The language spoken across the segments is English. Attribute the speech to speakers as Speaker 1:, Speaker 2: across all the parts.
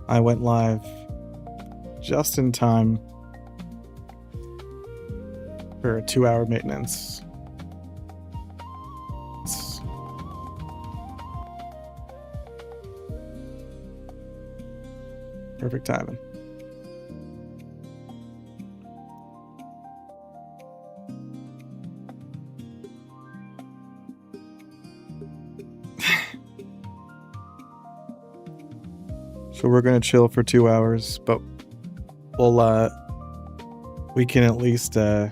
Speaker 1: I went live just in time for a 2-hour maintenance. It's perfect timing. So we're gonna chill for 2 hours, but we can at least I'm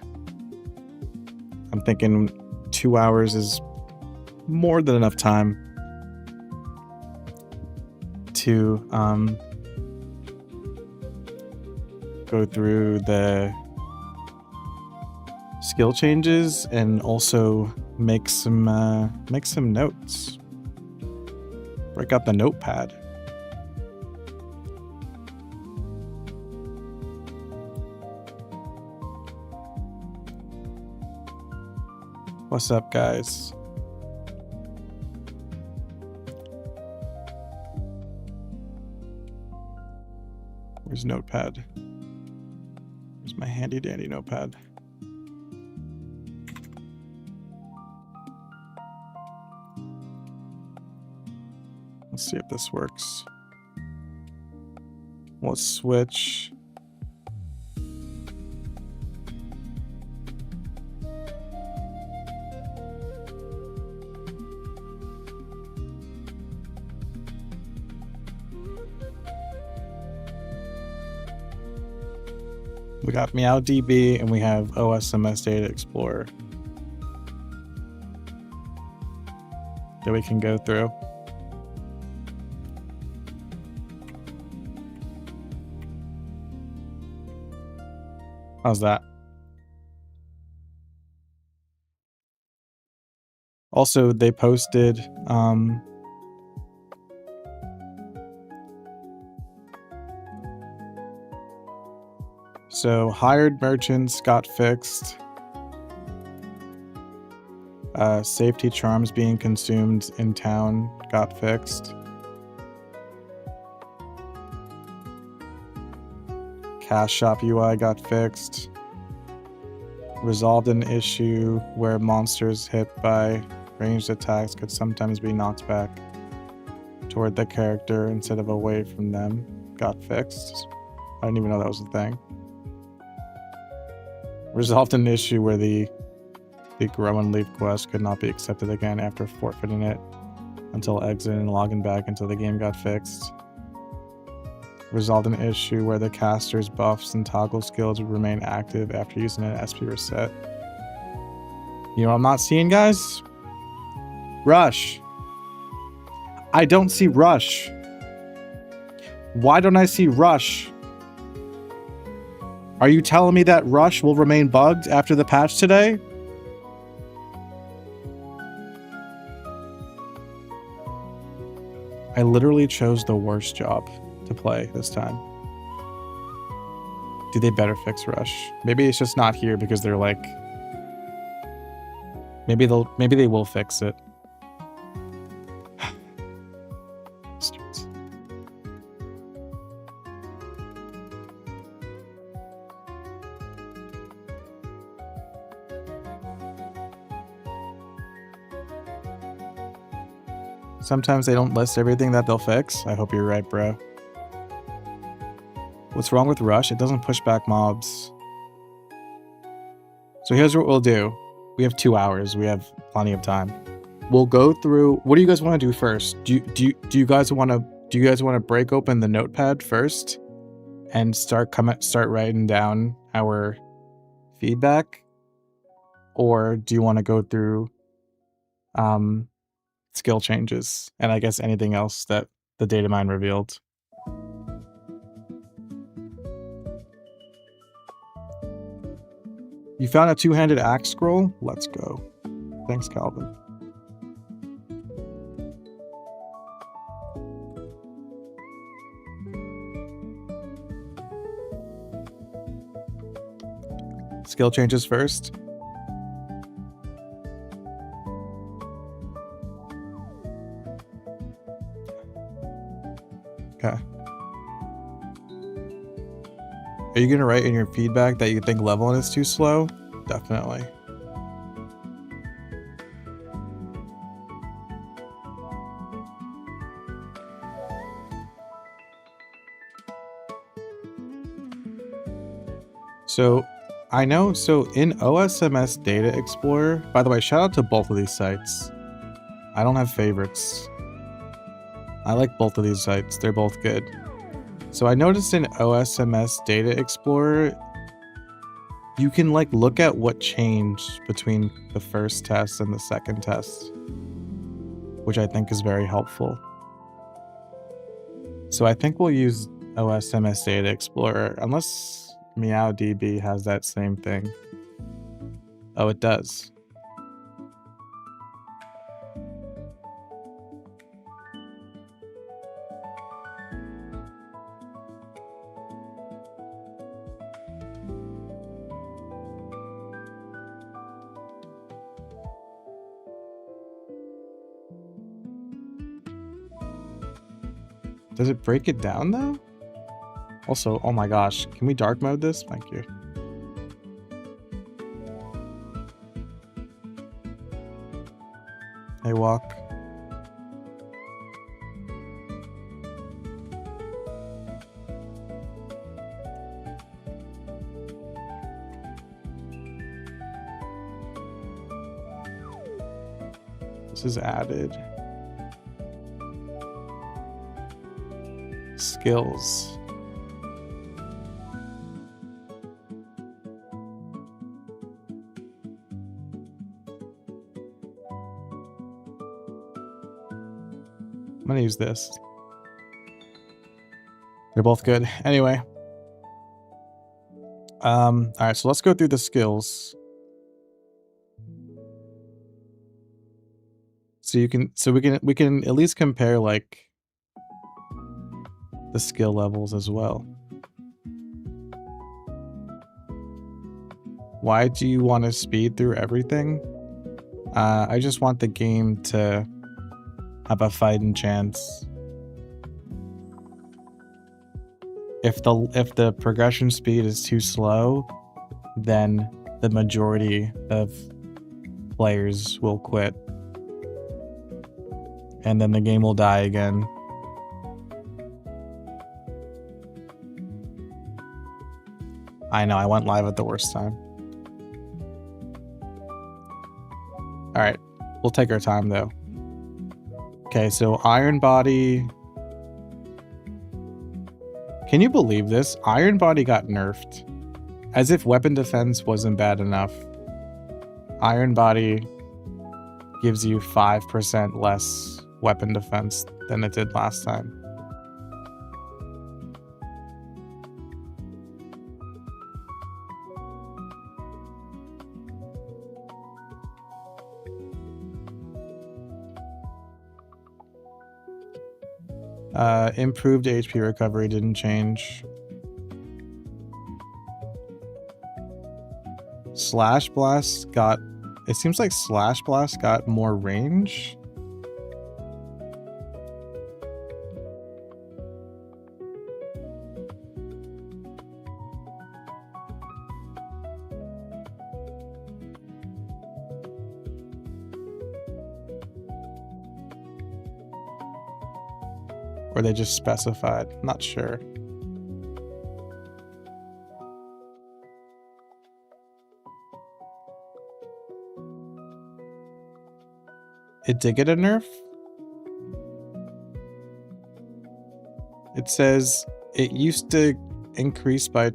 Speaker 1: thinking 2 hours is more than enough time to go through the skill changes and also make some notes. Break out the notepad. What's up, guys? Where's notepad? Where's my handy dandy notepad? Let's see if this works. Let's switch. We got MeowDB and we have OSMS Data Explorer that we can go through. How's that? Also, they posted so hired merchants got fixed. Safety charms being consumed in town got fixed. Cash shop UI got fixed. Resolved an issue where monsters hit by ranged attacks could sometimes be knocked back toward the character instead of away from them. Got fixed. I didn't even know that was a thing. Resolved an issue where the grow and leave quest could not be accepted again after forfeiting it until exiting and logging back until the game got fixed. Resolved an issue where the caster's buffs and toggle skills would remain active after using an SP reset. You know what I'm not seeing, guys? Rush. I don't see Rush. Why don't I see Rush? Are you telling me that Rush will remain bugged after the patch today? I literally chose the worst job to play this time. Dude, they better fix Rush. Maybe it's just not here because they're like, maybe they will fix it. Sometimes they don't list everything that they'll fix. I hope you're right, bro. What's wrong with Rush? It doesn't push back mobs. So here's what we'll do. We have 2 hours. We have plenty of time. We'll go through. What do you guys want to do first? Do you guys want to break open the notepad first and start writing down our feedback, or do you want to go through skill changes and I guess anything else that the data mine revealed? You found a two-handed axe scroll? Let's go. Thanks, Calvin. Skill changes first. Okay. Are you gonna write in your feedback that you think leveling is too slow? Definitely. So I know, so in OSMS Data Explorer, by the way, shout out to both of these sites. I don't have favorites. I like both of these sites. They're both good. So I noticed in OSMS Data Explorer, you can like look at what changed between the first test and the second test, which I think is very helpful. So I think we'll use OSMS Data Explorer, unless MeowDB has that same thing. Oh, it does. Does it break it down though? Also, oh my gosh, can we dark mode this? Thank you. Hey, walk. This is added. Skills. I'm gonna use this. They're both good. Anyway. Alright, so let's go through the skills. So we can at least compare like the skill levels as well. Why do you want to speed through everything? I just want the game to have a fighting chance. If the progression speed is too slow, then the majority of players will quit. And then the game will die again. I know, I went live at the worst time. Alright, we'll take our time though. Okay, so Iron Body. Can you believe this? Iron Body got nerfed. As if weapon defense wasn't bad enough. Iron Body gives you 5% less weapon defense than it did last time. Improved HP recovery didn't change. Slash Blast got... It seems like Slash Blast got more range. Or they just specified. Not sure. It did get a nerf? It says it used to increase by...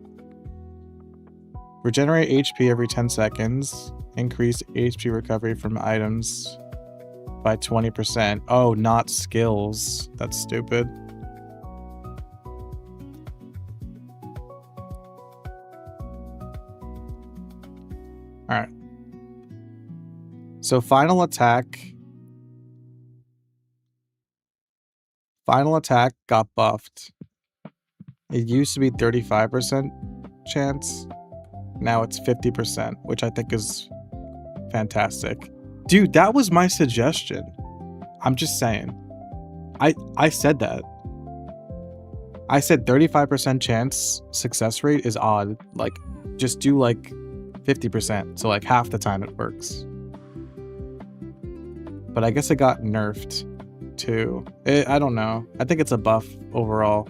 Speaker 1: Regenerate HP every 10 seconds. Increase HP recovery from items by 20%. Oh, not skills. That's stupid. Alright. So final attack. Final attack got buffed. It used to be 35% chance. Now it's 50%, which I think is fantastic. Dude, that was my suggestion. I'm just saying. I said that. I said 35% chance success rate is odd. Like, just do like 50%, so like half the time it works. But I guess it got nerfed too. I don't know. I think it's a buff overall.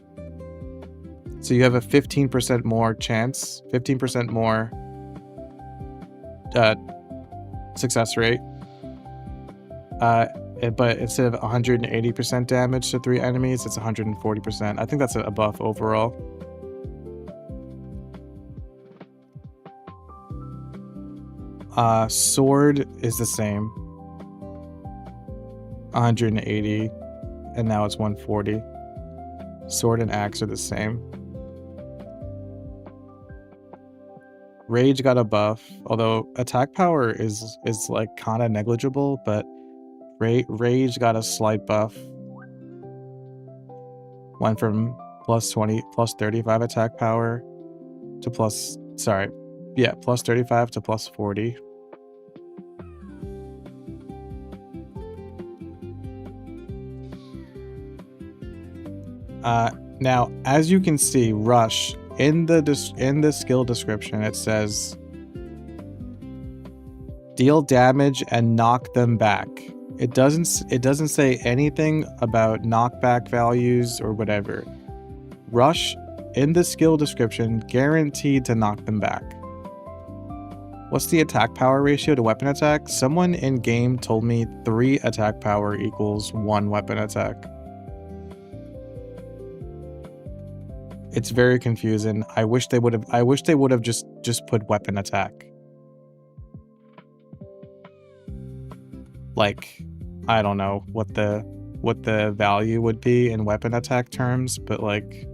Speaker 1: So you have a 15% more chance, 15% more success rate. But instead of 180% damage to 3 enemies, it's 140%. I think that's a buff overall. Sword is the same. 180, and now it's 140. Sword and axe are the same. Rage got a buff, although attack power is like kind of negligible, but Rage got a slight buff. Went from plus 35 attack power to plus 35 to plus 40. Now, as you can see, Rush in the skill description, it says deal damage and knock them back. It doesn't say anything about knockback values or whatever. Rush in the skill description, guaranteed to knock them back. What's the attack power ratio to weapon attack? Someone in game told me 3 attack power equals 1 weapon attack. It's very confusing. I wish they would have just put weapon attack. Like, I don't know what the value would be in weapon attack terms, but like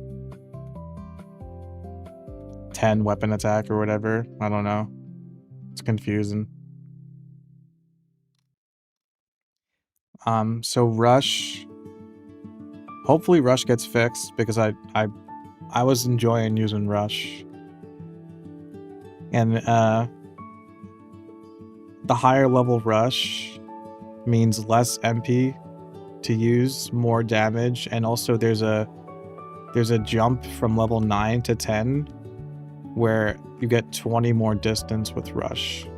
Speaker 1: 10 weapon attack or whatever. I don't know. It's confusing. So Rush, hopefully Rush gets fixed, because I was enjoying using Rush. And the higher level Rush means less MP to use, more damage, and also there's a jump from level 9 to 10 where you get 20 more distance with Rush.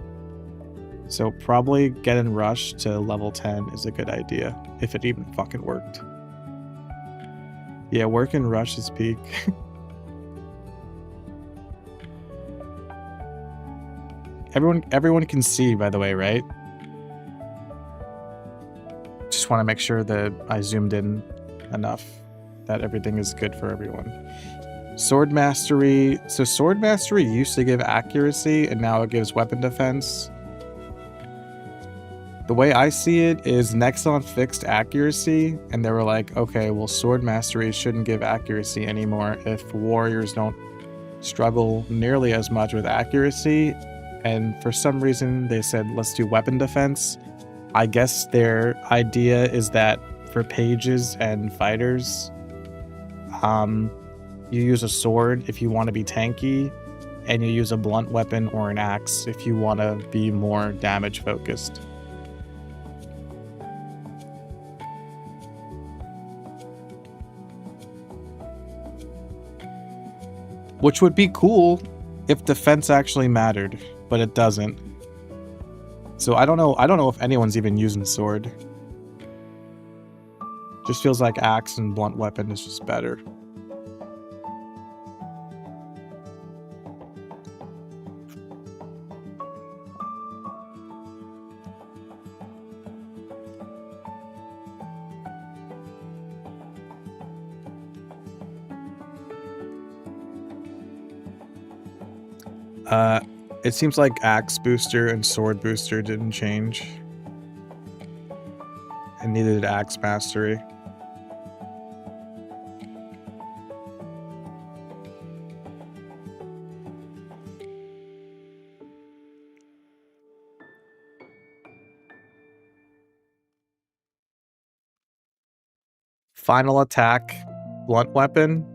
Speaker 1: So probably getting Rush to level 10 is a good idea, if it even fucking worked. Yeah, working Rush is peak. Everyone can see, by the way, right? Just want to make sure that I zoomed in enough that everything is good for everyone. Sword Mastery. So Sword Mastery used to give accuracy, and now it gives weapon defense. The way I see it is Nexon fixed accuracy, and they were like, okay, well, Sword Mastery shouldn't give accuracy anymore if warriors don't struggle nearly as much with accuracy. And for some reason, they said, let's do weapon defense. I guess their idea is that for pages and fighters, you use a sword if you want to be tanky, and you use a blunt weapon or an axe if you want to be more damage focused. Which would be cool if defense actually mattered, but it doesn't. So I don't know if anyone's even using sword. Just feels like axe and blunt weapon is just better. It seems like axe booster and sword booster didn't change. And neither did axe mastery. Final attack, blunt weapon.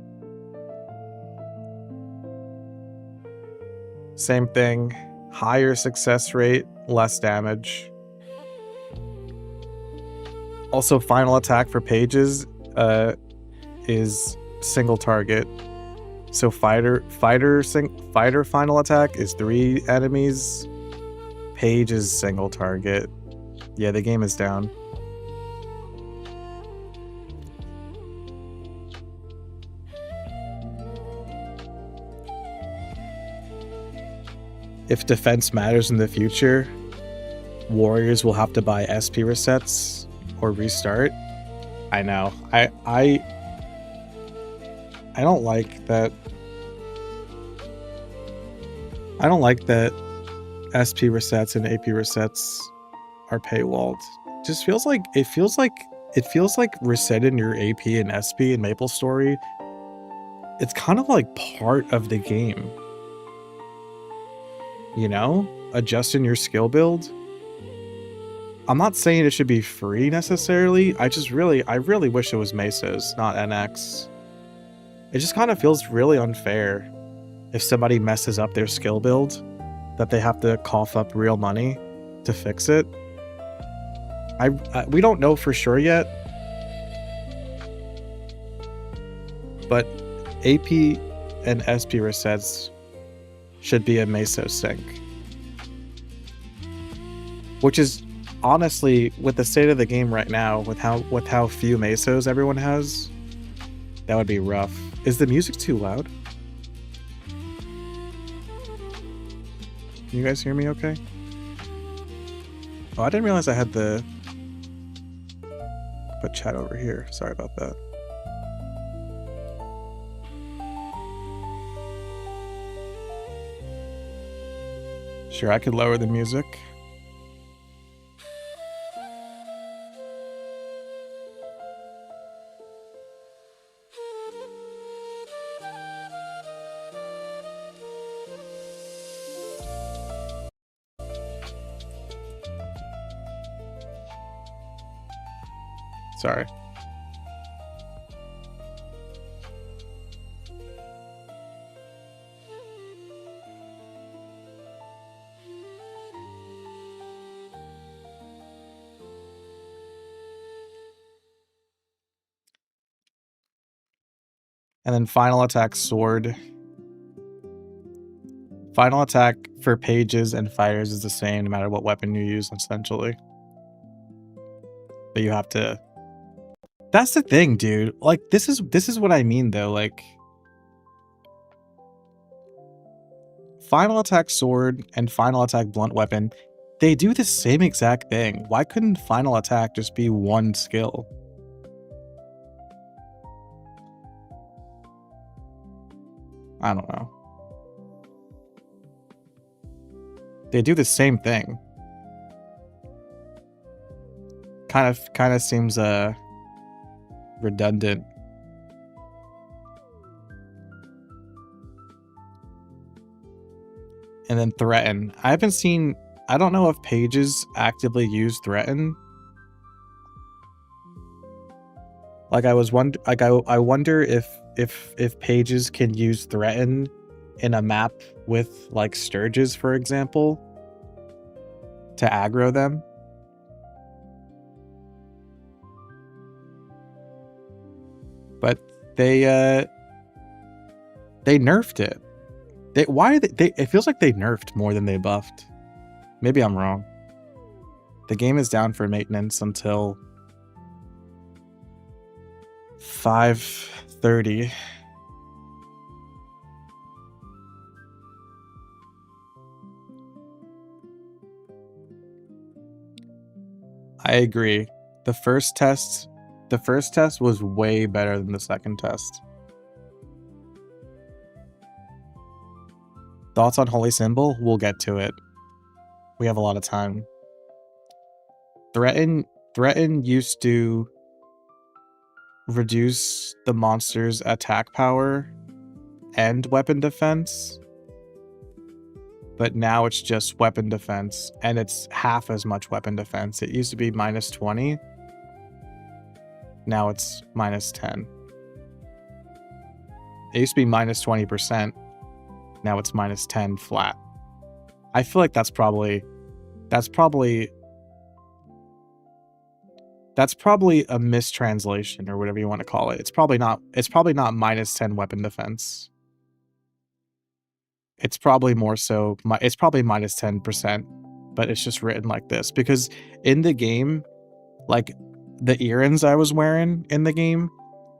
Speaker 1: Same thing, higher success rate, less damage. Also, final attack for pages is single target. So fighter final attack is 3 enemies. Page is single target. Yeah, the game is down. If defense matters in the future, warriors will have to buy SP resets or restart. I know. I don't like that. I don't like that SP resets and AP resets are paywalled. Just feels like it feels like resetting your AP and SP in MapleStory. It's kind of like part of the game. You know? Adjusting your skill build. I'm not saying it should be free necessarily. I really wish it was Mesos, not NX. It just kind of feels really unfair if somebody messes up their skill build that they have to cough up real money to fix it. We don't know for sure yet, but AP and SP resets should be a Mesos sync, which is honestly, with the state of the game right now, with how few Mesos everyone has, that would be rough. Is the music too loud? Can you guys hear me okay? Oh, I didn't realize I had the put chat over here. Sorry about that. Sure, I could lower the music. Sorry. And then final attack sword. Final attack for pages and fighters is the same no matter what weapon you use, essentially. But you have to... That's the thing, dude. Like, this is what I mean, though. Like, final attack sword and final attack blunt weapon, they do the same exact thing. Why couldn't final attack just be one skill? I don't know. They do the same thing. Kind of seems redundant. And then threaten. I haven't seen... I don't know if pages actively use threaten. Like I wonder if pages can use threaten in a map with like Sturges, for example, to aggro them. But they nerfed it. It feels like they nerfed more than they buffed. Maybe I'm wrong. The game is down for maintenance until 5:30. I agree. The first test was way better than the second test. Thoughts on Holy Symbol? We'll get to it. We have a lot of time. Threaten used to reduce the monster's attack power and weapon defense, but now it's just weapon defense, and it's half as much weapon defense. It used to be -20. Now it's -10. It used to be -20%. Now it's -10 flat. I feel like that's probably That's probably a mistranslation or whatever you want to call it. It's probably not minus 10 weapon defense. It's probably more so, it's probably minus 10%, but it's just written like this because in the game, like the earrings I was wearing in the game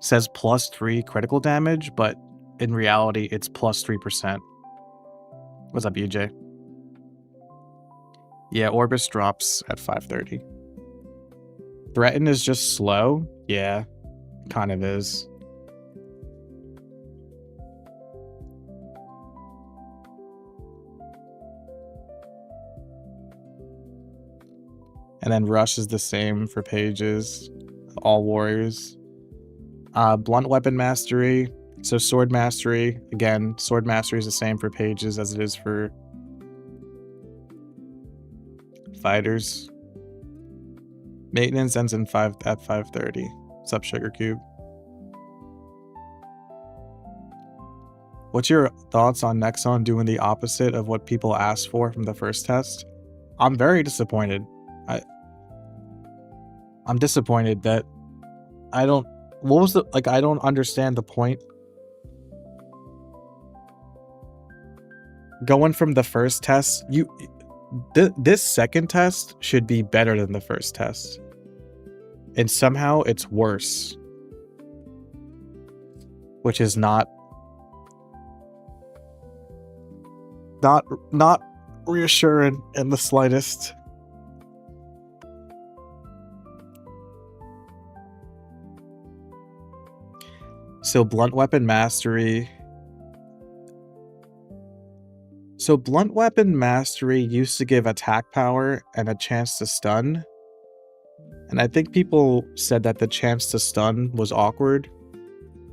Speaker 1: says +3 critical damage, but in reality, it's +3%. What's up, UJ? Yeah, Orbis drops at 530. Threaten is just slow? Yeah, kind of is. And then Rush is the same for pages, all warriors. Blunt Weapon Mastery. So Sword Mastery, again, Sword Mastery is the same for pages as it is for fighters. Maintenance ends at 530. What's up, Sugar Cube? What's your thoughts on Nexon doing the opposite of what people asked for from the first test? I'm very disappointed. I'm disappointed that I don't... What was the... Like, I don't understand the point. Going from the first test, this second test should be better than the first test. And somehow it's worse. Which is not reassuring in the slightest. So Blunt Weapon Mastery. So Blunt Weapon Mastery used to give attack power and a chance to stun. And I think people said that the chance to stun was awkward.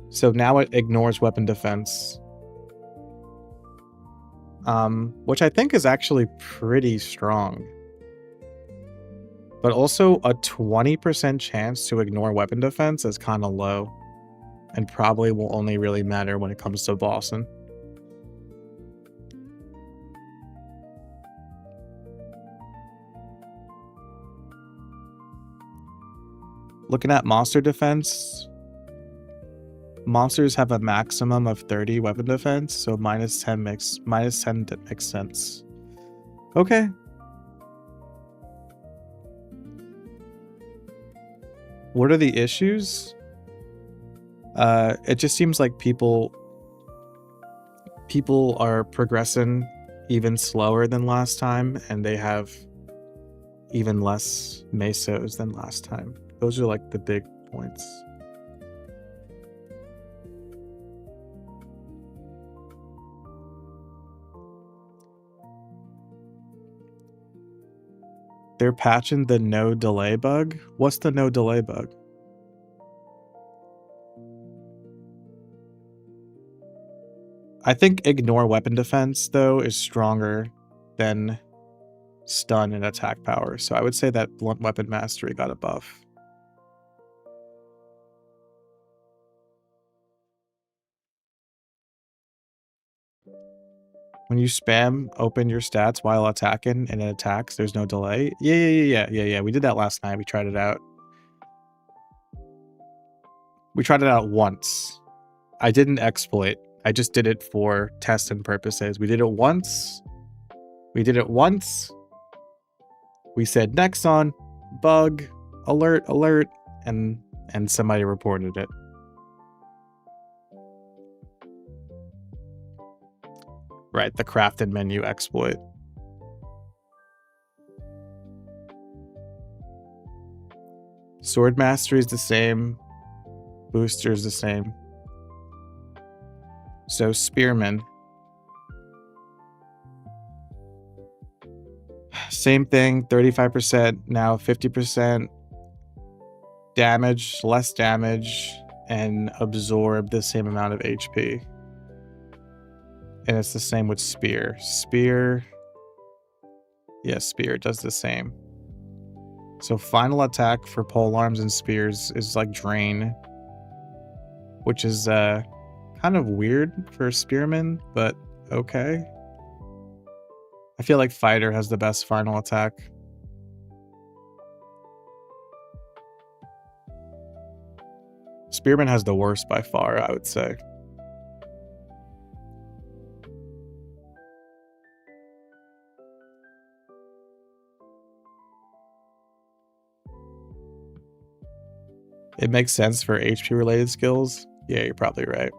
Speaker 1: So now it ignores weapon defense. Which I think is actually pretty strong. But also a 20% chance to ignore weapon defense is kind of low. And probably will only really matter when it comes to bossing. Looking at monster defense, monsters have a maximum of 30 weapon defense, so minus 10 makes sense. Okay. What are the issues? It just seems like people are progressing even slower than last time, and they have even less mesos than last time. Those are like the big points. They're patching the no delay bug. What's the no delay bug? I think ignore weapon defense, though, is stronger than stun and attack power. So I would say that Blunt Weapon Mastery got a buff. When you spam open your stats while attacking and it attacks, there's no delay. Yeah. We did that last night. We tried it out. We tried it out once. I didn't exploit. I just did it for testing purposes. We did it once. We said Nexon, bug, alert, and somebody reported it. Right, the crafted menu exploit. Sword Mastery is the same. Booster is the same. So Spearman. Same thing, 35%, now 50%. Damage, less damage, and absorb the same amount of HP. And it's the same with Spear. Spear does the same. So final attack for polearms and spears is like Drain, which is kind of weird for Spearman, but okay. I feel like Fighter has the best final attack. Spearman has the worst by far, I would say. It makes sense for HP related skills. Yeah, you're probably right.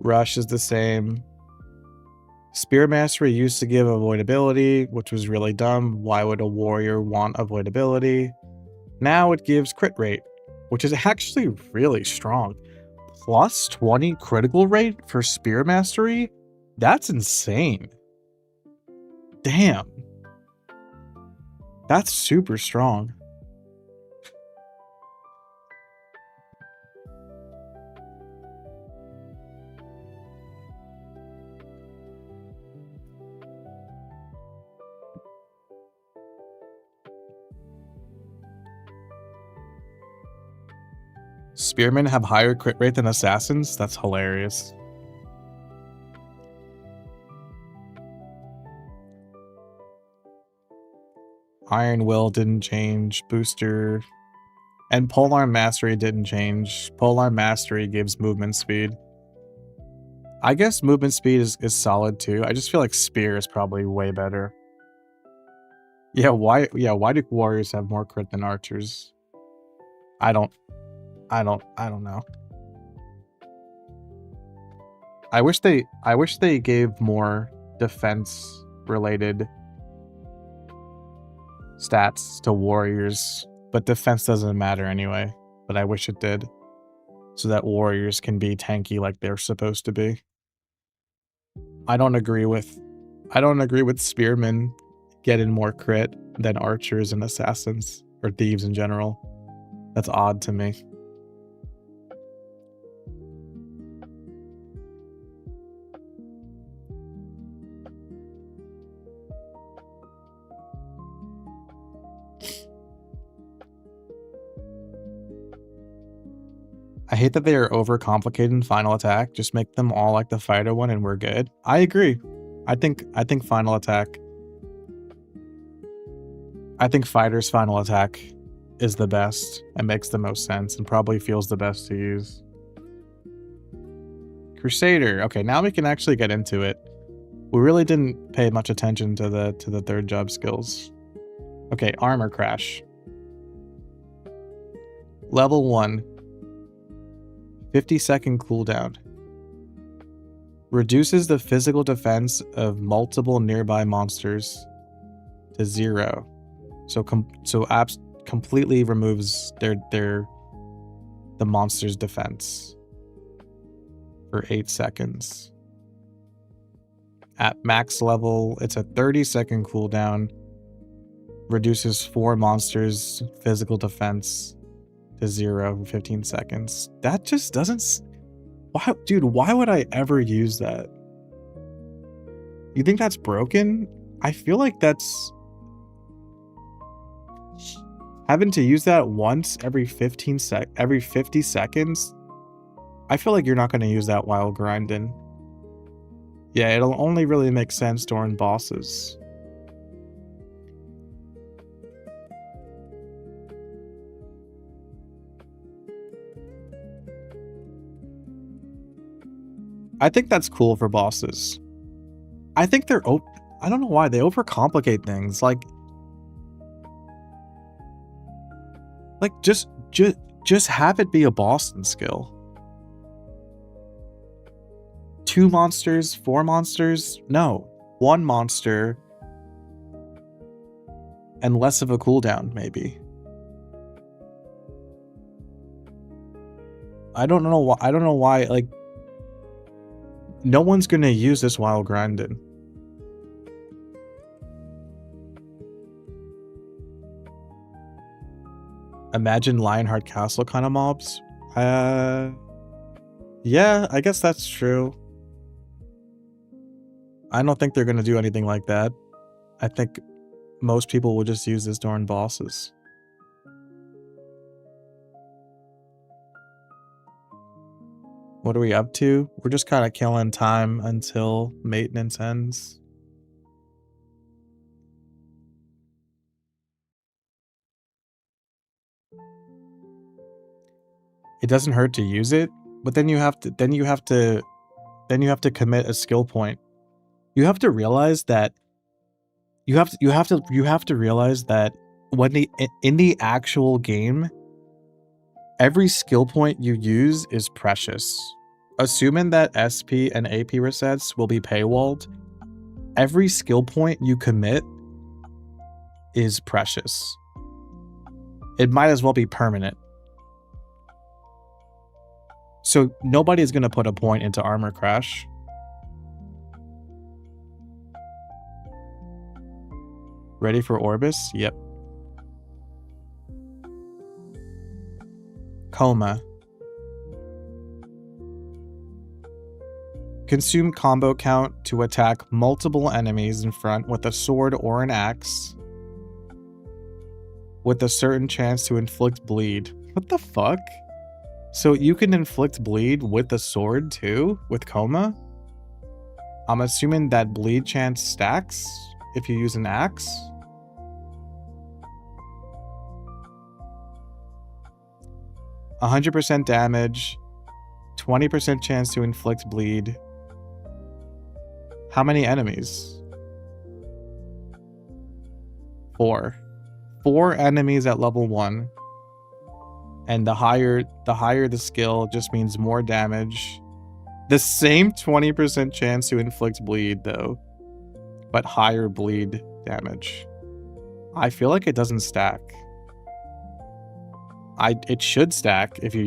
Speaker 1: Rush is the same. Spear Mastery used to give avoidability, which was really dumb. Why would a warrior want avoidability? Now it gives crit rate, which is actually really strong. Plus 20 critical rate for Spear Mastery? That's insane. Damn. That's super strong. Spearmen have higher crit rate than assassins? That's hilarious. Iron Will didn't change. Booster. And Polearm Mastery didn't change. Polearm Mastery gives movement speed. I guess movement speed is solid too. I just feel like Spear is probably way better. Yeah, why do warriors have more crit than archers? I don't know. I wish they gave more defense related stats to warriors, but defense doesn't matter anyway. But I wish it did, so that warriors can be tanky like they're supposed to be. I don't agree with spearmen getting more crit than archers and assassins or thieves in general. That's odd to me. I hate that they are overcomplicating final attack. Just make them all like the fighter one and we're good. I agree. I think final attack. I think fighter's final attack is the best and makes the most sense and probably feels the best to use. Crusader. Okay, now we can actually get into it. We really didn't pay much attention to the third job skills. Okay, armor crash. Level 1. 50-second cooldown. Reduces the physical defense of multiple nearby monsters to 0. So completely removes the monster's defense for 8 seconds. At max level, it's a 30-second cooldown. Reduces 4 monsters' physical defense to 0 for 15 seconds. That just doesn't... Why would I ever use that? You think that's broken? I feel like that's... Having to use that once every 50 seconds? I feel like you're not going to use that while grinding. Yeah, it'll only really make sense during bosses. I think that's cool for bosses. I think they're I don't know why they overcomplicate things. Like just have it be a Boston skill. 2 monsters, 4 monsters? No. 1 monster and less of a cooldown, maybe. I don't know why, like, no one's gonna use this while grinding. Imagine Lionheart Castle kind of mobs. Yeah, I guess that's true. I don't think they're gonna do anything like that. I think most people will just use this during bosses. What are we up to? We're just kind of killing time until maintenance ends. it doesn't hurt to use it, but then you have to commit a skill point. You have to realize that you have to realize that when in the actual game, every skill point you use is precious. Assuming that SP and AP resets will be paywalled, every skill point you commit is precious. It might as well be permanent. So nobody's going to put a point into Armor Crash. Ready for Orbis? Yep. Coma. Consume combo count to attack multiple enemies in front with a sword or an axe, with a certain chance to inflict bleed. What the fuck? So you can inflict bleed with a sword too, with Coma? I'm assuming that bleed chance stacks if you use an axe? %, damage, 20% chance to inflict bleed. How many enemies? 4. 4 enemies at level 1. And the higher the skill just means more damage. The same 20% chance to inflict bleed though, but higher bleed damage. I feel like it doesn't stack. It should stack if you're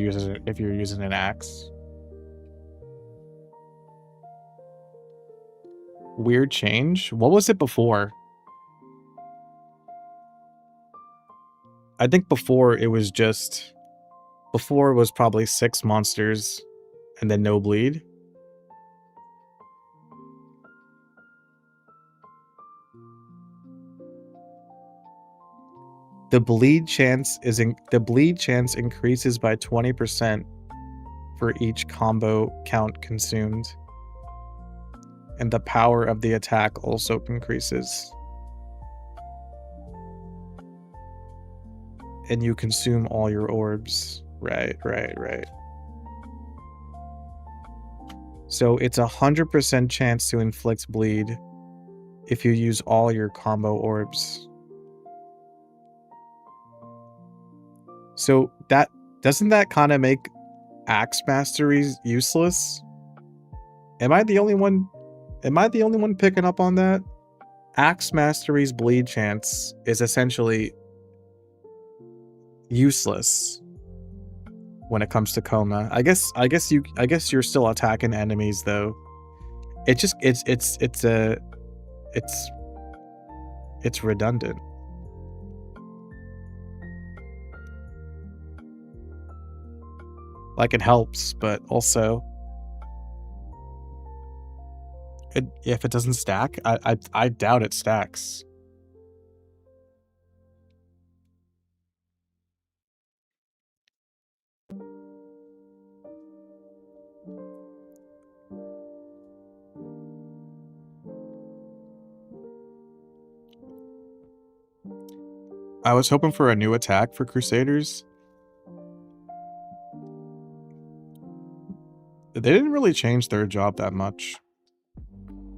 Speaker 1: using an axe. Weird change? What was it before? I think before it was probably 6 monsters and then no bleed. The bleed chance increases by 20% for each combo count consumed. And the power of the attack also increases. And you consume all your orbs. Right. So it's 100% chance to inflict bleed if you use all your combo orbs. So doesn't that kind of make axe masteries useless? Am I the only one picking up on that? Axe mastery's bleed chance is essentially useless when it comes to Coma. I guess you're still attacking enemies though. It's redundant. Like, it helps, but also if it doesn't stack, I doubt it stacks. I was hoping for a new attack for Crusaders. They didn't really change their job that much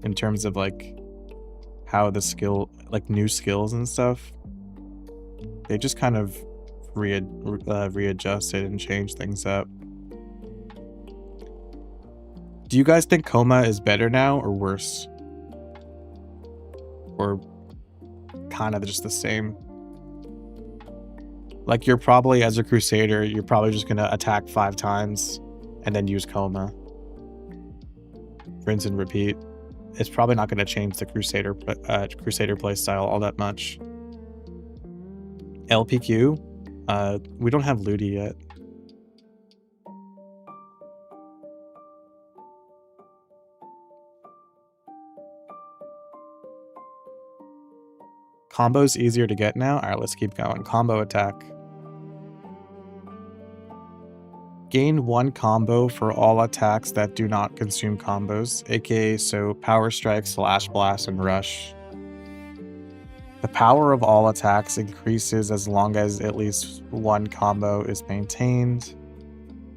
Speaker 1: in terms of like how the skill, like new skills and stuff. They just kind of readjusted and changed things up. Do you guys think Coma is better now or worse? Or kind of just the same? Like, you're probably, as a Crusader, you're probably just gonna attack 5 times and then use Coma. Rinse and repeat. It's probably not gonna change the Crusader playstyle all that much. LPQ? We don't have Ludi yet. Combo's easier to get now? Alright, let's keep going. Combo attack. Gain 1 combo for all attacks that do not consume combos, aka so Power Strike, Slash Blast, and Rush. The power of all attacks increases as long as at least 1 combo is maintained.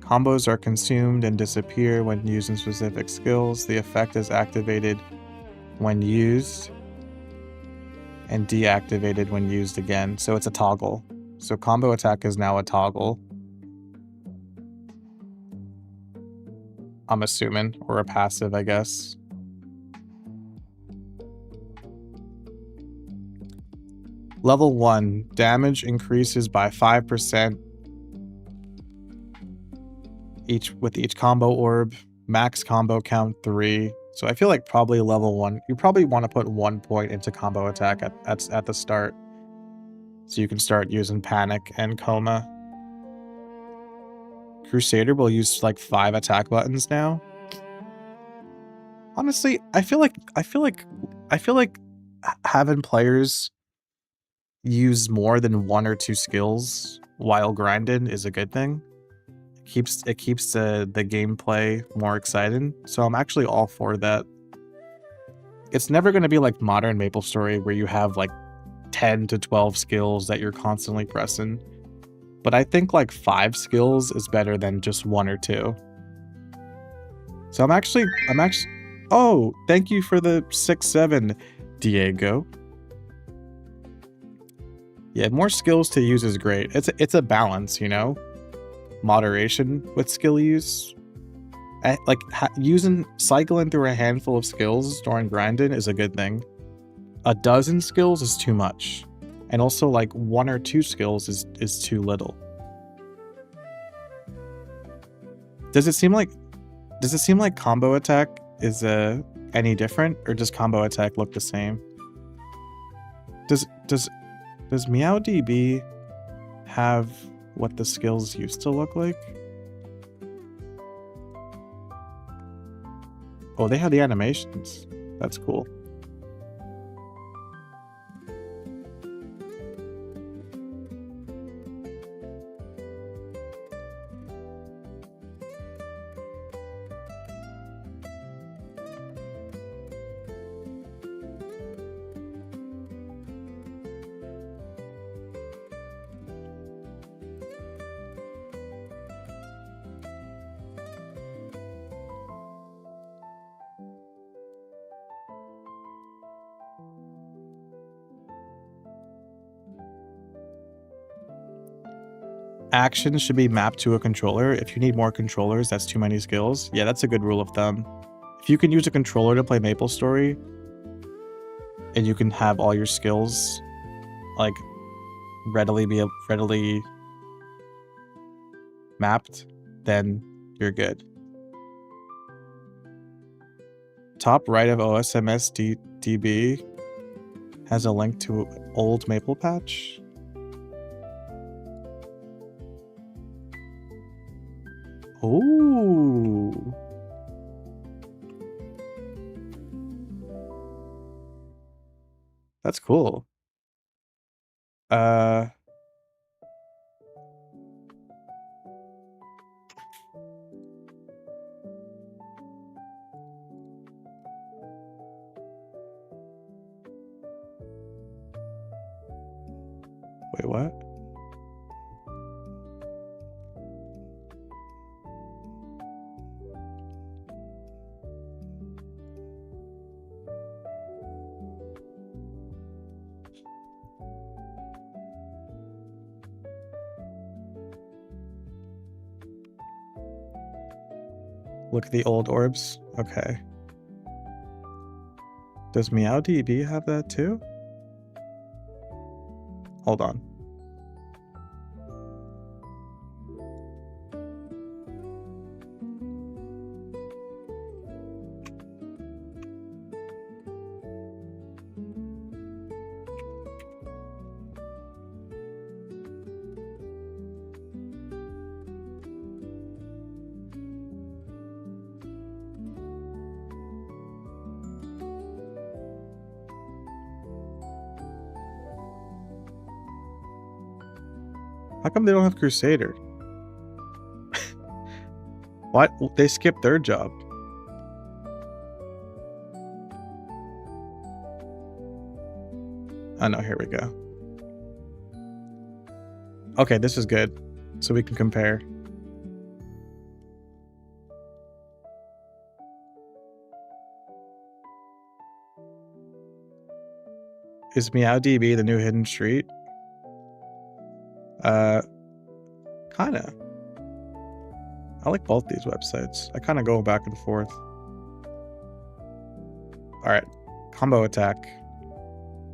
Speaker 1: Combos are consumed and disappear when using specific skills. The effect is activated when used and deactivated when used again. So it's a toggle. So combo attack is now a toggle. I'm assuming, or a passive, I guess. Level 1, damage increases by 5% with each combo orb. Max combo count 3. So I feel like probably level 1. You probably want to put 1 point into combo attack at the start. So you can start using panic and coma. Crusader will use like 5 attack buttons now. Honestly, I feel like having players use more than 1 or 2 skills while grinding is a good thing. It keeps the gameplay more exciting. So I'm actually all for that. It's never going to be like modern MapleStory where you have like 10 to 12 skills that you're constantly pressing. But I think like 5 skills is better than just 1 or 2. So I'm actually oh, thank you for the 6-7, Diego. Yeah, more skills to use is great. It's a balance, you know? Moderation with skill use. Like cycling through a handful of skills during grinding is a good thing. A dozen skills is too much. And also like 1 or 2 skills is too little. Does it seem like combo attack is any different, or does combo attack look the same? Does MeowDB have what the skills used to look like? Oh, they have the animations. That's cool. Actions should be mapped to a controller. If you need more controllers, that's too many skills. Yeah, that's a good rule of thumb. If you can use a controller to play MapleStory, and you can have all your skills like readily mapped, then you're good. Top right of OSMS DB has a link to old Maple patch. Ooh. That's cool. Wait, what? Look at the old orbs. Okay. Does MeowDB have that too? Hold on. How come they don't have Crusader? What? They skipped their job. Oh no, here we go. Okay, this is good. So we can compare. Is MeowDB the new hidden street? Kinda. I like both these websites. I kind of go back and forth. Alright. Combo attack.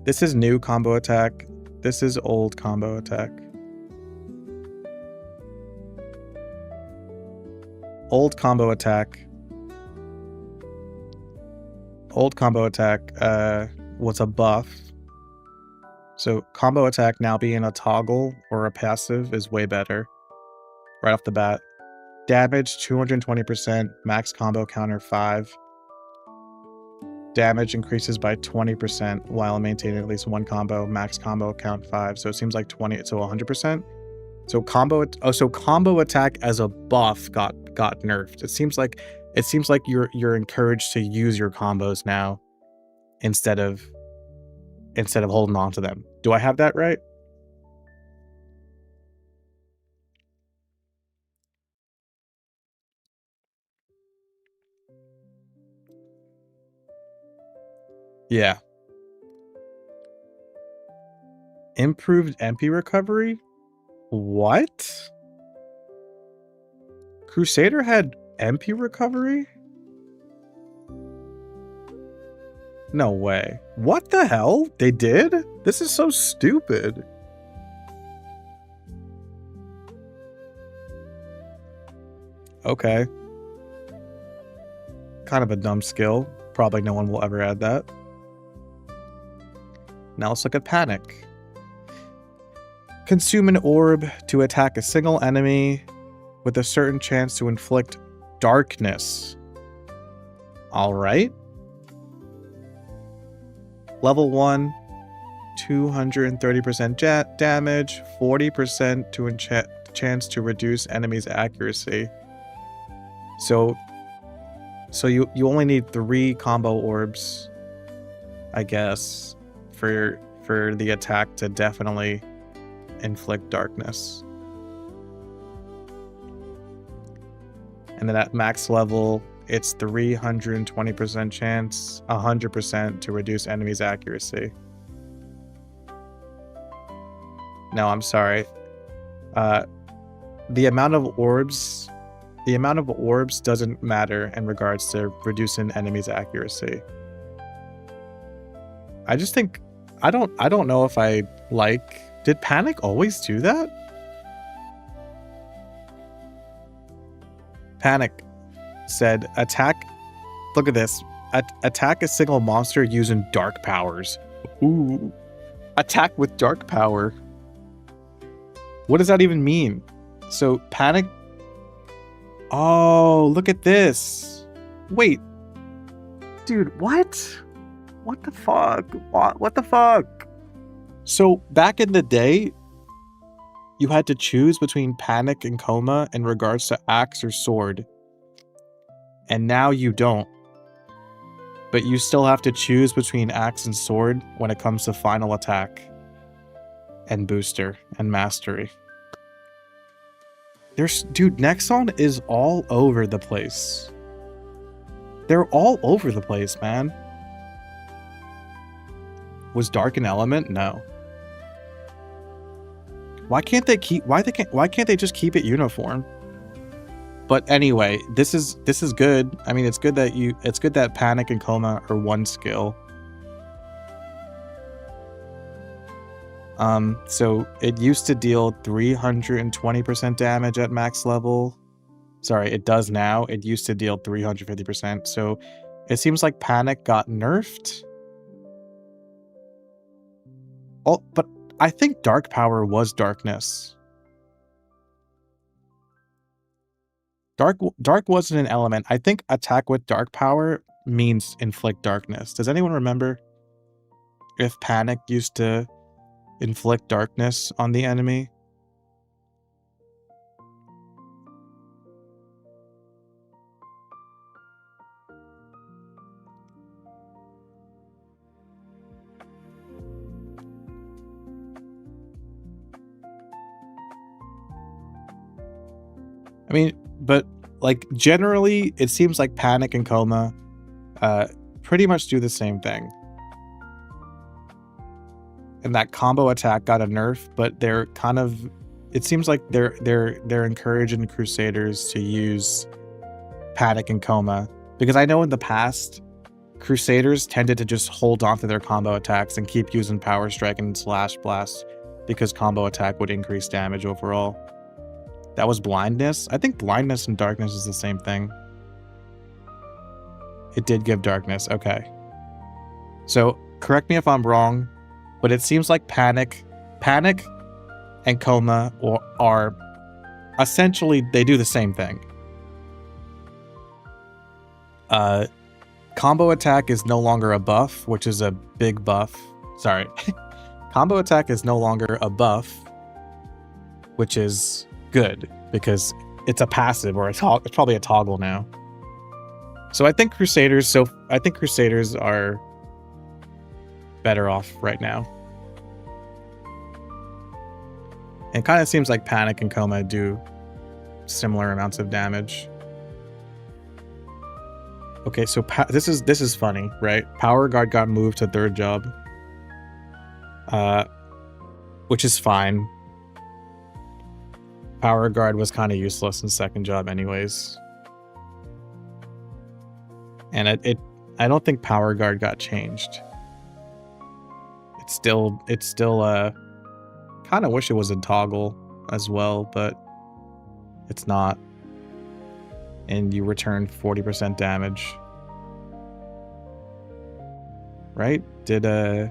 Speaker 1: This is new combo attack. This is old combo attack. Old combo attack. Old combo attack was a buff. So combo attack now being a toggle or a passive is way better. Right off the bat. Damage 220%, max combo counter 5. Damage increases by 20% while maintaining at least one combo, max combo count 5. So it seems like 20, so 100%. So combo attack as a buff got nerfed. It seems like you're encouraged to use your combos now instead of holding on to them. Do I have that right? Yeah. Improved MP recovery? What? Crusader had MP recovery? No way. What the hell? They did? This is so stupid. Okay. Kind of a dumb skill. Probably no one will ever add that. Now let's look at Panic. Consume an orb to attack a single enemy with a certain chance to inflict darkness. Alright. Level 1, 230% damage, 40% to chance to reduce enemies' accuracy. So you only need 3 combo orbs, I guess, for the attack to definitely inflict darkness. And then at max level, it's 320% chance, 100% to reduce enemies' accuracy. No, I'm sorry. The amount of orbs doesn't matter in regards to reducing enemies' accuracy. I just think I don't know if I like. Did Panic always do that? Panic said attack. Look at this. Attack a single monster using dark powers. Ooh. Attack with dark power. What does that even mean? So Panic. Oh, look at this. Wait. Dude, what? What the fuck? What the fuck? So back in the day, you had to choose between Panic and Coma in regards to axe or sword. And now you don't. But you still have to choose between axe and sword when it comes to final attack and booster and mastery. Dude, Nexon is all over the place. They're all over the place, man. Was Dark an element? No. Why can't they just keep it uniform? But anyway, this is good. I mean, it's good that Panic and Coma are one skill. So it used to deal 320% damage at max level. Sorry, it does now. It used to deal 350%. So it seems like Panic got nerfed. Oh, but I think Dark Power was darkness. Dark wasn't an element. I think attack with Dark Power means inflict darkness. Does anyone remember if Panic used to inflict darkness on the enemy? I mean, but like generally it seems like Panic and Coma pretty much do the same thing. and that combo attack got a nerf, but they're kind of, it seems like they're encouraging Crusaders to use Panic and Coma, because I know in the past Crusaders tended to just hold on to their combo attacks and keep using Power Strike and Slash Blast because combo attack would increase damage overall. That was Blindness. I think Blindness and Darkness is the same thing. It did give Darkness. Okay. So correct me if I'm wrong, but it seems like Panic and Coma are essentially, they do the same thing. Combo attack is no longer a buff, which is a big buff. Sorry. Combo attack is no longer a buff, which is good because it's a passive, or it's probably a toggle now. So I think Crusaders are better off right now. It kind of seems like Panic and Coma do similar amounts of damage. Okay, so this is funny, right? Power Guard got moved to 3rd job, which is fine. Power Guard was kind of useless in 2nd job, anyways. And I don't think Power Guard got changed. It's still kind of wish it was a toggle as well, but it's not. And you return 40% damage. Right? Did it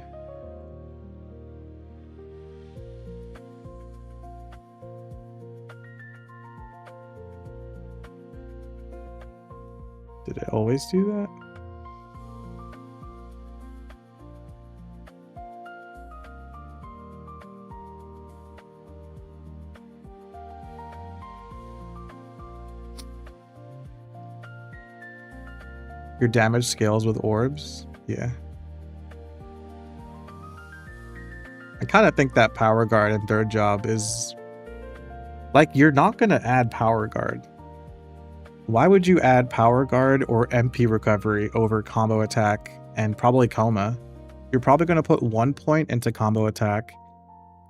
Speaker 1: always do that? Your damage scales with orbs? Yeah. I kind of think that Power Guard in 3rd job is... like, you're not going to add Power Guard. Why would you add Power Guard or MP Recovery over Combo Attack and probably Coma? You're probably going to put 1 point into Combo Attack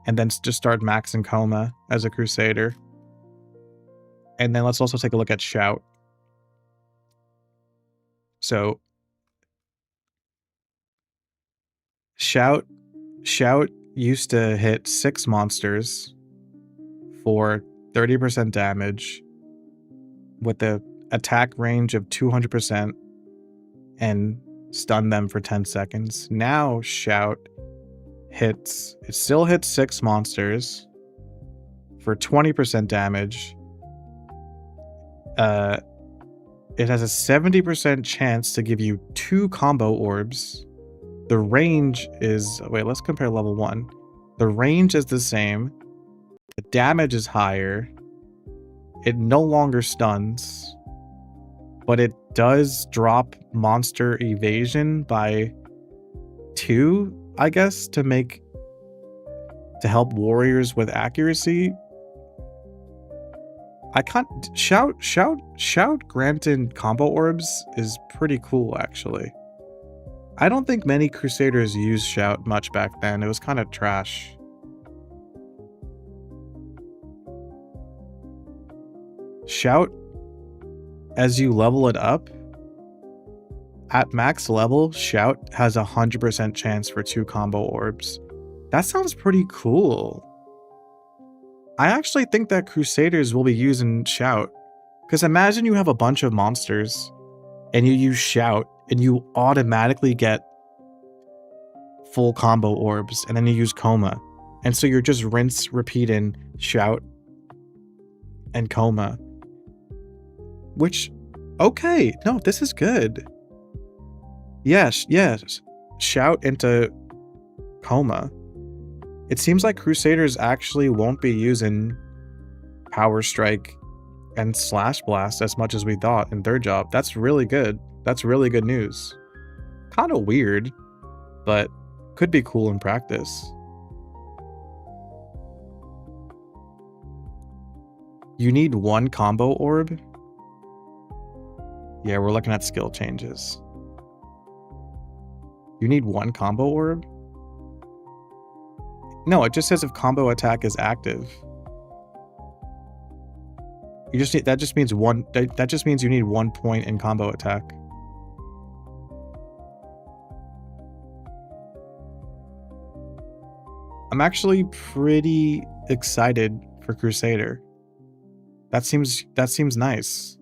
Speaker 1: and then just start maxing Coma as a Crusader. And then let's also take a look at Shout. So Shout used to hit 6 monsters for 30% damage with the attack range of 200% and stun them for 10 seconds. Now Shout still hits 6 monsters for 20% damage. It has a 70% chance to give you 2 combo orbs. The range is... wait, let's compare level 1. The range is the same. The damage is higher. It no longer stuns. But it does drop monster evasion by 2, I guess, to help warriors with accuracy. I can't... Shout granted combo orbs is pretty cool, actually. I don't think many Crusaders used Shout much back then. It was kind of trash. Shout, as you level it up, at max level, Shout has a 100% chance for 2 combo orbs. That sounds pretty cool. I actually think that Crusaders will be using Shout. Because imagine you have a bunch of monsters and you use Shout and you automatically get full combo orbs, and then you use Coma. And so you're just rinse, repeating Shout and Coma. Which, okay, no, this is good. Yes, Shout into Coma. It seems like Crusaders actually won't be using Power Strike and Slash Blast as much as we thought in 3rd job. That's really good. That's really good news. Kind of weird, but could be cool in practice. You need 1 combo orb? Yeah, we're looking at skill changes. You need 1 combo orb? No, it just says if combo attack is active. You just need, that just means that just means you need 1 point in combo attack. I'm actually pretty excited for Crusader. That seems nice.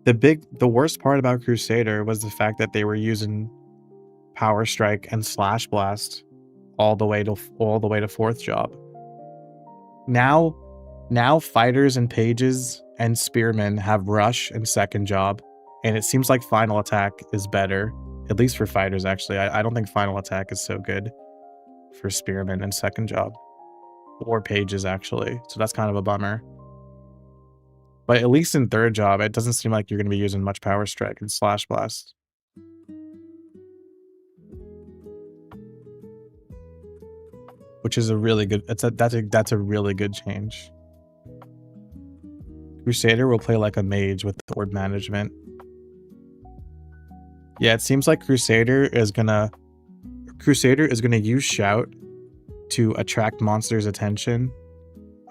Speaker 1: The worst part about Crusader was the fact that they were using Power Strike and Slash Blast all the way to 4th job. Now fighters and pages and spearmen have rush and 2nd job, and it seems like final attack is better, at least for fighters actually. I don't think final attack is so good for spearmen and 2nd job, or pages actually, so that's kind of a bummer. But at least in 3rd job, it doesn't seem like you're going to be using much Power Strike and Slash Blast. Which is a really good, that's a really good change. Crusader will play like a mage with the orb management. Yeah, it seems like Crusader is gonna use Shout to attract monsters' attention,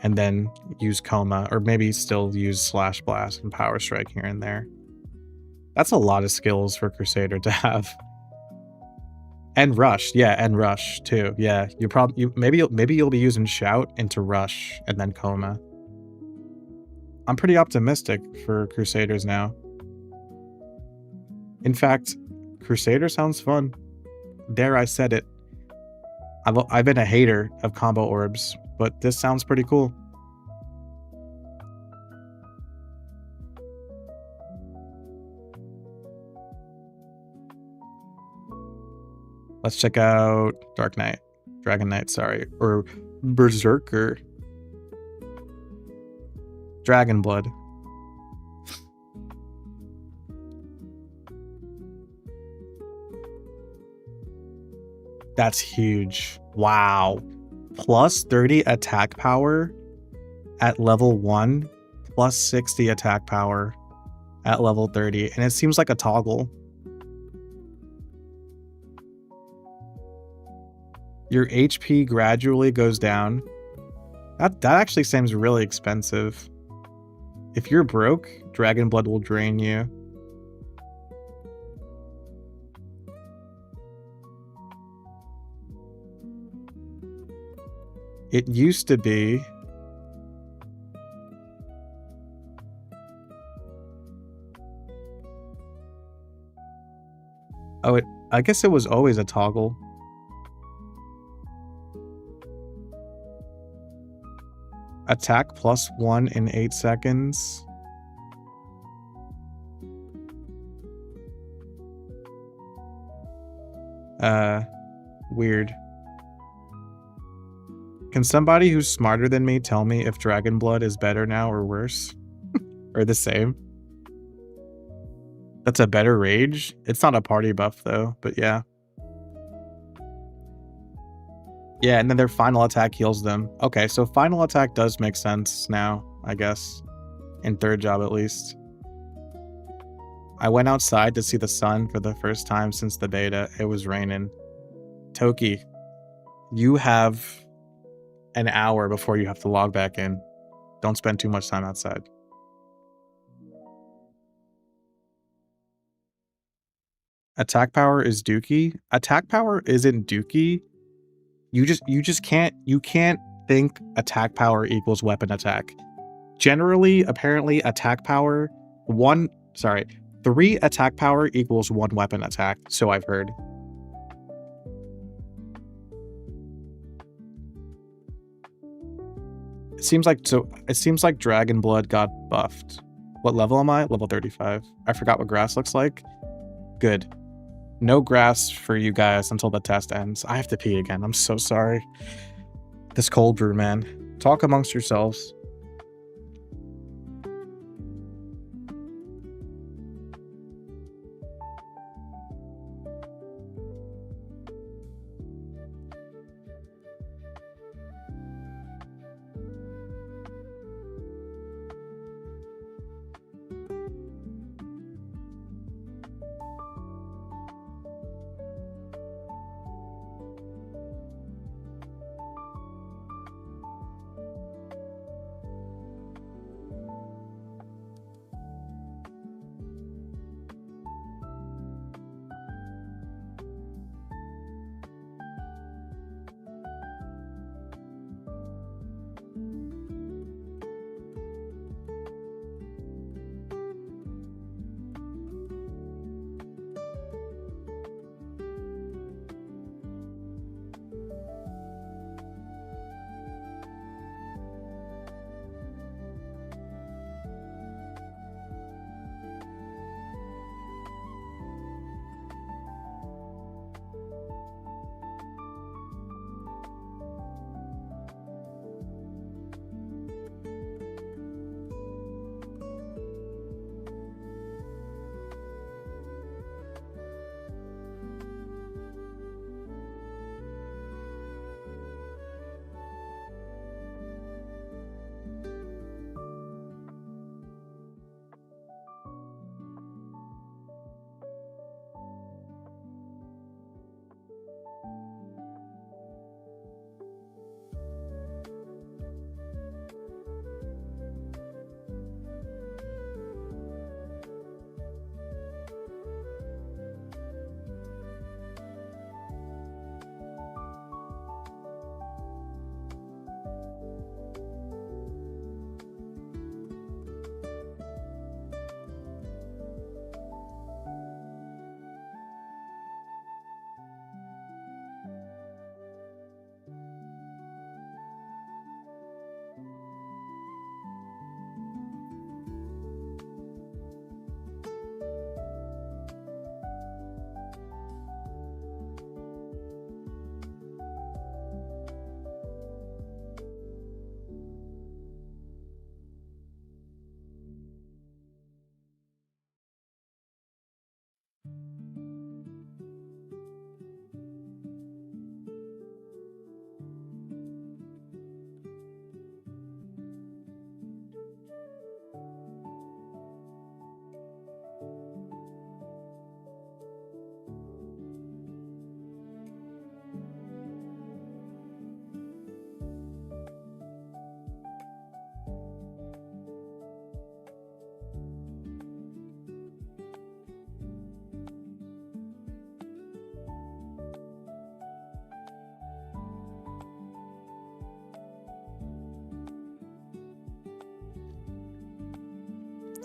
Speaker 1: and then use Coma, or maybe still use Slash Blast and Power Strike here and there. That's a lot of skills for Crusader to have. And Rush, yeah, and Rush too. Yeah, maybe you'll be using Shout into Rush and then Coma. I'm pretty optimistic for Crusaders now. In fact, Crusader sounds fun. There, I said it. I've been a hater of combo orbs, but this sounds pretty cool. Let's check out Dragon Knight, sorry, or Berserker. Dragon Blood. That's huge. Wow. Plus 30 attack power at level 1, plus 60 attack power at level 30, and it seems like a toggle. Your HP gradually goes down. That actually seems really expensive. If you're broke, Dragon Blood will drain you. It used to be... Oh, I guess it was always a toggle. Attack plus 1 in 8 seconds. Weird. Can somebody who's smarter than me tell me if Dragon Blood is better now or worse? Or the same? That's a better rage? It's not a party buff though, but yeah. Yeah, and then their final attack heals them. Okay, so final attack does make sense now, I guess. In 3rd job at least. I went outside to see the sun for the first time since the beta. It was raining. Toki, you have an hour before you have to log back in. Don't spend too much time outside. Attack power is Dookie. Attack power isn't Dookie. You can't think attack power equals weapon attack. Generally, apparently attack power 3 attack power equals 1 weapon attack, so I've heard. It seems like Dragon Blood got buffed. What level am I? Level 35. I forgot what grass looks like. Good. No grass for you guys until the test ends. I have to pee again. I'm so sorry. This cold brew, man. Talk amongst yourselves.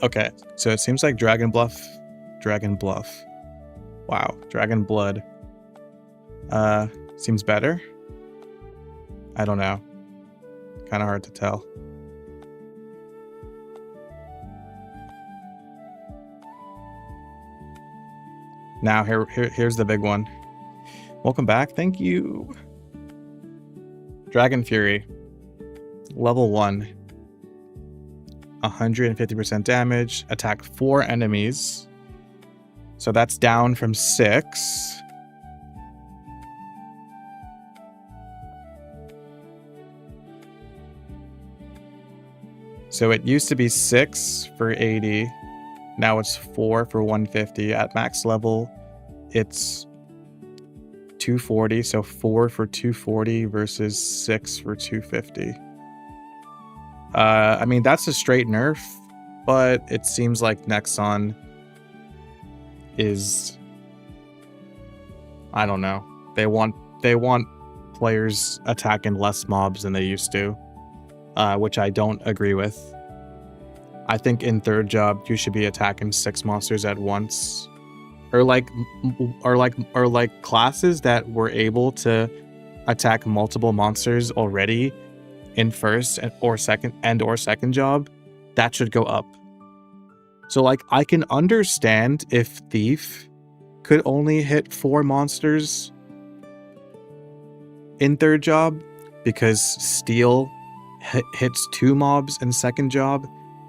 Speaker 1: Okay, so it seems like Dragon Bluff. Wow, Dragon Blood. Seems better. I don't know. Kind of hard to tell. Now here's the big one. Welcome back. Thank you. Dragon Fury. Level 1. 150% damage. Attack 4 enemies. So that's down from 6. So it used to be 6 for 80. Now it's 4 for 150. At max level, it's 240. So 4 for 240 versus 6 for 250. I mean, that's a straight nerf, but it seems like Nexon is, I don't know. They want players attacking less mobs than they used to, which I don't agree with. I think in third job you should be attacking 6 monsters at once, or like classes that were able to attack multiple monsters already in first or second job. That should go up. So like I can understand if Thief could only hit 4 monsters in third job, because Steel hits 2 mobs in second job.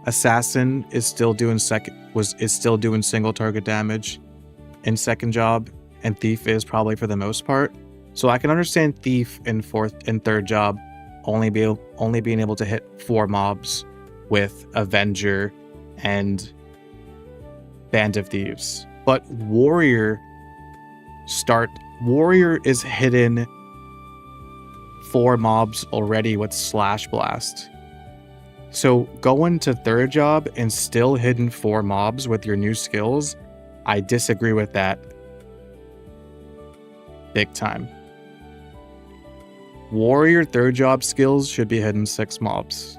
Speaker 1: Assassin is still doing single target damage in second job, and Thief is probably for the most part. So I can understand Thief in third job only being able to hit 4 mobs with Avenger and Band of Thieves. But Warrior is hitting 4 mobs already with Slash Blast. So going to third job and still hitting 4 mobs with your new skills, I disagree with that big time. Warrior third job skills should be hitting 6 mobs.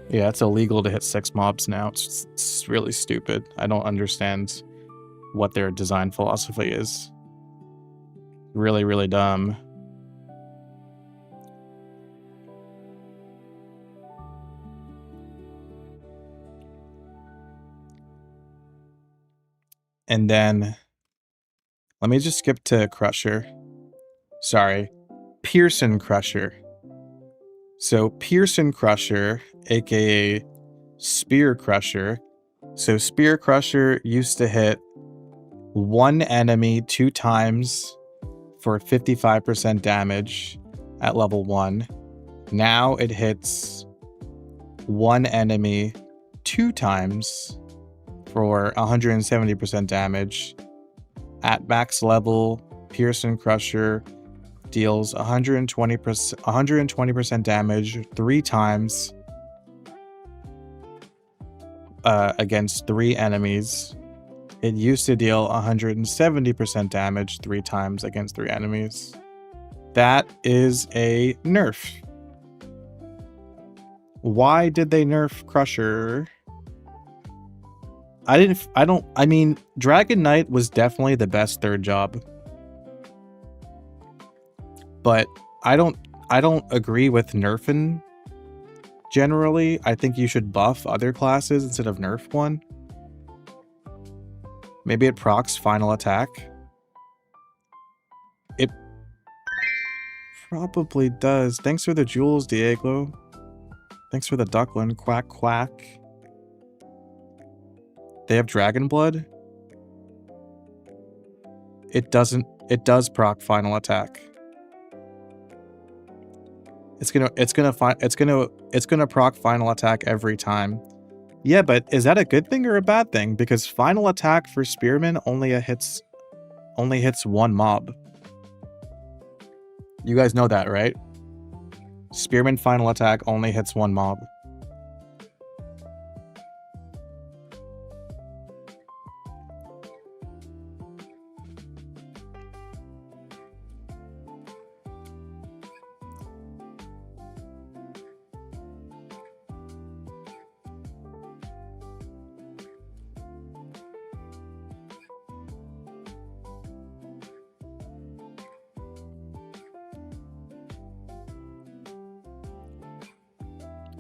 Speaker 1: Yeah, it's illegal to hit 6 mobs now. It's really stupid. I don't understand what their design philosophy is. Really, really dumb. And then let me just skip to Crusher. Sorry, Pearson Crusher. So Pearson Crusher, aka Spear Crusher. So Spear Crusher used to hit 1 enemy 2 times for 55% damage at level 1. Now it hits 1 enemy 2 times for 170% damage. At max level, Pearson Crusher deals 120% damage 3 times against 3 enemies. It used to deal 170% damage 3 times against 3 enemies. That is a nerf. Why did they nerf Crusher? I mean, Dragon Knight was definitely the best third job. But I don't agree with nerfing generally. I think you should buff other classes instead of nerf one. Maybe it procs final attack. It probably does. Thanks for the jewels, Diego. Thanks for the duckling. Quack, quack. They have Dragon Blood? It doesn't. It does proc final attack. It's gonna proc final attack every time. Yeah, but is that a good thing or a bad thing? Because final attack for Spearman only hits 1 mob. You guys know that, right? Spearman final attack only hits 1 mob.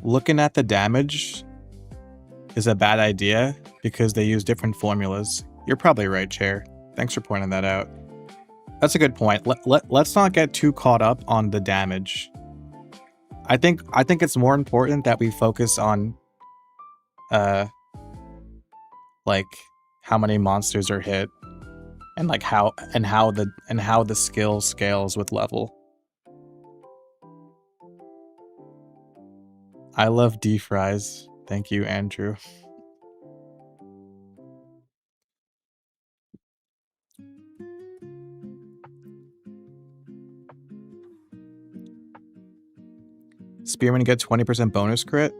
Speaker 1: looking at the damage is a bad idea because they use different formulas. You're probably right, Chair. Thanks for pointing that out. That's a good point. Let's not get too caught up on the damage. I think it's more important that we focus on like how many monsters are hit and like how the skill scales with level. I love dinofries. Thank you, Andrew. Spearmen get 20% bonus crit?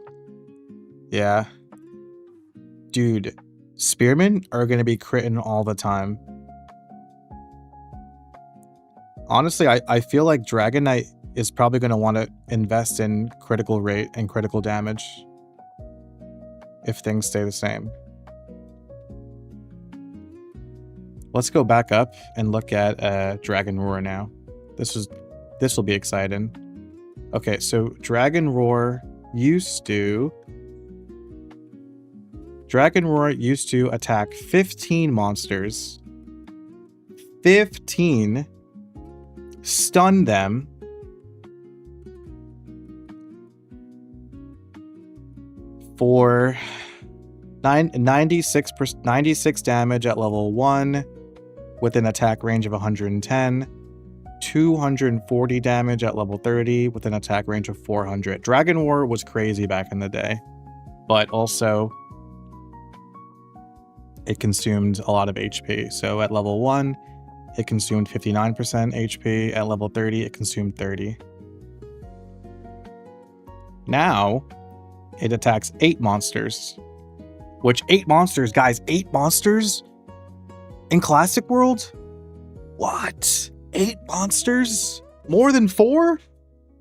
Speaker 1: Yeah. Dude, Spearmen are going to be critting all the time. Honestly, I feel like Dragon Knight is probably going to want to invest in critical rate and critical damage if things stay the same. Let's go back up and look at Dragon Roar now. This will be exciting. Okay, so Dragon Roar used to attack 15 monsters. 15, stun them, for 96 damage at level 1 with an attack range of 110, 240 damage at level 30 with an attack range of 400. Dragon War was crazy back in the day, but also it consumed a lot of HP. So at level 1, it consumed 59% HP. At level 30, it consumed 30. Now, it attacks 8 monsters. Which 8 monsters, guys, 8 monsters? In Classic World? What? 8 monsters? More than 4?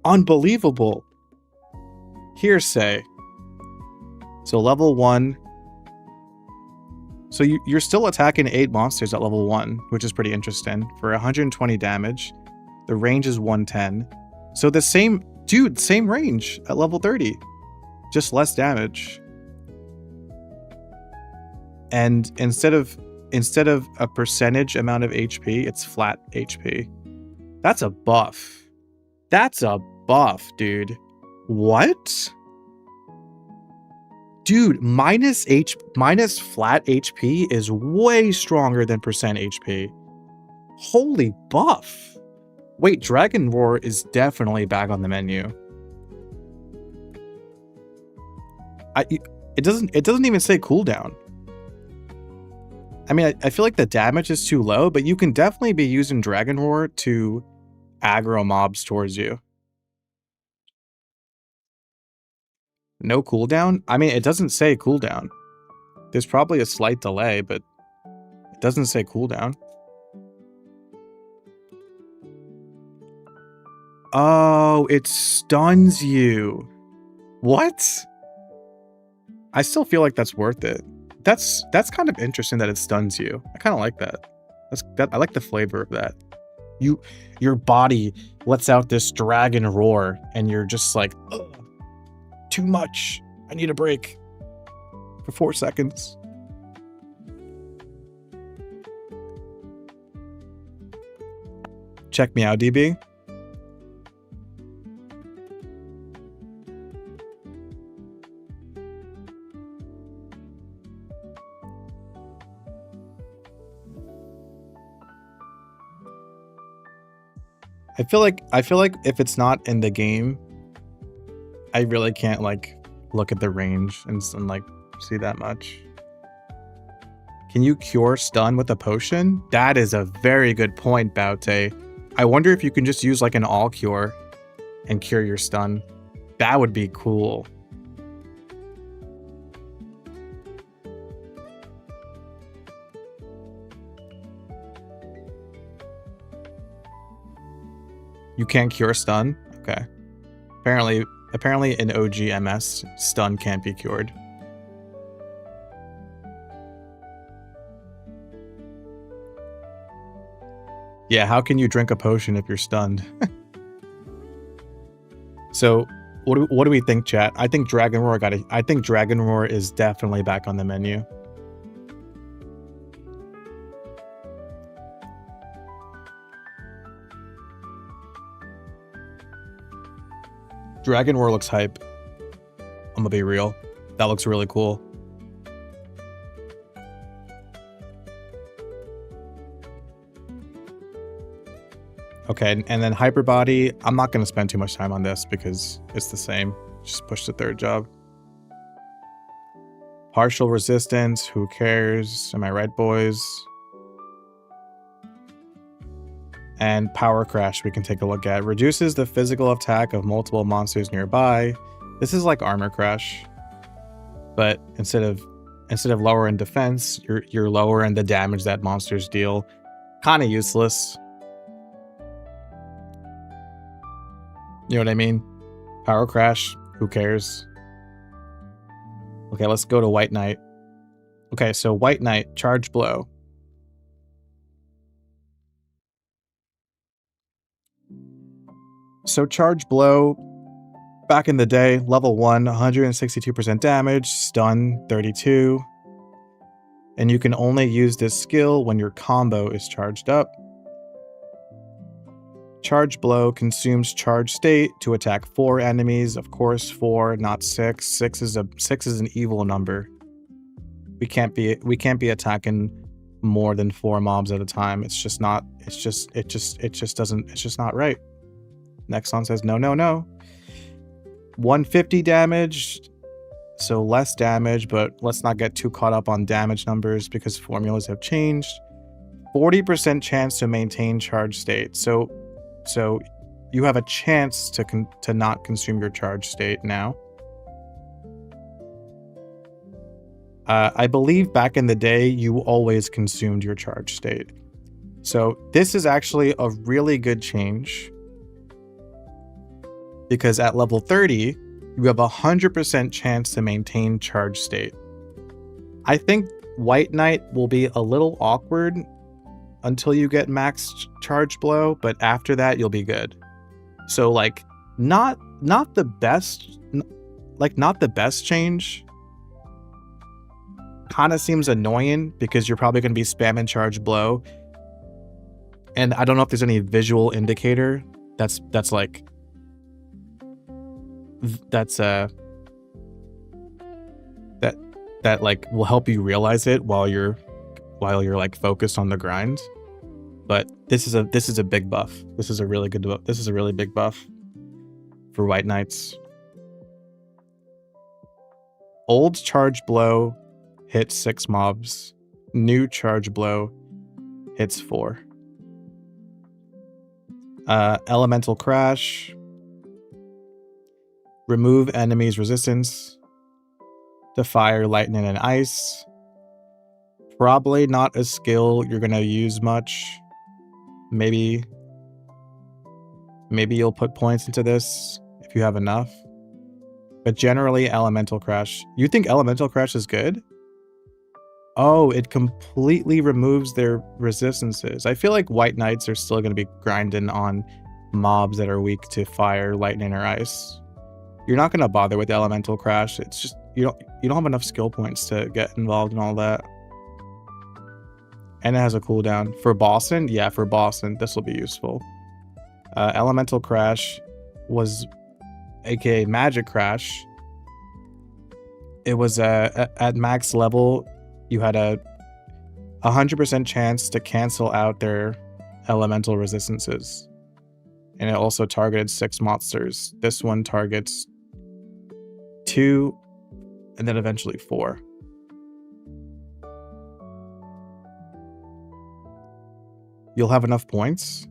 Speaker 1: Unbelievable. Hearsay. So level 1. So you're still attacking 8 monsters at level 1, which is pretty interesting. For 120 damage. The range is 110. So the same, dude, same range at level 30. Just less damage. And instead of a percentage amount of HP, it's flat HP. That's a buff. That's a buff, dude. What? Dude, minus flat HP is way stronger than percent HP. Holy buff. Wait, Dragon Roar is definitely back on the menu. It doesn't even say cooldown. I mean, I feel like the damage is too low, but you can definitely be using Dragon Roar to aggro mobs towards you. No cooldown? I mean, it doesn't say cooldown. There's probably a slight delay, but it doesn't say cooldown. Oh, it stuns you. What? I still feel like that's worth it. That's kind of interesting that it stuns you. I kind of like that. I like the flavor of that. Your body lets out this dragon roar, and you're just like, ugh, too much. I need a break for 4 seconds. Check me out, DB. I feel like if it's not in the game, I really can't like look at the range and like see that much. Can you cure stun with a potion? That is a very good point, Baute. I wonder if you can just use like an all cure and cure your stun. That would be cool. You can't cure stun? Okay. Apparently in OG MS, stun can't be cured. Yeah, how can you drink a potion if you're stunned? So What do we think, chat? I think Dragon Roar I think Dragon Roar is definitely back on the menu. Dragon Roar looks hype. I'm gonna be real. That looks really cool. Okay, and then Hyper Body, I'm not going to spend too much time on this because it's the same. Just push the third job. Partial Resistance, who cares? Am I right, boys? And Power Crash we can take a look at. Reduces the physical attack of multiple monsters nearby. This is like Armor Crash. But instead of lowering defense, you're lowering the damage that monsters deal. Kind of useless. You know what I mean? Power Crash, who cares? Okay, let's go to White Knight. Okay, so White Knight, Charge Blow. So Charge Blow, back in the day, level 1, 162% damage, stun 32. And you can only use this skill when your combo is charged up. Charge Blow consumes charge state to attack 4 enemies. Of course, 4, not 6. 6 is an evil number. We can't be attacking more than 4 mobs at a time. It's just not right. Nexon says no, no, no. 150 damage. So less damage, but let's not get too caught up on damage numbers because formulas have changed. 40% chance to maintain charge state. So you have a chance to not consume your charge state now. I believe back in the day, you always consumed your charge state. So this is actually a really good change because at level 30, you have a 100% chance to maintain charge state. I think White Knight will be a little awkward until you get max charge blow, but after that you'll be good. So like not the best change. Kind of seems annoying because you're probably going to be spamming charge blow, and I don't know if there's any visual indicator that like will help you realize it while you're like focused on the grind. But this is a big buff. This is a really good buff. This is a really big buff for White Knights. Old charge blow hits 6 mobs. New charge blow hits 4. Elemental Crash. Remove enemies' resistance to fire, lightning, and ice. Probably not a skill you're gonna use much. Maybe you'll put points into this if you have enough. But generally, Elemental Crash. You think Elemental Crash is good? Oh, it completely removes their resistances. I feel like White Knights are still going to be grinding on mobs that are weak to fire, lightning, or ice. You're not going to bother with Elemental Crash. It's just you don't have enough skill points to get involved in all that. And it has a cooldown. For Boston? Yeah, for Boston, this will be useful. Elemental Crash was aka Magic Crash. It was at max level, you had a 100% chance to cancel out their elemental resistances. And it also targeted 6 monsters. This one targets 2 and then eventually 4. You'll have enough points?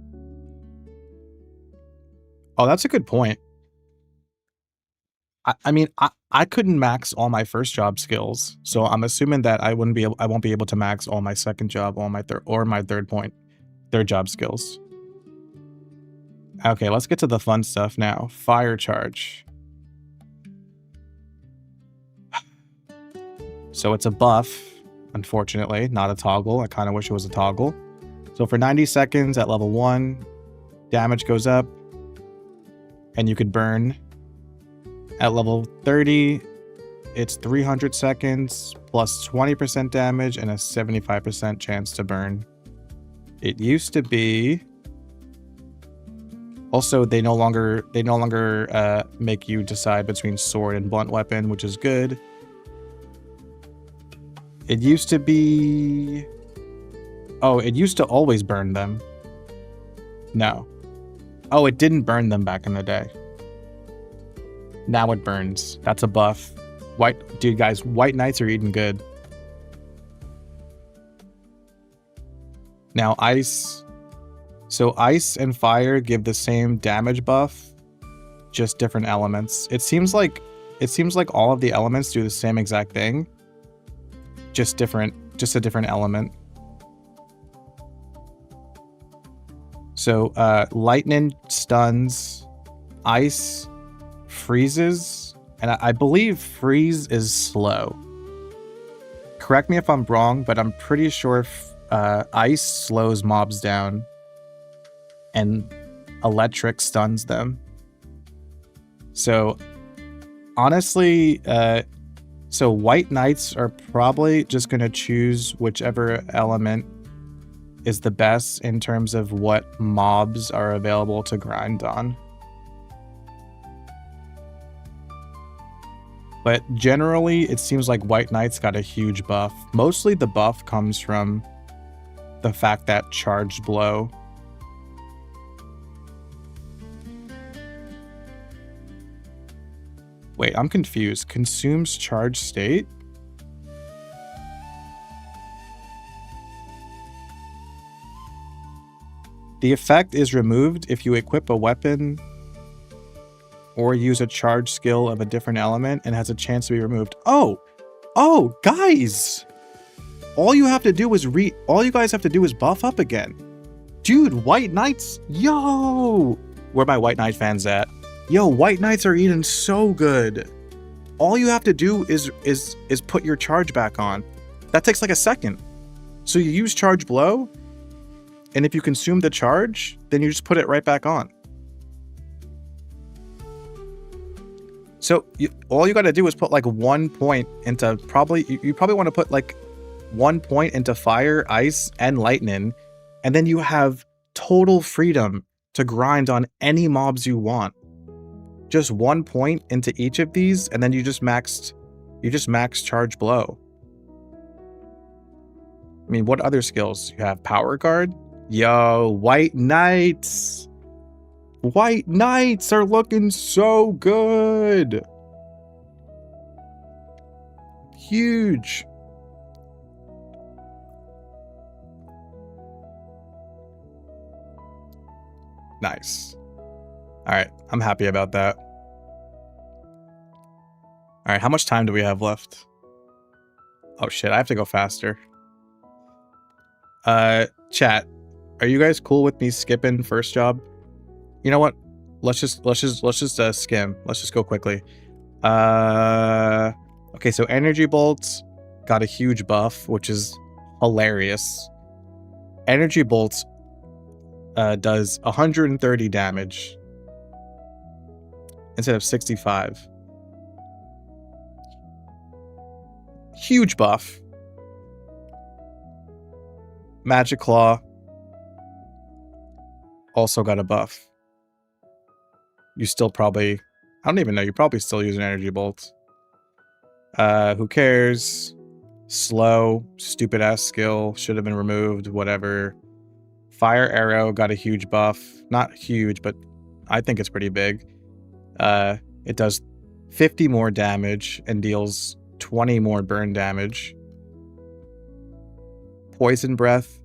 Speaker 1: Oh, that's a good point. I mean, I couldn't max all my first job skills, so I'm assuming that I won't be able to max all my second job, all my third job skills. Okay, let's get to the fun stuff now. Fire charge. So it's a buff, unfortunately, not a toggle. I kind of wish it was a toggle. So for 90 seconds at level 1, damage goes up, and you could burn At level 30, it's 300 seconds plus 20% damage and a 75% chance to burn. It used to be... Also, they no longer make you decide between sword and blunt weapon, which is good. It used to be... Oh, it used to always burn them. No. Oh, it didn't burn them back in the day. Now it burns. That's a buff. Dude, guys, white knights are eating good. Now, ice... So ice and fire give the same damage buff, just different elements. It seems like all of the elements do the same exact thing, just a different element. So lightning stuns, ice freezes, and I believe freeze is slow. Correct me if I'm wrong, but I'm pretty sure ice slows mobs down. And electric stuns them. So honestly, so white knights are probably just going to choose whichever element is the best in terms of what mobs are available to grind on. But generally, it seems like white knights got a huge buff. Mostly the buff comes from the fact that charged blow. Wait, I'm confused. Consumes charge state? The effect is removed if you equip a weapon or use a charge skill of a different element and has a chance to be removed. Oh, guys! All you have to do is all you guys have to do is buff up again. Dude, white knights, yo! Where my white knight fans at? Yo, white knights are eating so good. All you have to do is put your charge back on. That takes like a second. So you use charge blow, and if you consume the charge, then you just put it right back on. So all you got to do is put like 1 point into you probably want to put like 1 point into fire, ice, and lightning, and then you have total freedom to grind on any mobs you want. Just 1 point into each of these, and then you just max charge blow. I mean, what other skills? You have power guard? Yo, white knights! White knights are looking so good! Huge! Nice. Alright, I'm happy about that. Alright, how much time do we have left? Oh shit, I have to go faster. Chat, are you guys cool with me skipping first job? You know what? Let's just skim. Let's just go quickly. Okay, so energy bolts got a huge buff, which is hilarious. Energy bolts does 130 damage instead of 65. Huge buff. Magic Claw also got a buff. You still probably... I don't even know. You're probably still using energy bolts. Who cares? Slow. Stupid ass skill. Should have been removed. Whatever. Fire Arrow got a huge buff. Not huge, but I think it's pretty big. It does 50 more damage and deals 20 more burn damage. Poison Breath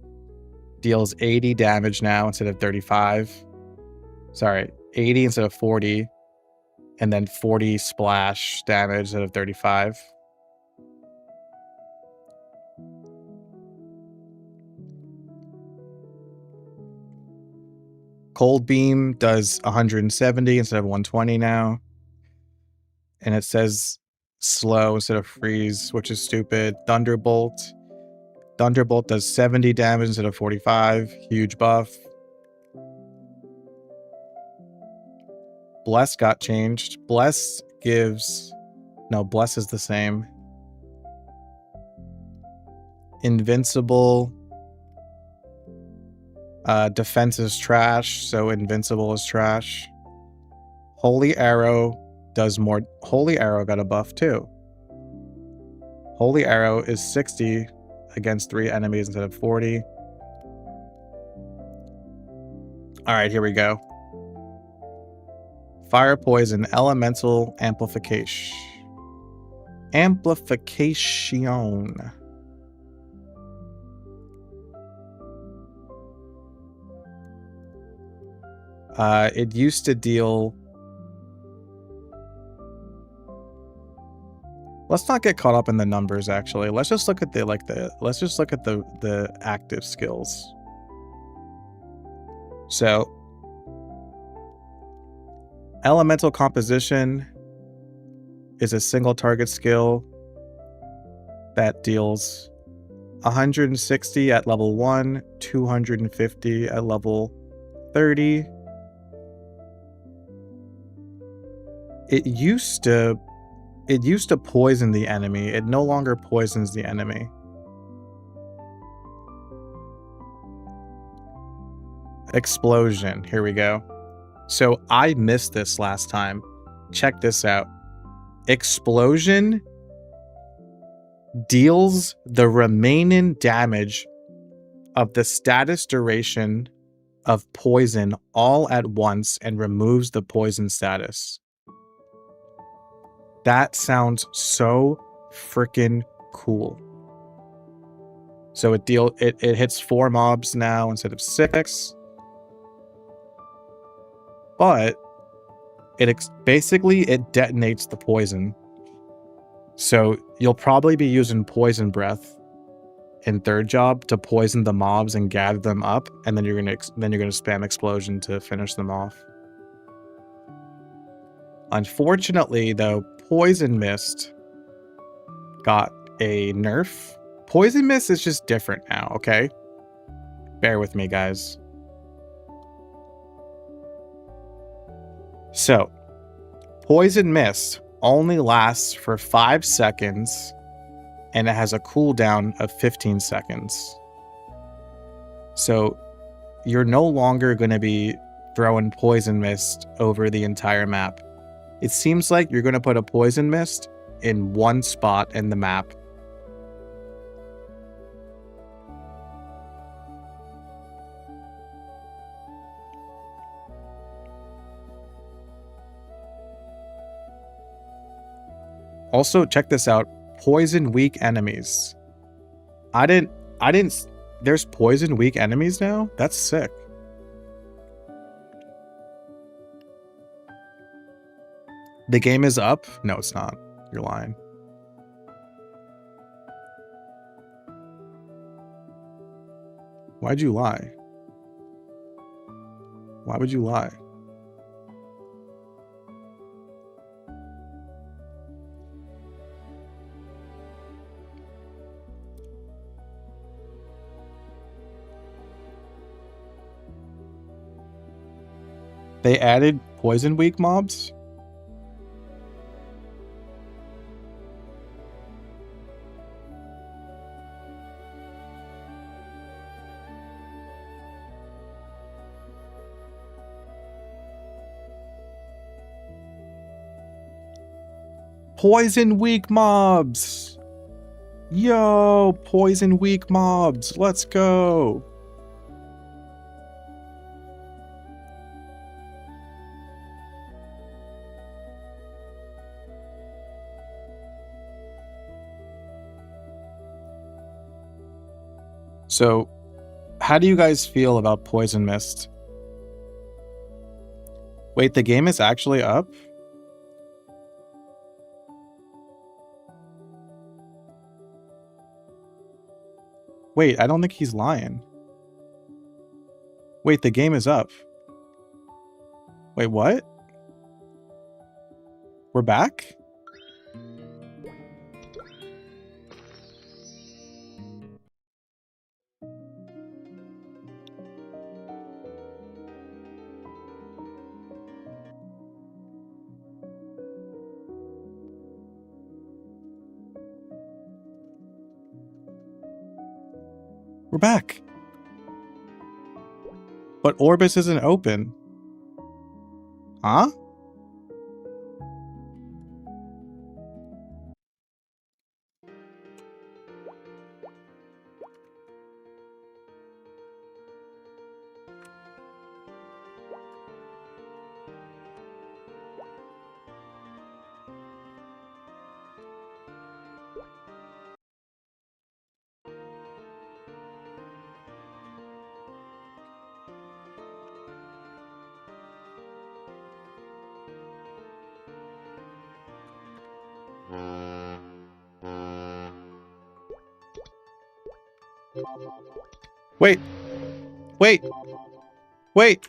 Speaker 1: deals 80 damage now instead of 35. Sorry, 80 instead of 40. And then 40 splash damage instead of 35. Cold Beam does 170 instead of 120 now. And it says slow instead of freeze, which is stupid. Thunderbolt. Thunderbolt does 70 damage instead of 45. Huge buff. Bless got changed. Bless gives... No, bless is the same. Invincible. Defense is trash, so invincible is trash. Holy Arrow does more. Holy Arrow got a buff too. Holy Arrow is 60 against 3 enemies instead of 40. Alright, here we go. Fire Poison, Elemental Amplification. Amplification. It used to deal... Let's not get caught up in the numbers, actually. Let's just look at the active skills. So, Elemental Composition is a single target skill that deals 160 at level 1, 250 at level 30. It used to poison the enemy. It no longer poisons the enemy. Explosion. Here we go. So I missed this last time. Check this out. Explosion deals the remaining damage of the status duration of poison all at once and removes the poison status. That sounds so freaking cool. So it hits 4 mobs now instead of 6. But basically it detonates the poison. So you'll probably be using Poison Breath in 3rd job to poison the mobs and gather them up, and then you're gonna spam Explosion to finish them off. Unfortunately, though, Poison Mist got a nerf. Poison Mist is just different now, okay? Bear with me, guys. So, Poison Mist only lasts for 5 seconds, and it has a cooldown of 15 seconds. So, you're no longer going to be throwing Poison Mist over the entire map. It seems like you're going to put a Poison Mist in one spot in the map. Also, check this out. Poison weak enemies. There's poison weak enemies now? That's sick. The game is up? No, it's not. You're lying. Why'd you lie? Why would you lie? They added poison weak mobs? Poison weak mobs! Yo, poison weak mobs. Let's go. So, how do you guys feel about Poison Mist? Wait, the game is actually up? Wait, I don't think he's lying. Wait, the game is up. Wait, what? We're back? We're back. But Orbis isn't open. Huh? Wait. Wait. Wait.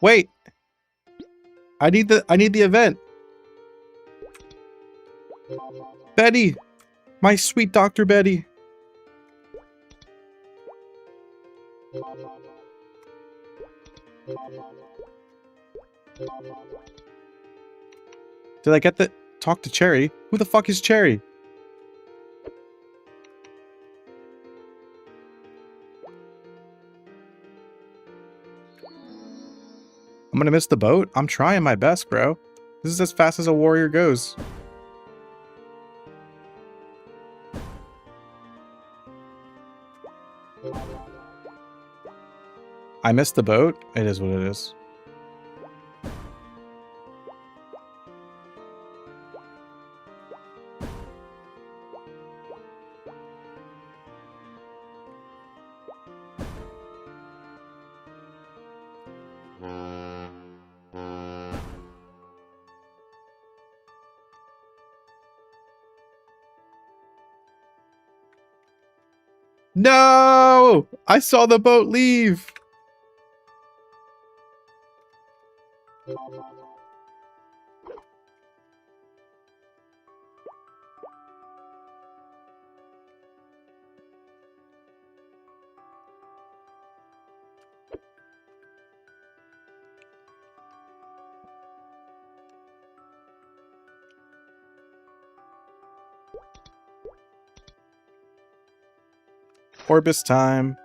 Speaker 1: Wait. I need the event. Betty. My sweet Dr. Betty. Did I get the talk to Cherry? Who the fuck is Cherry? I'm gonna miss the boat? I'm trying my best, bro. This is as fast as a warrior goes. I missed the boat? It is what it is. No! I saw the boat leave! Orbis time.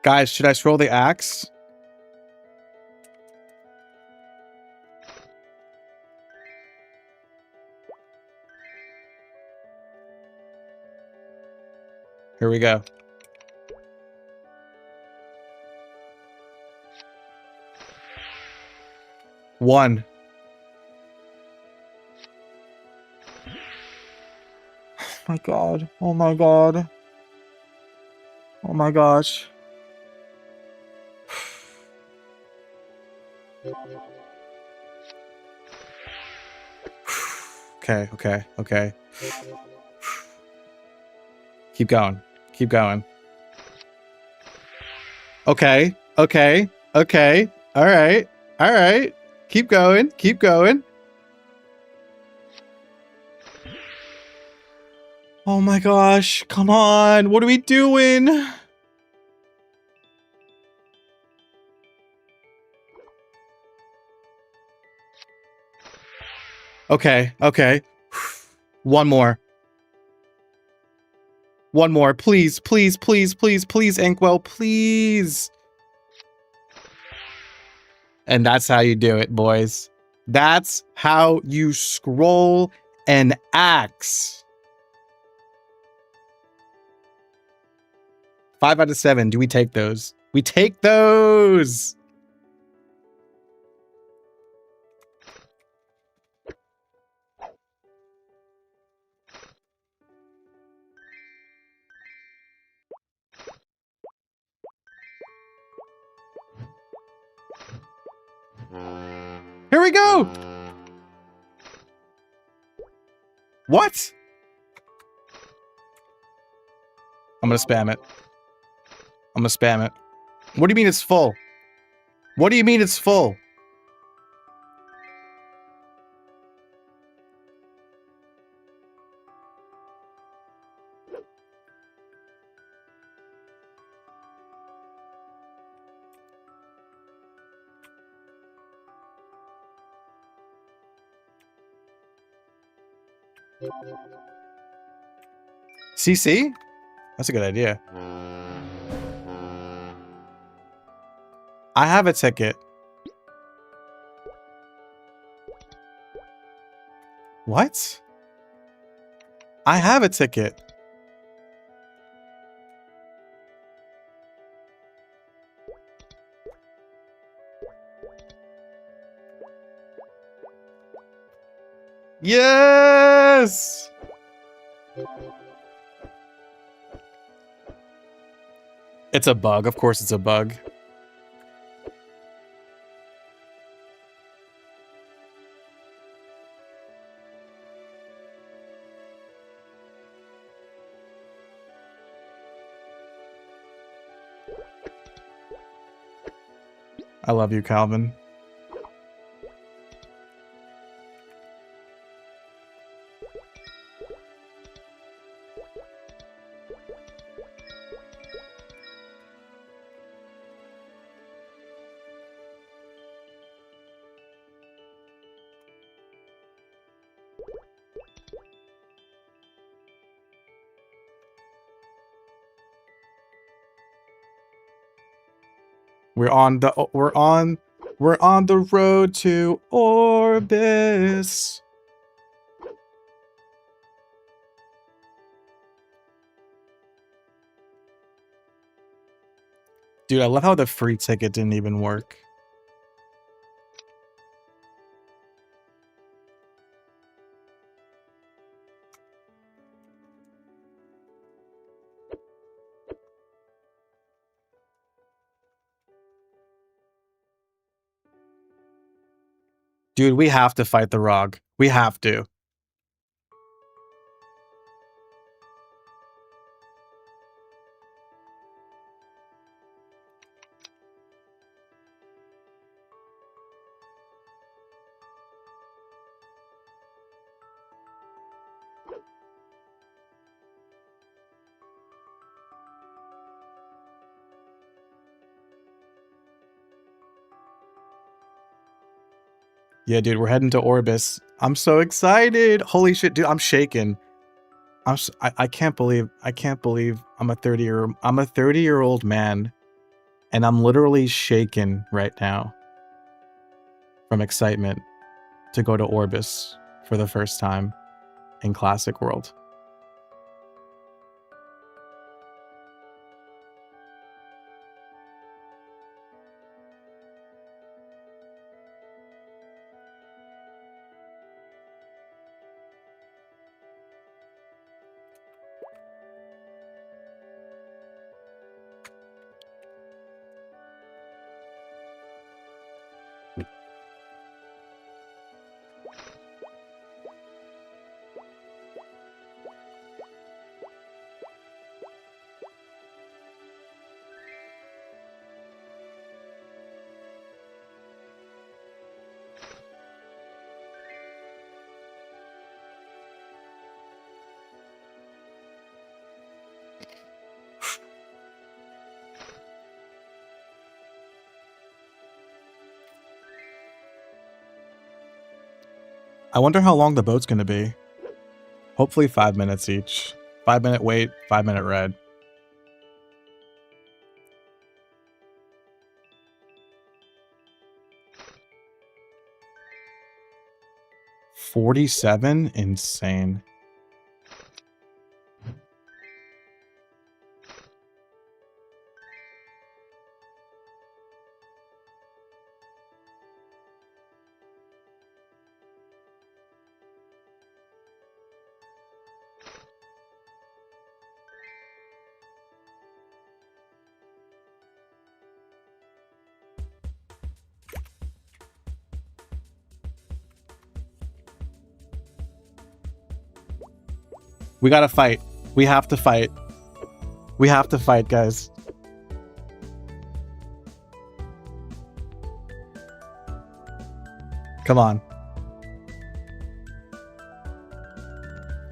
Speaker 1: Guys, should I scroll the axe? Here we go. One. Oh my god. Oh my god. Oh my gosh. Okay, okay, okay. Keep going. Keep going. Okay, okay, okay. All right, all right. Keep going, keep going. Oh my gosh, come on. What are we doing? Okay, okay. One more. One more, please, please, please, please, please, Inkwell, please. And that's how you do it, boys. That's how you scroll an axe. 5 out of 7. Do we take those? We take those. Here we go. What? I'm gonna spam it. I'm gonna spam it. What do you mean it's full? What do you mean it's full? CC? That's a good idea. I have a ticket. What? I have a ticket. Yes! It's a bug. Of course it's a bug. I love you, Calvin. We're on the road to Orbis. Dude, I love how the free ticket didn't even work. Dude, we have to fight the Rog. We have to. Yeah, dude, we're heading to Orbis. I'm so excited. Holy shit, dude, I'm shaking. I can't believe I'm a 30-year-old man, and I'm literally shaking right now from excitement to go to Orbis for the first time in Classic World. I wonder how long the boat's gonna be. Hopefully 5 minutes each. 5-minute wait, 5-minute red. 47? Insane. We gotta fight. We have to fight. We have to fight, guys. Come on.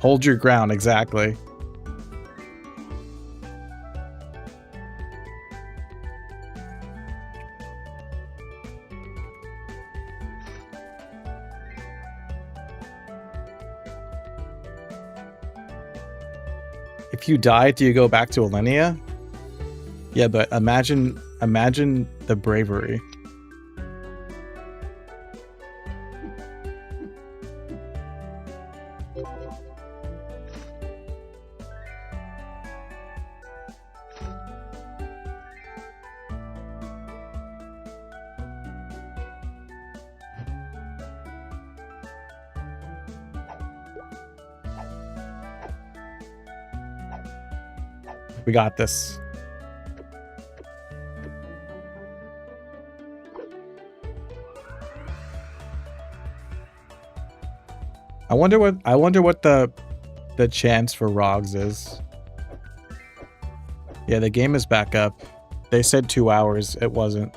Speaker 1: Hold your ground, exactly. If you die, do you go back to Alenia? Yeah, but imagine the bravery. We got this. I wonder what the chance for Rogs is. Yeah, the game is back up. They said 2 hours. It wasn't.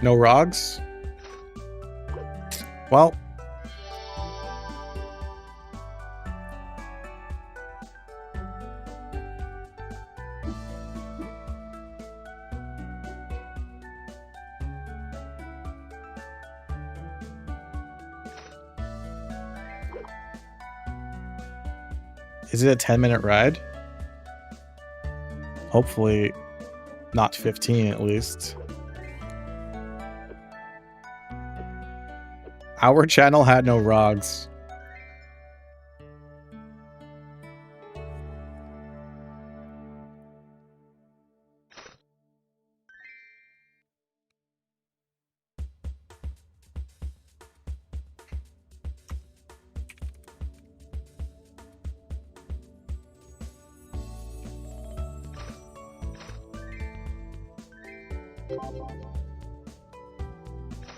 Speaker 1: No Rogs? Well. Is it a 10-minute ride? Hopefully not 15 at least. Our channel had no Rogs.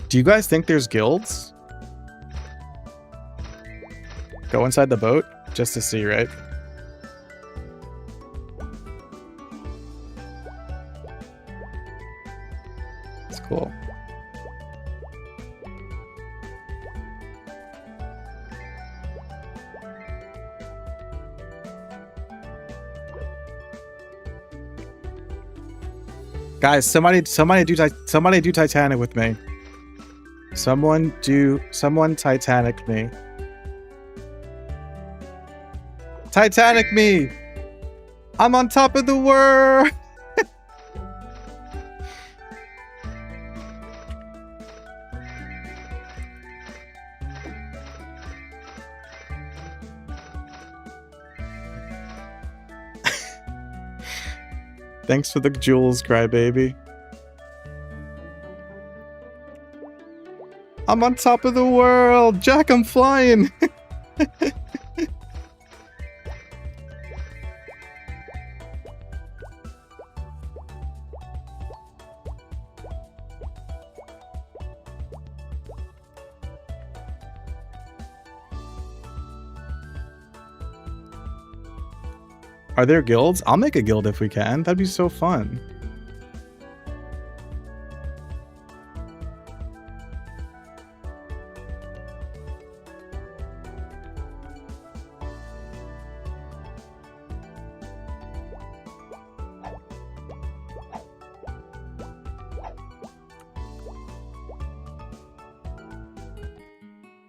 Speaker 1: Do you guys think there's guilds? Go inside the boat just to see, right? It's cool. Guys, somebody do Titanic with me. Someone Titanic me. Titanic me! I'm on top of the world! Thanks for the jewels, crybaby. I'm on top of the world! Jack, I'm flying! Are there guilds? I'll make a guild if we can. That'd be so fun.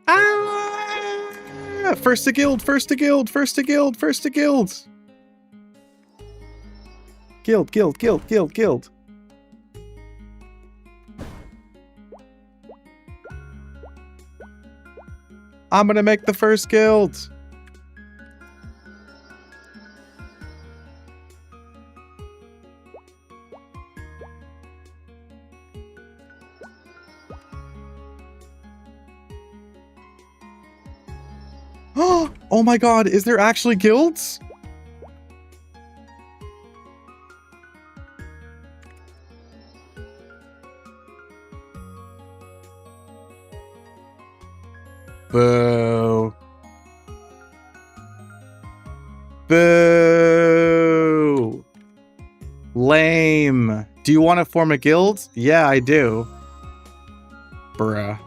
Speaker 1: Ah! First to guild, first to guild, first to guild, first to guild. Guild, guild, guild, guild, guild. I'm gonna make the first guild. Oh my god, is there actually guilds? Boo. Boo. Lame. Do you want to form a guild? Yeah, I do. Bruh.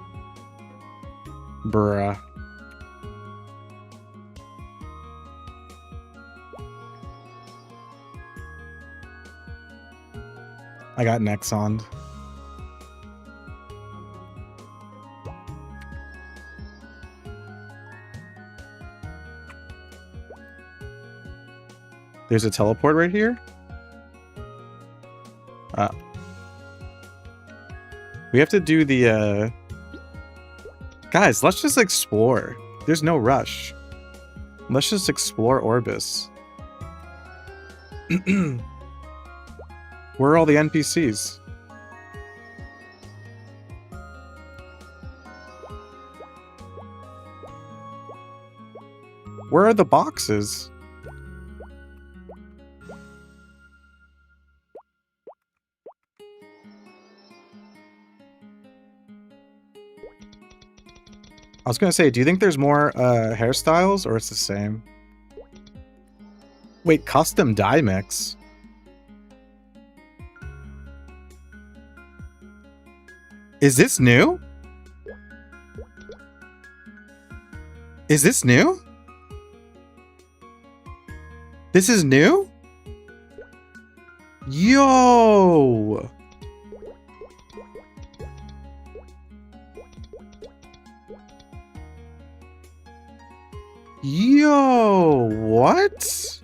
Speaker 1: Bruh. I got Nexon. There's a teleport right here? We have to do the, Guys, let's just explore. There's no rush. Let's just explore Orbis. Where are all the NPCs? Where are the boxes? I was gonna say, do you think there's more hairstyles or it's the same? Wait, custom dye mix? Is this new? Is this new? This is new? Yo! Yo, what?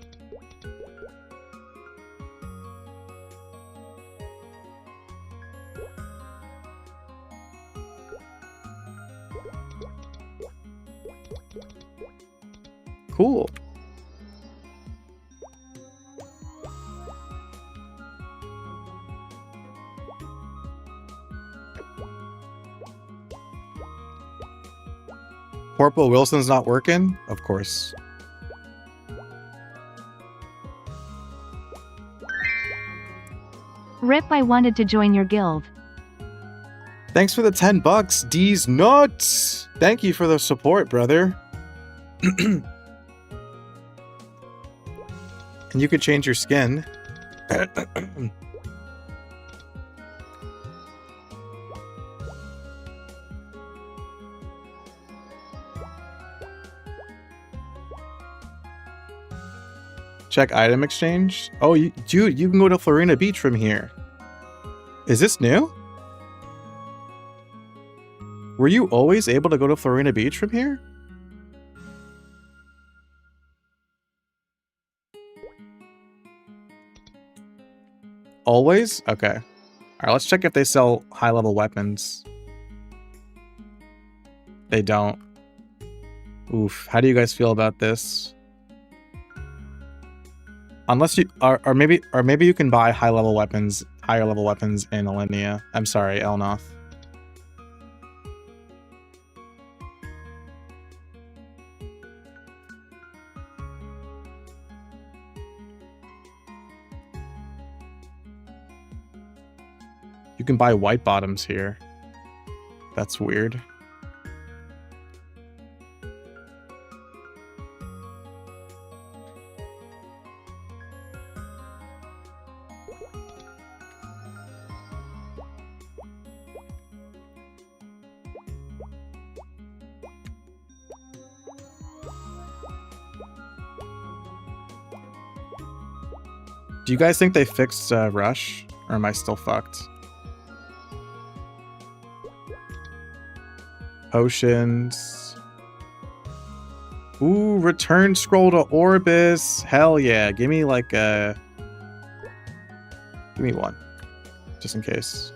Speaker 1: Cool. Corporal Wilson's not working? Of course.
Speaker 2: Rip, I wanted to join your guild.
Speaker 1: Thanks for the 10 bucks, D's nuts! Thank you for the support, brother. And you could change your skin. Check item exchange. Oh, dude, you can go to Florina Beach from here. Is this new? Were you always able to go to Florina Beach from here? Always? Okay. Alright, let's check if they sell high-level weapons. They don't. Oof. How do you guys feel about this? Unless you or maybe you can buy higher level weapons in Alinea. I'm sorry, Elnoth. You can buy white bottoms here. That's weird. Do you guys think they fixed Rush? Or am I still fucked? Potions. Ooh, return scroll to Orbis. Hell yeah. Give me like a... Give me one. Just in case.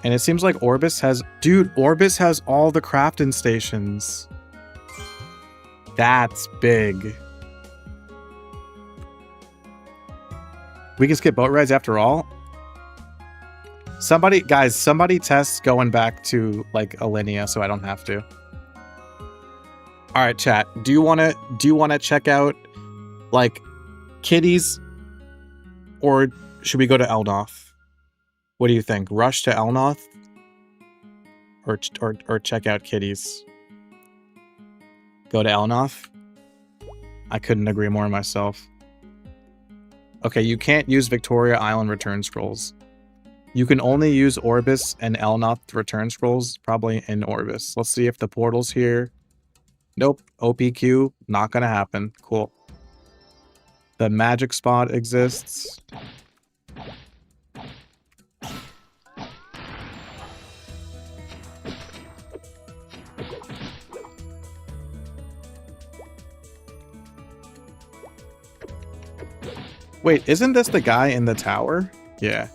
Speaker 1: And it seems like Orbis has... Dude, Orbis has all the crafting stations. That's big. We can skip boat rides after all? Somebody test going back to, like, Alinea so I don't have to. Alright, chat. Do you wanna check out, like, Kitties? Or should we go to Elnoth? What do you think? Rush to Elnoth? Or check out Kitties? Go to Elnoth? I couldn't agree more myself. Okay, you can't use Victoria Island return scrolls. You can only use Orbis and Elnoth return scrolls, probably in Orbis. Let's see if the portal's here. Nope. OPQ, not gonna happen. Cool. The magic spot exists. Wait, isn't this the guy in the tower? Yeah.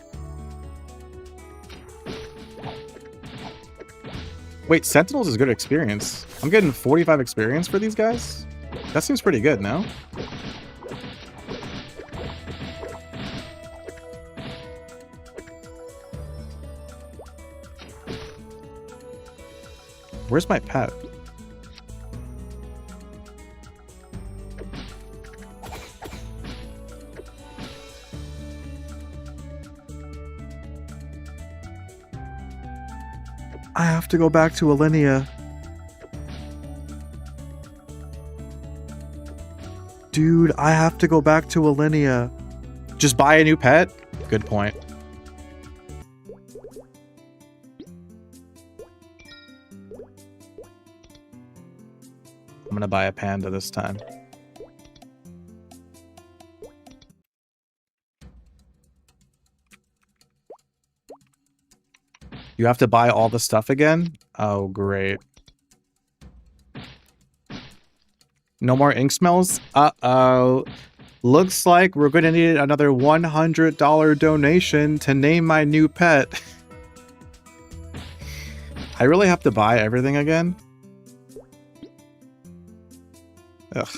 Speaker 1: Wait, Sentinels is good experience. I'm getting 45 experience for these guys? That seems pretty good, no? Where's my pet? I have to go back to Alinea. Dude, I have to go back to Alinea. Just buy a new pet? Good point. I'm gonna buy a panda this time. You have to buy all the stuff again? Oh, great. No more ink smells? Uh-oh. Looks like we're gonna need another $100 donation to name my new pet. I really have to buy everything again? Ugh.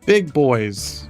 Speaker 1: Big boys.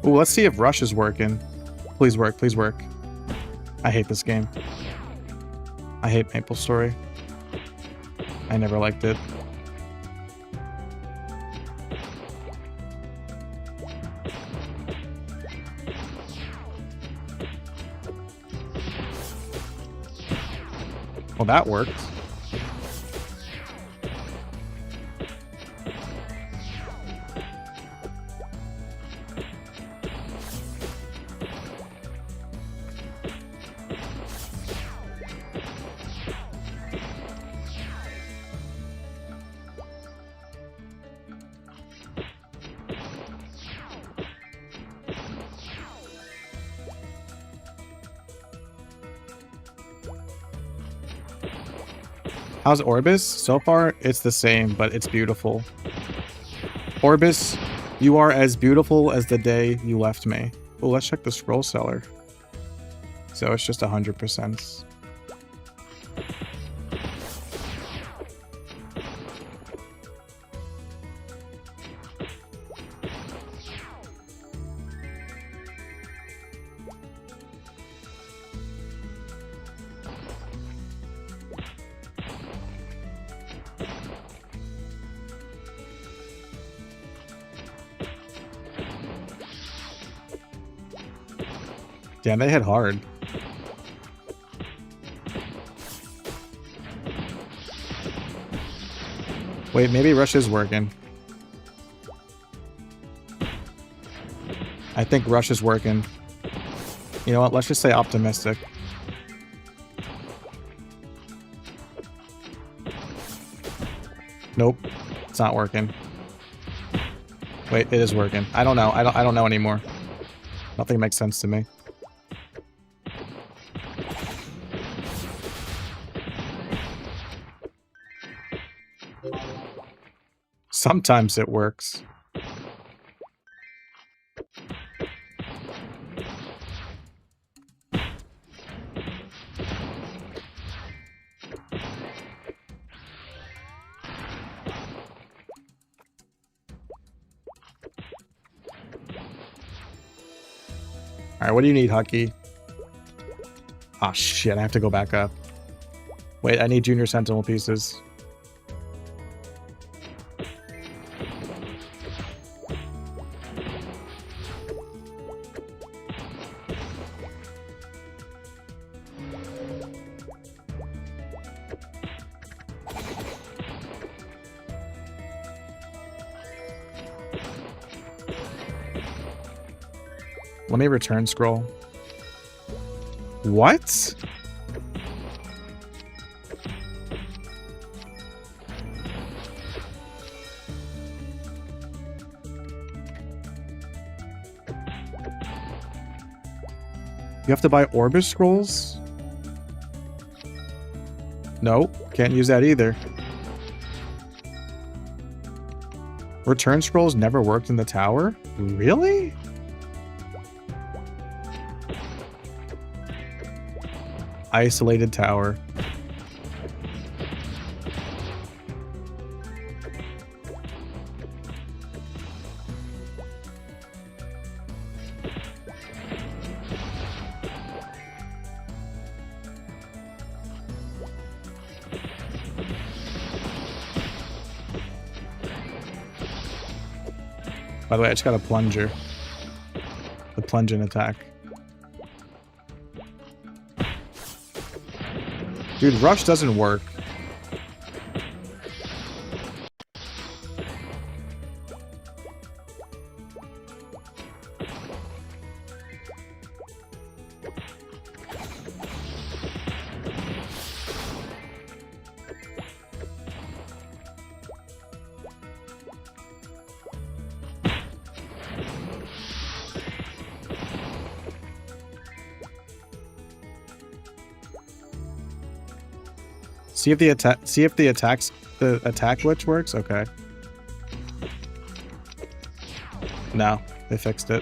Speaker 1: Ooh, let's see if Rush is working. Please work, please work. I hate this game. I hate MapleStory. I never liked it. Well, that worked. How's Orbis? So far, it's the same, but it's beautiful. Orbis, you are as beautiful as the day you left me. Oh, let's check the scroll seller. So it's just 100%. Damn, they hit hard. Wait, maybe Rush is working. I think Rush is working. You know what? Let's just say optimistic. Nope. It's not working. Wait, it is working. I don't know. I don't know anymore. Nothing makes sense to me. Sometimes it works. Alright, what do you need, Hucky? Ah, shit, I have to go back up. Wait, I need Junior Sentinel pieces. Let me return scroll. What? You have to buy Orbis scrolls? No, can't use that either. Return scrolls never worked in the tower? Really? Isolated tower. By the way, I just got a plunger. The plunging attack. Dude, Rush doesn't work. See if the attack glitch works. Okay. No, they fixed it.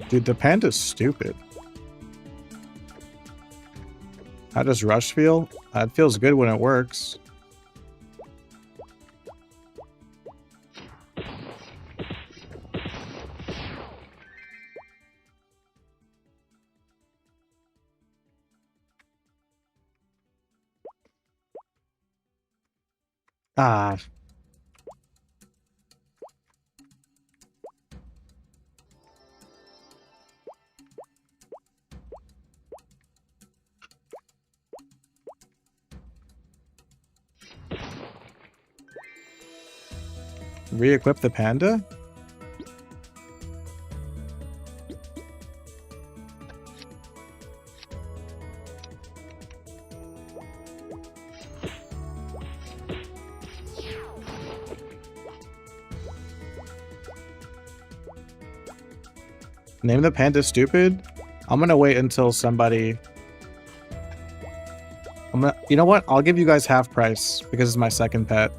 Speaker 1: Dude, the panda's stupid. How does Rush feel? It feels good when it works. Ah. Re-equip the panda? Name the panda stupid? I'm gonna wait until somebody... You know what? I'll give you guys half price because it's my second pet.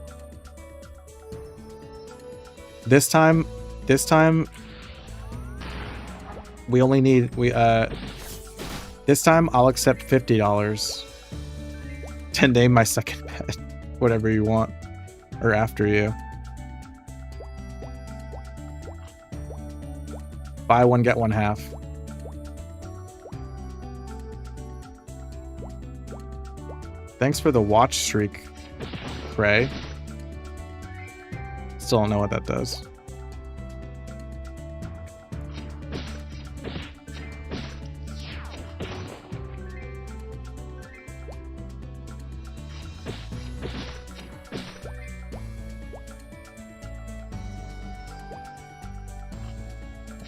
Speaker 1: This time we only need this time I'll accept $50. To name my second pet. Whatever you want. Or after you. Buy one, get one half. Thanks for the watch streak, Prey. Still don't know what that does.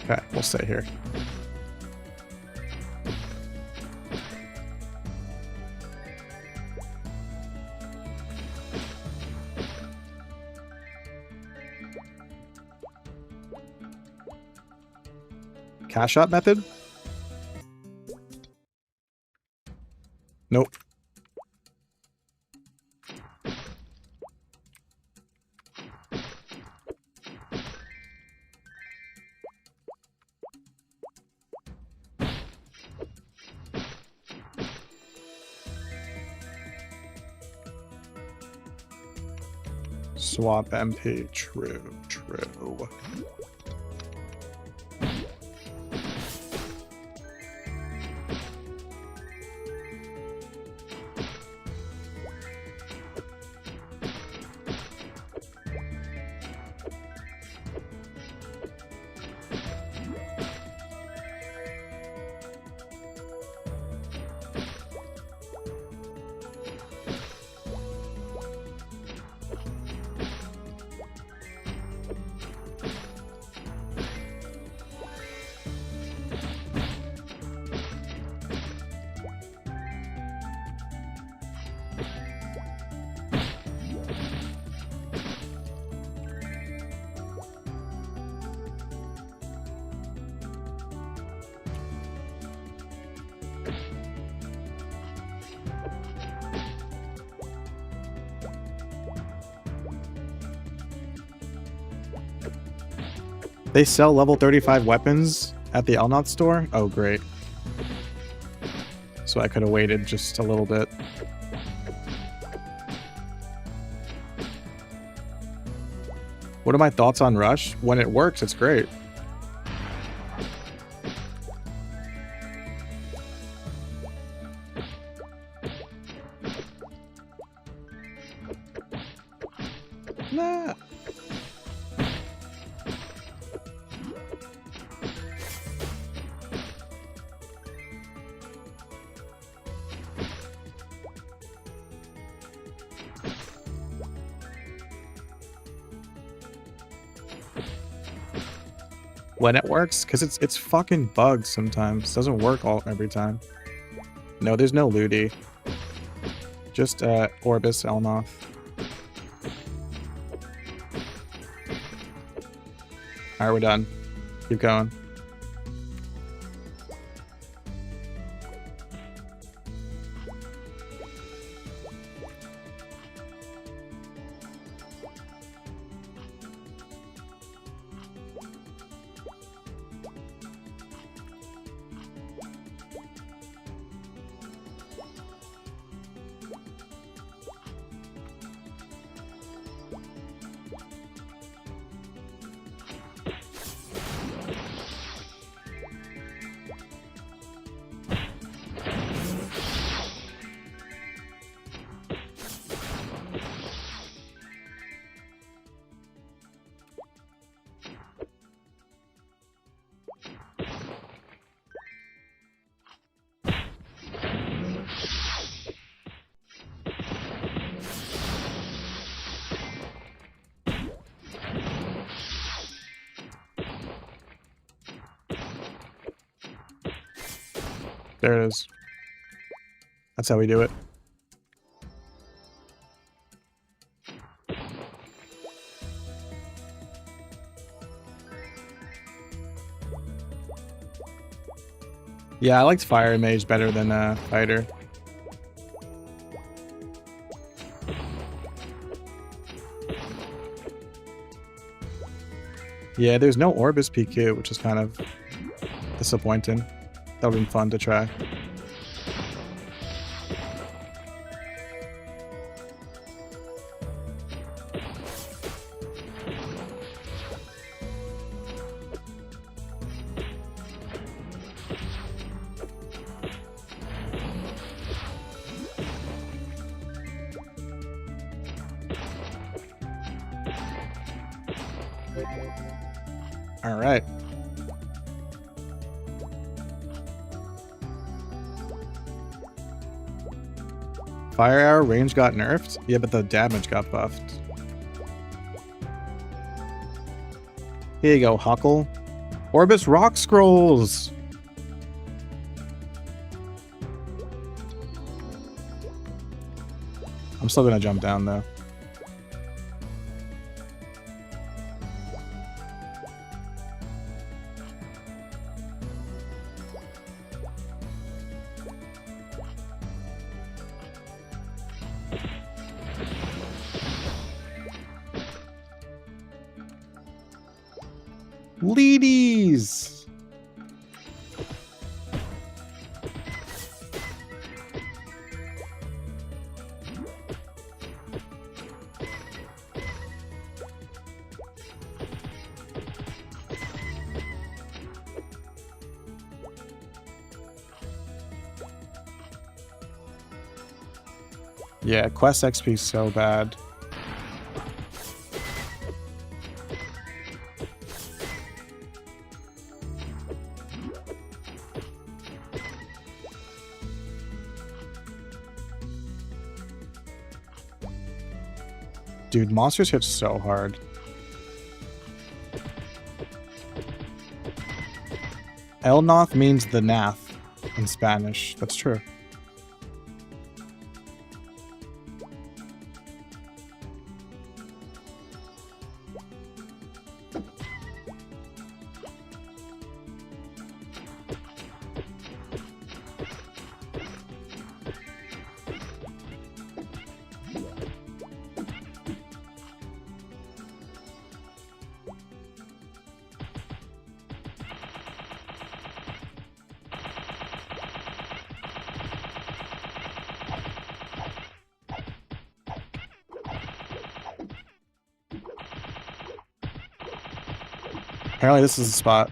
Speaker 1: Okay, we'll stay here. Cash out method? Nope. Swap MP. True, true. They sell level 35 weapons at the Elnot store? Oh, great. So I could have waited just a little bit. What are my thoughts on Rush? When it works, it's great. Nah. When it works, because it's fucking bugged sometimes. It doesn't work every time. No, there's no Ludi. Just Orbis Elnoth. Alright, we're done. Keep going. There it is. That's how we do it. Yeah, I liked Fire Mage better than Fighter. Yeah, there's no Orbis PQ, which is kind of disappointing. That would have been fun to try. All right. Fire arrow range got nerfed? Yeah, but the damage got buffed. Here you go, Huckle. Orbis Rock Scrolls! I'm still gonna jump down though. Leadies! Yeah, Quest XP is so bad. Dude, monsters hit so hard. Elnoth means the Nath in Spanish. That's true. Apparently this is the spot.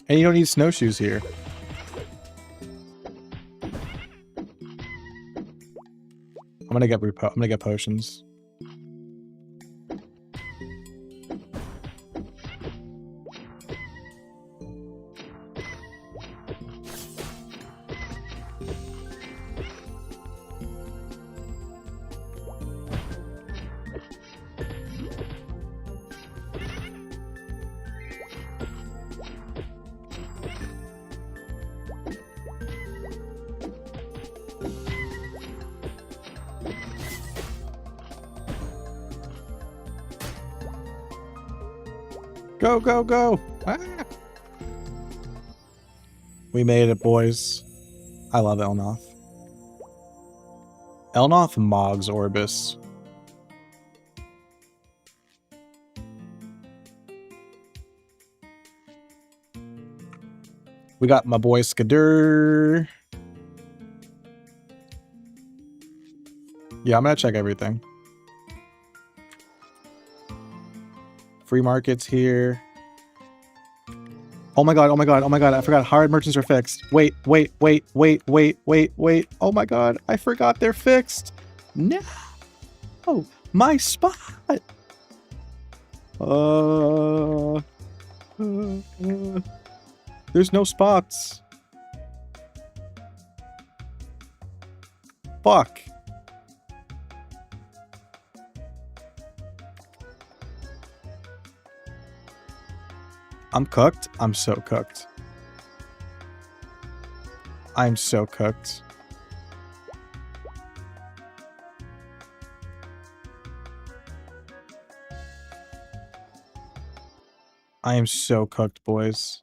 Speaker 1: And you don't need snowshoes here. I'm gonna get potions. Go, go, go! Ah! We made it, boys. I love Elnoth. Elnoth mogs Orbis. We got my boy Skadur. Yeah, I'm gonna check everything. Free markets here. Oh my god, oh my god, oh my god, I forgot hard merchants are fixed. Wait. Oh my god, I forgot they're fixed. No! Oh, my spot! There's no spots. Fuck. I'm cooked. I'm so cooked. I'm so cooked. I am so cooked, boys.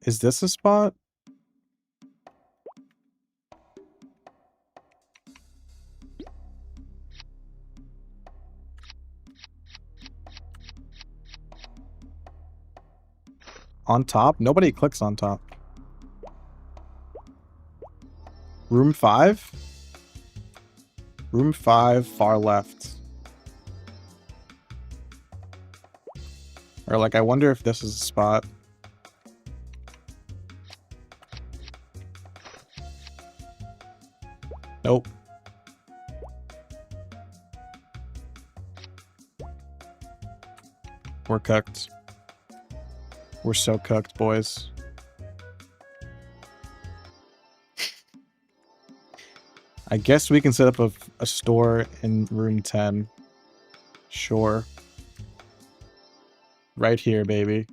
Speaker 1: Is this a spot? On top? Nobody clicks on top. Room 5? Room 5, far left. Or like, I wonder if this is a spot. Nope. We're cooked. We're so cooked, boys. I guess we can set up a store in room 10. Sure. Right here, baby.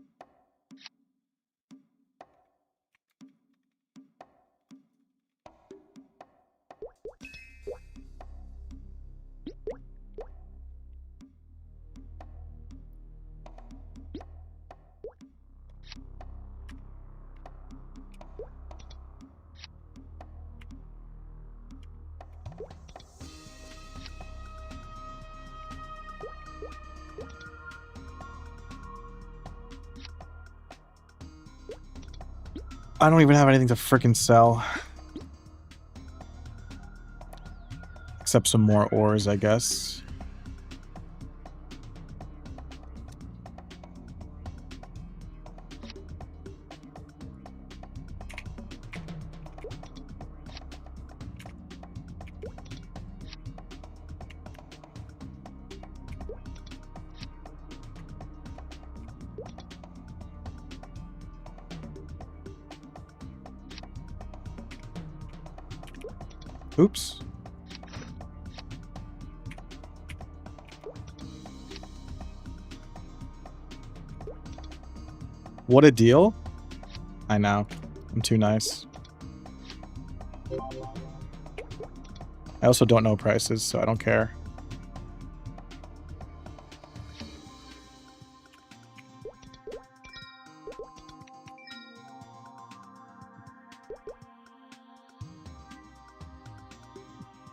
Speaker 1: I don't even have anything to freaking sell. Except some more ores, I guess. Oops. What a deal. I know. I'm too nice. I also don't know prices, so I don't care.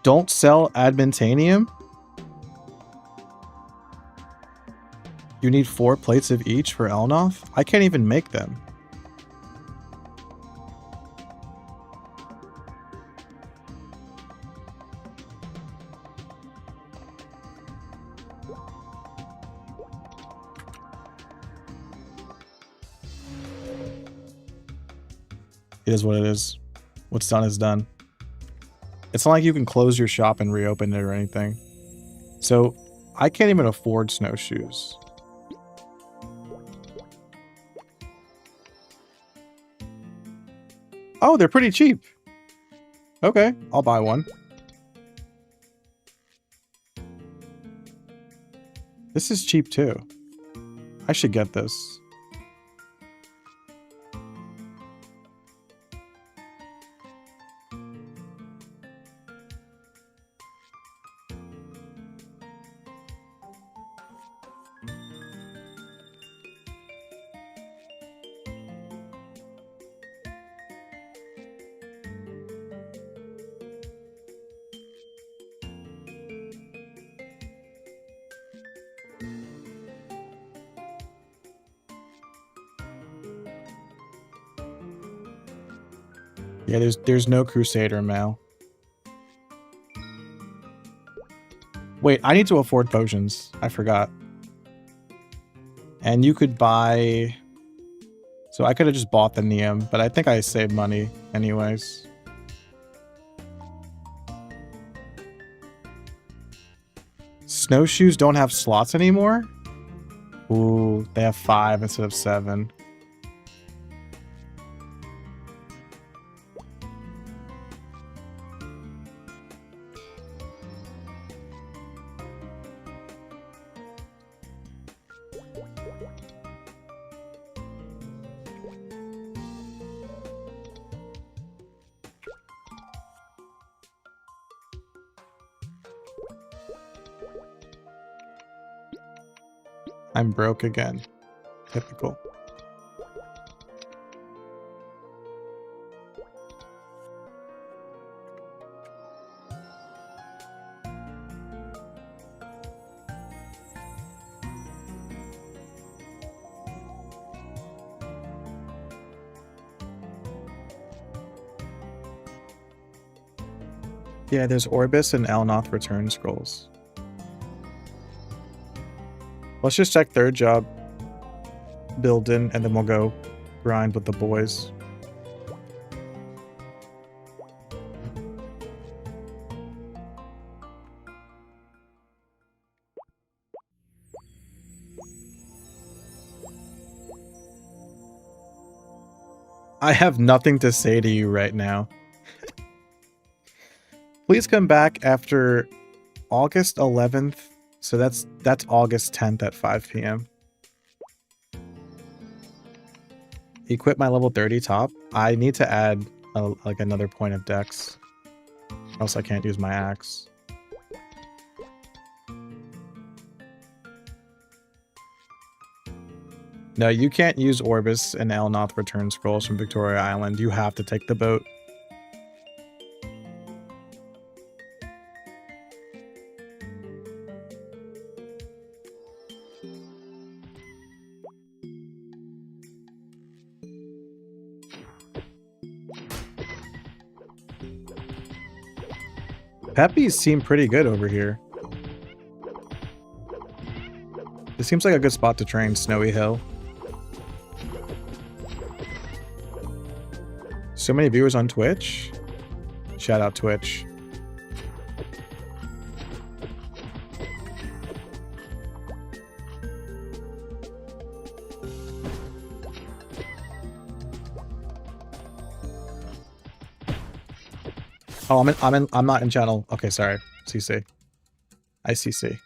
Speaker 1: Don't sell admantanium? You need 4 plates of each for Elnoth? I can't even make them. It is what it is. What's done is done. It's not like you can close your shop and reopen it or anything. So, I can't even afford snowshoes. Oh, they're pretty cheap. Okay, I'll buy one. This is cheap too. I should get this. Yeah, there's no Crusader mail. Wait, I need to afford potions. I forgot. And you could buy... So I could have just bought the Neum, but I think I saved money anyways. Snowshoes don't have slots anymore? Ooh, they have 5 instead of 7. I'm broke again. Typical. Yeah, there's Orbis and Elnoth return scrolls. Let's just check third job. build in, and then we'll go grind with the boys. I have nothing to say to you right now. Please come back after August 11th. So that's August 10th at 5 p.m. Equip my level 30 top. I need to add like another point of dex. Else I can't use my axe. No, you can't use Orbis and Elnoth return scrolls from Victoria Island. You have to take the boat. Peppies seem pretty good over here. This seems like a good spot to train, Snowy Hill. So many viewers on Twitch. Shout out Twitch. Oh, I'm not in channel. Okay, sorry. CC. ICC.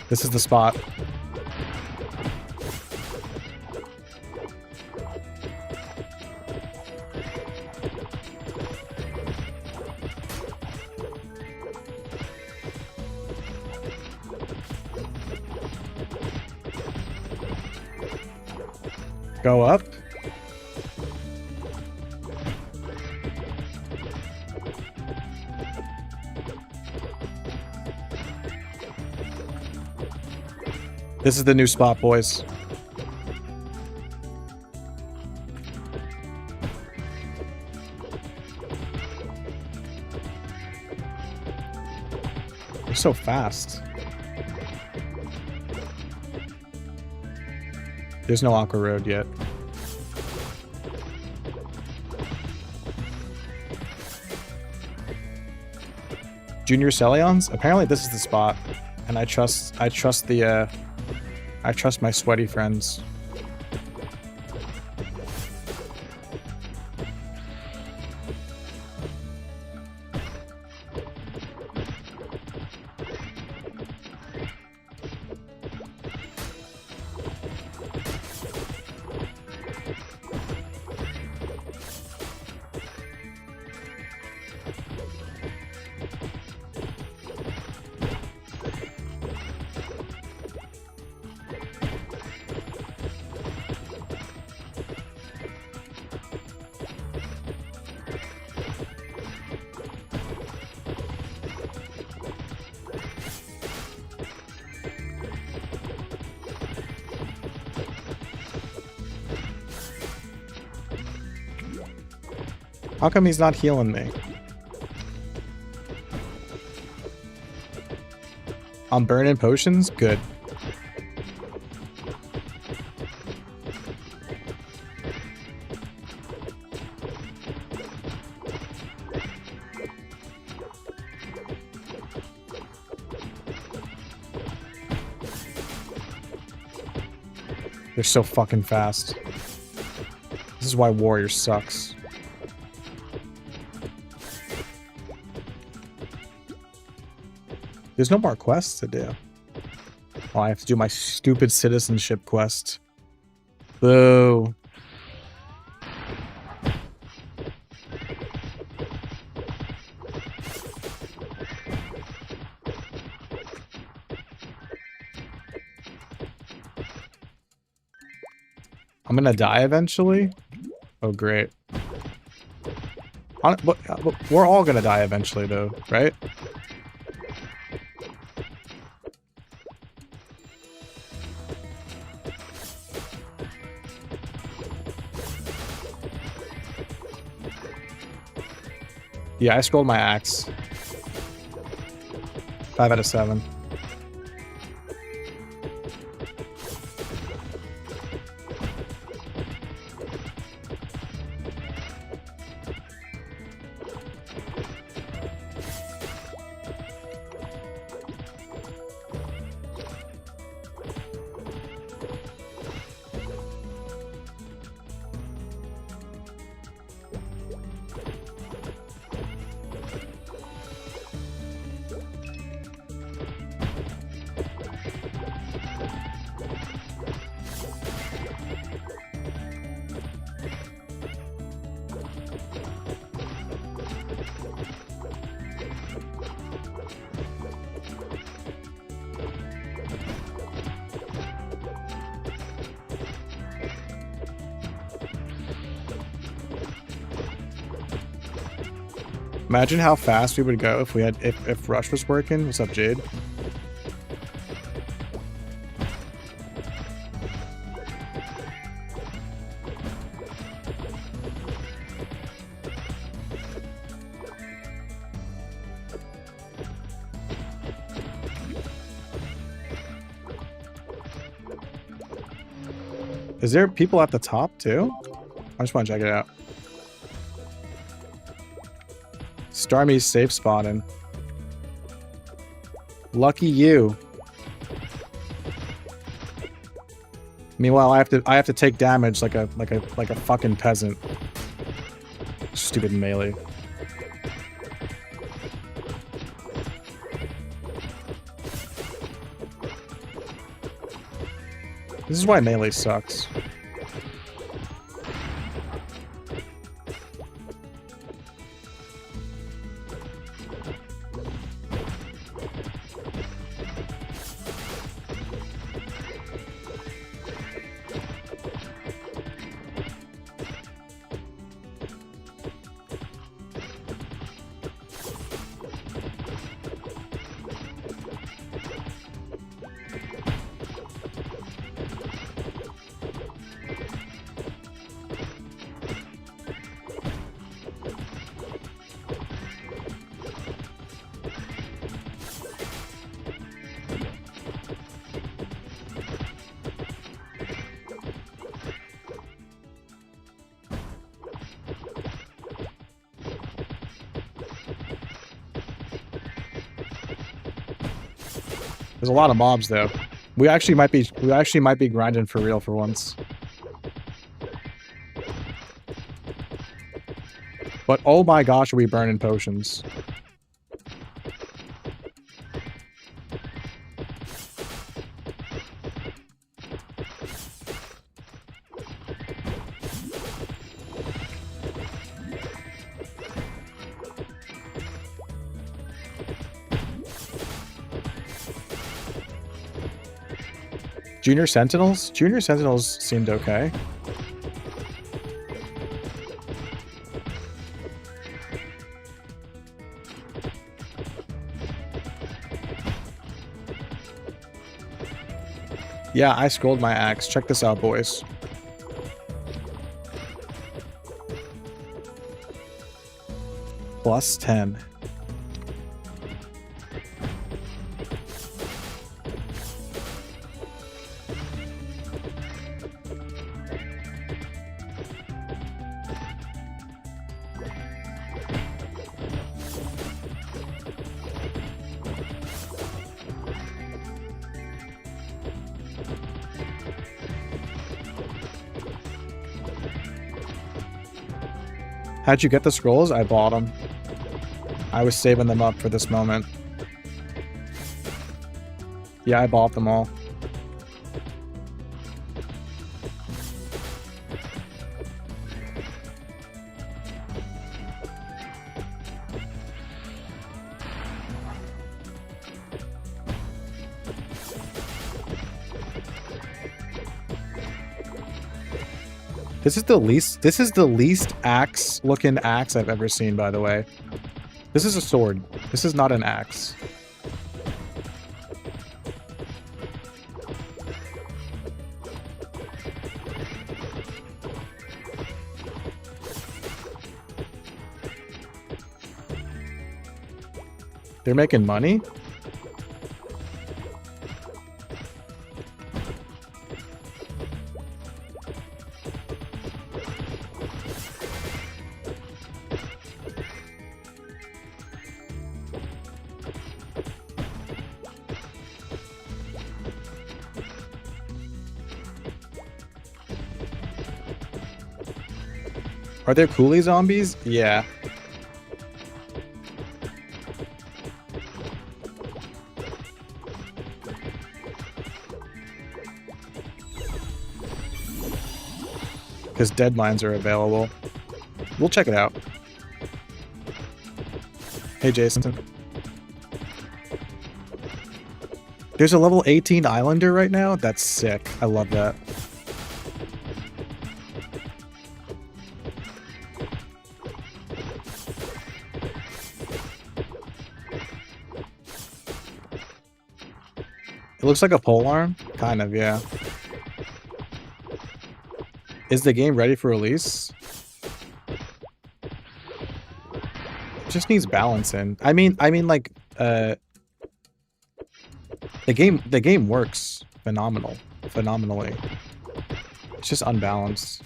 Speaker 1: This is the spot. Go up. This is the new spot, boys. You're so fast. There's no Aqua Road yet. Junior Celions? Apparently this is the spot. And I trust my sweaty friends. How come he's not healing me? I'm burning potions? Good. They're so fucking fast. This is why Warrior sucks. There's no more quests to do. Oh, I have to do my stupid citizenship quest. Boo. I'm gonna die eventually. Oh, great. But we're all gonna die eventually, though, right? Yeah, I scrolled my axe. 5 out of 7. Imagine how fast we would go if we had if Rush was working. What's up, Jade? Is there people at the top too? I just want to check it out. Starmie's safe spotting. Lucky you. Meanwhile, I have to take damage like a fucking peasant. Stupid melee. This is why melee sucks. There's a lot of mobs though. We actually might be grinding for real for once. But oh my gosh, are we burning potions? Junior Sentinels? Junior Sentinels seemed okay. Yeah, I scrolled my axe. Check this out, boys. Plus 10. How'd you get the scrolls? I bought them. I was saving them up for this moment. Yeah, I bought them all. This is the least axe looking axe I've ever seen, by the way. This is a sword. This is not an axe. They're making money? Are there coolie zombies? Yeah. Because dead mines are available. We'll check it out. Hey, Jason. There's a level 18 Islander right now? That's sick. I love that. It looks like a polearm? Kind of, yeah. Is the game ready for release? It just needs balancing. I mean like the game works phenomenally. It's just unbalanced.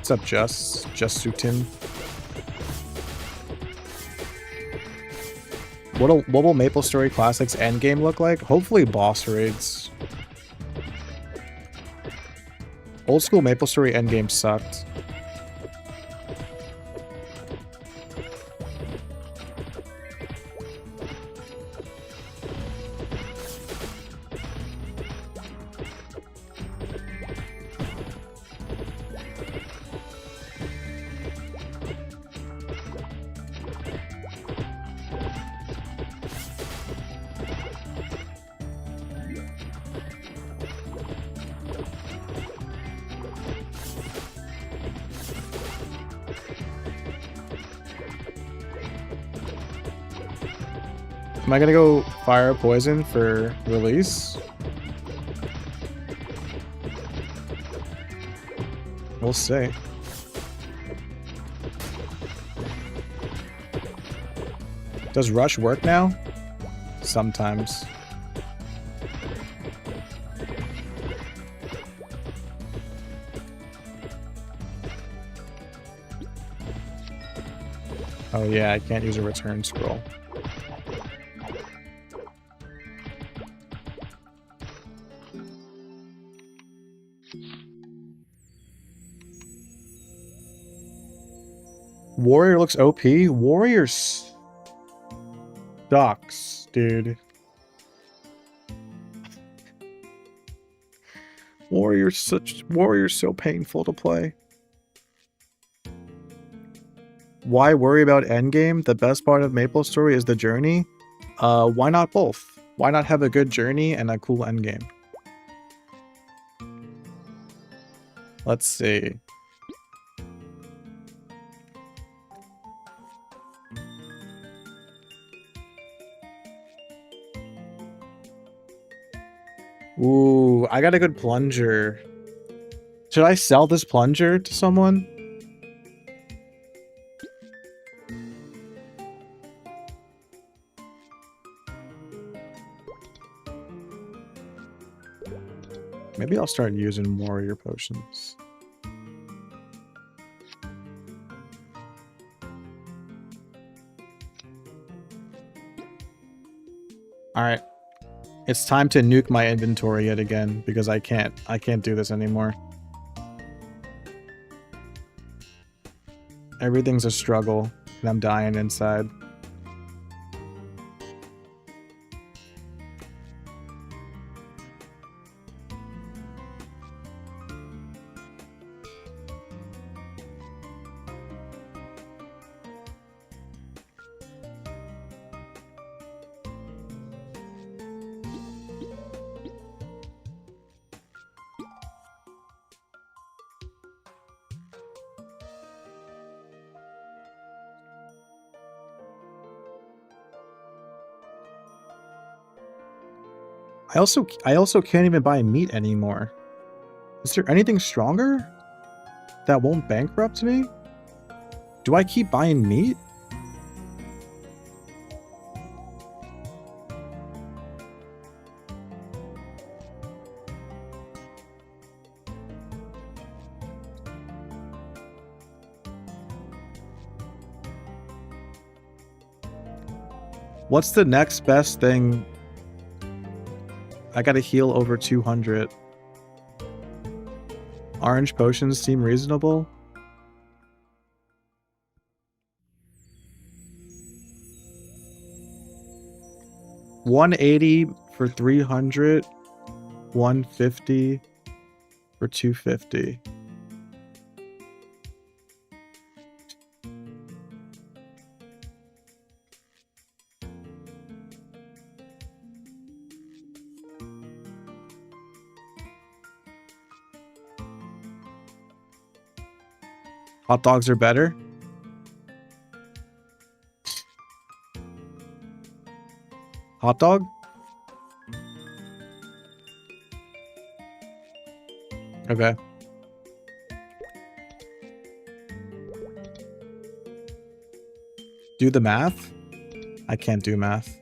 Speaker 1: What's up, Just Sutin? What will MapleStory Classics endgame look like? Hopefully boss raids. Old school MapleStory endgame sucked. Am I gonna go fire poison for release? We'll see. Does rush work now? Sometimes. Oh yeah, I can't use a return scroll. Warrior looks OP. Warrior sucks, dude. Warrior's so painful to play. Why worry about endgame? The best part of MapleStory is the journey. Why not both? Why not have a good journey and a cool endgame? Let's see. Ooh, I got a good plunger. Should I sell this plunger to someone? Maybe I'll start using warrior potions. Alright. It's time to nuke my inventory yet again, because I can't do this anymore. Everything's a struggle, and I'm dying inside. I also can't even buy meat anymore. Is there anything stronger that won't bankrupt me? Do I keep buying meat? What's the next best thing? I gotta heal over 200. Orange potions seem reasonable. $180 for 300. $150 for 250. Hot dogs are better. Hot dog? Okay. Do the math? I can't do math.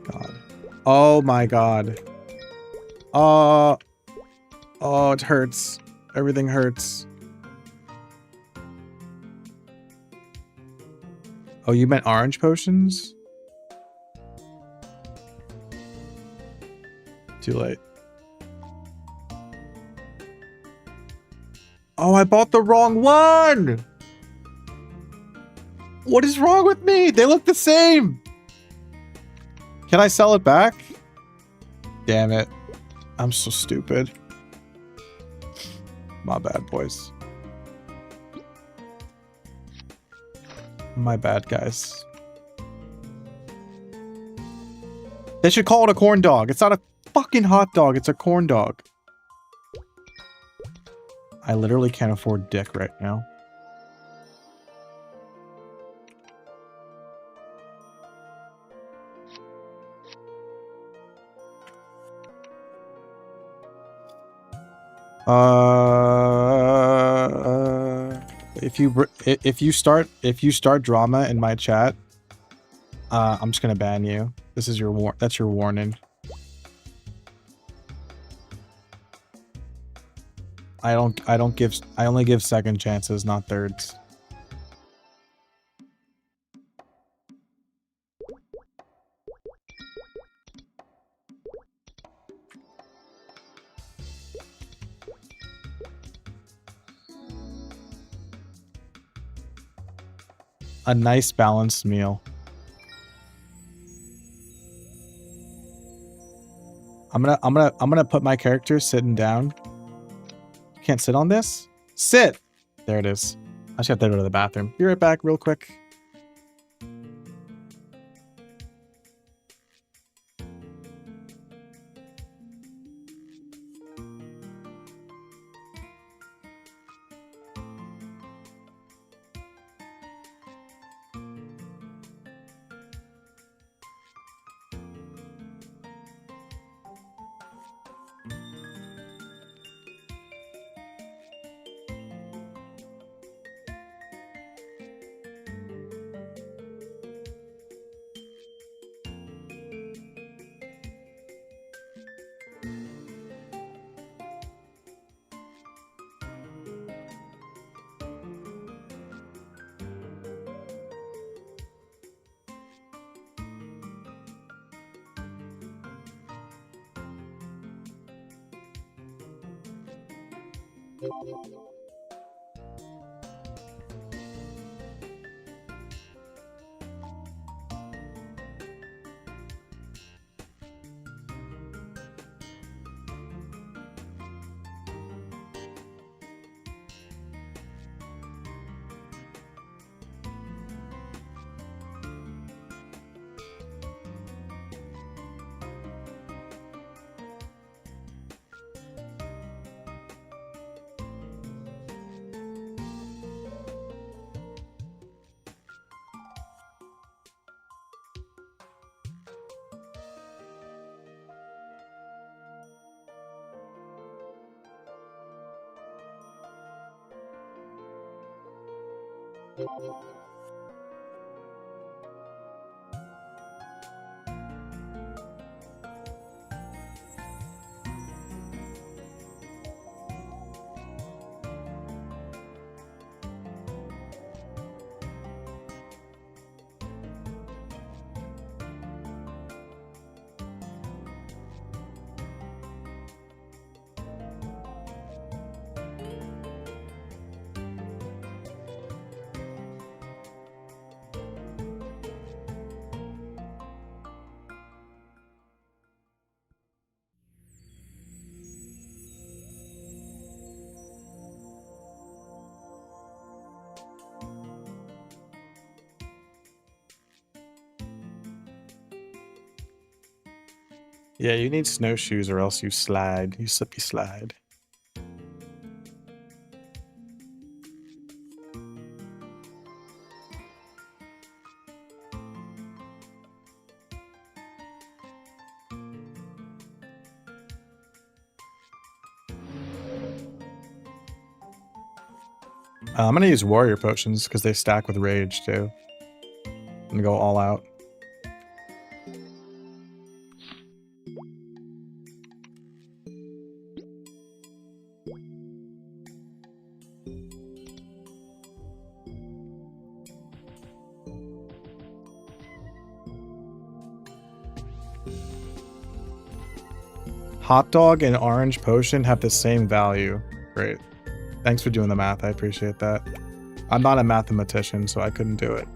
Speaker 1: God. Oh my god. Oh, it hurts. Everything hurts. Oh, you meant orange potions? Too late. Oh, I bought the wrong one! What is wrong with me? They look the same! Can I sell it back? Damn it. I'm so stupid. My bad, boys. My bad, guys. They should call it a corn dog. It's not a fucking hot dog. It's a corn dog. I literally can't afford dick right now. If you start drama in my chat, I'm just gonna ban you. This is your that's your warning. I only give second chances, not thirds. A nice balanced meal. I'm gonna put my character sitting down. Can't sit on this? Sit! There it is. I just have to go to the bathroom. Be right back real quick. Yeah, you need snowshoes or else you slide. You slippy slide. I'm gonna use warrior potions because they stack with rage too. And go all out. Hot dog and orange potion have the same value. Great. Thanks for doing the math. I appreciate that. I'm not a mathematician, so I couldn't do it.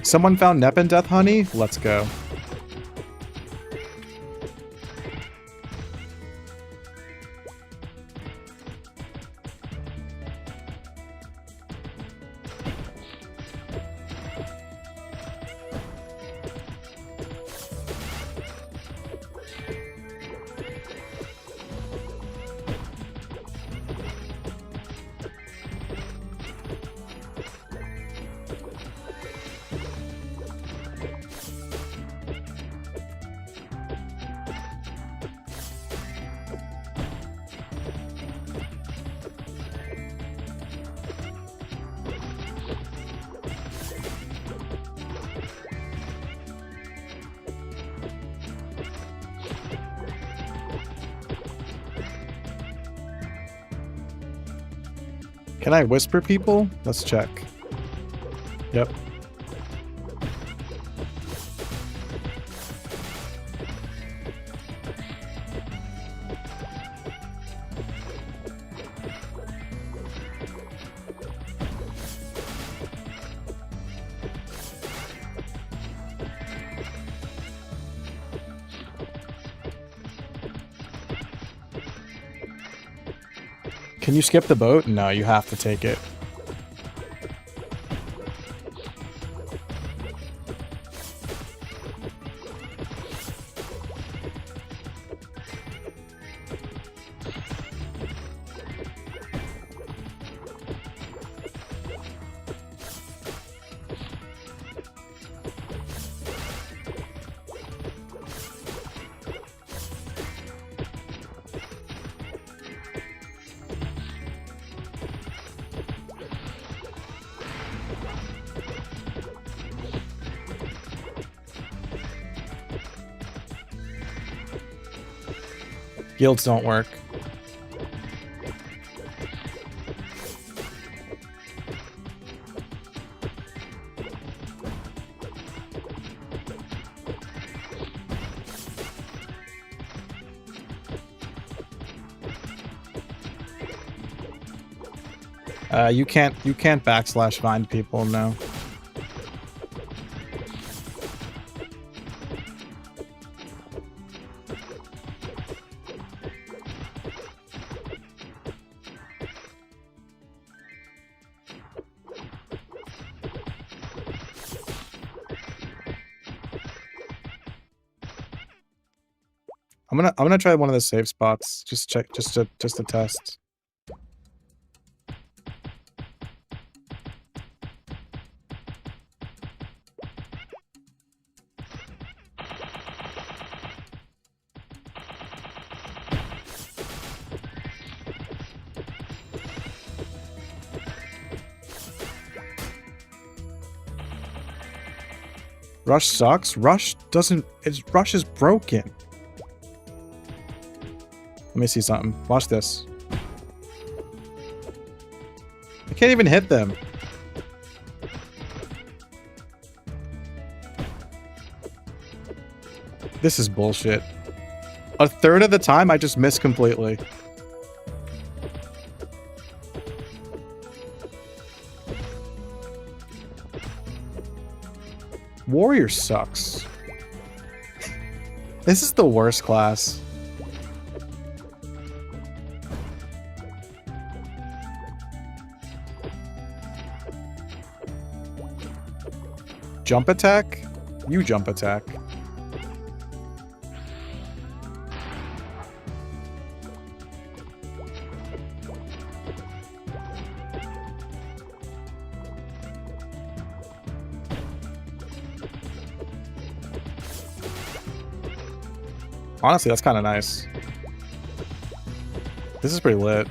Speaker 1: Someone found Nepenteth honey? Let's go. Can I whisper people? Let's check. Yep. Can you skip the boat? No, you have to take it. Guilds don't work. You can't backslash find people, no. I'm gonna try one of the safe spots. Just to test. Rush sucks. Rush doesn't. Rush is broken. Let me see something. Watch this. I can't even hit them. This is bullshit. A third of the time, I just miss completely. Warrior sucks. This is the worst class. Jump attack? You jump attack. Honestly, that's kind of nice. This is pretty lit.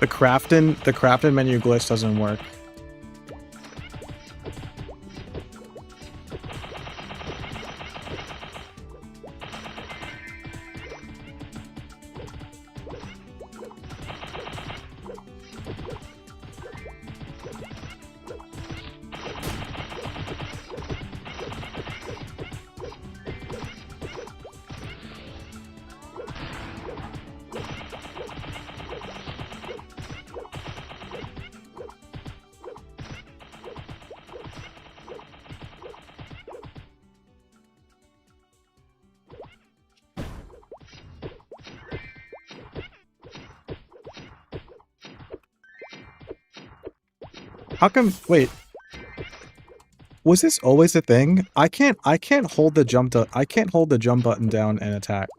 Speaker 1: The crafting menu glitch doesn't work. How come? Wait. Was this always a thing? I can't hold the jump button down and attack.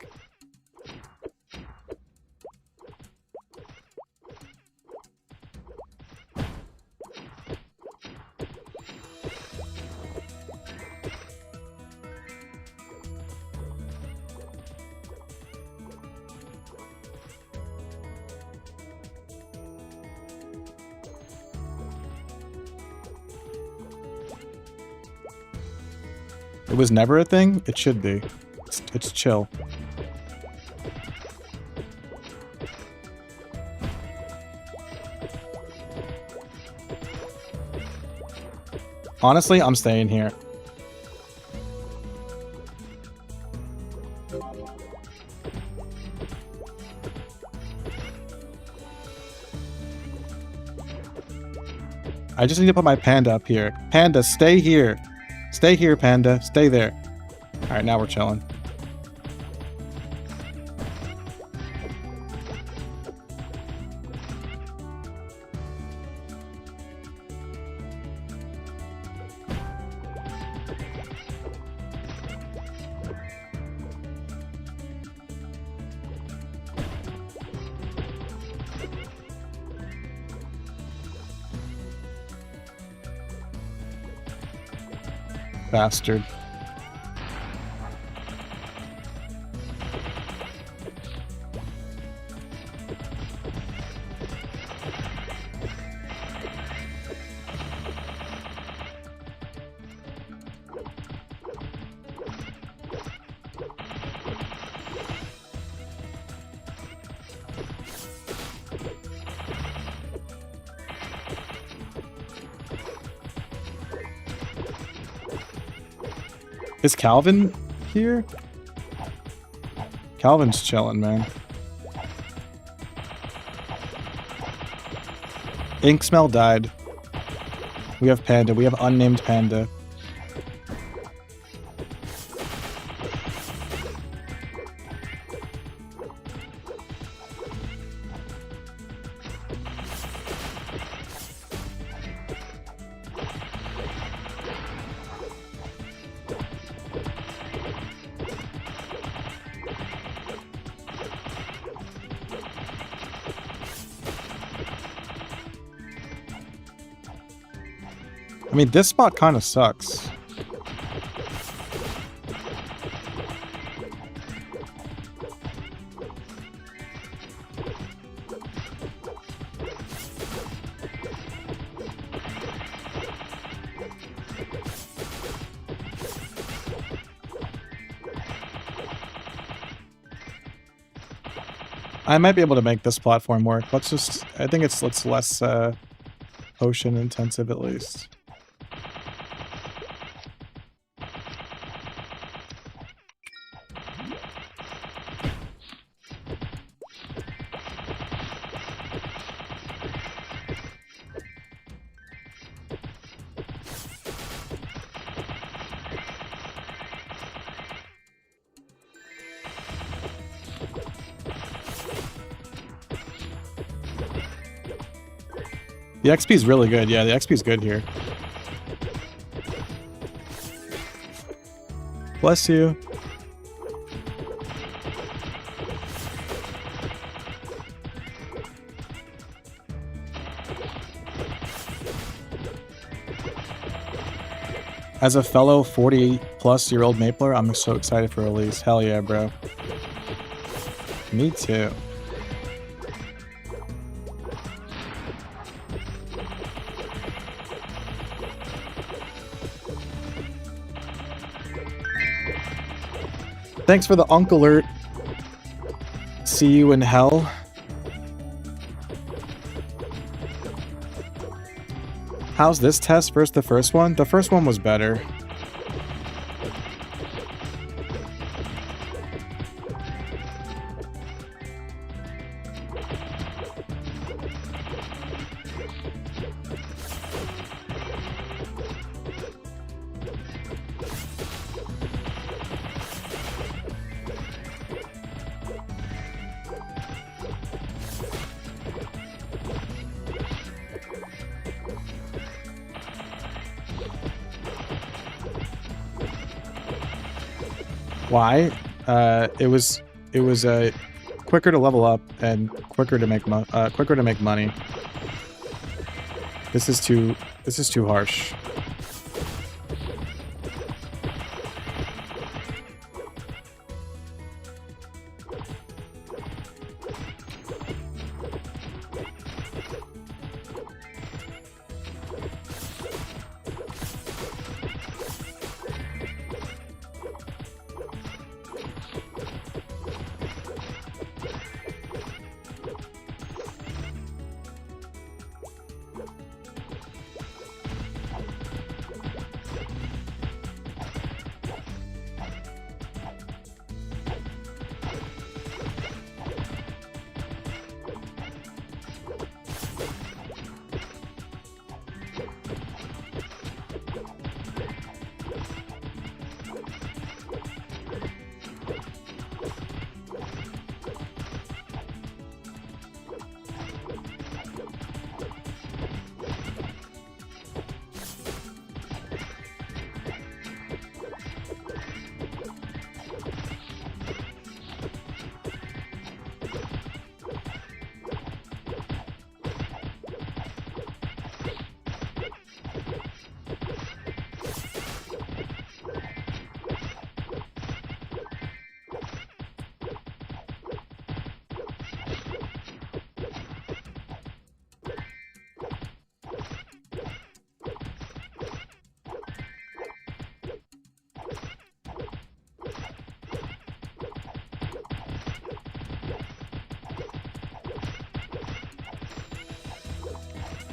Speaker 1: It was never a thing? It should be. It's chill. Honestly, I'm staying here. I just need to put my panda up here. Panda, stay here. Stay here, Panda. Stay there. Alright, now we're chilling. Bastard. Is Calvin here? Calvin's chilling, man. Ink Smell died. We have Panda. We have unnamed Panda. I mean, this spot kind of sucks. I might be able to make this platform work. Let's just... I think it's less potion intensive at least. The XP is really good. Yeah, the XP is good here. Bless you. As a fellow 40-plus-year-old Mapler, I'm so excited for release. Hell yeah, bro. Me too. Thanks for the Unk Alert. See you in hell. How's this test versus the first one? The first one was better. Why? It was quicker to level up and quicker to make money. This is too harsh.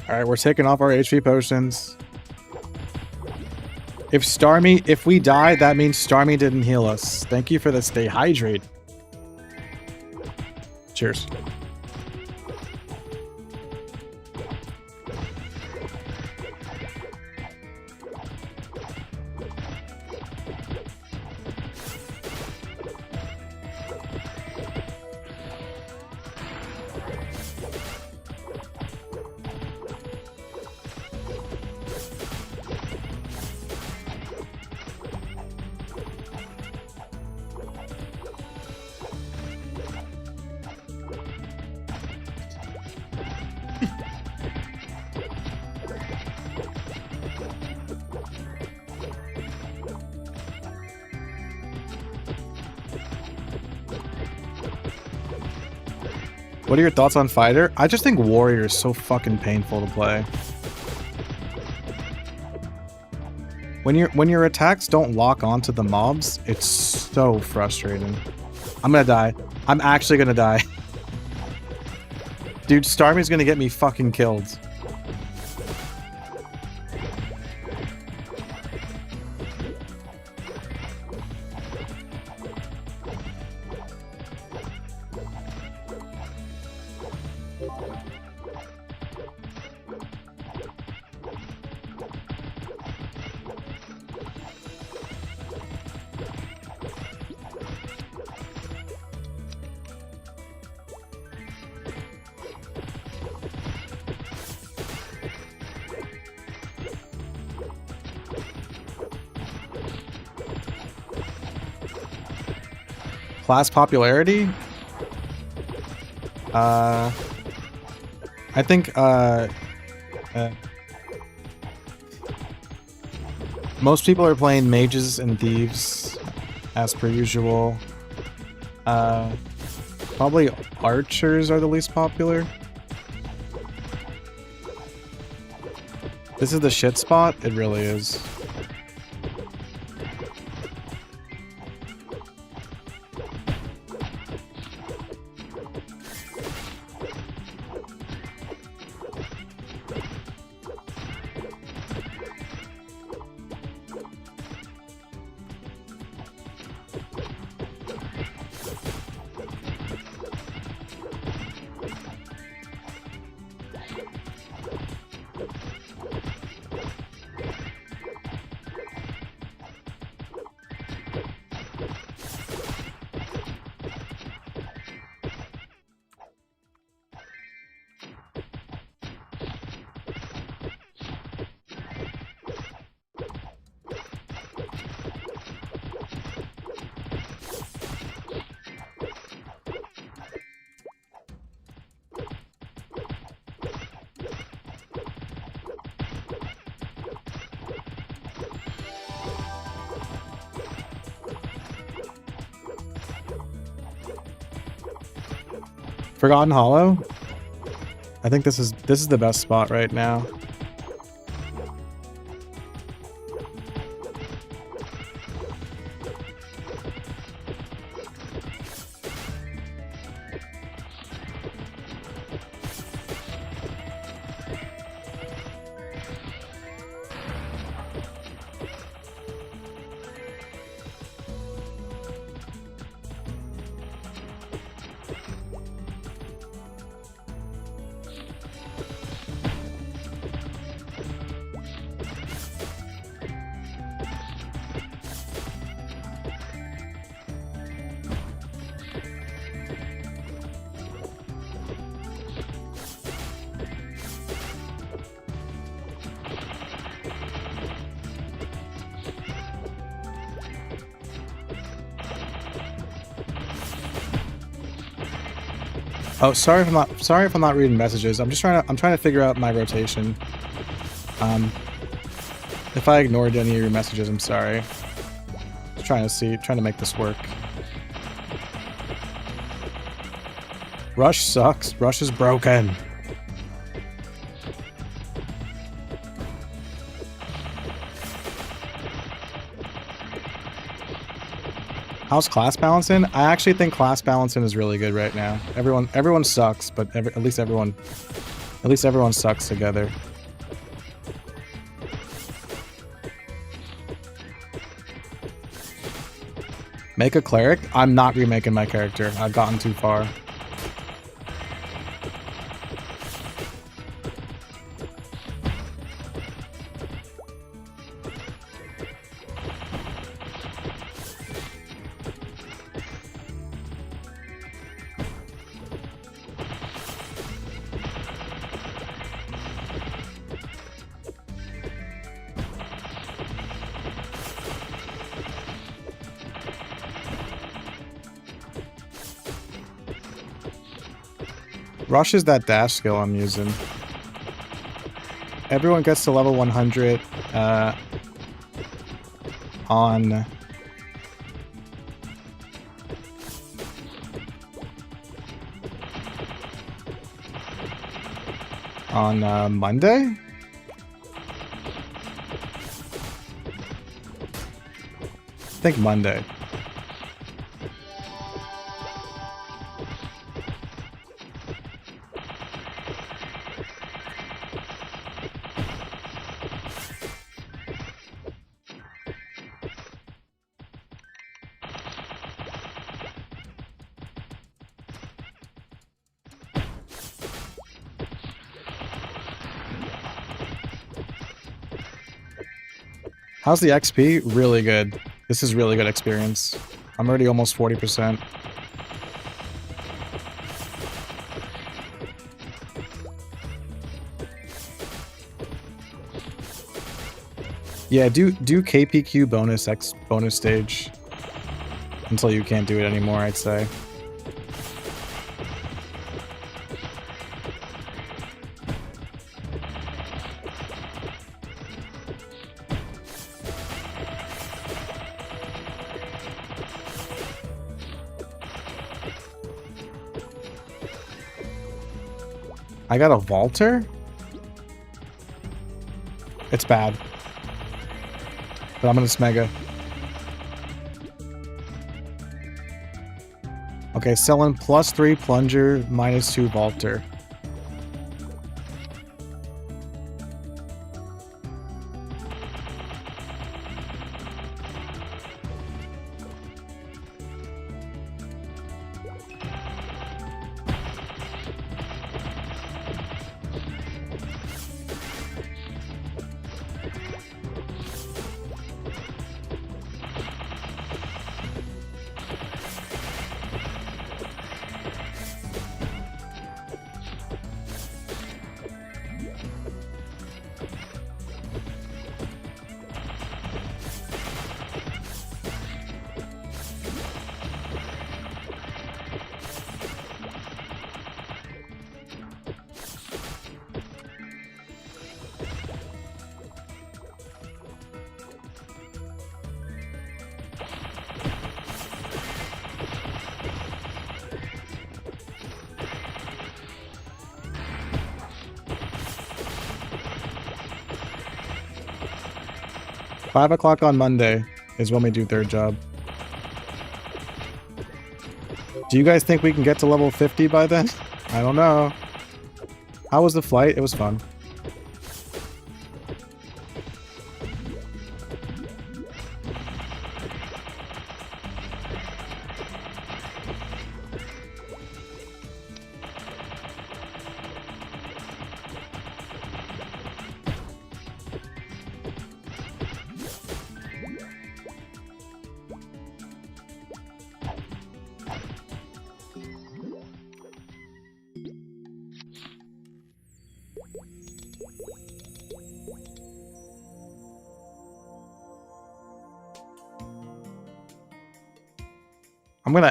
Speaker 1: Alright, we're taking off our HP potions. If we die, that means Starmie didn't heal us. Thank you for the stay hydrated. Cheers. What are your thoughts on Fighter? I just think Warrior is so fucking painful to play. When your attacks don't lock onto the mobs, it's so frustrating. I'm gonna die. I'm actually gonna die. Dude, Starmie's gonna get me fucking killed. Class popularity? I think most people are playing mages and thieves as per usual. Probably archers are the least popular. This is the shit spot? It really is. Forgotten Hollow? I think this is the best spot right now. Oh, sorry if I'm not reading messages. I'm trying to figure out my rotation. If I ignored any of your messages, I'm sorry. Just trying to make this work. Rush sucks. Rush is broken. How's class balancing? I actually think class balancing is really good right now. Everyone sucks, but at least everyone sucks together. Make a cleric? I'm not remaking my character. I've gotten too far. Rush is that dash skill I'm using. Everyone gets to level 100 on Monday? I think Monday. How's the XP? Really good. This is really good experience. I'm already almost 40%. Yeah, do KPQ bonus stage until you can't do it anymore, I'd say. I got a Vaulter? It's bad. But I'm gonna Smega. Okay, selling +3 Plunger, -2 Vaulter. Five o'clock on Monday is when we do third job. Do you guys think we can get to level 50 by then? I don't know. How was the flight? It was fun.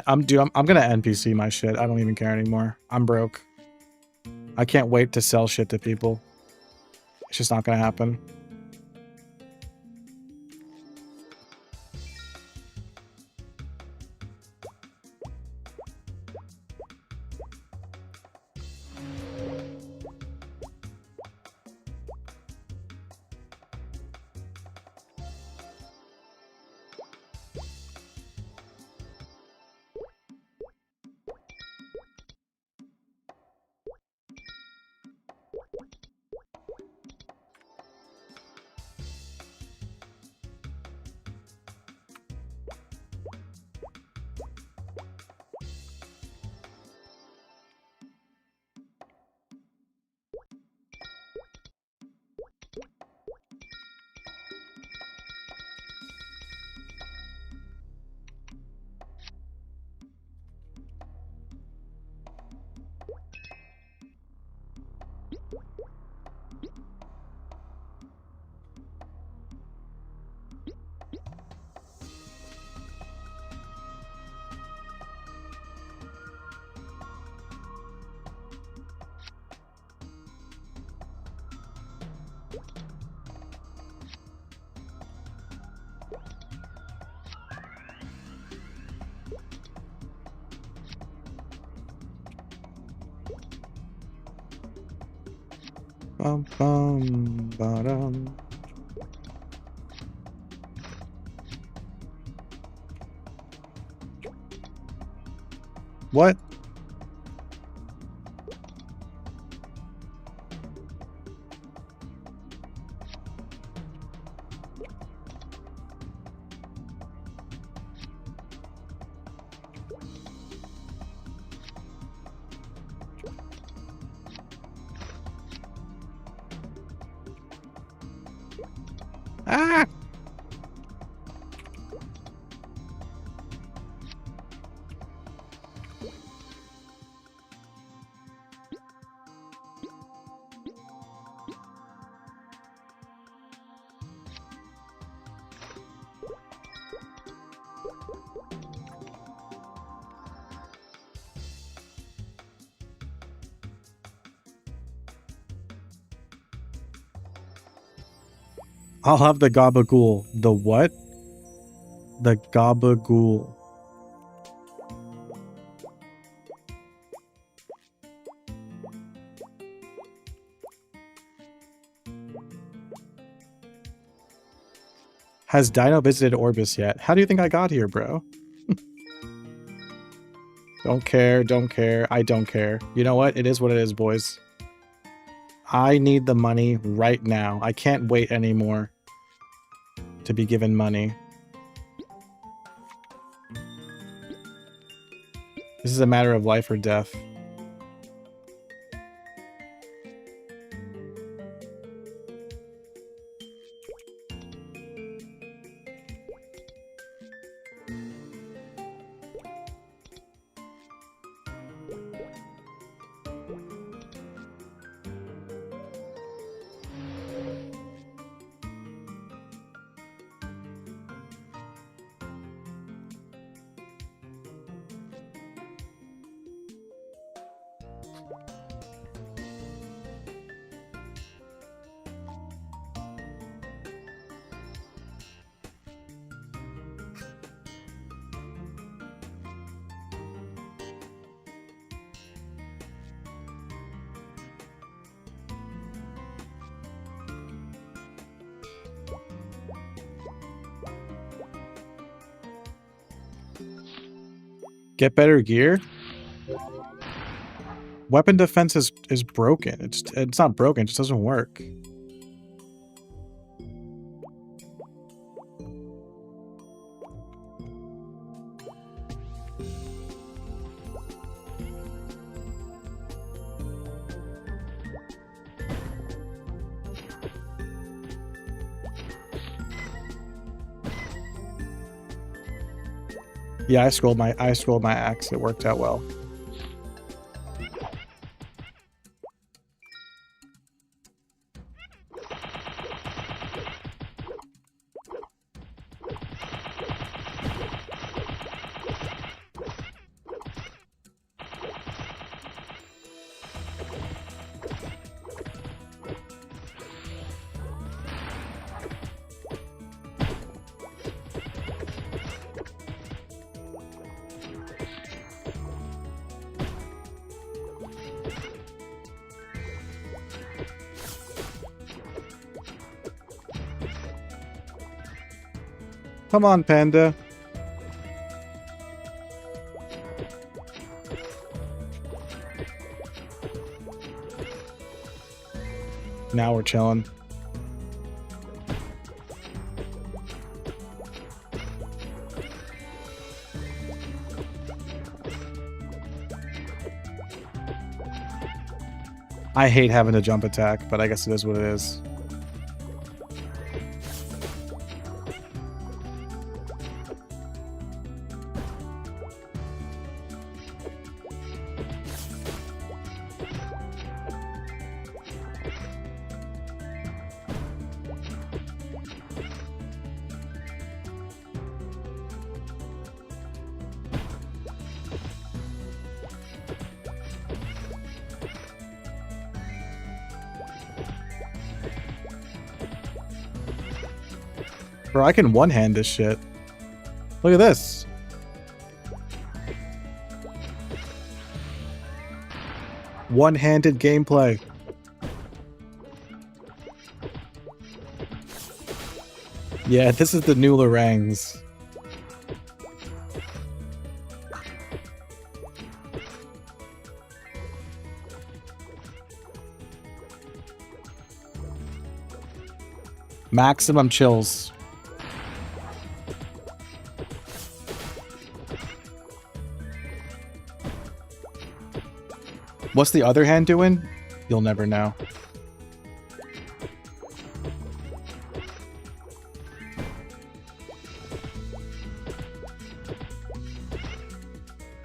Speaker 1: I'm gonna NPC my shit. I don't even care anymore. I'm broke. I can't wait to sell shit to people. It's just not gonna happen. Bum, bum, ba-dum. What? Ah! I'll have the gabagool. The what? The gabagool. Has Dino visited Orbis yet? How do you think I got here, bro? Don't care, don't care, I don't care. You know what? It is what it is, boys. I need the money right now. I can't wait anymore to be given money. This is a matter of life or death. Get better gear? Weapon defense is broken. It's not broken, it just doesn't work. Yeah, I scrolled my axe. It worked out well. Come on, Panda. Now we're chilling. I hate having to jump attack, but I guess it is what it is. Bro, I can one-hand this shit. Look at this. One-handed gameplay. Yeah, this is the new Lorangs. Maximum chills. What's the other hand doing? You'll never know.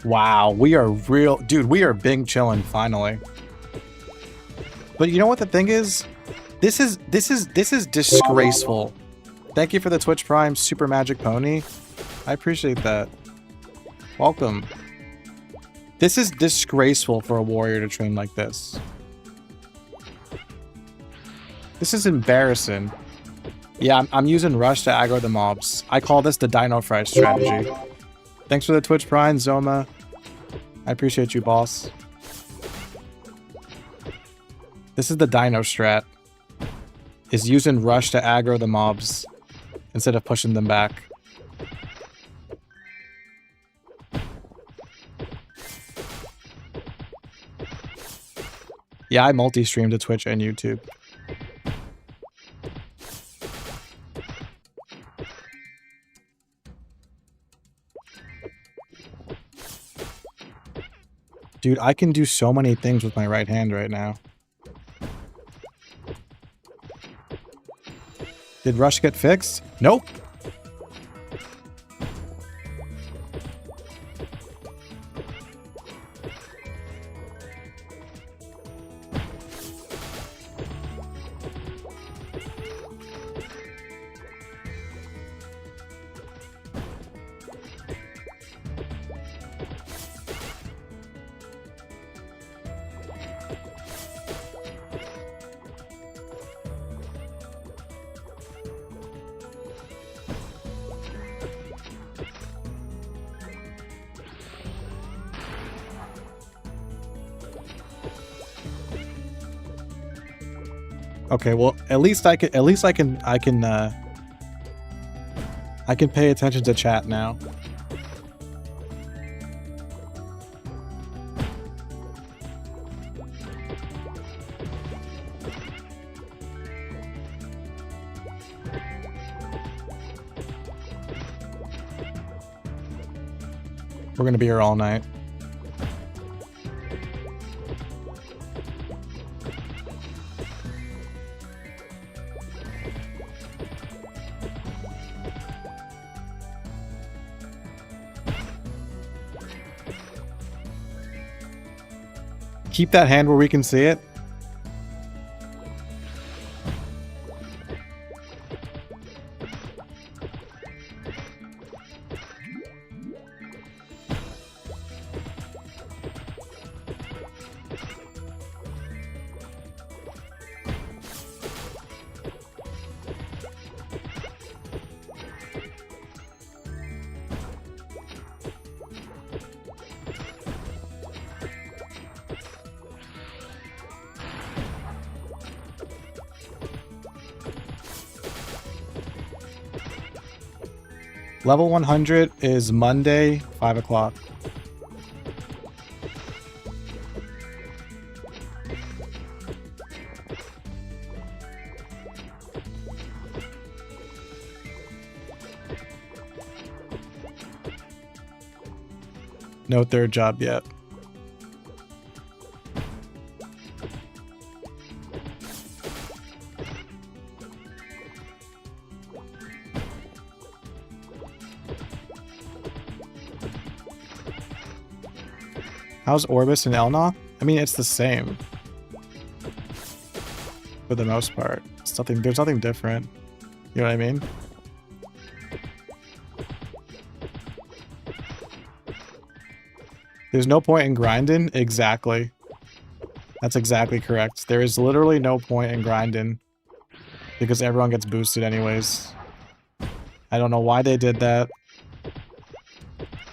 Speaker 1: Wow, we are real... Dude, we are big chillin' finally. But you know what the thing is? This is disgraceful. Thank you for the Twitch Prime Super Magic Pony. I appreciate that. Welcome. This is disgraceful for a warrior to train like this. This is embarrassing. Yeah, I'm using Rush to aggro the mobs. I call this the dinofries strategy. Thanks for the Twitch Prime, Zoma. I appreciate you, boss. This is the dino strat. Is using Rush to aggro the mobs instead of pushing them back. Yeah, I multi-stream to Twitch and YouTube. Dude, I can do so many things with my right hand right now. Did Rush get fixed? Nope. Okay, well, at least I can pay attention to chat now. We're gonna be here all night. Keep that hand where we can see it. Level 100 is Monday, 5 o'clock. No third job yet. How's Orbis and Elnoth? I mean, it's the same. For the most part. There's nothing different. You know what I mean? There's no point in grinding? Exactly. That's exactly correct. There is literally no point in grinding. Because everyone gets boosted anyways. I don't know why they did that.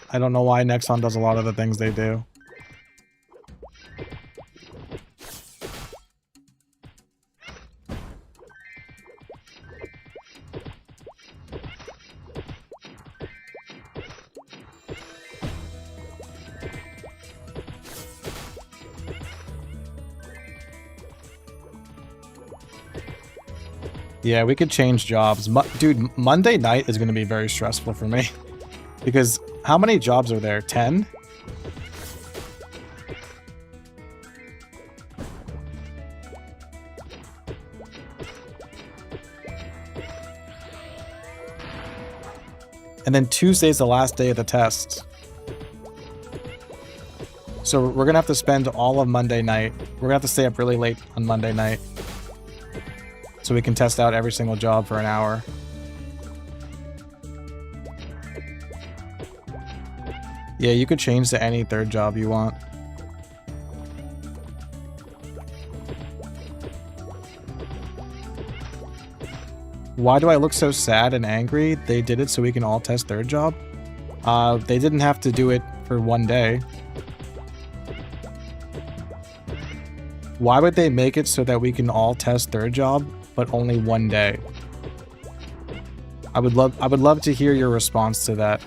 Speaker 1: I don't know why Nexon does a lot of the things they do. Yeah, we could change jobs. Dude, Monday night is going to be very stressful for me. Because how many jobs are there? 10? And then Tuesday's the last day of the test. So we're going to have to spend all of Monday night. We're going to have to stay up really late on Monday night. So we can test out every single job for an hour. Yeah, you could change to any third job you want. Why do I look so sad and angry? They did it so we can all test third job? They didn't have to do it for one day. Why would they make it so that we can all test third job, but only one day? I would love to hear your response to that.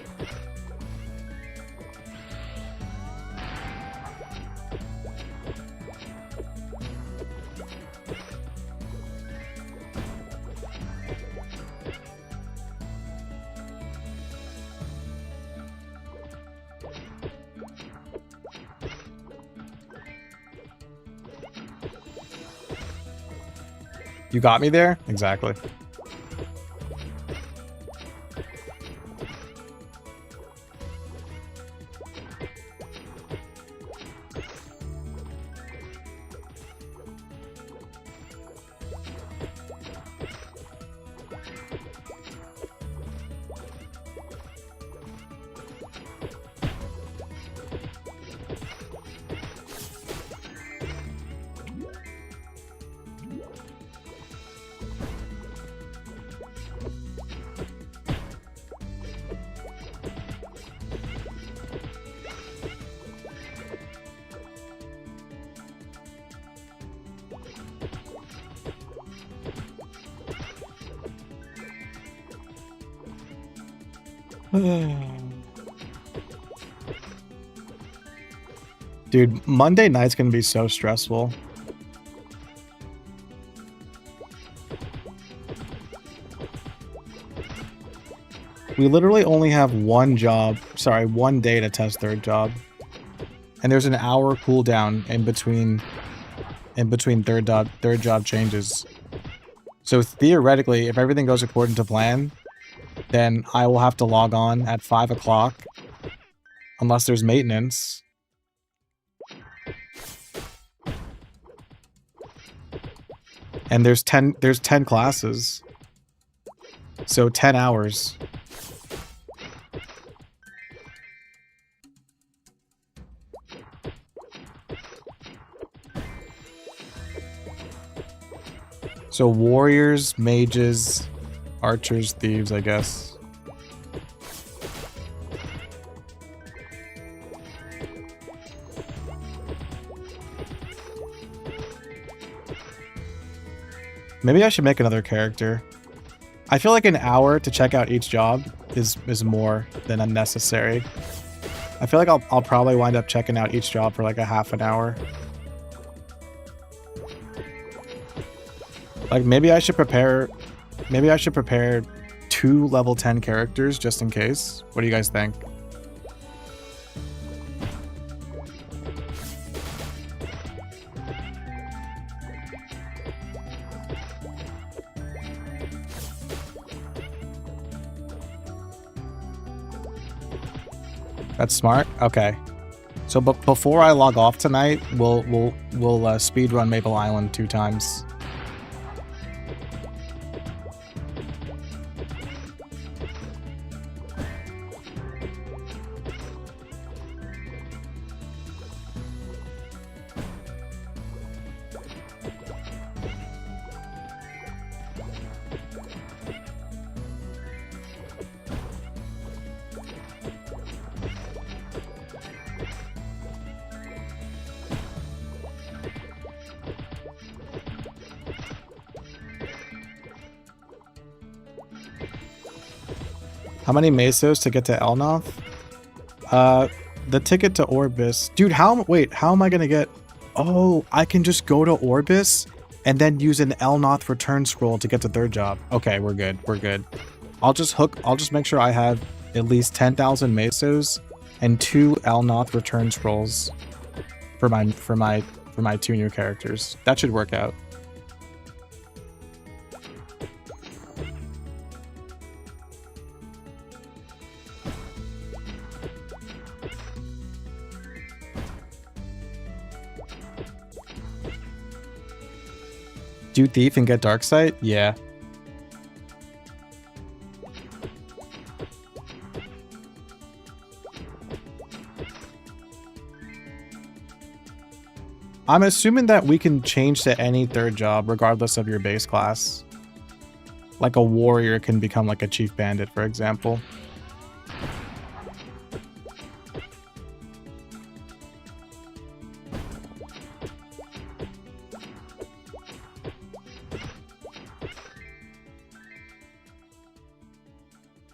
Speaker 1: You got me there? Exactly. Dude, Monday night's gonna be so stressful. We literally only have one day to test third job. And there's an hour cooldown in between third job changes. So theoretically, if everything goes according to plan, then I will have to log on at 5 o'clock unless there's maintenance. And there's 10 classes. So 10 hours. So warriors, mages, archers, thieves, I guess. Maybe I should make another character. I feel like an hour to check out each job is more than unnecessary. I feel like I'll probably wind up checking out each job for like a half an hour. Like maybe I should prepare 2 level 10 characters just in case. What do you guys think? That's smart. Okay. So but before I log off tonight, we'll speedrun Maple Island 2 times. How many mesos to get to Elnoth? The ticket to Orbis. Dude, how am I gonna get... Oh, I can just go to Orbis and then use an Elnoth return scroll to get the third job. Okay, we're good. We're good. I'll just make sure I have at least 10,000 mesos and 2 Elnoth return scrolls for my 2 new characters. That should work out. Do Thief and get Darksight? Yeah. I'm assuming that we can change to any third job regardless of your base class. Like a warrior can become like a chief bandit, for example.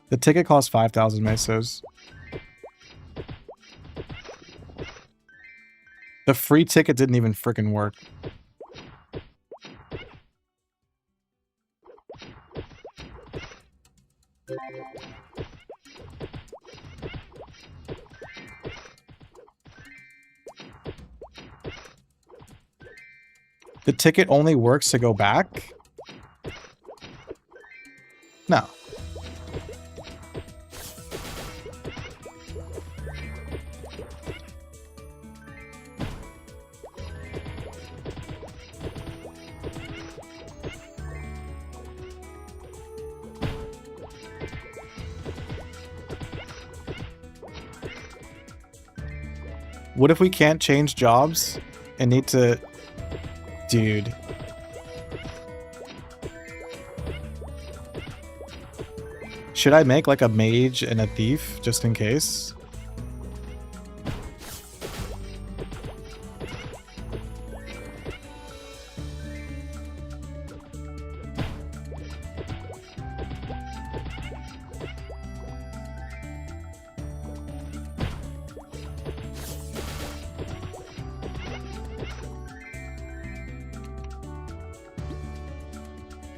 Speaker 1: The ticket costs 5,000 mesos. The free ticket didn't even frickin' work. The ticket only works to go back? No. What if we can't change jobs and need to... Dude. Should I make like a mage and a thief just in case?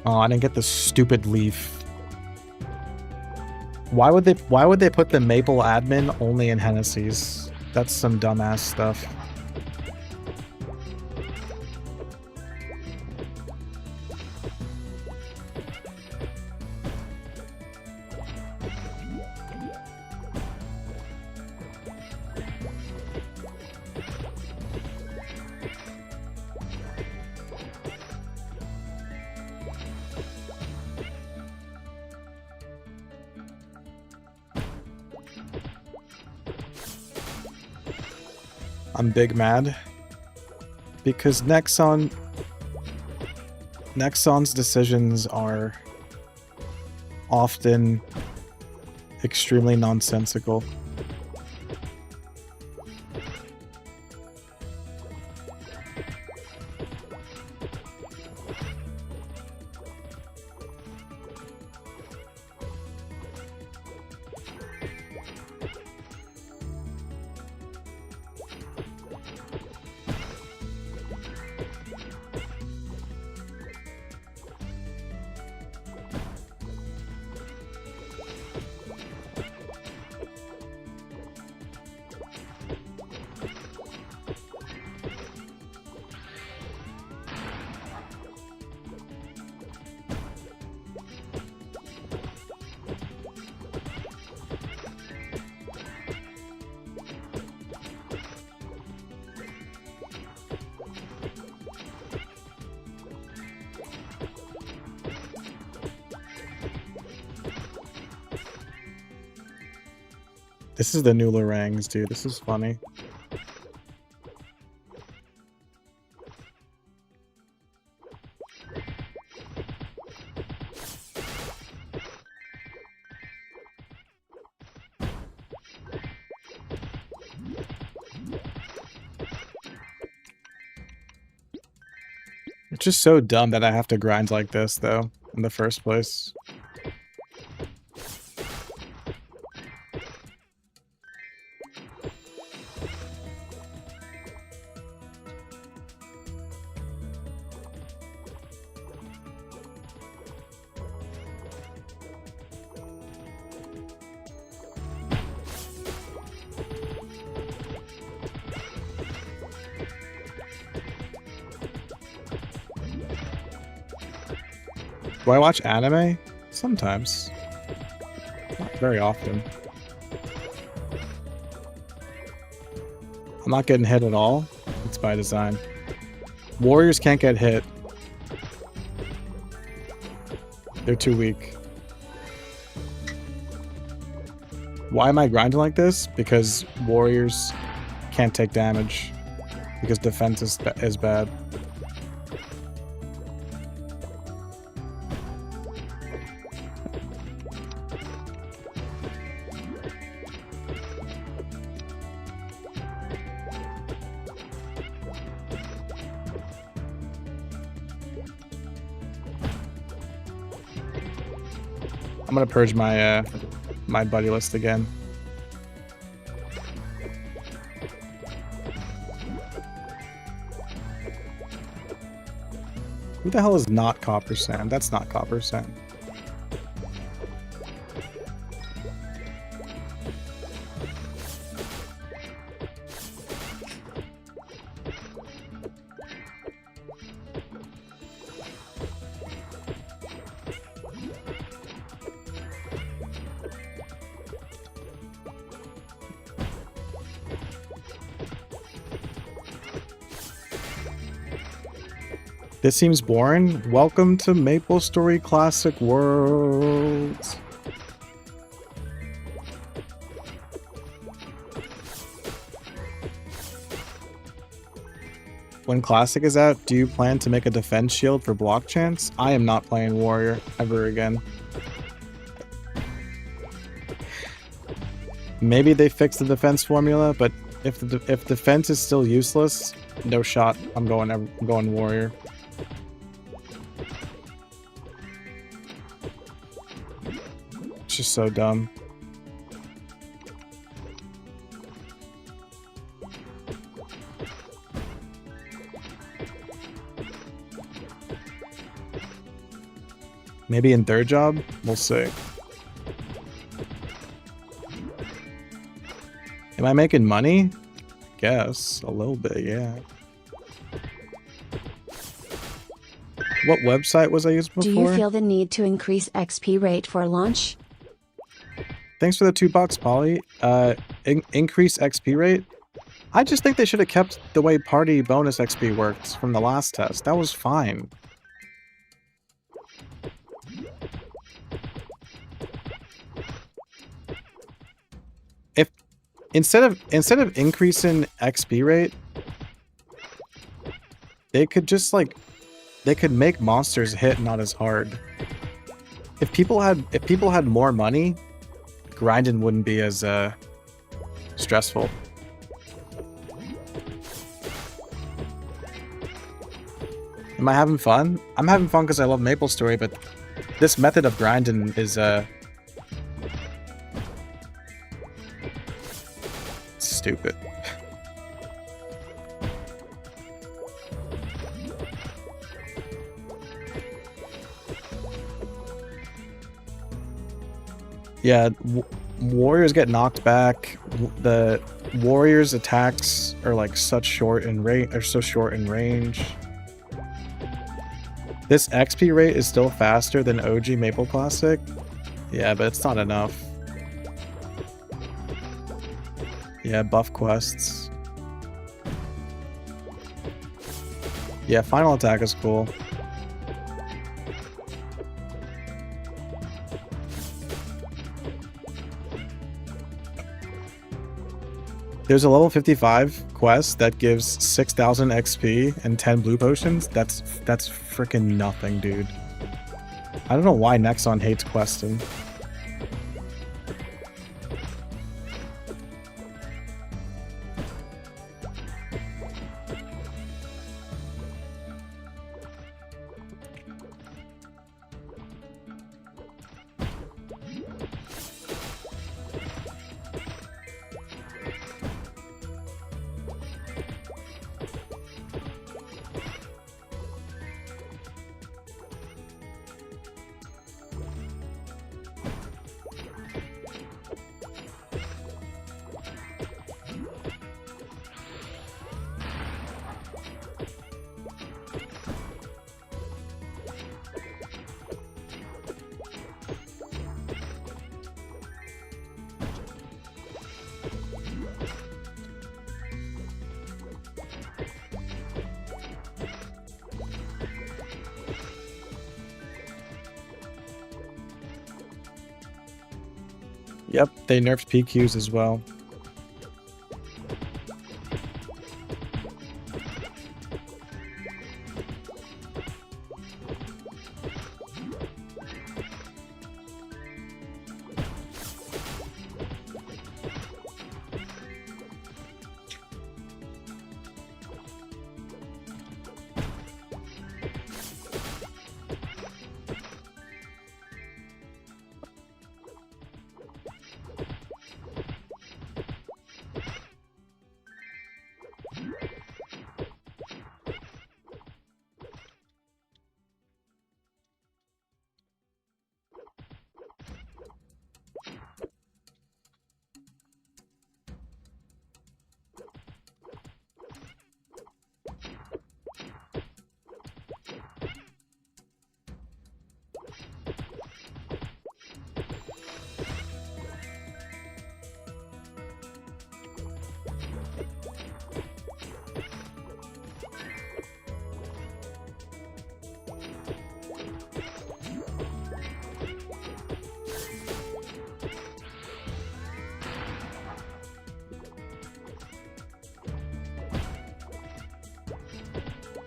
Speaker 1: Oh, I didn't get the stupid leaf. Why would they put the maple admin only in Hennessy's? That's some dumbass stuff. I'm big mad because Nexon's decisions are often extremely nonsensical. This is the new Lorangs, dude. This is funny. It's just so dumb that I have to grind like this, though, in the first place. Do I watch anime? Sometimes. Not very often. I'm not getting hit at all. It's by design. Warriors can't get hit. They're too weak. Why am I grinding like this? Because warriors can't take damage. Because defense is bad. I'm gonna purge my my buddy list again. Who the hell is not Copper Sand? That's not Copper Sand. This seems boring. Welcome to MapleStory Classic Worlds. When Classic is out, do you plan to make a defense shield for block chance? I am not playing Warrior ever again. Maybe they fixed the defense formula, but if defense is still useless, no shot. I'm going Warrior. It's just so dumb. Maybe in third job? We'll see. Am I making money? Guess. A little bit, yeah. What website was I using before?
Speaker 3: Do you feel the need to increase XP rate for launch?
Speaker 1: Thanks for the $2, Polly. Increase XP rate? I just think they should have kept the way party bonus XP worked from the last test. That was fine. If instead of increasing XP rate, they could just like they could make monsters hit not as hard. If people had more money, grinding wouldn't be as stressful. Am I having fun? I'm having fun because I love MapleStory, but this method of grinding is stupid. Yeah, warriors get knocked back. The warriors' attacks are like such short in range. Are so short in range. This XP rate is still faster than OG Maple Classic. Yeah, but it's not enough. Yeah, buff quests. Yeah, final attack is cool. There's a level 55 quest that gives 6,000 XP and 10 blue potions. That's freaking nothing, dude. I don't know why Nexon hates questing. Yep, they nerfed PQs as well.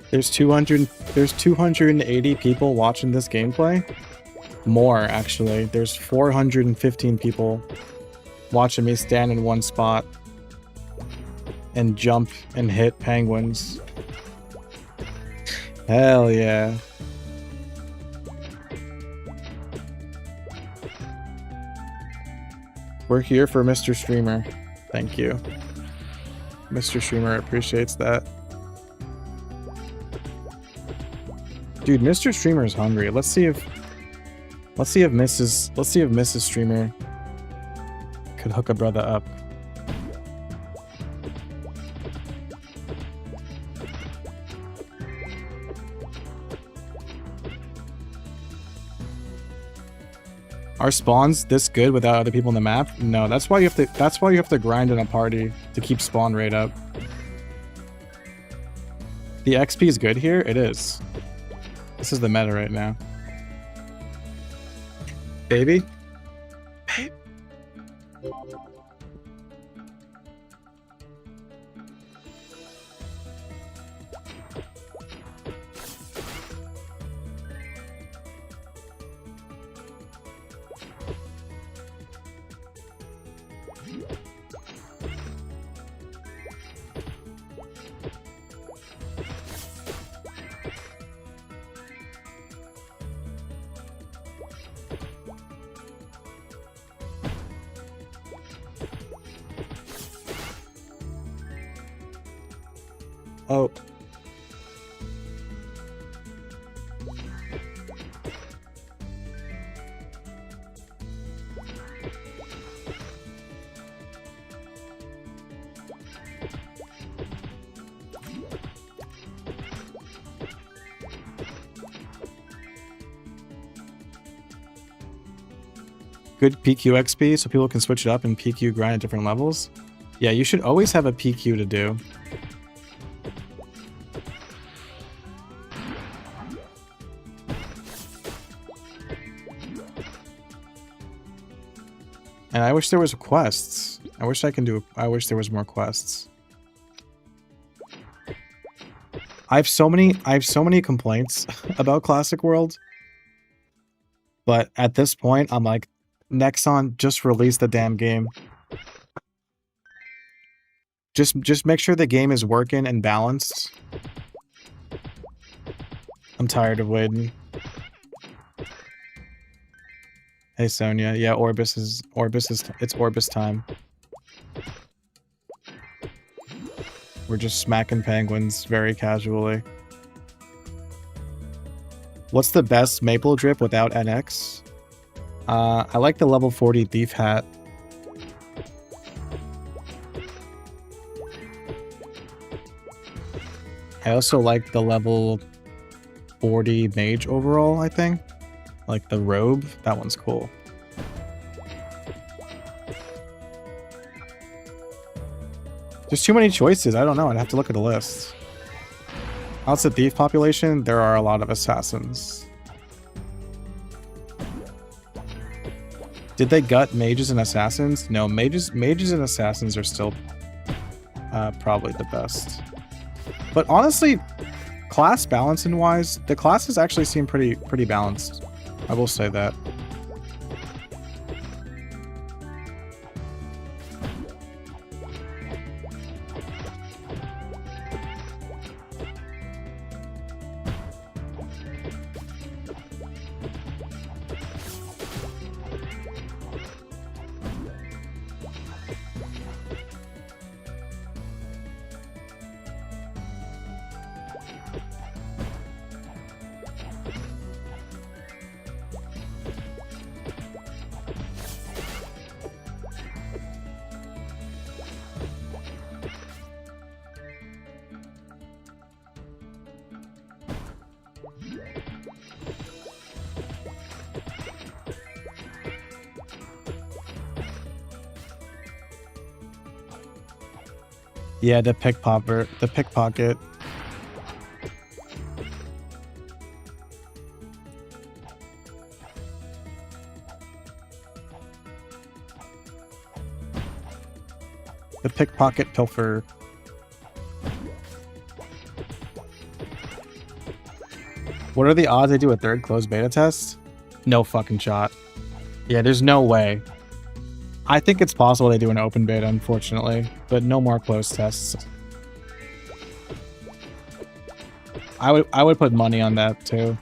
Speaker 1: There's 280 people watching this gameplay. More, actually. There's 415 people watching me stand in one spot and jump and hit penguins. Hell yeah. We're here for Mr. Streamer. Thank you. Mr. Streamer appreciates that. Dude, Mr. Streamer is hungry. Let's see if Mrs. Streamer could hook a brother up. Are spawns this good without other people in the map? No, that's why you have to grind in a party to keep spawn rate up. The XP is good here? It is. This is the meta right now. Baby? Babe? Oh. Good PQ XP so people can switch it up and PQ grind at different levels. Yeah, you should always have a PQ to do. And I wish there was quests. I wish there was more quests. I have so many complaints about Classic World. But at this point, I'm like, Nexon, just release the damn game. Just make sure the game is working and balanced. I'm tired of waiting. Hey Sonia, yeah, it's Orbis time. We're just smacking penguins very casually. What's the best maple drip without NX? I like the level 40 thief hat. I also like the level 40 mage overall, I think. Like the robe, that one's cool. There's too many choices, I don't know, I'd have to look at the list. Outside the thief population, there are a lot of assassins. Did they gut mages and assassins? No, mages and assassins are still probably the best. But honestly, class balancing wise, the classes actually seem pretty balanced. I will say that. Yeah, the pickpocket. The pickpocket pilfer. What are the odds I do a third closed beta test? No fucking shot. Yeah, there's no way. I think it's possible they do an open beta, unfortunately, but no more closed tests. I would put money on that too.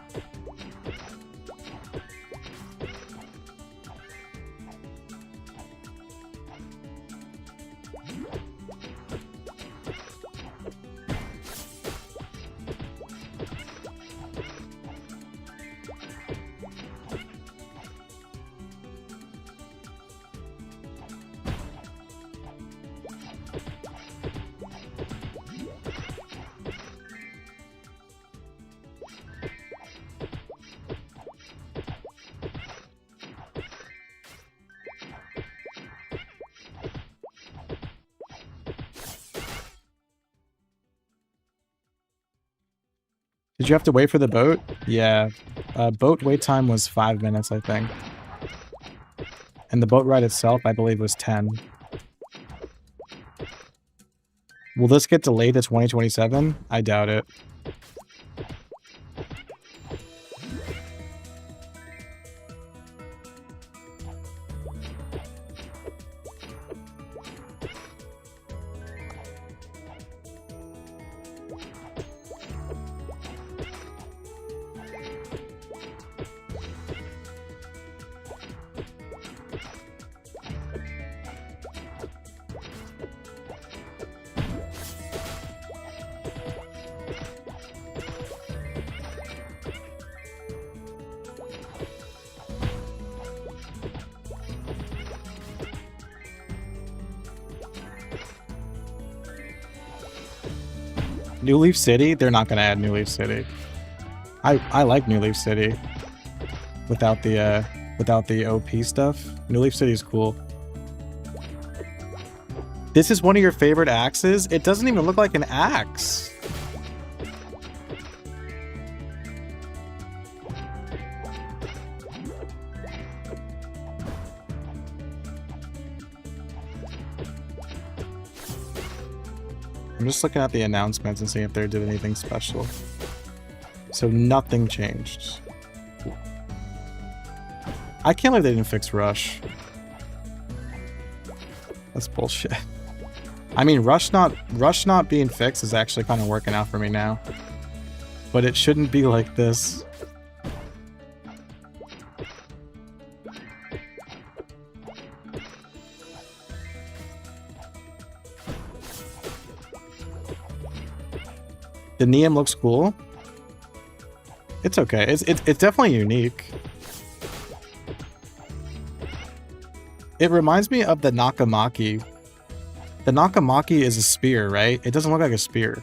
Speaker 1: Did you have to wait for the boat? Yeah. Boat wait time was 5 minutes, I think. And the boat ride itself, I believe, was 10. Will this get delayed to 2027? I doubt it. New Leaf City? They're not going to add New Leaf City. I like New Leaf City without the OP stuff. New Leaf City is cool. This is one of your favorite axes? It doesn't even look like an axe. I'm just looking at the announcements and seeing if they did anything special. So nothing changed. I can't believe they didn't fix Rush. That's bullshit. I mean, Rush not being fixed is actually kind of working out for me now. But it shouldn't be like this. The Neum looks cool. It's okay. It's definitely unique. It reminds me of the Nakamaki. The Nakamaki is a spear, right? It doesn't look like a spear.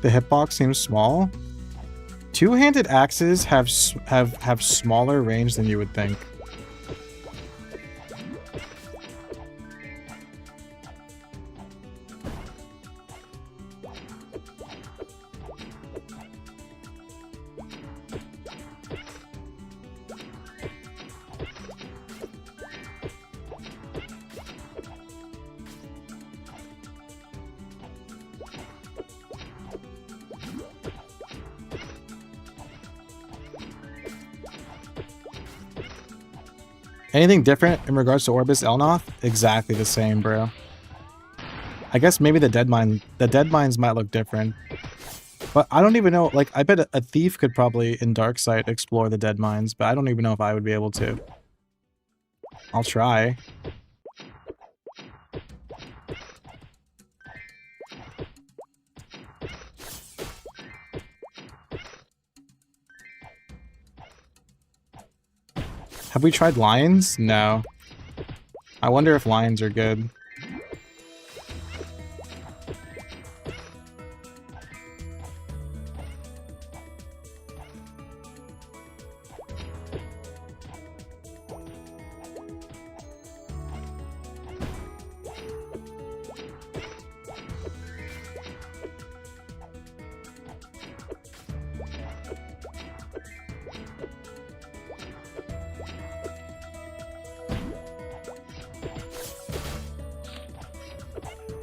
Speaker 1: The hitbox seems small. Two-handed axes have smaller range than you would think. Anything different in regards to Orbis Elnoth? Exactly the same, bro. I guess maybe the dead mines might look different. But I don't even know, like, I bet a thief could probably, in Darksight, explore the dead mines, but I don't even know if I would be able to. I'll try. Have we tried lions? No. I wonder if lions are good.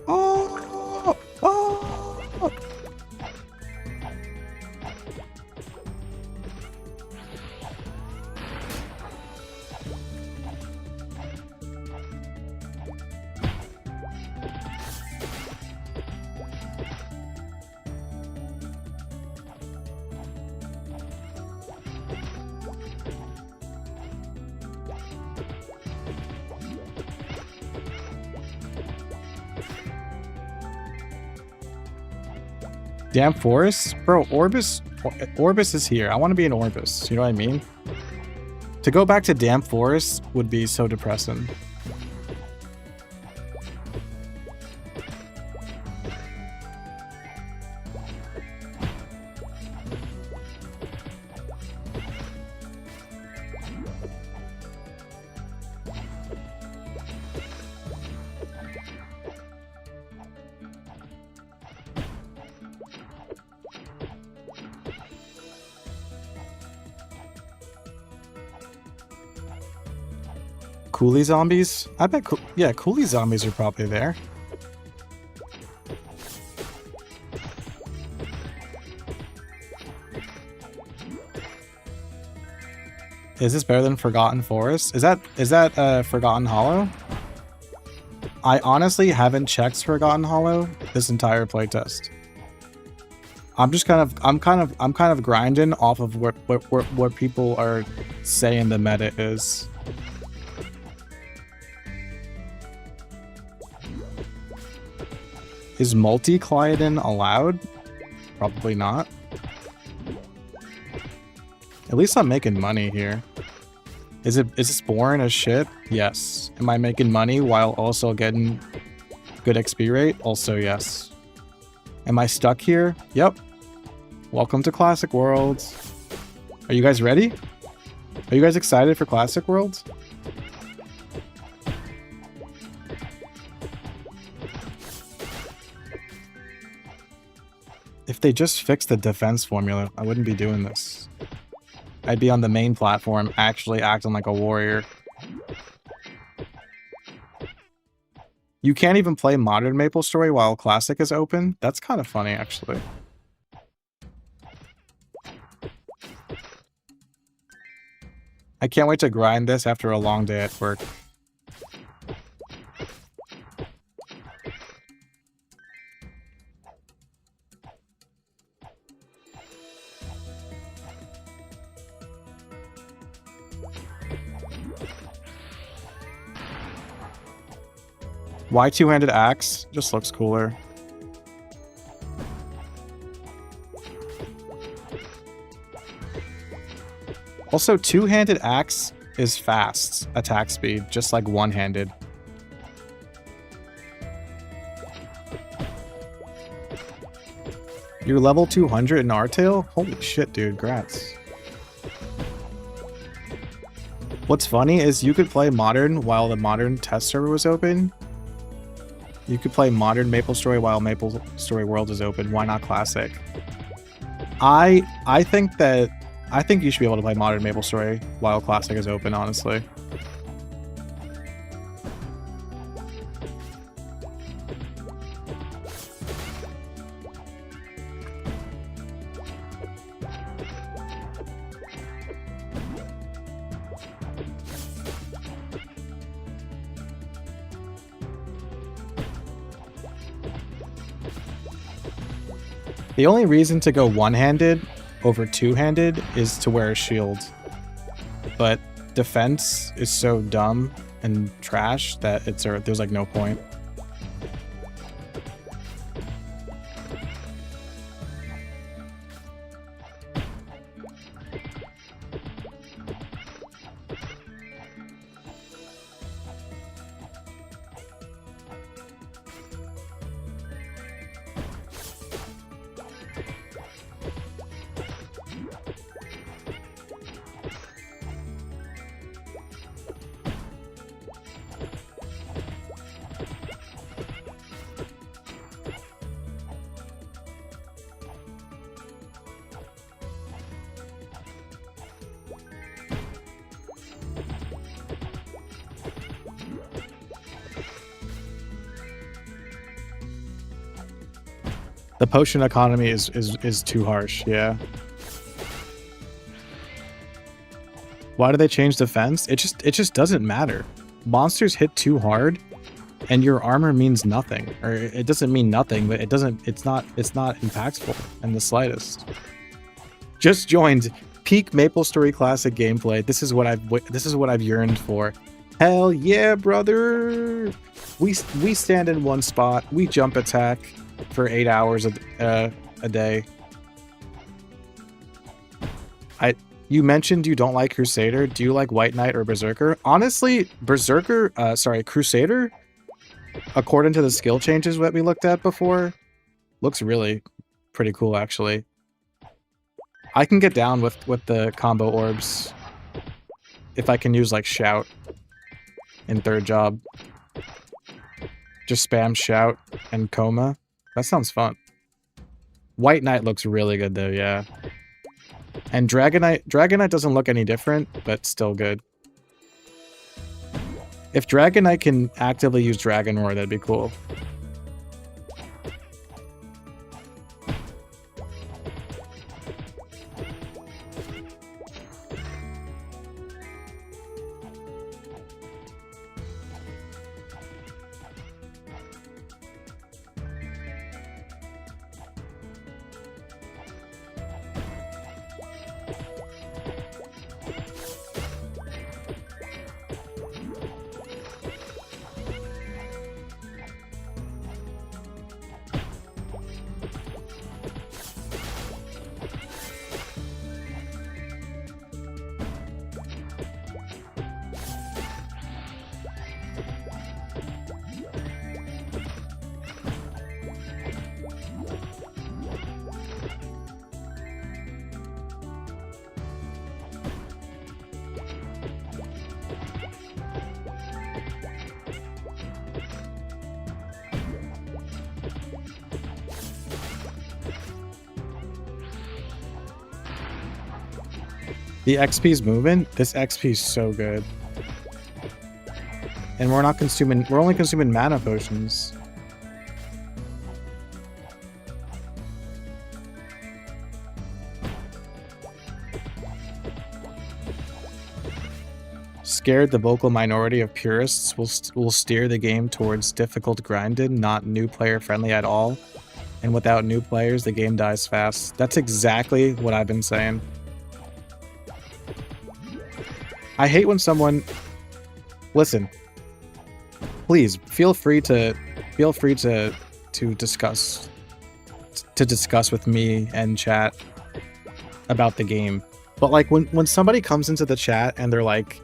Speaker 1: Oh! Oh! Damn forest? Bro, Orbis is here. I want to be an Orbis. You know what I mean? To go back to damn forest would be so depressing. Coolie zombies? I bet, yeah, coolie zombies are probably there. Is this better than Forgotten Forest? Is that Forgotten Hollow? I honestly haven't checked Forgotten Hollow this entire playtest. I'm kind of grinding off of what people are saying the meta is. Is multi-Clyodin allowed? Probably not. At least I'm making money here. Is this boring as shit? Yes. Am I making money while also getting good XP rate? Also yes. Am I stuck here? Yep. Welcome to Classic Worlds. Are you guys ready? Are you guys excited for Classic Worlds? If they just fixed the defense formula, I wouldn't be doing this. I'd be on the main platform, actually acting like a warrior. You can't even play Modern MapleStory while Classic is open? That's kind of funny, actually. I can't wait to grind this after a long day at work. Why two-handed axe? Just looks cooler. Also, two-handed axe is fast attack speed, just like one-handed. You're level 200 in Artail? Holy shit, dude, grats. What's funny is you could play Modern while the Modern test server was open. You could play Modern MapleStory while MapleStory World is open. Why not Classic? I think you should be able to play Modern MapleStory while Classic is open, honestly. The only reason to go one-handed over two-handed is to wear a shield. But defense is so dumb and trash that there's like no point. The potion economy is too harsh, yeah. Why do they change defense? It just doesn't matter. Monsters hit too hard, and your armor means nothing. Or it doesn't mean nothing, but it's not impactful in the slightest. Just joined peak MapleStory Classic gameplay. This is what I've yearned for. Hell yeah, brother! We stand in one spot. We jump attack for 8 hours a day. You mentioned you don't like Crusader. Do you like White Knight or Berserker? Honestly, Crusader, according to the skill changes that we looked at before, looks really pretty cool actually. I can get down with the combo orbs if I can use like Shout in third job. Just spam Shout and Coma. That sounds fun. White Knight looks really good though, yeah. And Dragon Knight doesn't look any different, but still good. If Dragon Knight can actively use Dragon Roar, that'd be cool. The XP's moving. This XP is so good. And we're only consuming mana potions. Scared the vocal minority of purists will steer the game towards difficult grinded, not new player friendly at all. And without new players, the game dies fast. That's exactly what I've been saying. I hate when someone... Listen. Please, feel free to discuss with me and chat about the game. But like when somebody comes into the chat and they're like,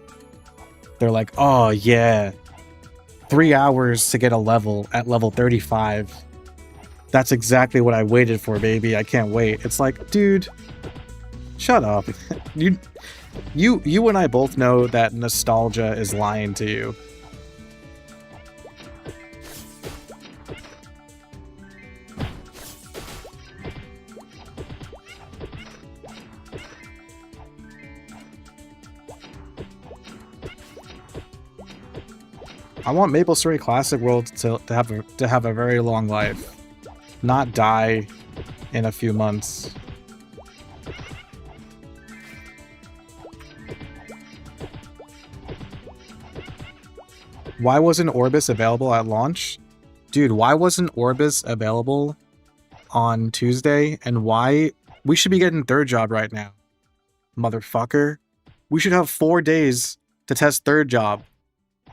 Speaker 1: oh yeah, 3 hours to get a level at level 35. That's exactly what I waited for, baby. I can't wait. It's like, dude, shut up. You and I both know that nostalgia is lying to you. I want MapleStory Classic World to have a very long life, not die in a few months. Why wasn't Orbis available at launch? Dude, why wasn't Orbis available on Tuesday and why we should be getting third job right now. Motherfucker. We should have 4 days to test third job.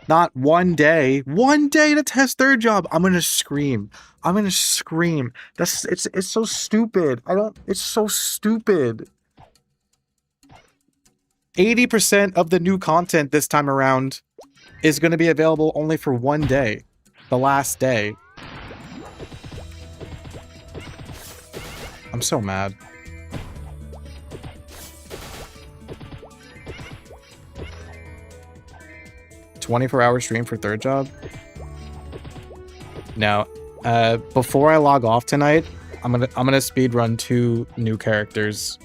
Speaker 1: Not 1 day. 1 day to test third job. I'm gonna scream. I'm gonna scream. It's so stupid. It's so stupid. 80% of the new content this time around is gonna be available only for 1 day. The last day. I'm so mad. "24-hour stream for third job?" No. Before I log off tonight, I'm gonna speed run 2 new characters.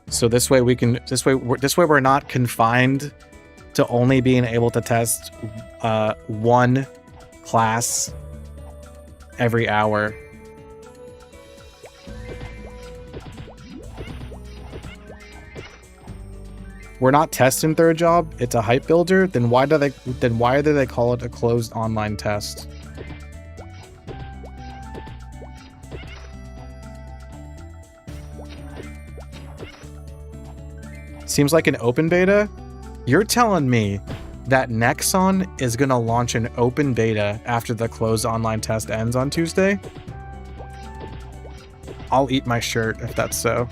Speaker 1: So this way we're not confined to only being able to test 1 class every hour. We're not testing third job, it's a hype builder, then why do they call it a closed online test? Seems like an open beta? You're telling me that Nexon is gonna launch an open beta after the closed online test ends on Tuesday? I'll eat my shirt if that's so.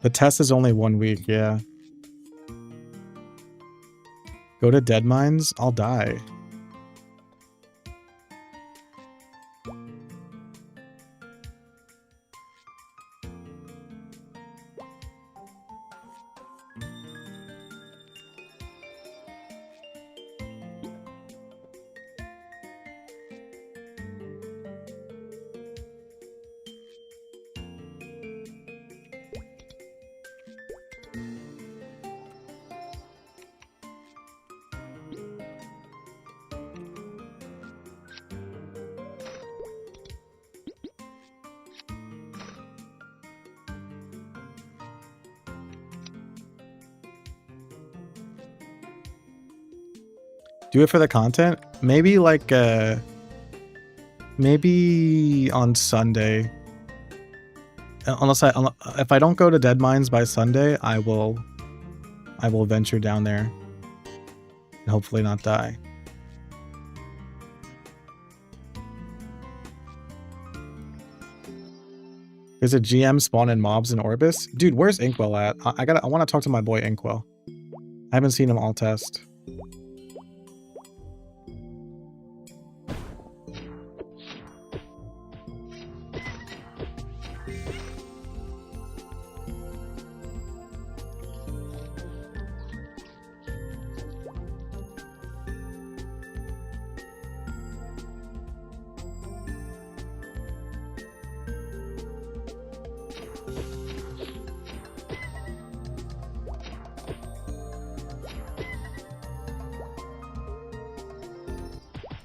Speaker 1: The test is only 1 week, yeah. Go to Dead Mines? I'll die. Do it for the content? Maybe like, maybe on Sunday. If I don't go to Dead Mines by Sunday, I will venture down there and hopefully not die. There's a GM spawn in mobs in Orbis? Dude, where's Inkwell at? I want to talk to my boy Inkwell. I haven't seen him all test.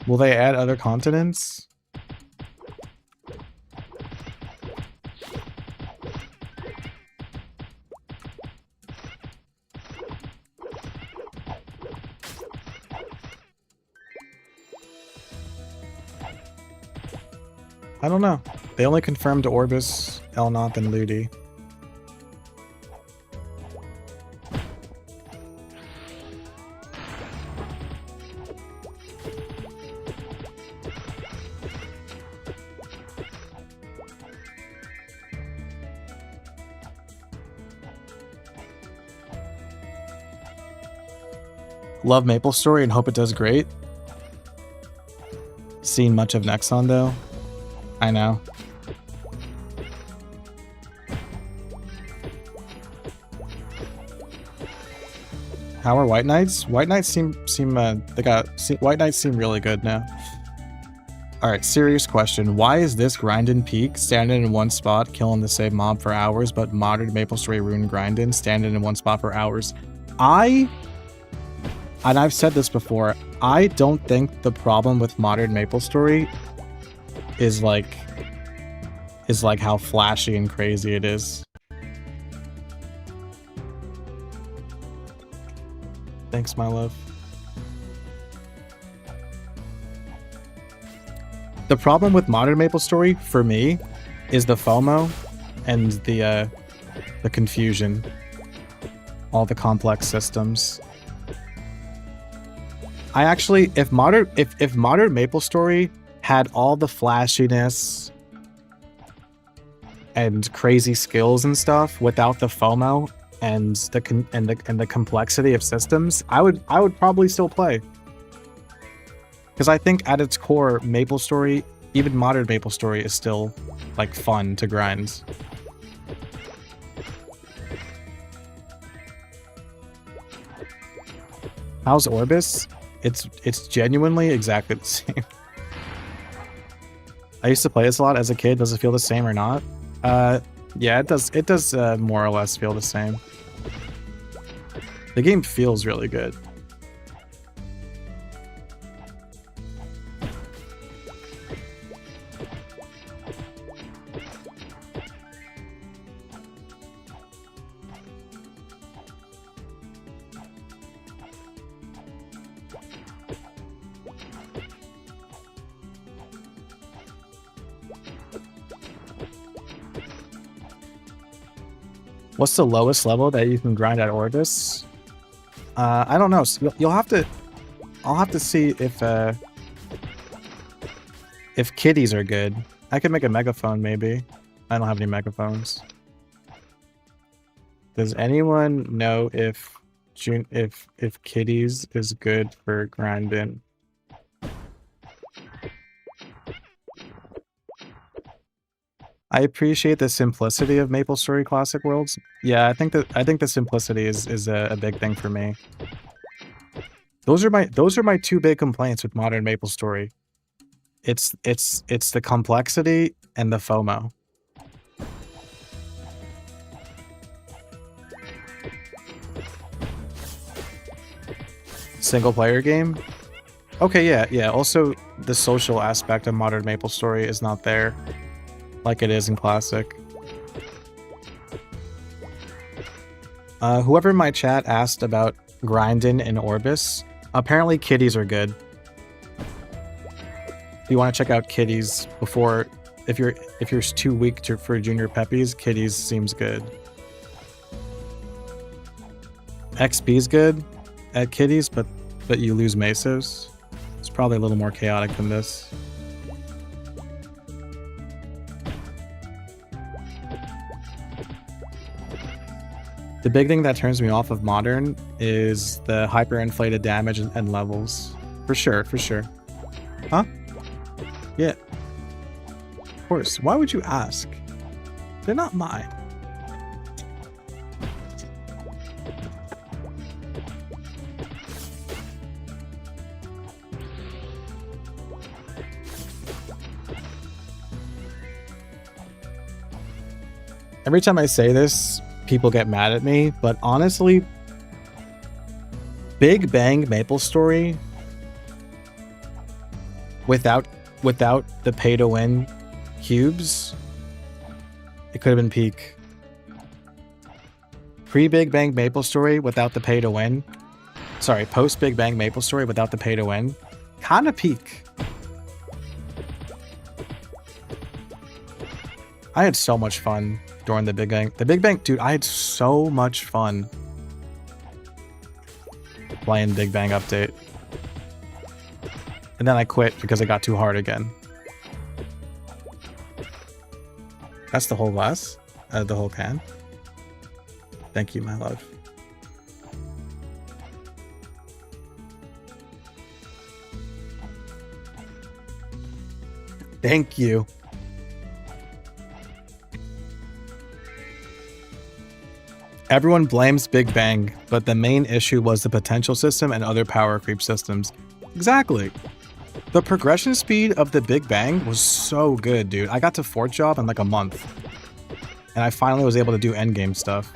Speaker 1: Will they add other continents? I don't know. They only confirmed Orbis, Elnoth, and Ludi. Love maplestory and hope it does great. Seen much of Nexon though. I know. How are White Knights? White Knights White Knights seem really good now. All right, serious question. Why is this grindin' peak standing in one spot, killing the same mob for hours, but modern MapleStory rune grindin' standing in one spot for hours? And I've said this before, I don't think the problem with modern MapleStory is like how flashy and crazy it is. Thanks, my love. The problem with modern MapleStory, for me, is the FOMO and the confusion. All the complex systems. I actually, if modern MapleStory had all the flashiness and crazy skills and stuff without the FOMO and the complexity of systems, I would probably still play. Because I think at its core, MapleStory, even modern MapleStory, is still like fun to grind. How's Orbis? It's genuinely exactly the same. I used to play this a lot as a kid. Does it feel the same or not? Yeah, it does. It does more or less feel the same. The game feels really good. What's the lowest level that you can grind at Orbis? I don't know. So you'll have to. I'll have to see if kitties are good. I could make a megaphone maybe. I don't have any megaphones. Does anyone know if kitties is good for grinding? I appreciate the simplicity of MapleStory Classic Worlds. Yeah, I think the simplicity is a big thing for me. Those are my two big complaints with modern MapleStory. It's the complexity and the FOMO. Single player game? Okay, yeah. Also, the social aspect of modern MapleStory is not there like it is in Classic. Whoever in my chat asked about grinding in Orbis, apparently kitties are good. If you want to check out kitties before, if you're too weak for junior peppies, kitties seems good. XP's good at kitties, but you lose mesos. It's probably a little more chaotic than this. The big thing that turns me off of modern is the hyperinflated damage and levels. For sure. Huh? Yeah. Of course. Why would you ask? They're not mine. Every time I say this, people get mad at me, but honestly, Big Bang MapleStory without the pay-to-win cubes, it could have been peak. Pre-Big Bang MapleStory without the pay-to-win, sorry, post-Big Bang MapleStory without the pay-to-win, kind of peak. I had so much fun during the Big Bang. The Big Bang, dude, I had so much fun playing Big Bang Update. And then I quit because it got too hard again. That's the whole glass? The whole can? Thank you, my love. Thank you. Everyone blames Big Bang, but the main issue was the potential system and other power creep systems. Exactly. The progression speed of the Big Bang was so good, dude. I got to 4th job in like a month. And I finally was able to do endgame stuff.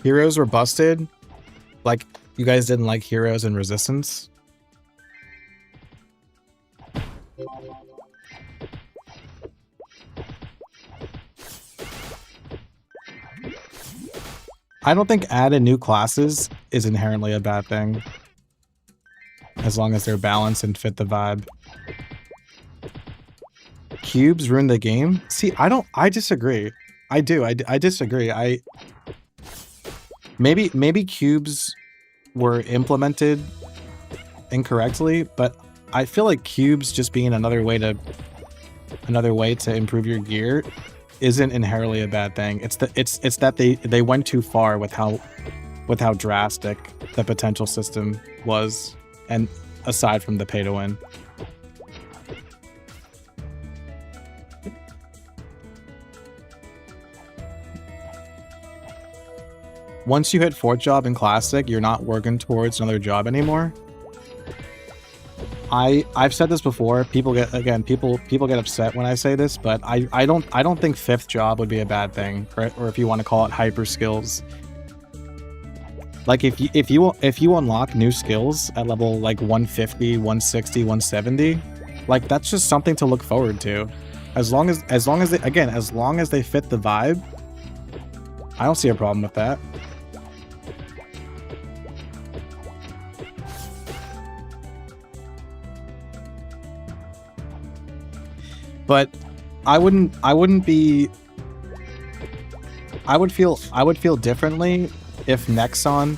Speaker 1: Heroes were busted. Like, you guys didn't like Heroes and Resistance? I don't think adding new classes is inherently a bad thing. As long as they're balanced and fit the vibe. Cubes ruined the game? See, I disagree. I do. I disagree. Maybe cubes were implemented incorrectly, but I feel like cubes just being another way to improve your gear isn't inherently a bad thing. It's that they went too far with how drastic the potential system was, and aside from the pay to win. Once you hit 4th job in Classic, you're not working towards another job anymore. I've said this before. People get upset when I say this, but I don't think 5th job would be a bad thing, or if you want to call it hyper skills. Like if you unlock new skills at level like 150, 160, 170, like that's just something to look forward to. As long as they fit the vibe, I don't see a problem with that. But I would feel differently if Nexon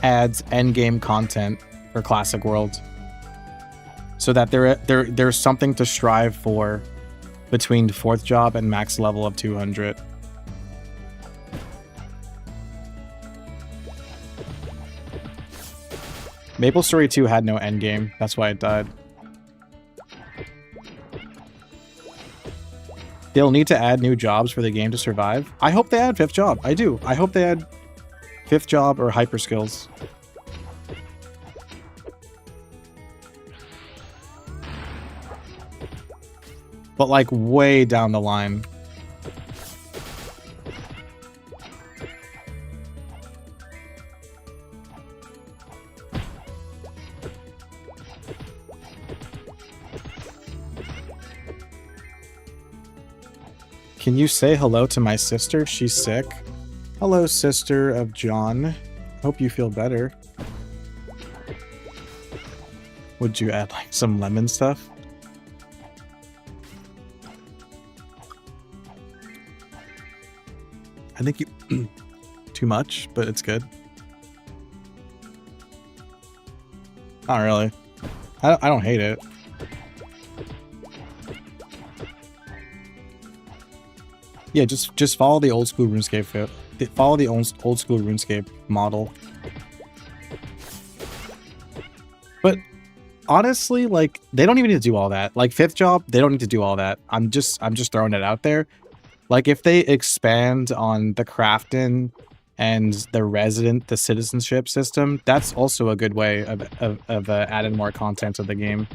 Speaker 1: adds endgame content for Classic World, so that there's something to strive for between 4th job and max level of 200. MapleStory 2 had no endgame, that's why it died. They'll need to add new jobs for the game to survive. I hope they add 5th job. I do. I hope they add 5th job or hyper skills. But like way down the line. Can you say hello to my sister? She's sick. Hello, sister of John. Hope you feel better. Would you add like some lemon stuff? I think you too much, but it's good. Not really. I don't hate it. Yeah, just follow the old school RuneScape fit. Follow the old school RuneScape model. But honestly, like they don't even need to do all that. Like 5th job, they don't need to do all that. I'm just throwing it out there. Like if they expand on the crafting and the citizenship system, that's also a good way of adding more content to the game.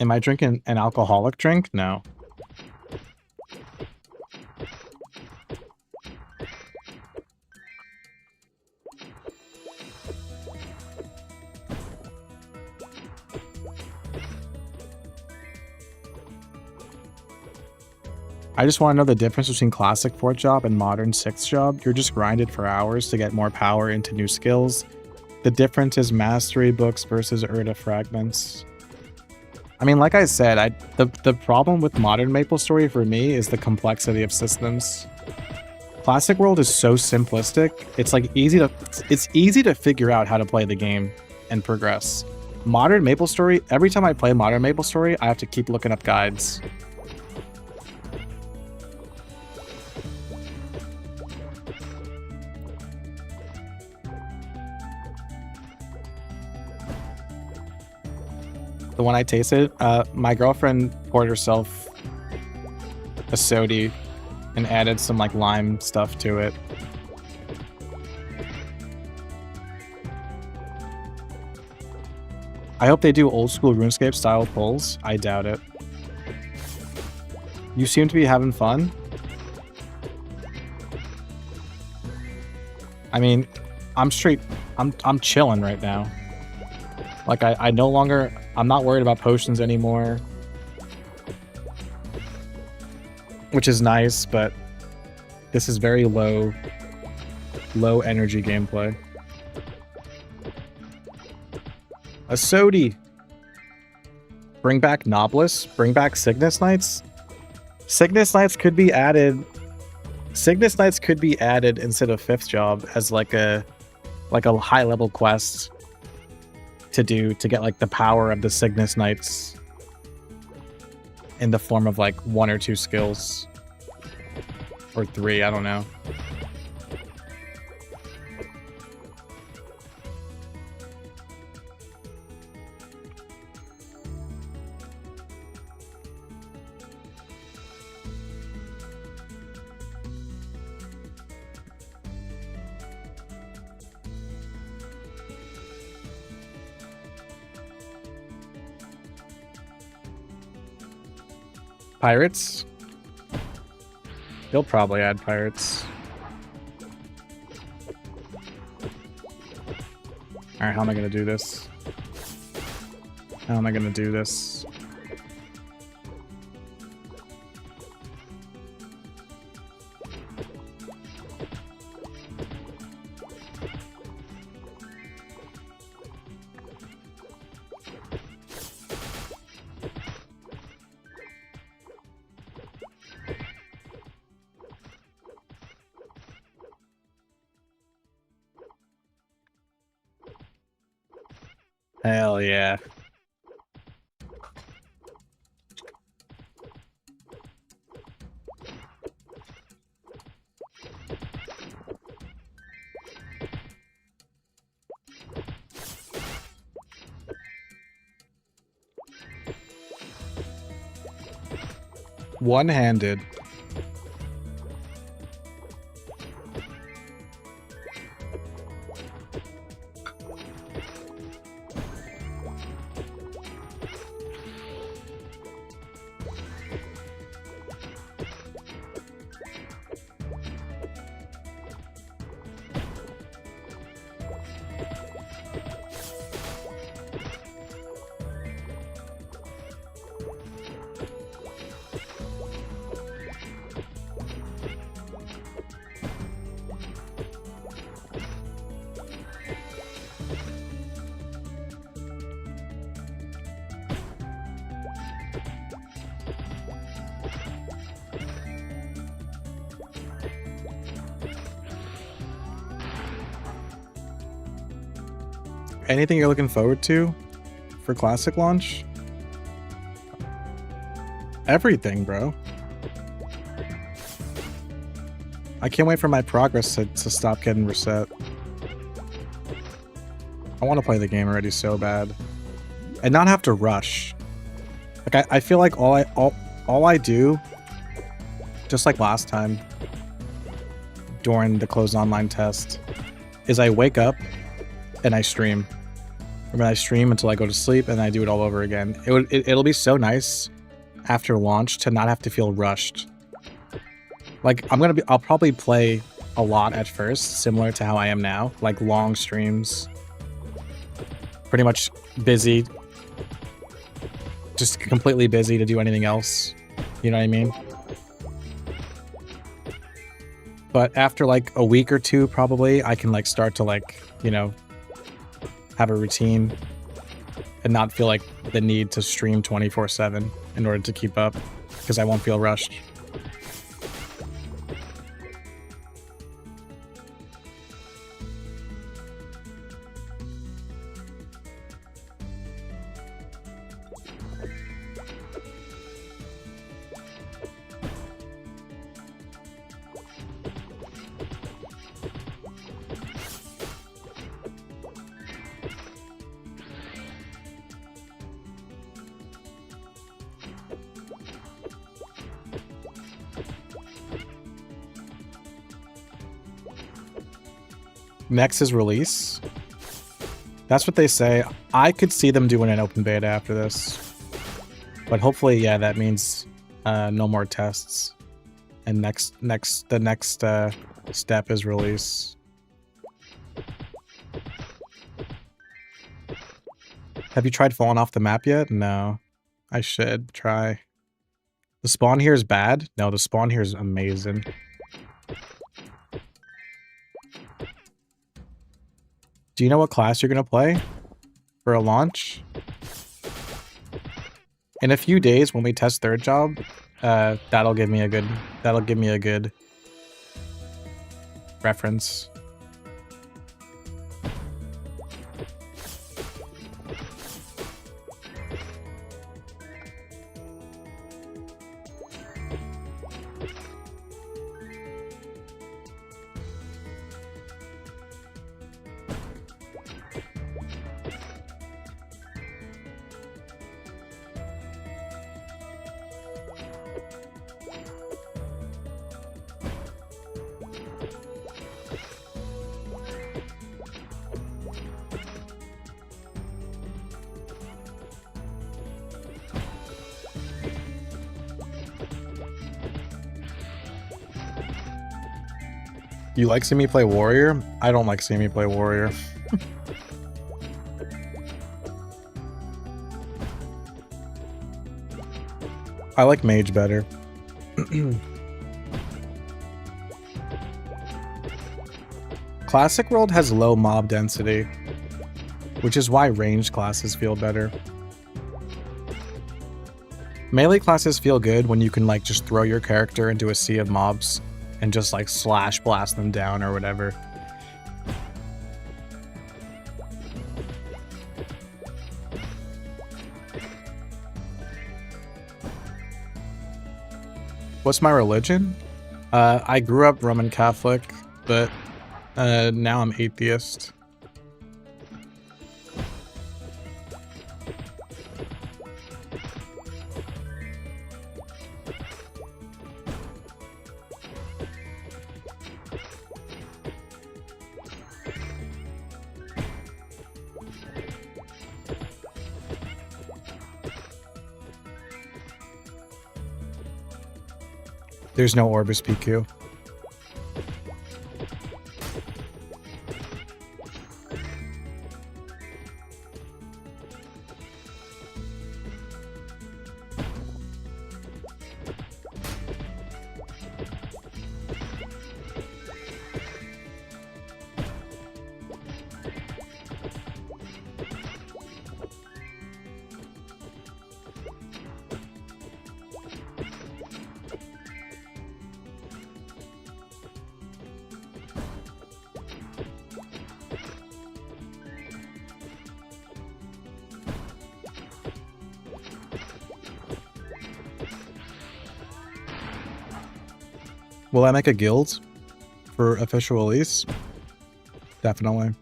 Speaker 1: Am I drinking an alcoholic drink? No. I just want to know the difference between classic 4th job and modern 6th job. You're just grinded for hours to get more power into new skills. The difference is mastery books versus Urda fragments. I mean, like I said, the problem with modern MapleStory for me is the complexity of systems. Classic World is so simplistic. It's like easy to figure out how to play the game and progress. Modern MapleStory, every time I play Modern MapleStory, I have to keep looking up guides. The one I tasted, my girlfriend poured herself a soda and added some like lime stuff to it. I hope they do old school RuneScape style pulls. I doubt it. You seem to be having fun. I mean, I'm chilling right now. Like I'm not worried about potions anymore. Which is nice, but this is very low energy gameplay. A Sodi. Bring back Nobliss. Bring back Cygnus Knights. Cygnus Knights could be added. Cygnus Knights could be added instead of 5th job as like a high level quest to get like the power of the Cygnus Knights in the form of like 1 or 2 skills. Or 3, I don't know. Pirates? He'll probably add pirates. Alright, how am I gonna do this? How am I gonna do this? Hell yeah. One-handed. Anything you're looking forward to for Classic launch? Everything, bro. I can't wait for my progress to stop getting reset. I want to play the game already so bad. And not have to rush. Like I feel like all I do, just like last time during the closed online test, is I wake up and I stream. And I stream until I go to sleep, and I do it all over again. It'll be so nice after launch to not have to feel rushed. Like I'll probably play a lot at first, similar to how I am now, like long streams, pretty much busy, just completely busy to do anything else. You know what I mean? But after like a week or two, probably I can like start to like, you know, have a routine and not feel like the need to stream 24/7 in order to keep up, because I won't feel rushed. Next is release. That's what they say. I could see them doing an open beta after this. But hopefully, yeah, that means no more tests. And the next step is release. Have you tried falling off the map yet? No. I should try. The spawn here is bad? No, the spawn here is amazing. Do you know what class you're gonna play for a launch? In a few days when we test third job, that'll give me a good reference. You like seeing me play warrior? I don't like seeing me play warrior. I like mage better. Classic World has low mob density, which is why ranged classes feel better. Melee classes feel good when you can like just throw your character into a sea of mobs and just like slash blast them down or whatever. What's my religion? I grew up Roman Catholic, but now I'm atheist. There's no Orbis PQ. Will I make a guild for official release? Definitely.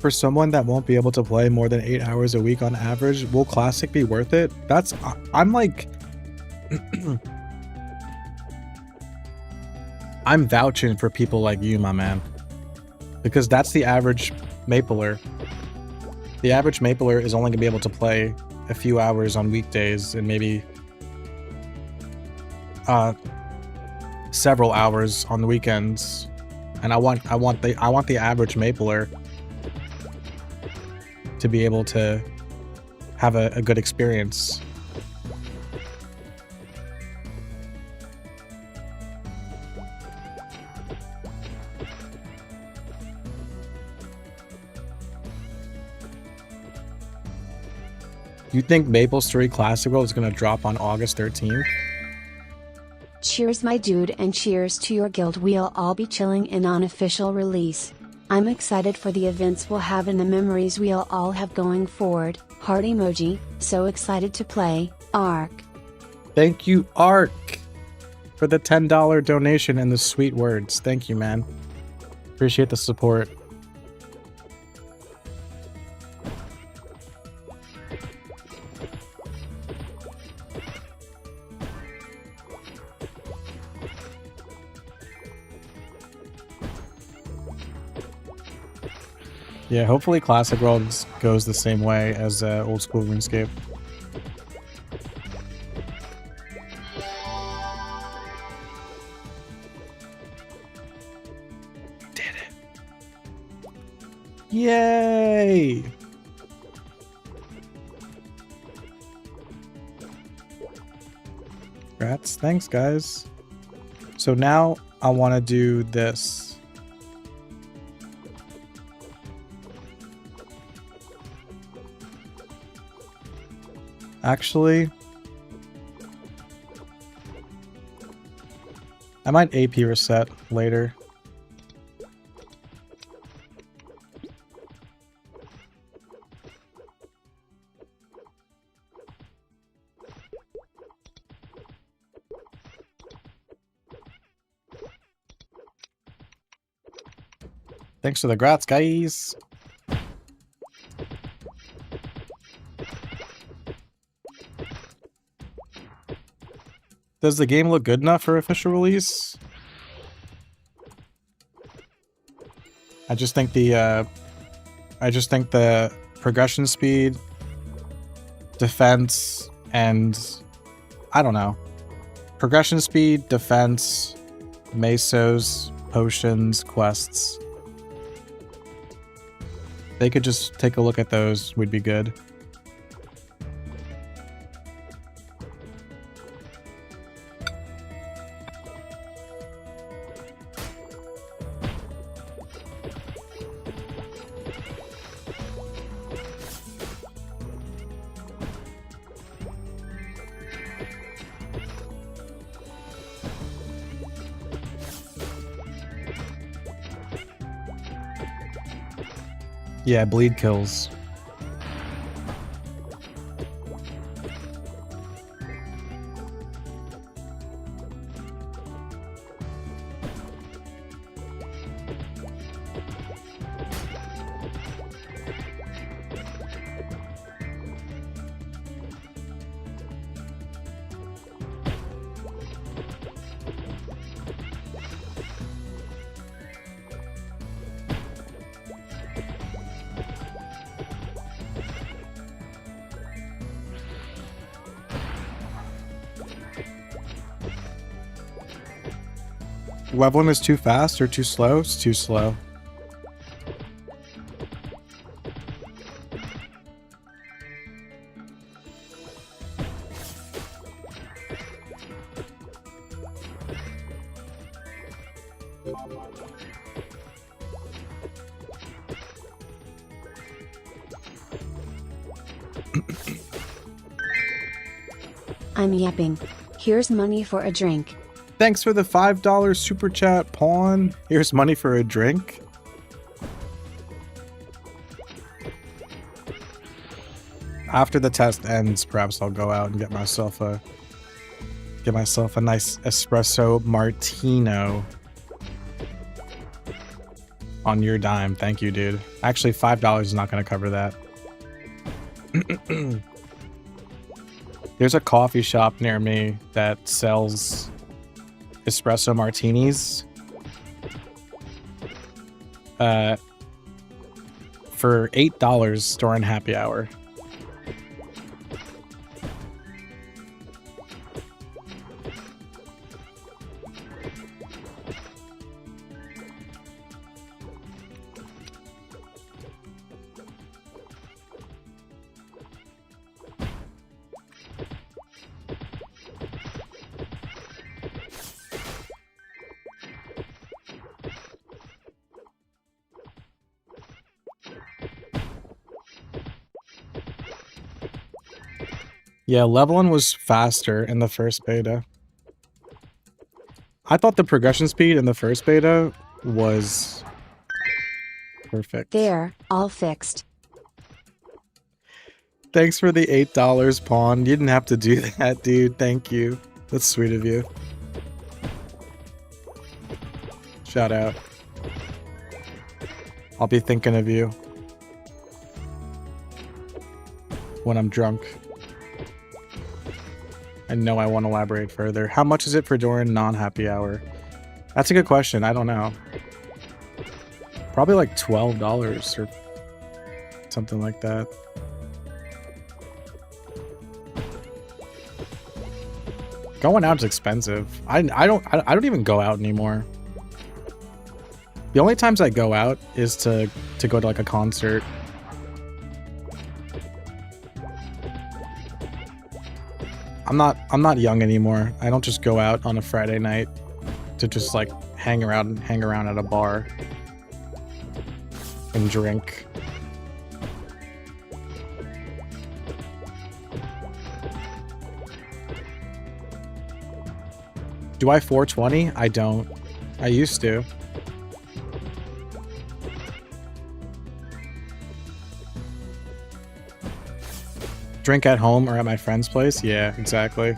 Speaker 1: For someone that won't be able to play more than 8 hours a week on average, will Classic be worth it? That's, I'm like, I'm vouching for people like you, my man. Because that's the average Mapler. The average Mapler is only gonna be able to play a few hours on weekdays and maybe several hours on the weekends, and I want the average mapler to be able to have a good experience. You think maplestory Classic World is going to drop on August 13th?
Speaker 3: Cheers my dude, and cheers to your guild. We'll all be chilling in on official release. I'm excited for the events we'll have and the memories we'll all have going forward. Heart emoji, so excited to play, Ark.
Speaker 1: Thank you, Ark, for the $10 donation and the sweet words. Thank you, man. Appreciate the support. Yeah, hopefully Classic Worlds goes the same way as old school RuneScape. Did it. Yay! Congrats. Thanks, guys. So now I want to do this. Actually, I might AP reset later. Thanks for the grats, guys. Does the game look good enough for official release? I just think the progression speed, defense, and I don't know. Progression speed, defense, mesos, potions, quests. They could just take a look at those, would be good. Yeah, bleed kills. Leveling is too fast or too slow? It's too slow.
Speaker 3: I'm yapping. Here's money for a drink.
Speaker 1: Thanks for the $5 super chat, Pawn. Here's money for a drink. After the test ends, perhaps I'll go out and get myself a nice espresso martino. On your dime. Thank you, dude. Actually, $5 is not going to cover that. There's a coffee shop near me that sells espresso martinis for $8 during happy hour. Yeah, leveling was faster in the first beta. I thought the progression speed in the first beta was perfect.
Speaker 3: There, all fixed.
Speaker 1: Thanks for the $8, Pawn. You didn't have to do that, dude. Thank you. That's sweet of you. Shout out. I'll be thinking of you when I'm drunk. I know I want to elaborate further. How much is it for during non-happy hour? That's a good question. I don't know. Probably like $12 or something like that. Going out is expensive. I don't even go out anymore. The only times I go out is to go to like a concert. I'm not young anymore. I don't just go out on a Friday night to just like hang around at a bar and drink. Do I 420? I don't. I used to. Drink at home or at my friend's place? Yeah, exactly.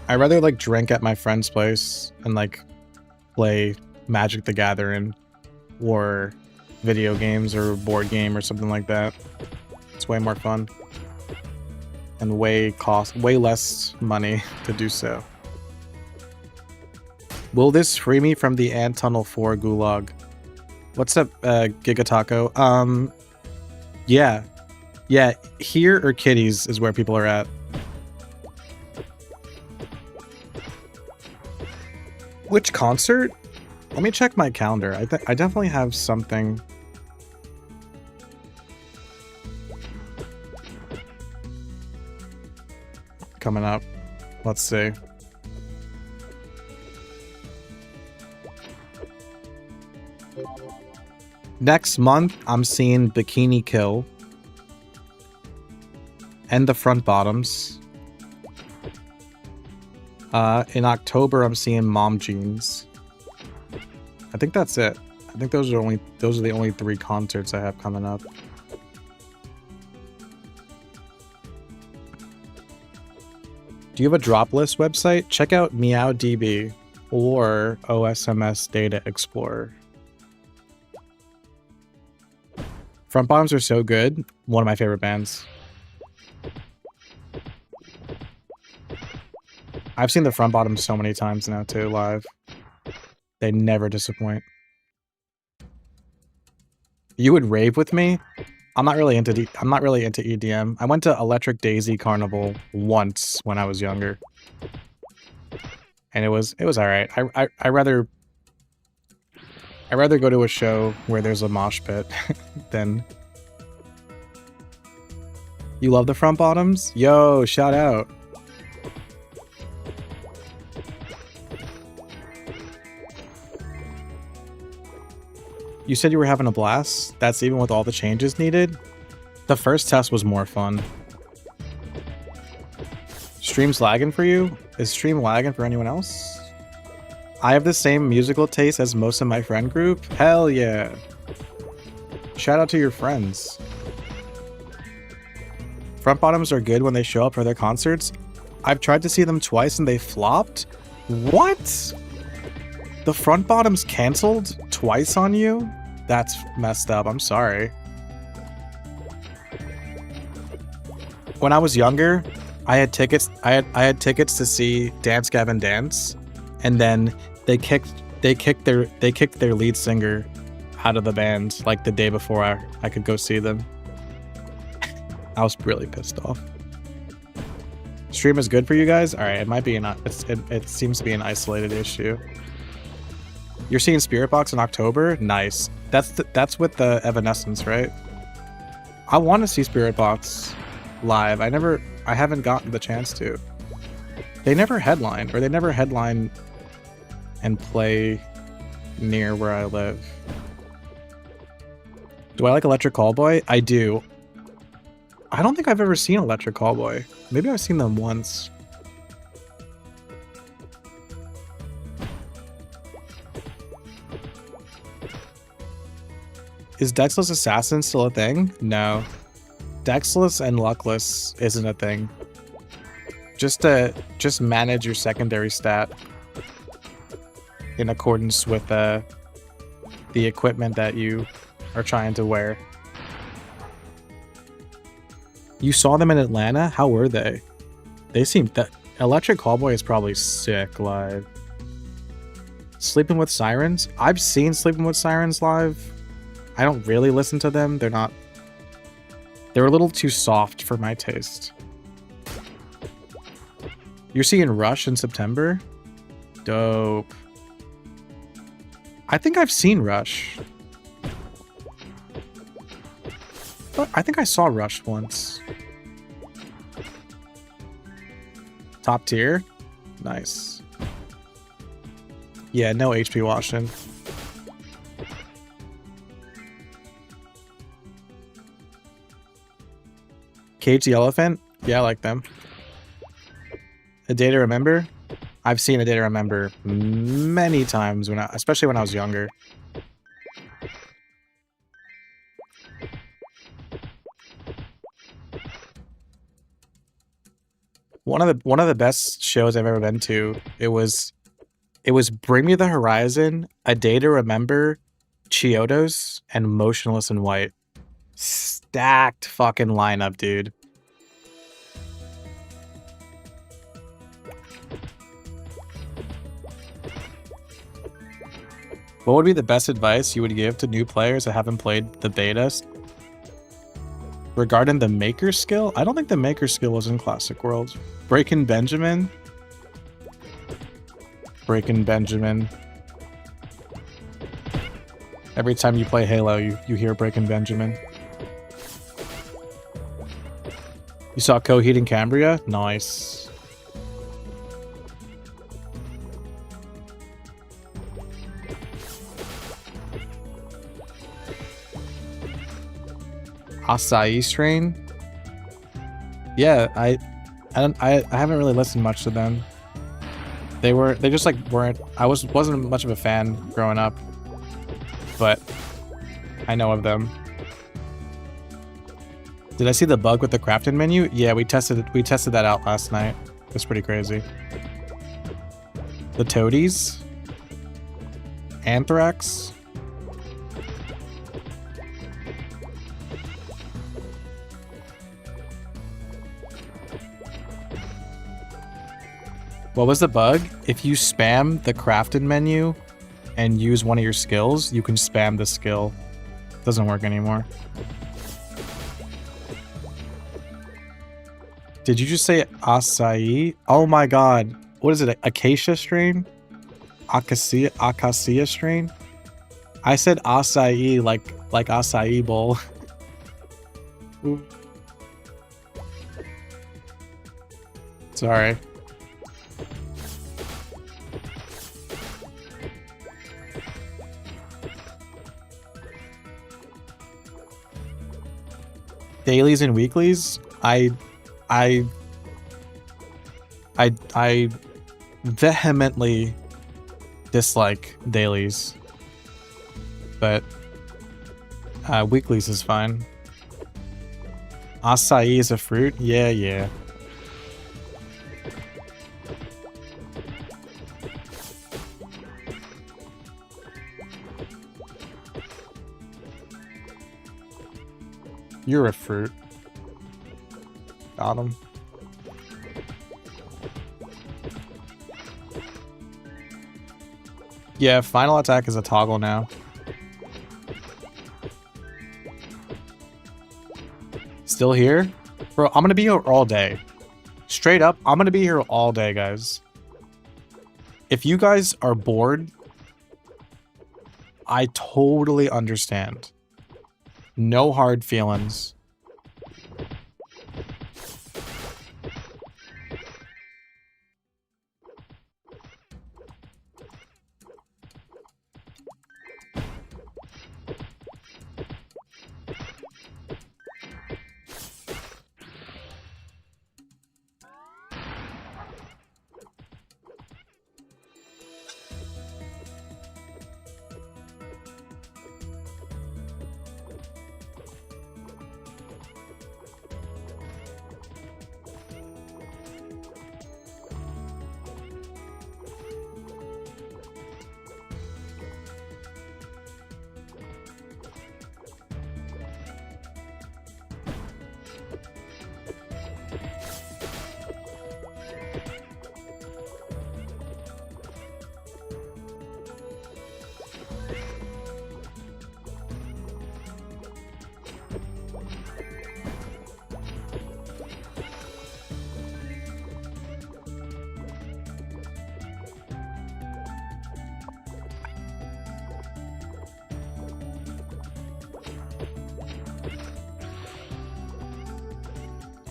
Speaker 1: I'd rather like drink at my friend's place and like play Magic the Gathering or video games or board game or something like that. It's way more fun and way less money to do so. Will this free me from the Ant Tunnel 4 gulag? What's up, Gigataco? Yeah. Yeah, here or Kitties is where people are at. Which concert? Let me check my calendar. I definitely have something. Coming up. Let's see. Next month, I'm seeing Bikini Kill and the Front Bottoms. In October, I'm seeing Mom Jeans. I think that's it. I think those are the only 3 concerts I have coming up. Do you have a drop list website? Check out MeowDB or OSMS Data Explorer. Front Bottoms are so good. One of my favorite bands. I've seen the Front Bottoms so many times now too, live. They never disappoint. You would rave with me? I'm not really into EDM. I went to Electric Daisy Carnival once when I was younger. And it was alright. I rather go to a show where there's a mosh pit than... You love the Front Bottoms? Yo, shout out. You said you were having a blast? That's even with all the changes needed? The first test was more fun. Stream's lagging for you? Is stream lagging for anyone else? I have the same musical taste as most of my friend group? Hell yeah. Shout out to your friends. Front Bottoms are good when they show up for their concerts. I've tried to see them twice and they flopped? What? The Front Bottoms canceled twice on you? That's messed up. I'm sorry. When I was younger, I had tickets. I had tickets to see Dance Gavin Dance, and then they kicked their lead singer out of the band like the day before I could go see them. I was really pissed off. Stream is good for you guys? All right, it might be it seems to be an isolated issue. You're seeing Spirit Box in October? Nice. That's with the Evanescence, right? I want to see Spirit Box live. I haven't gotten the chance to. They never headline and play near where I live. Do I like Electric Callboy? I do. I don't think I've ever seen Electric Callboy. Maybe I've seen them once. Is Dexless Assassin still a thing? No. Dexless and Luckless isn't a thing. Just manage your secondary stat in accordance with the equipment that you are trying to wear. You saw them in Atlanta? How were they? They seemed that Electric Callboy is probably sick live. Sleeping with Sirens? I've seen Sleeping with Sirens live. I don't really listen to them. They're a little too soft for my taste. You're seeing Rush in September? Dope. I think I've seen Rush. But I think I saw Rush once. Top tier? Nice. Yeah, no HP washing. Cage the Elephant? Yeah, I like them. A Day to Remember? I've seen A Day to Remember many times, especially when I was younger. One of the best shows I've ever been to. It was Bring Me the Horizon, A Day to Remember, Chiodos, and Motionless in White. Stacked fucking lineup, dude. What would be the best advice you would give to new players that haven't played the betas? Regarding the Maker skill? I don't think the Maker skill was in Classic World. Breaking Benjamin? Breaking Benjamin. Every time you play Halo, you hear Breaking Benjamin. You saw Coheed and Cambria? Nice. Acai Strain? Yeah, I haven't really listened much to them. They just like weren't. I wasn't much of a fan growing up, but I know of them. Did I see the bug with the crafting menu? Yeah, we tested that out last night. It's pretty crazy. The Toadies? Anthrax? What was the bug? If you spam the crafting menu and use one of your skills, you can spam the skill. Doesn't work anymore. Did you just say acai? Oh my god. What is it? Acacia strain? Acacia strain? I said acai like acai bowl. Sorry. Dailies and weeklies? I vehemently dislike dailies, but weeklies is fine. Acai is a fruit? Yeah. You're a fruit. Got him. Yeah, final attack is a toggle now. Still here? Bro, I'm gonna be here all day. Straight up, I'm gonna be here all day, guys. If you guys are bored, I totally understand. No hard feelings.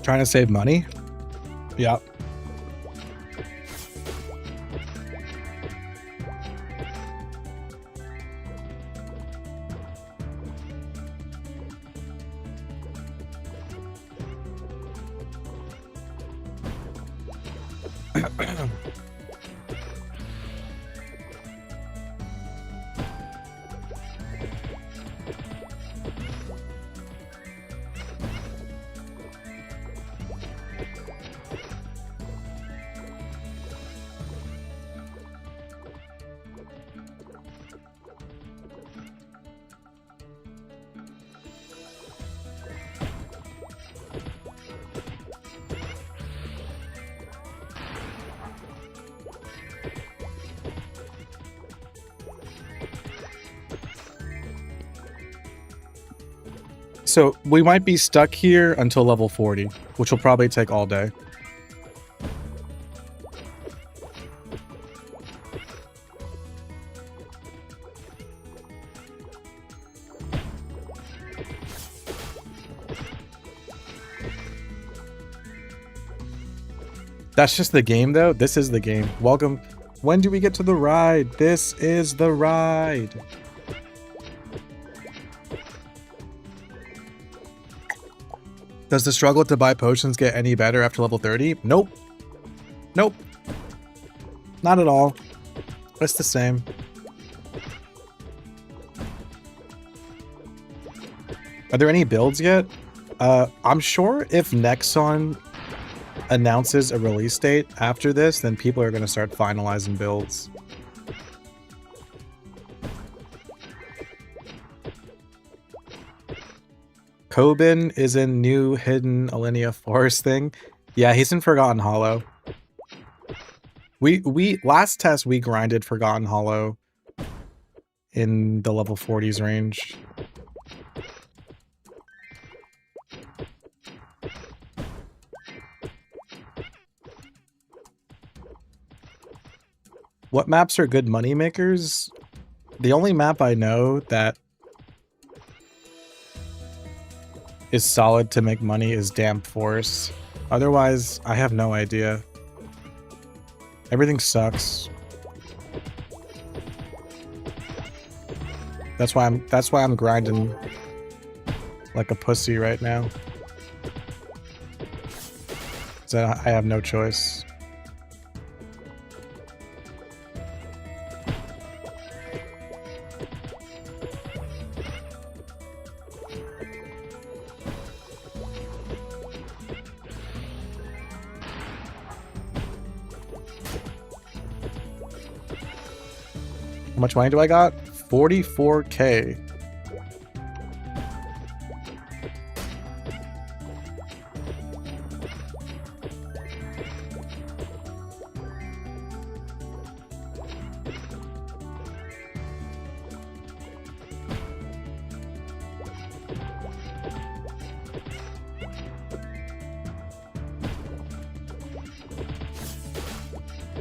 Speaker 1: Trying to save money? Yep. So we might be stuck here until level 40, which will probably take all day. That's just the game, though. This is the game. Welcome. When do we get to the ride? This is the ride. Does the struggle to buy potions get any better after level 30? Nope. Nope. Not at all. It's the same. Are there any builds yet? I'm sure if Nexon announces a release date after this, then people are going to start finalizing builds. Kobin is in new hidden Alinea Forest thing. Yeah, he's in Forgotten Hollow. We last test we grinded Forgotten Hollow in the level 40s range. What maps are good money makers? The only map I know that is solid to make money is Damp Forest. Otherwise, I have no idea. Everything sucks. That's why I'm grinding like a pussy right now. So I have no choice. How much money do I got? 44K.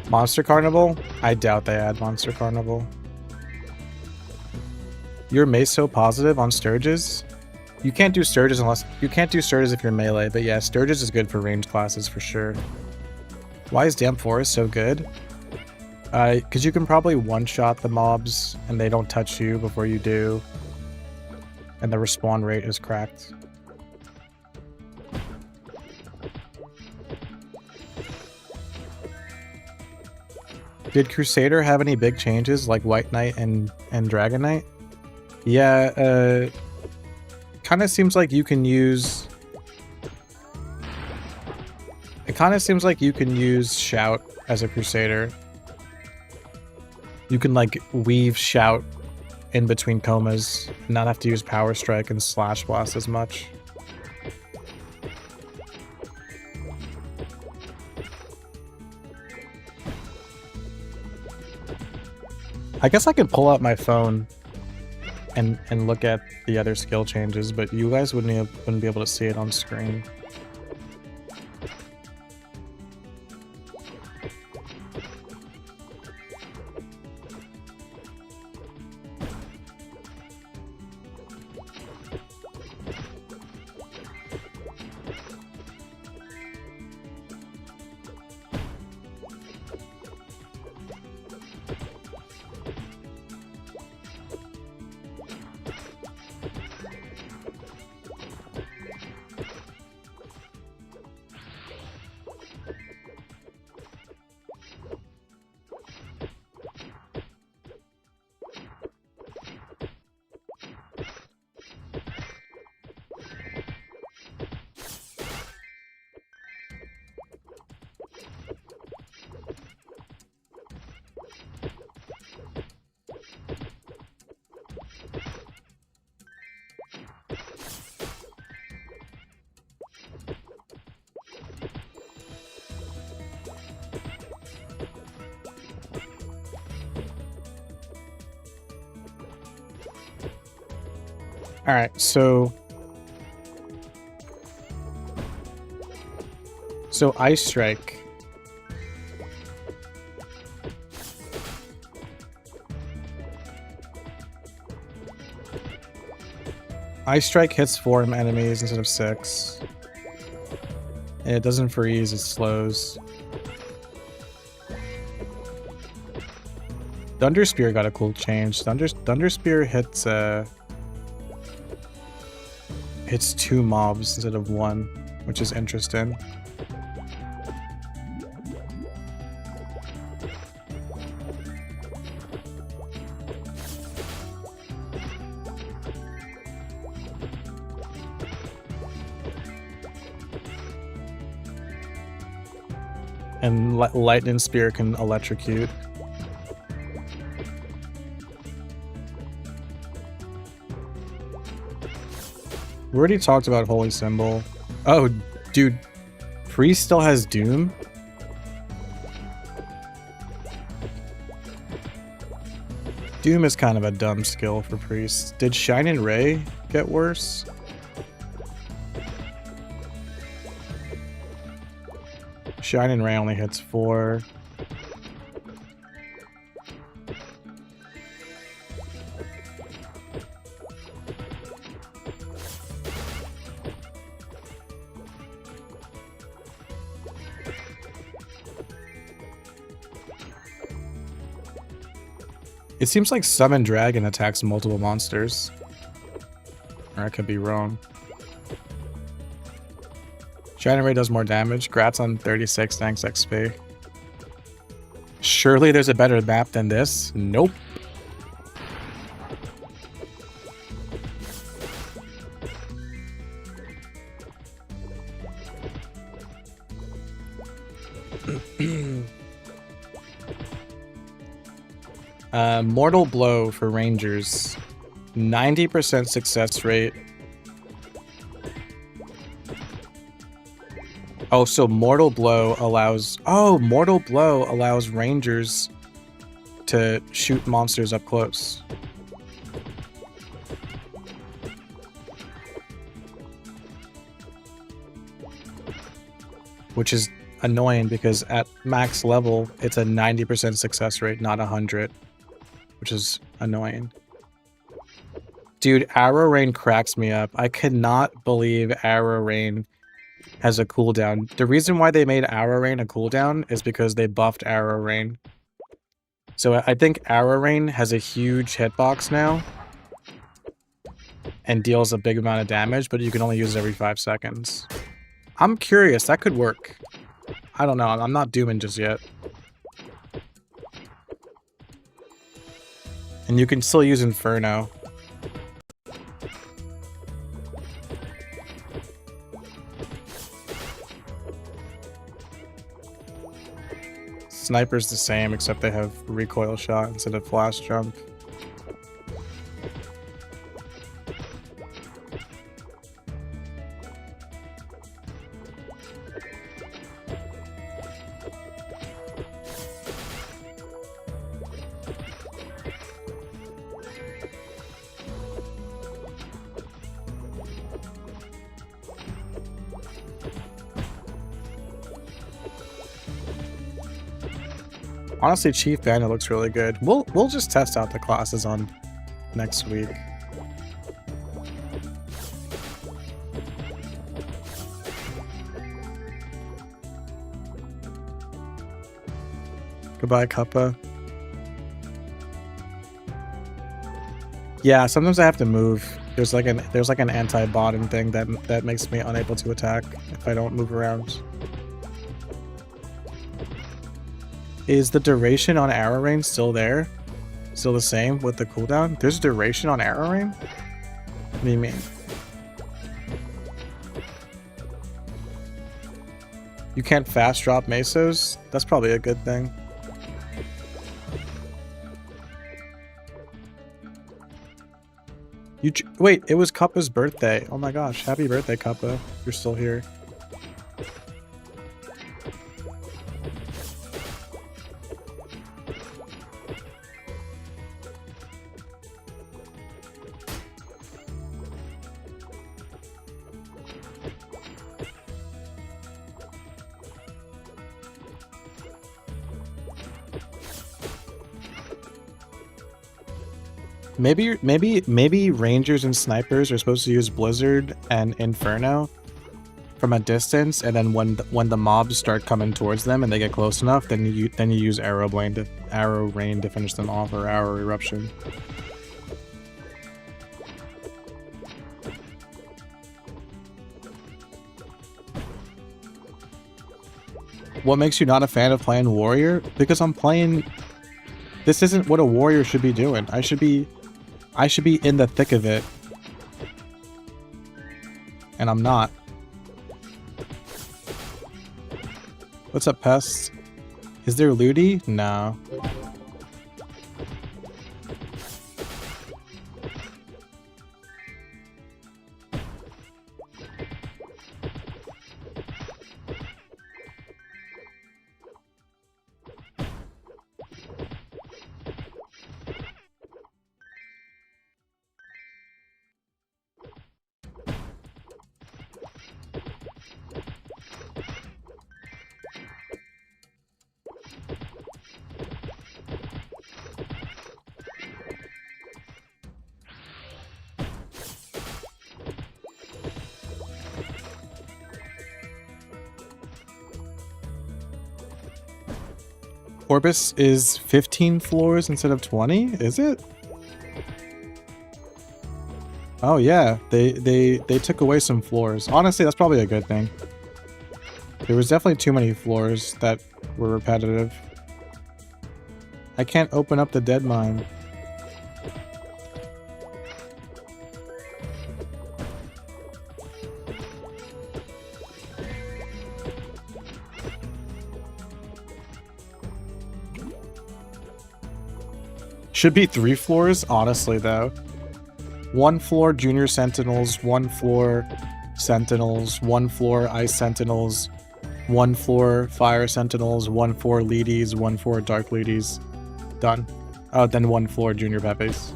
Speaker 1: Monster Carnival? I doubt they add Monster Carnival. You're Meso positive on Sturges? You can't do Sturges unless you can't do Sturges if you're melee, but yeah, Sturges is good for range classes for sure. Why is Damp Forest so good? Because you can probably one-shot the mobs and they don't touch you before you do. And the respawn rate is cracked. Did Crusader have any big changes like White Knight and Dragon Knight? Yeah, kind of seems like you can use... It kind of seems like you can use Shout as a Crusader. You can, like, weave Shout in between comas and not have to use Power Strike and Slash Blast as much. I guess I could pull out my phone and look at the other skill changes, but you guys wouldn't be able to see it on screen. Alright, so Ice Strike. Ice Strike hits 4 enemies instead of 6. And it doesn't freeze, it slows. Thunder Spear got a cool change. Thunder Spear hits 2 mobs instead of 1, which is interesting. And Lightning Spear can electrocute. We already talked about Holy Symbol. Oh, dude. Priest still has Doom? Doom is kind of a dumb skill for Priest. Did Shining Ray get worse? Shining Ray only hits 4. It seems like Summon Dragon attacks multiple monsters. Or I could be wrong. Shining Ray does more damage. Grats on 36, thanks XP. Surely there's a better map than this? Nope. Mortal Blow for Rangers. 90% success rate. Oh, so Mortal Blow allows... Oh, Mortal Blow allows Rangers to shoot monsters up close. Which is annoying because at max level, it's a 90% success rate, not 100. Which is annoying. Dude, Arrow Rain cracks me up. I cannot believe Arrow Rain has a cooldown. The reason why they made Arrow Rain a cooldown is because they buffed Arrow Rain. So I think Arrow Rain has a huge hitbox now. And deals a big amount of damage, but you can only use it every 5 seconds. I'm curious, that could work. I don't know, I'm not dooming just yet. And you can still use Inferno. Sniper's the same, except they have recoil shot instead of flash jump. Honestly, Chief Bandit looks really good. We'll just test out the classes on next week. Goodbye, Kappa. Yeah, sometimes I have to move. There's like an anti-botting thing that makes me unable to attack if I don't move around. Is the duration on Arrow Rain still there? Still the same with the cooldown? There's duration on Arrow Rain? What do you mean? You can't fast drop mesos? That's probably a good thing. Wait, it was Kappa's birthday. Oh my gosh, happy birthday, Kappa. You're still here. Maybe rangers and snipers are supposed to use Blizzard and Inferno from a distance, and then when the mobs start coming towards them and they get close enough, then you use Arrow Rain to finish them off, or Arrow Eruption. What makes you not a fan of playing Warrior? Because I'm playing... This isn't what a Warrior should be doing. I should be in the thick of it. And I'm not. What's up, Pest? Is there Ludi? No. Orbis is 15 floors instead of 20? Is it? Oh yeah, they took away some floors. Honestly, that's probably a good thing. There was definitely too many floors that were repetitive. I can't open up the dead mine. Should be 3 floors, honestly, though. 1 floor Junior Sentinels, 1 floor Sentinels, 1 floor Ice Sentinels, 1 floor Fire Sentinels, 1 floor Leadies, 1 floor Dark Leadies. Done. Oh, then 1 floor Junior Pepes.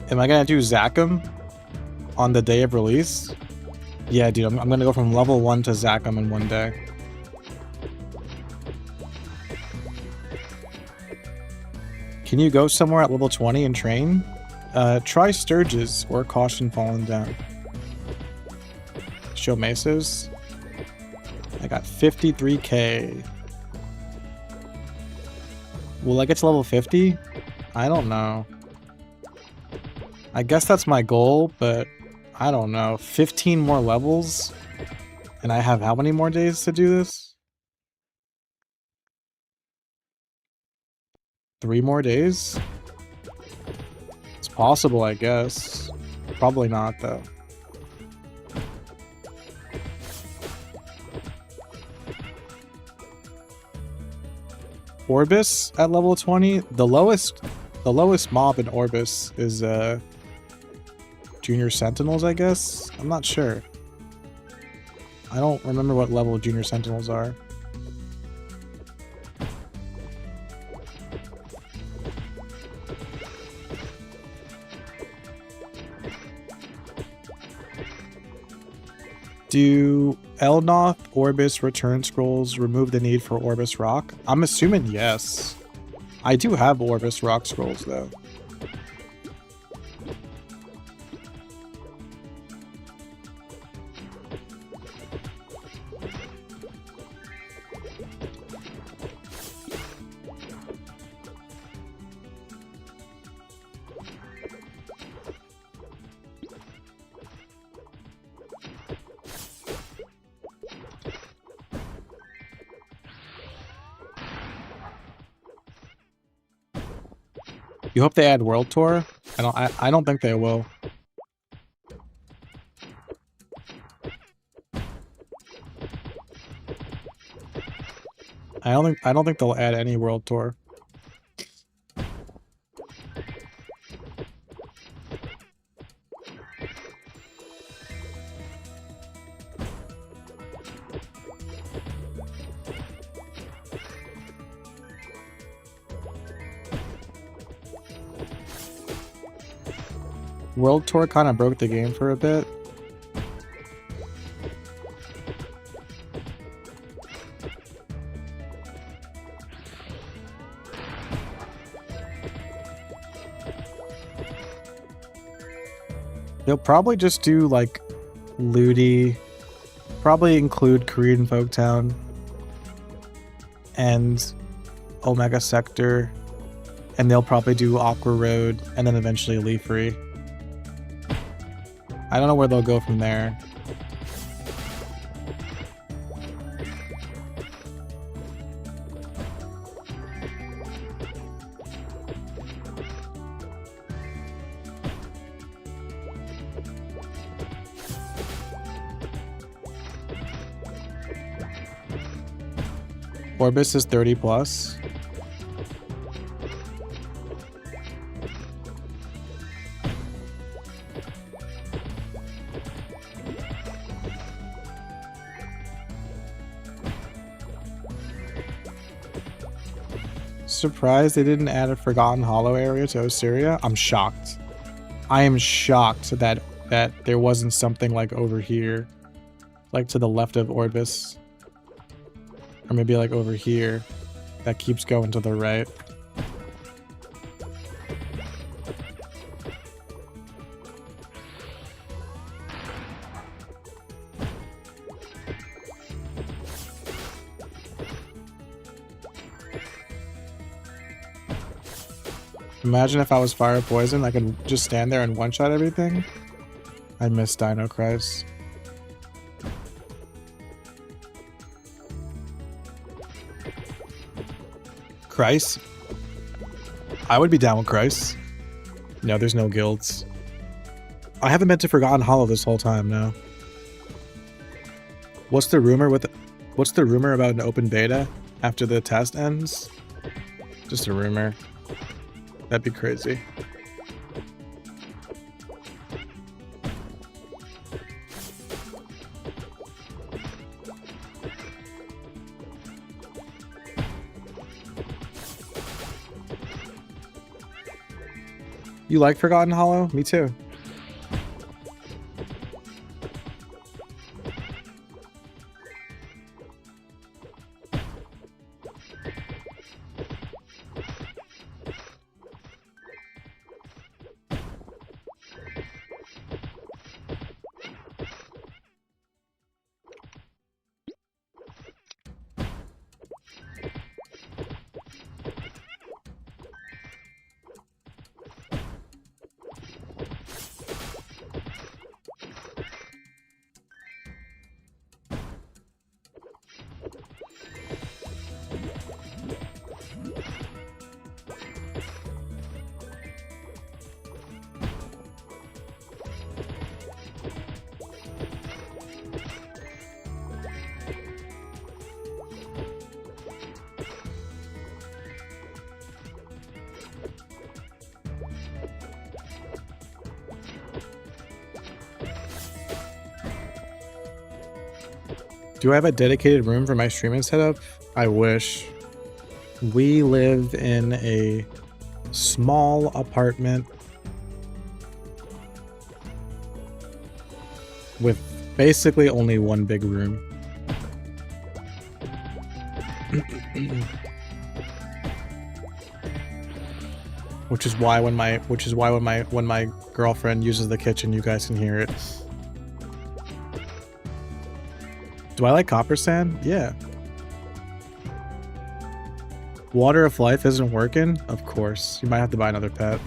Speaker 1: Am I gonna do Zachem on the day of release? Yeah, dude, I'm gonna go from level 1 to Zachem in 1 day. Can you go somewhere at level 20 and train? Try Sturges or Caution Fallen Down. Show Mesos. I got 53k. Will I get to level 50? I don't know. I guess that's my goal, but I don't know. 15 more levels? And I have how many more days to do this? 3 more days? It's possible, I guess. Probably not, though. Orbis at level 20? The lowest mob in Orbis is Junior Sentinels, I guess? I'm not sure. I don't remember what level Junior Sentinels are. Do Elnoth Orbis return scrolls remove the need for Orbis Rock? I'm assuming yes. I do have Orbis Rock scrolls though. You hope they add World Tour? I don't think they will. I don't think they'll add any World Tour. World Tour kind of broke the game for a bit. They'll probably just do like Ludi, probably include Korean Folktown and Omega Sector, and they'll probably do Aqua Road and then eventually Leafree. I don't know where they'll go from there. Orbis is 30 plus. Surprised they didn't add a Forgotten Hollow area to Osiria. I'm shocked. I am shocked that there wasn't something like over here, like to the left of Orbis. Or maybe like over here that keeps going to the right. Imagine if I was Fire Poison, I could just stand there and one-shot everything. I miss dinofries. Christ. I would be down with Christ. No, there's no guilds. I haven't been to Forgotten Hollow this whole time, no. What's the rumor about an open beta after the test ends? Just a rumor. That'd be crazy. You like Forgotten Hollow? Me too. Do I have a dedicated room for my streaming setup? I wish. We live in a small apartment with basically only one big room. Which is why when my girlfriend uses the kitchen, you guys can hear it. Do I like copper sand? Yeah. Water of life isn't working? Of course. You might have to buy another pet.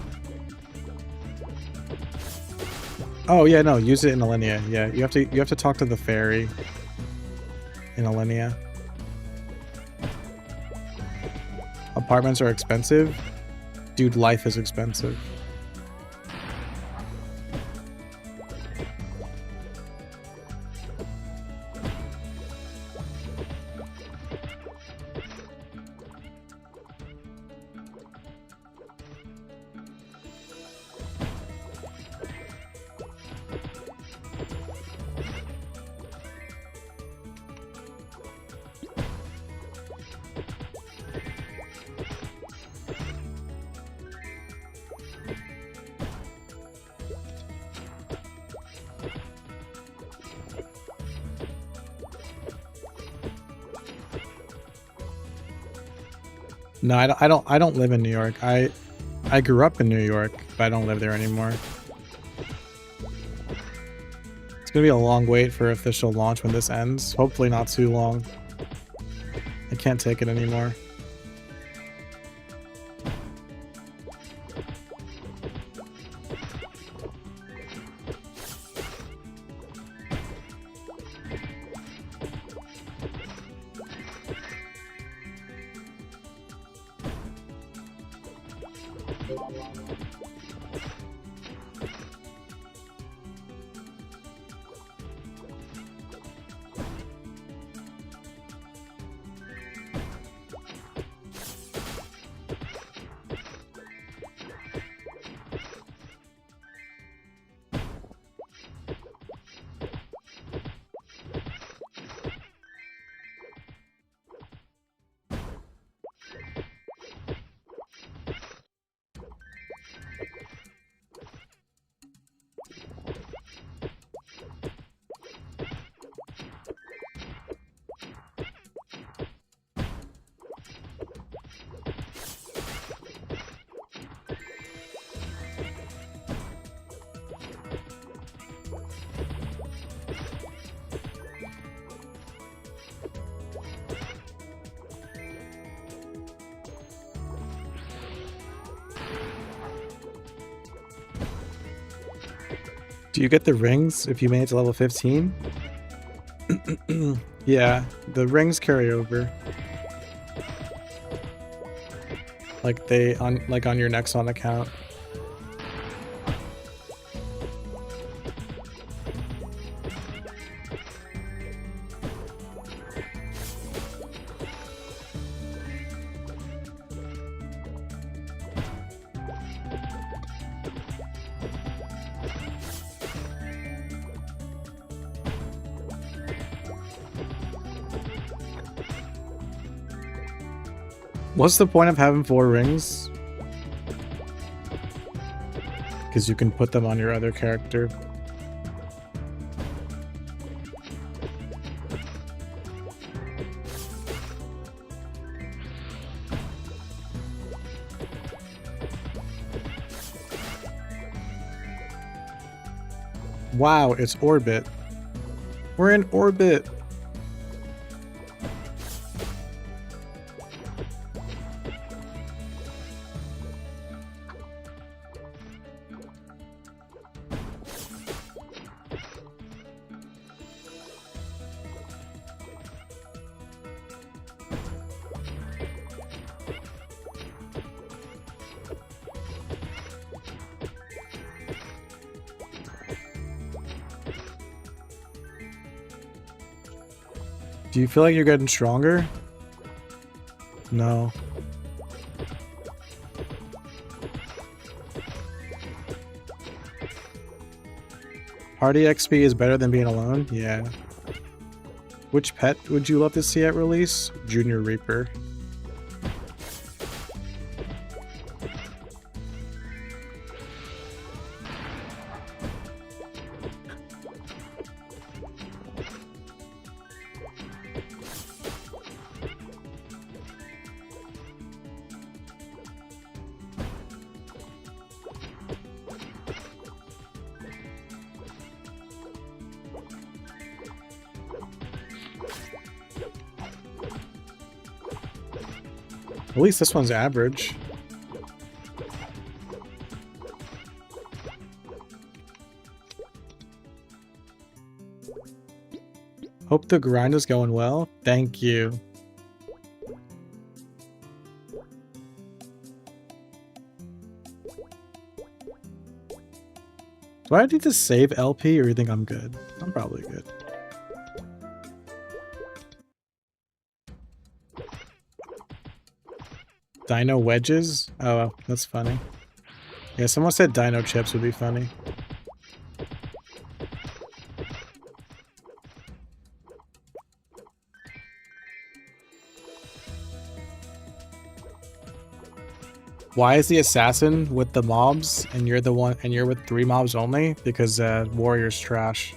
Speaker 1: Oh yeah, no, use it in Alinea. Yeah, you have to talk to the fairy in Alinea. Apartments are expensive? Dude, life is expensive. No, I don't live in New York. I grew up in New York, but I don't live there anymore. gonna be a long wait for official launch when this ends. Hopefully not too long. I can't take it anymore. Do you get the rings if you made it to level 15? Yeah, the rings carry over. Like on your Nexon account. What's the point of having 4 rings? Because you can put them on your other character. Wow, it's orbit. We're in orbit. Do you feel like you're getting stronger? No. Party XP is better than being alone? Yeah. Which pet would you love to see at release? Junior Reaper. At least this one's average. Hope the grind is going well. Thank you. Do I need to save LP or you think I'm good? I'm probably good. Dino wedges? Oh, that's funny. Yeah, someone said dino chips would be funny. Why is the assassin with the mobs and you're the one and you're with 3 mobs only? Because warrior's trash.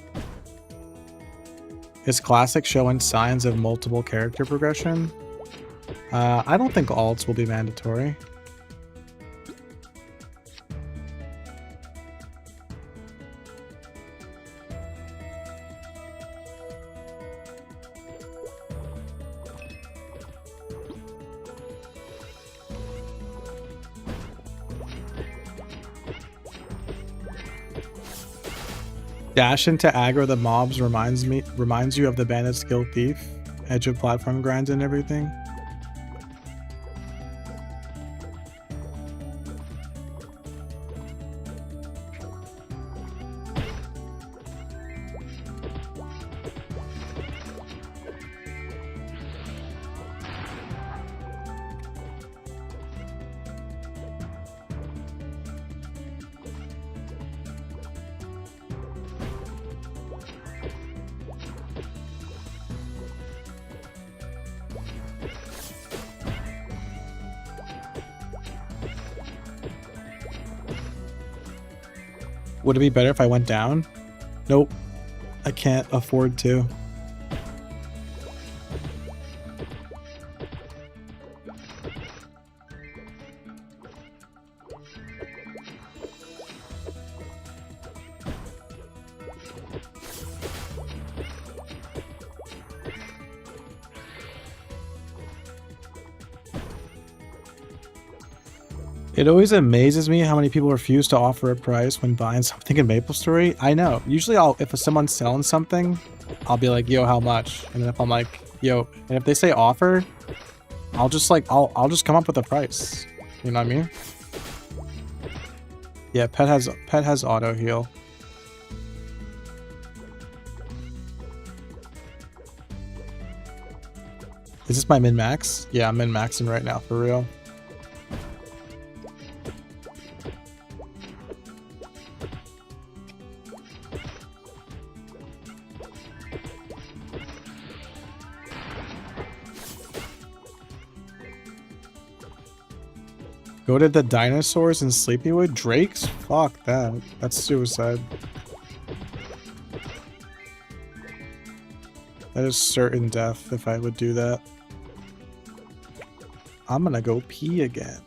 Speaker 1: Is classic showing signs of multiple character progression? I don't think alts will be mandatory. Dash into aggro the mobs reminds you of the bandit skill thief, edge of platform grind and everything. Would it be better if I went down? Nope. I can't afford to. It always amazes me how many people refuse to offer a price when buying something in MapleStory. I know. Usually if someone's selling something, I'll be like, yo, how much? And then if I'm like, yo, and if they say offer, I'll just come up with a price. You know what I mean? Yeah, pet has auto heal. Is this my min-max? Yeah, I'm min-maxing right now, for real. Go to the dinosaurs in Sleepywood? Drakes? Fuck that. That's suicide. That is certain death if I would do that. I'm gonna go pee again.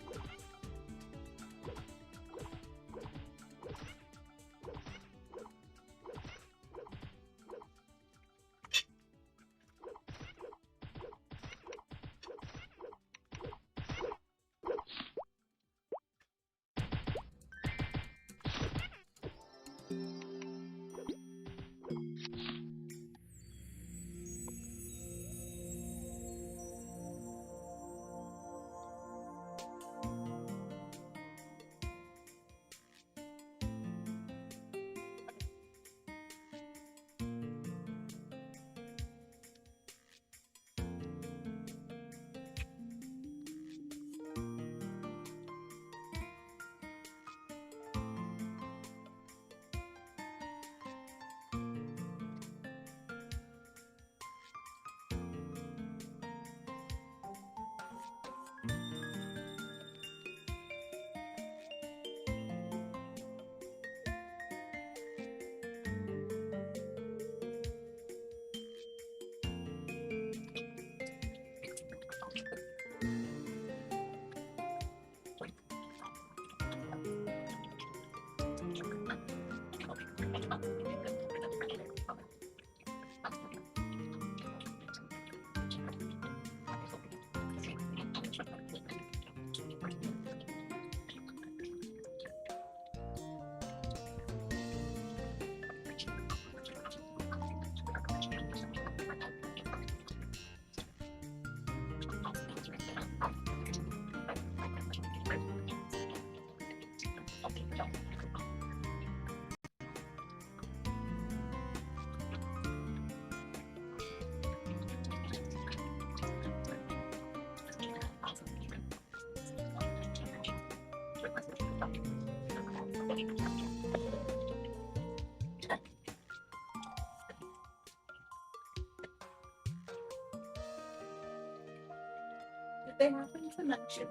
Speaker 4: They happen to mention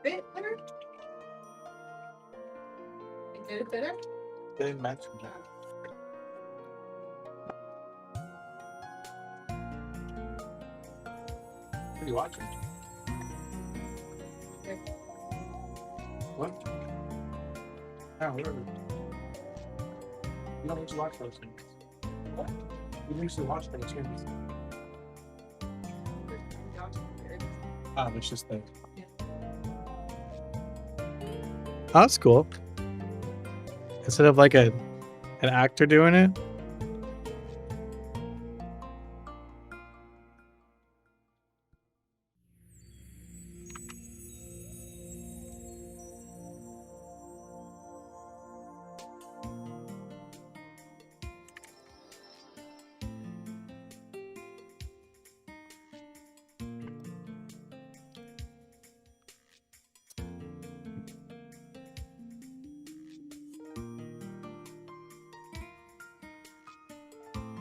Speaker 4: bit bitter? Did it bitter?
Speaker 1: They didn't mention that. What are you watching?
Speaker 4: Okay.
Speaker 1: What? Oh, whatever. You don't need to watch those things.
Speaker 4: What?
Speaker 1: You don't usually watch those things. It's just there.
Speaker 4: Yeah.
Speaker 1: Oh, that's cool. Instead of like a An actor doing it?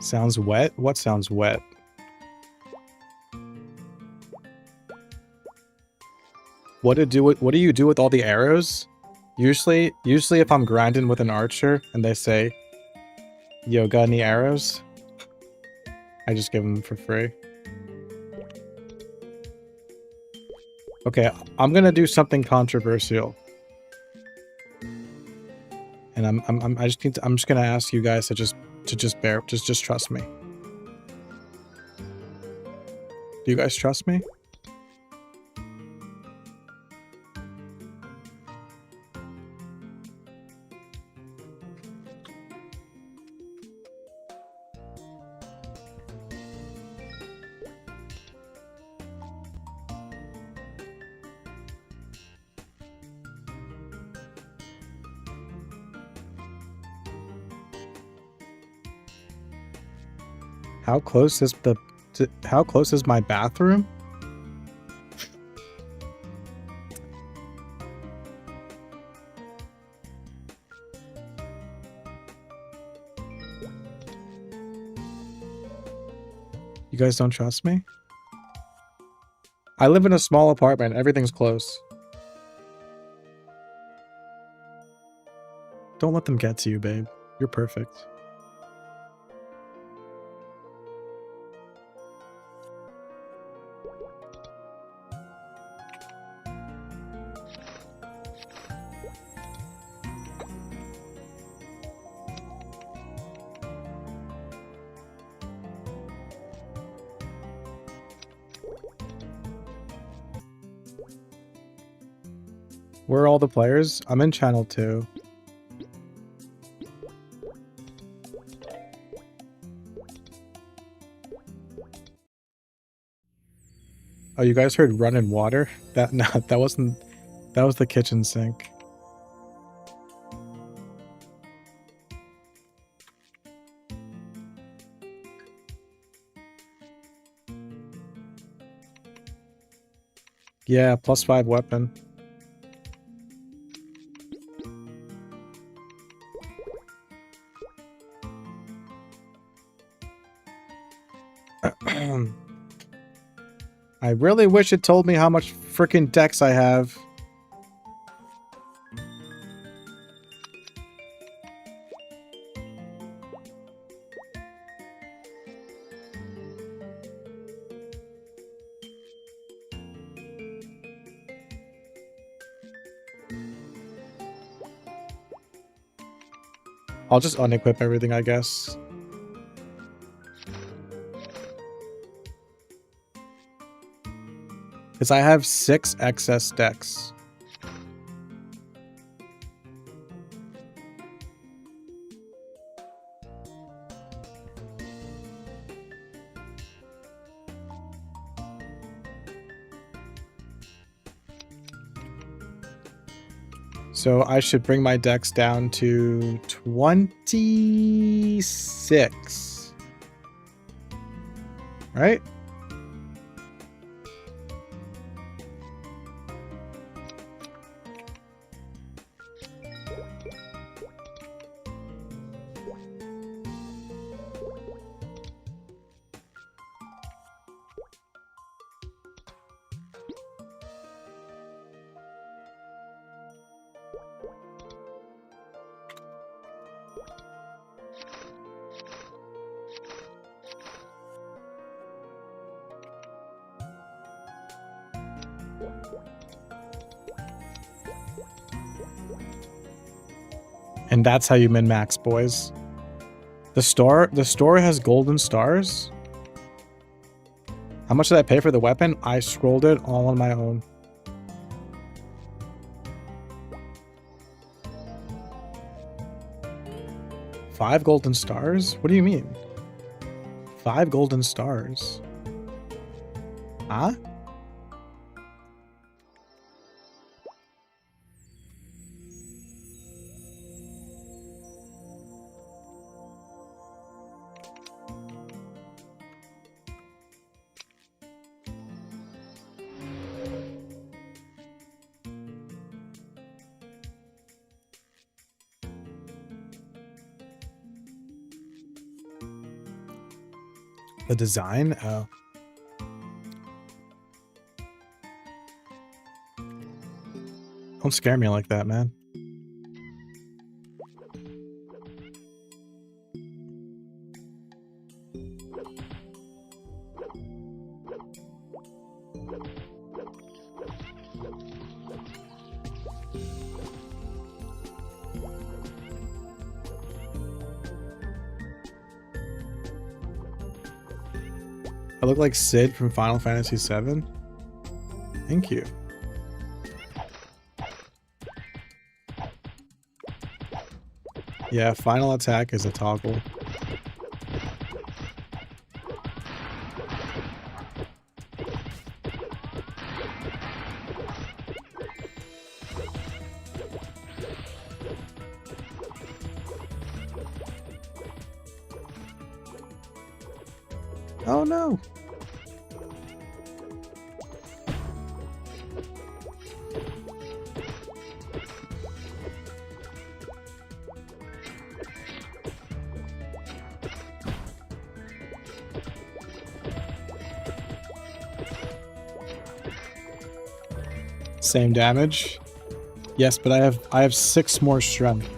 Speaker 1: Sounds wet? What sounds wet? What do you do with all the arrows? Usually if I'm grinding with an archer and they say, "Yo, got any arrows?" I just give them for free. Okay, I'm gonna do something controversial. And I'm just gonna ask you guys to just trust me. Do you guys trust me? How close is my bathroom? You guys don't trust me? I live in a small apartment. Everything's close. Don't let them get to you, babe. You're perfect. Where are all the players? I'm in channel 2. Oh, you guys heard running water? That wasn't. That was the kitchen sink. Yeah, +5 weapon. I really wish it told me how much freaking dex I have. I'll just unequip everything, I guess. Because I have 6 excess dex. So I should bring my dex down to 26. Right? And that's how you min-max, boys. The store has golden stars? How much did I pay for the weapon? I scrolled it all on my own. 5 golden stars? What do you mean? 5 golden stars? Huh? The design? Oh. Don't scare me like that, man. I look like Sid from Final Fantasy VII? Thank you. Yeah, final attack is a toggle. Oh no! Same damage. Yes, but I have 6 more strength.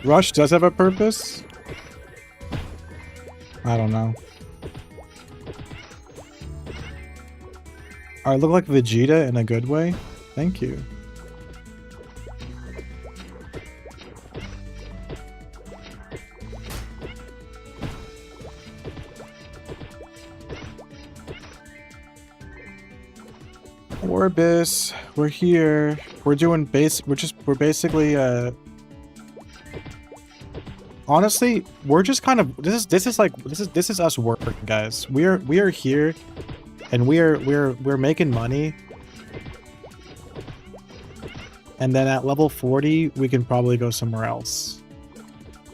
Speaker 1: Rush does have a purpose? I don't know. I look like Vegeta in a good way? Thank you. Orbis, we're here. We're doing we're basically honestly, we're just kind of this is us working, guys. We are here and we're making money. And then at level 40, we can probably go somewhere else.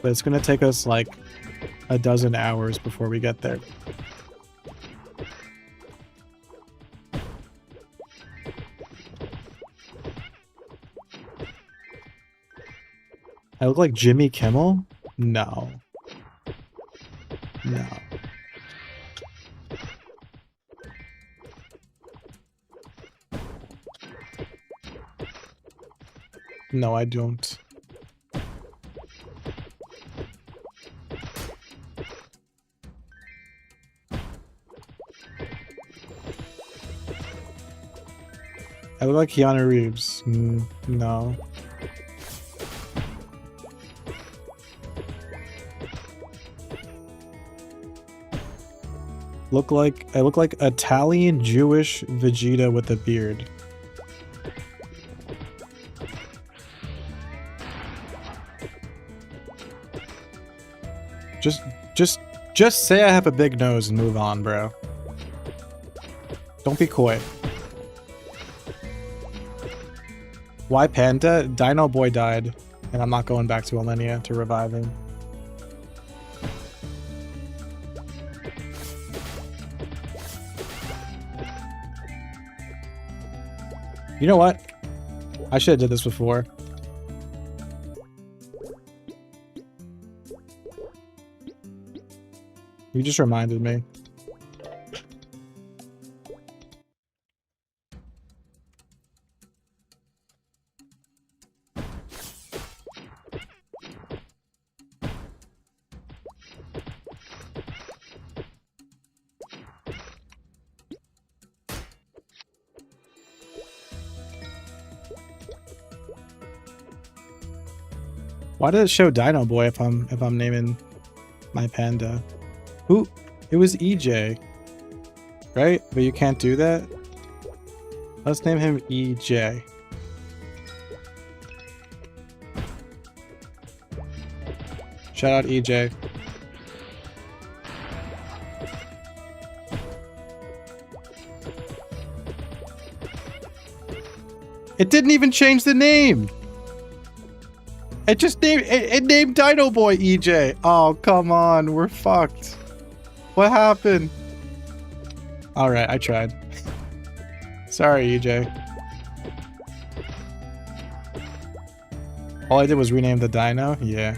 Speaker 1: But it's going to take us like a dozen hours before we get there. I look like Jimmy Kimmel? No. No. No, I don't. I look like Keanu Reeves. No. look like Italian Jewish Vegeta with a beard. Just say I have a big nose and move on, bro. Don't be coy. Why Panda? Dino Boy died, and I'm not going back to Alenia to revive him. You know what? I should have did this before. You just reminded me. Why did it show Dino Boy if I'm naming my panda? Who? It was EJ, right? But you can't do that. Let's name him EJ. Shout out EJ. It didn't even change the name. It just named Dino Boy EJ. Oh, come on. We're fucked. What happened? Alright, I tried. Sorry, EJ. All I did was rename the dino? Yeah.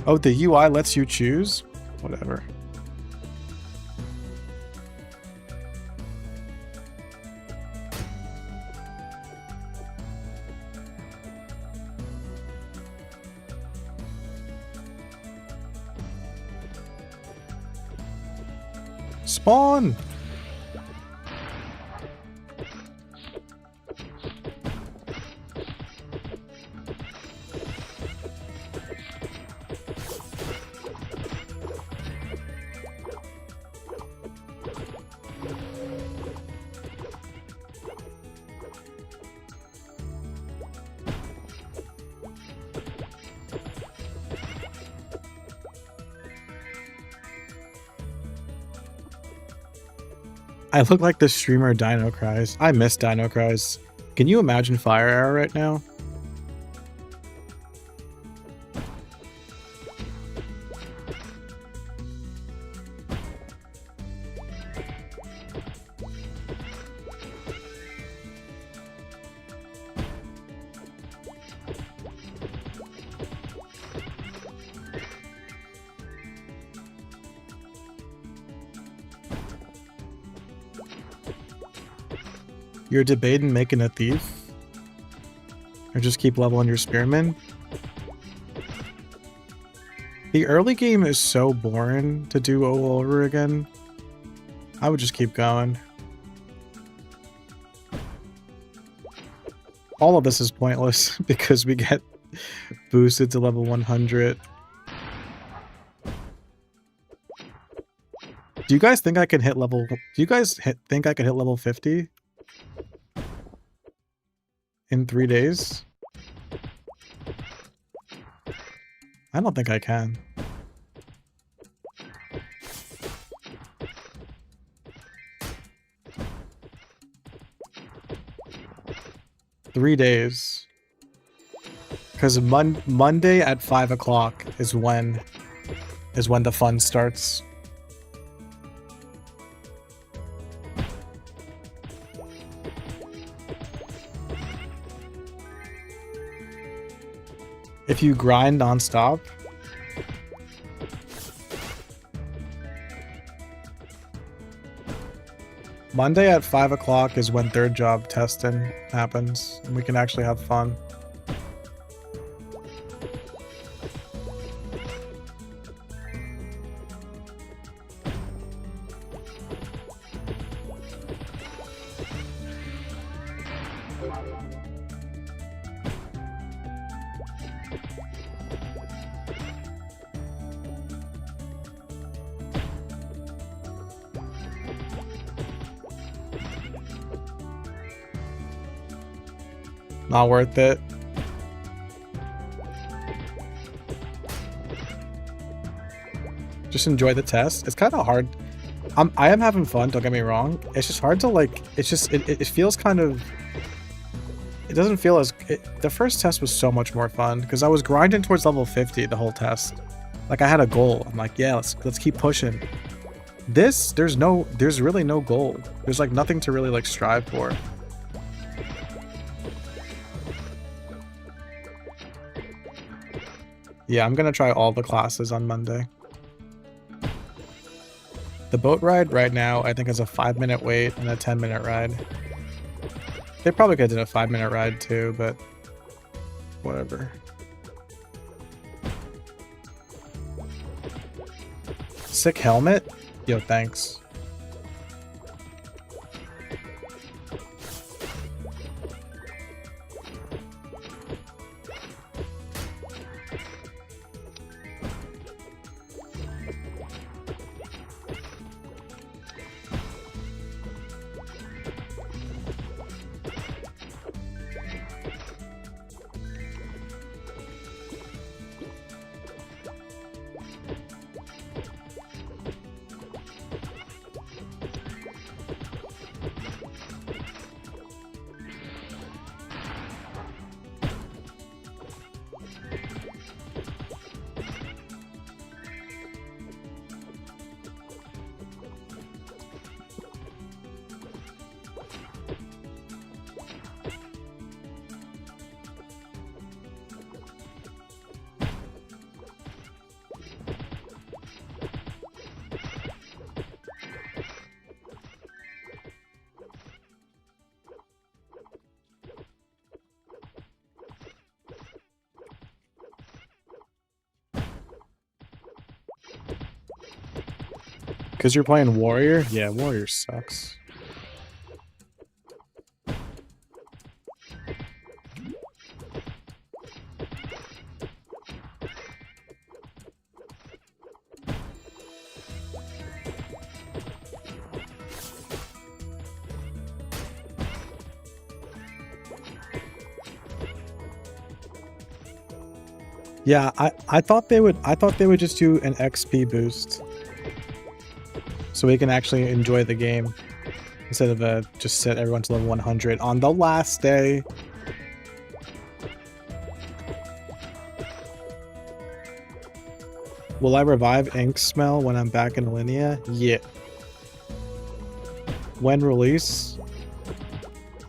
Speaker 1: Oh, the UI lets you choose? Whatever. Spawn! I look like the streamer Dino Cries. I miss Dino Cries. Can you imagine Fire Arrow right now? You're debating making a thief? Or just keep leveling your spearman? The early game is so boring to do all over again. I would just keep going. All of this is pointless because we get boosted to level 100. Do you guys think I can hit level... Do you guys think I can hit level 50? In 3 days? I don't think I can. Three days. Because Monday at 5 o'clock is when the fun starts. If you grind non-stop, Monday at 5 o'clock is when third job testing happens, and we can actually have fun. Not worth it. Just enjoy the test. It's kind of hard. I am having fun, don't get me wrong. It's just hard to like, it's just, it feels kind of, it doesn't feel as, the first test was so much more fun because I was grinding towards level 50 the whole test. Like I had a goal. I'm like, yeah, let's keep pushing. This, there's really no goal. There's like nothing to really like strive for. Yeah, I'm gonna try all the classes on Monday. The boat ride right now, I think, is a 5-minute wait and a 10-minute ride. They probably could have done a 5-minute ride too, but whatever. Sick helmet? Yo, thanks. Because you're playing Warrior? Yeah, Warrior sucks. Yeah, I thought they would just do an XP boost. So we can actually enjoy the game instead of just set everyone to level 100 on the last day. Will I revive Ink Smell when I'm back in Alinea? Yeah. When release?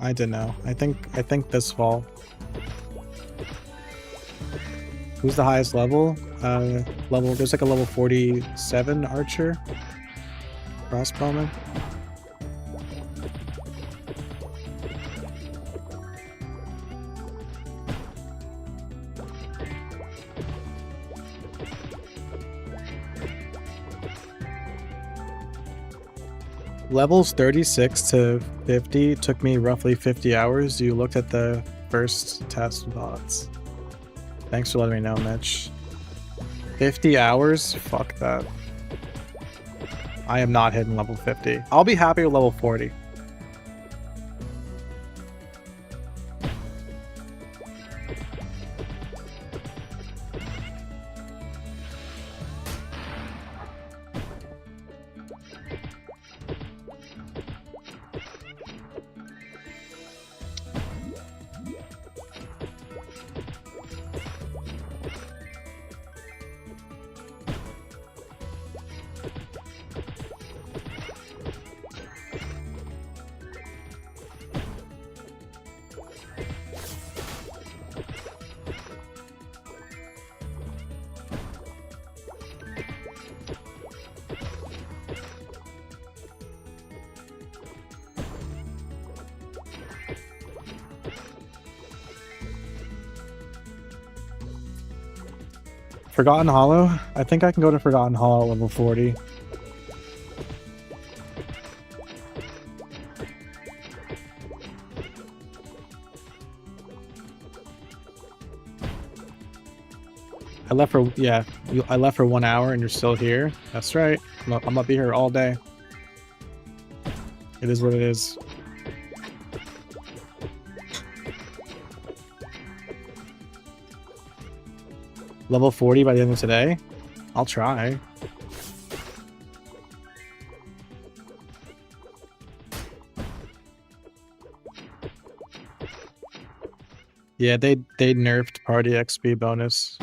Speaker 1: I don't know. I think this fall. Who's the highest level? There's like a level 47 archer. Crossbowman. Levels 36 to 50 took me roughly 50 hours. You looked at the first test bots. Thanks for letting me know, Mitch. 50 hours? Fuck that. I am not hitting level 50. I'll be happy with level 40. Forgotten Hollow? I think I can go to Forgotten Hollow level 40. I left for, yeah, I left for 1 hour and you're still here. That's right. I'm gonna be here all day. It is what it is. Level 40 by the end of today? I'll try. Yeah, they nerfed party XP bonus.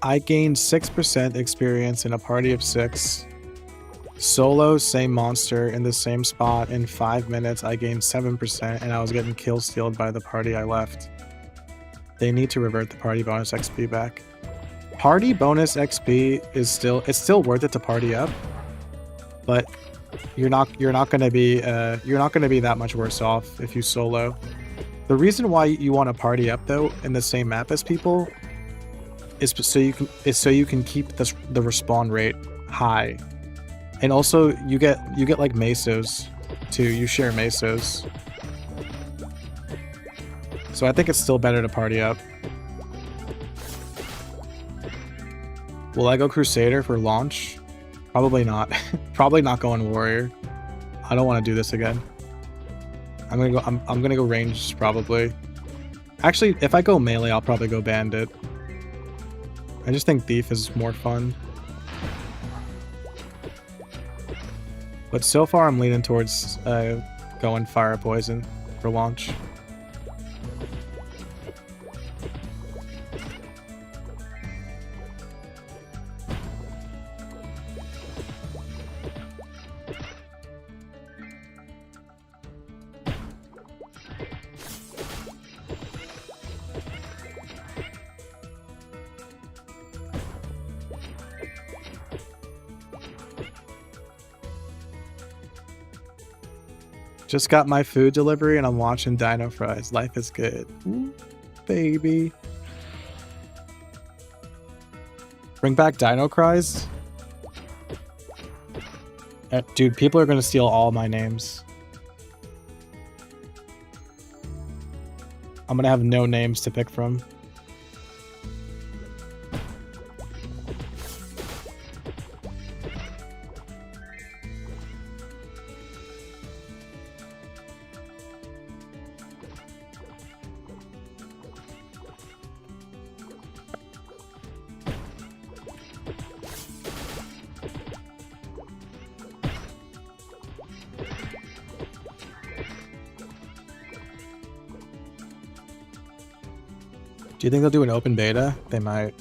Speaker 1: I gained 6% experience in a party of 6. Solo, same monster in the same spot. In 5 minutes, I gained 7%, and I was getting kill stealed by the party I left. They need to revert the party bonus XP back. Party bonus XP is still worth it to party up, but you're not gonna be that much worse off if you solo. The reason why you want to party up though in the same map as people is so you can keep the respawn rate high, and also you get like mesos too. You share mesos, so I think it's still better to party up. Will I go Crusader for launch? Probably not. Probably not going Warrior. I don't want to do this again. I'm gonna go ranged probably. Actually, if I go melee, I'll probably go Bandit. I just think Thief is more fun. But so far I'm leaning towards going Fire Poison for launch. Just got my food delivery and I'm watching dinofries. Life is good. Ooh, baby. Bring back dinocries? Dude, people are gonna steal all my names. I'm gonna have no names to pick from. Do you think they'll do an open beta? They might.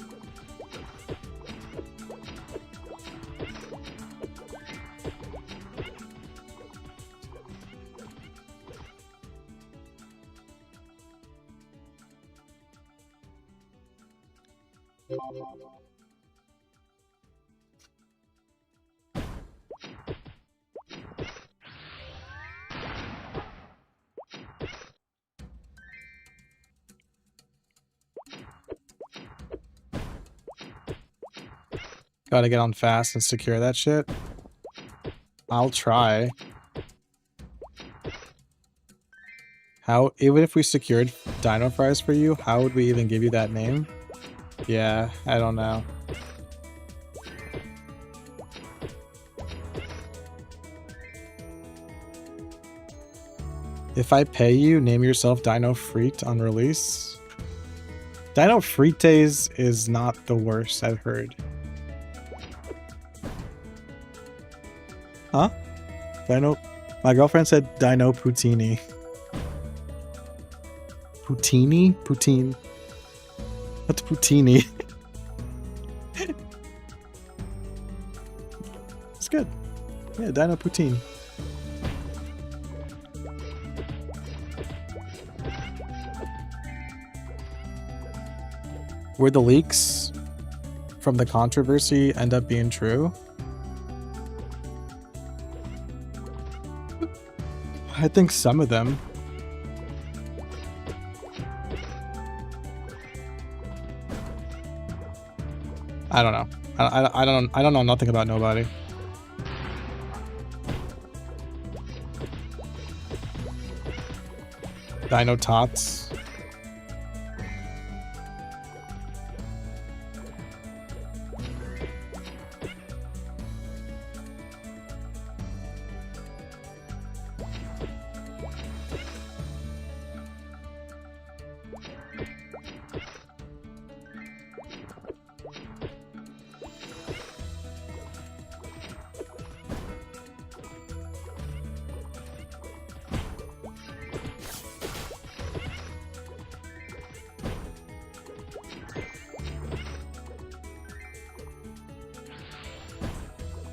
Speaker 1: Gotta get on fast and secure that shit. I'll try. How, even if we secured dinofries for you, how would we even give you that name? Yeah, I don't know. If I pay you, name yourself Dino Freet on release. Dino Frites is not the worst, I've heard. Huh? Dino... My girlfriend said Dino Poutini. Poutini? Poutine. What's Poutini? It's good. Yeah, Dino Poutine. Were the leaks from the controversy end up being true? I think some of them. I don't know. I don't know nothing about nobody. Dino Tots.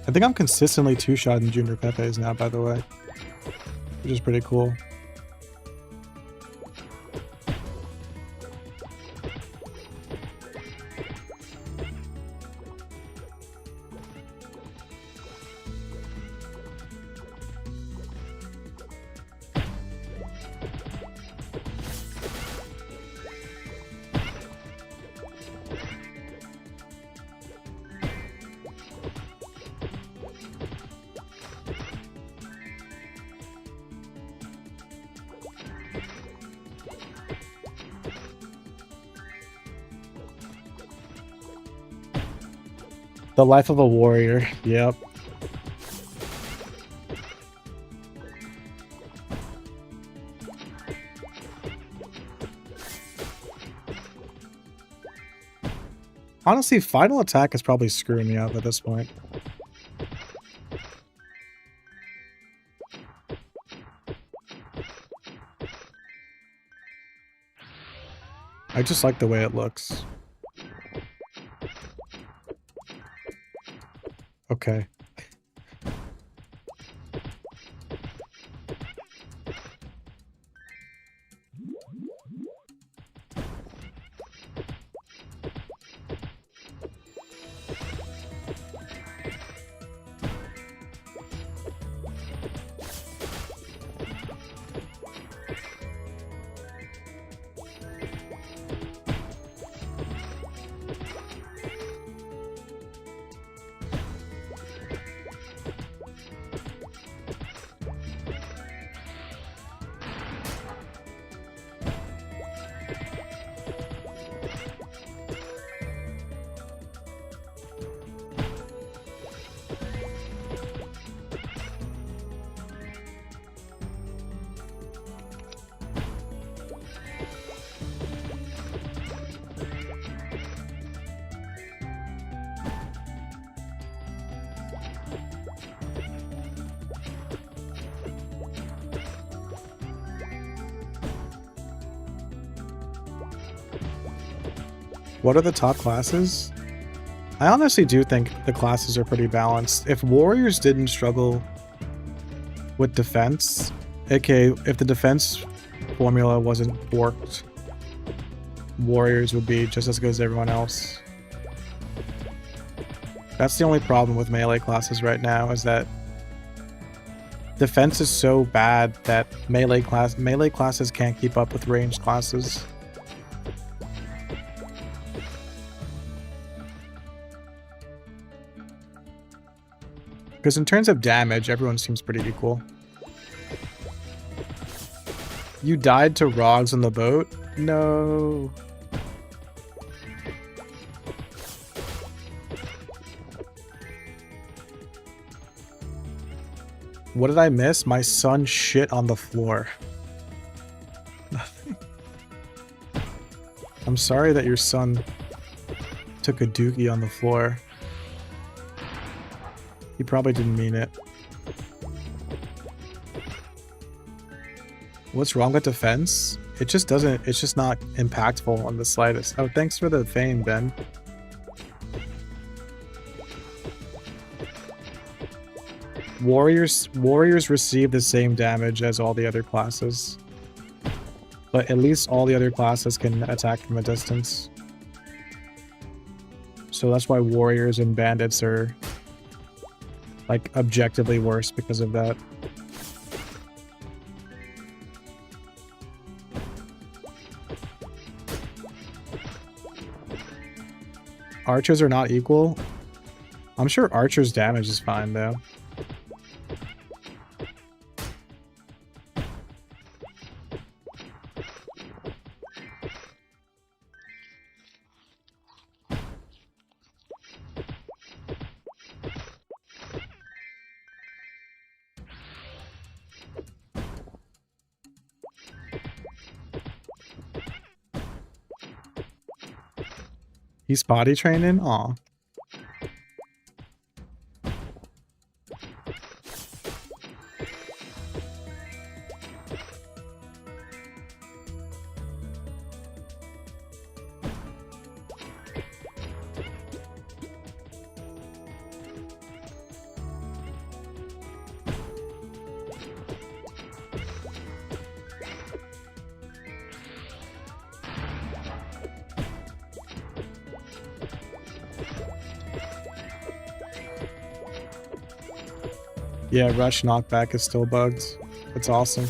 Speaker 1: I think I'm consistently two-shot in Junior Pepe's now, by the way, which is pretty cool. The life of a warrior. Yep. Honestly, final attack is probably screwing me up at this point. I just like the way it looks. Okay. What are the top classes? I honestly do think the classes are pretty balanced. If warriors didn't struggle with defense, aka if the defense formula wasn't forked, warriors would be just as good as everyone else. That's the only problem with melee classes right now, is that defense is so bad that melee classes can't keep up with ranged classes. Because in terms of damage, everyone seems pretty equal. You died to Rogs on the boat? No. What did I miss? My son shit on the floor. I'm sorry that your son took a dookie on the floor. He probably didn't mean it. What's wrong with defense? It just doesn't, it's just not impactful on the slightest. Oh, thanks for the fame, Ben. Warriors receive the same damage as all the other classes. But at least all the other classes can attack from a distance. So that's why warriors and bandits are like objectively worse because of that. archers are not equal. I'm sure archers' damage is fine though. He's potty training? Aw. Yeah, rush knockback is still bugged. It's awesome.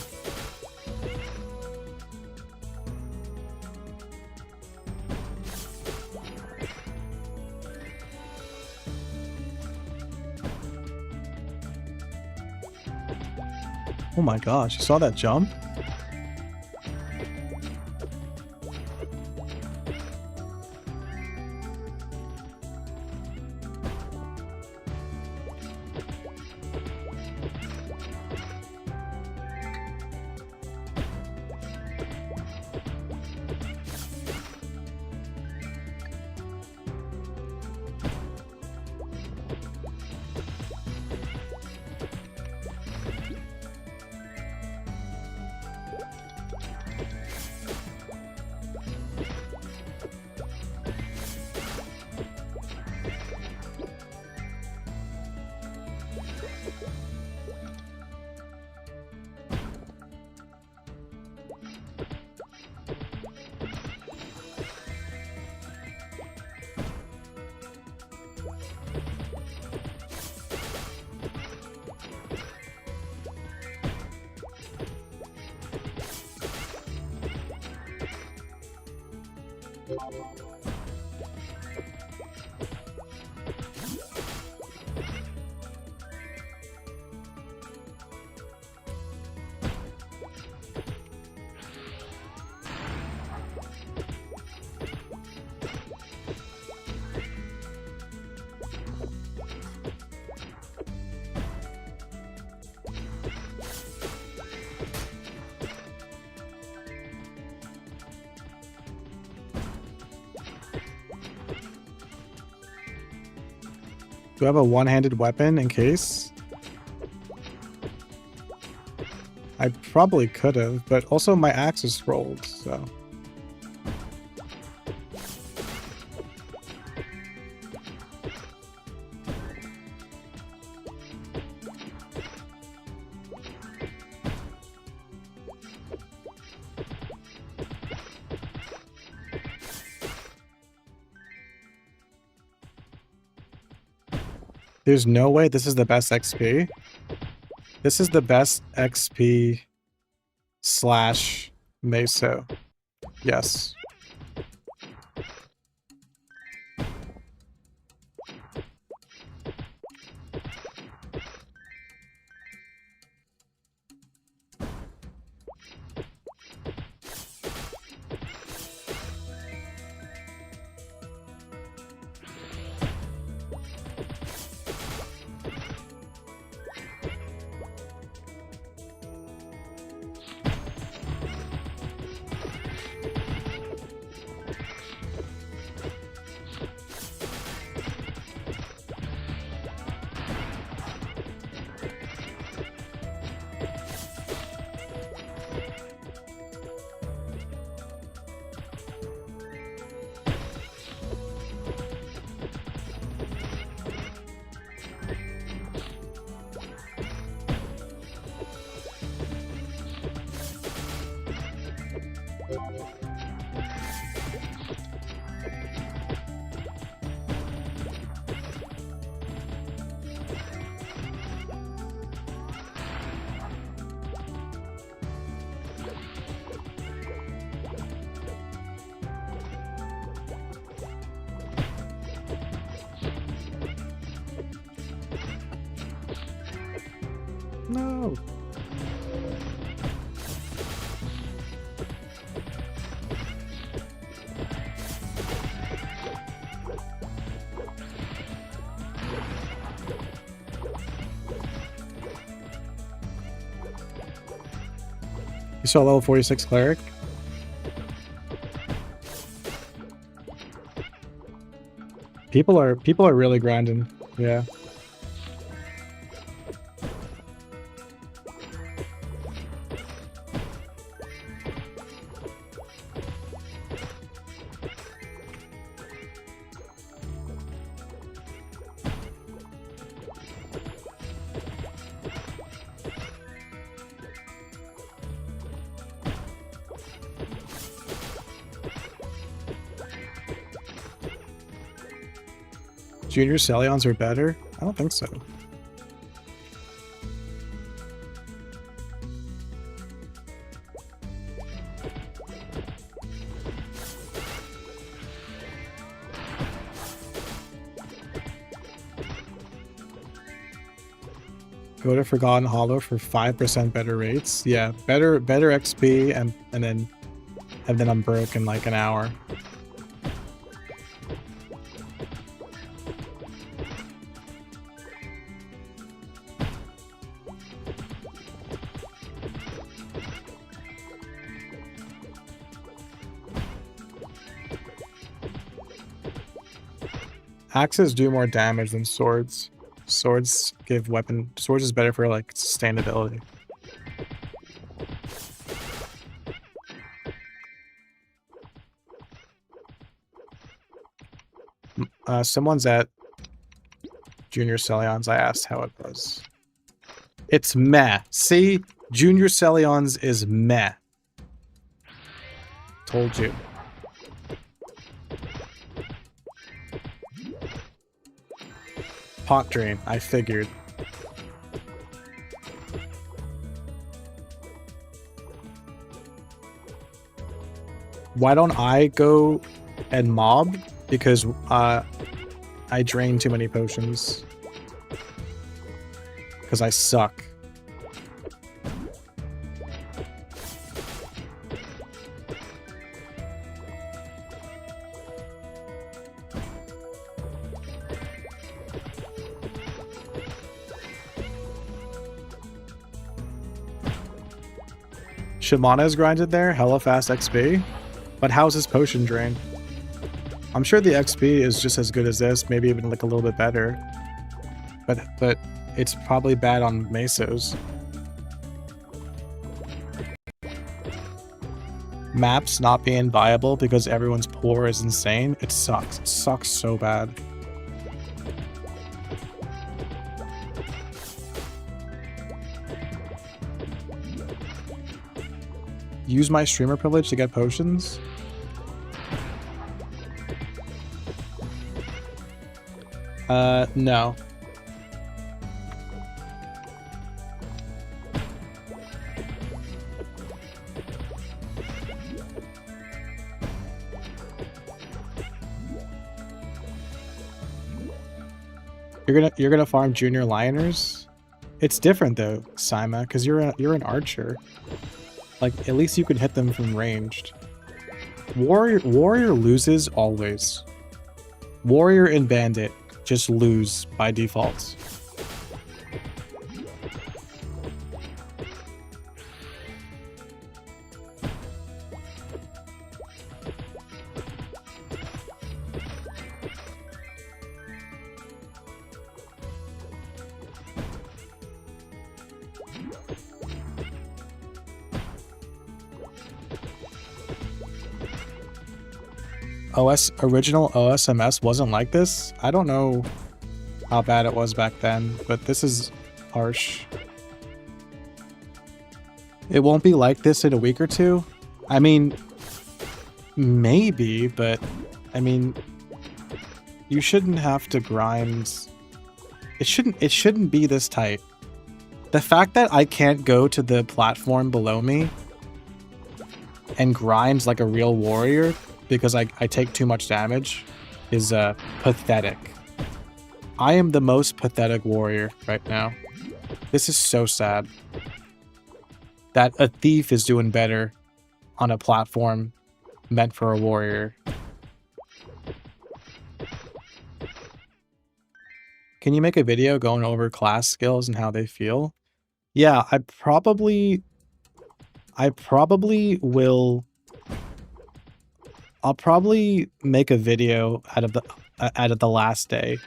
Speaker 1: Oh my gosh, you saw that jump? Do I have a one-handed weapon in case? I probably could have, but also my axe is rolled, so. There's no way this is the best XP. This is the best XP slash meso. Yes. No. You saw level 46 cleric? People are really grinding. Yeah. Junior Celions are better? I don't think so. Go to Forgotten Hollow for 5% better rates. Yeah, better XP and then I'm broke in like an hour. Axes do more damage than swords. Swords is better for like sustainability. Someone's at Junior Celions. I asked how it was. It's meh. See? Junior Celions is meh. Told you. Pot drain, I figured. Why don't I go and mob? Because I drain too many potions. Because I suck. Shimana's grinded there, hella fast XP. But how's his potion drain? I'm sure the XP is just as good as this, maybe even like a little bit better. But it's probably bad on Mesos. Maps not being viable because everyone's poor is insane. It sucks. It sucks so bad. Use my streamer privilege to get potions? No. You're gonna farm junior lioners? It's different though, Sima, because you're an archer. Like, at least you can hit them from ranged. Warrior loses always. Warrior and bandit just lose by default. Original OSMS wasn't like this? I don't know how bad it was back then, but this is harsh. It won't be like this in a week or two? I mean, maybe, but I mean, you shouldn't have to grind. It shouldn't be this tight. The fact that I can't go to the platform below me and grind like a real warrior because I take too much damage is pathetic. I am the most pathetic warrior right now. This is so sad. That a thief is doing better on a platform meant for a warrior. Can you make a video going over class skills and how they feel? Yeah, I probably will. I'll probably make a video out of the last day.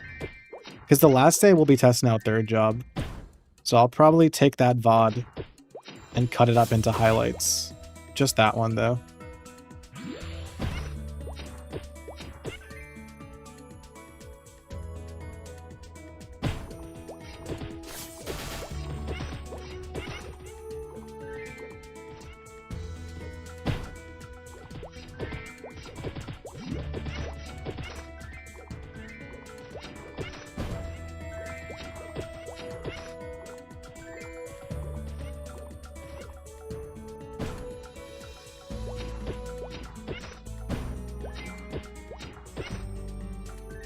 Speaker 1: Because the last day we'll be testing out third job. So I'll probably take that VOD and cut it up into highlights. Just that one though.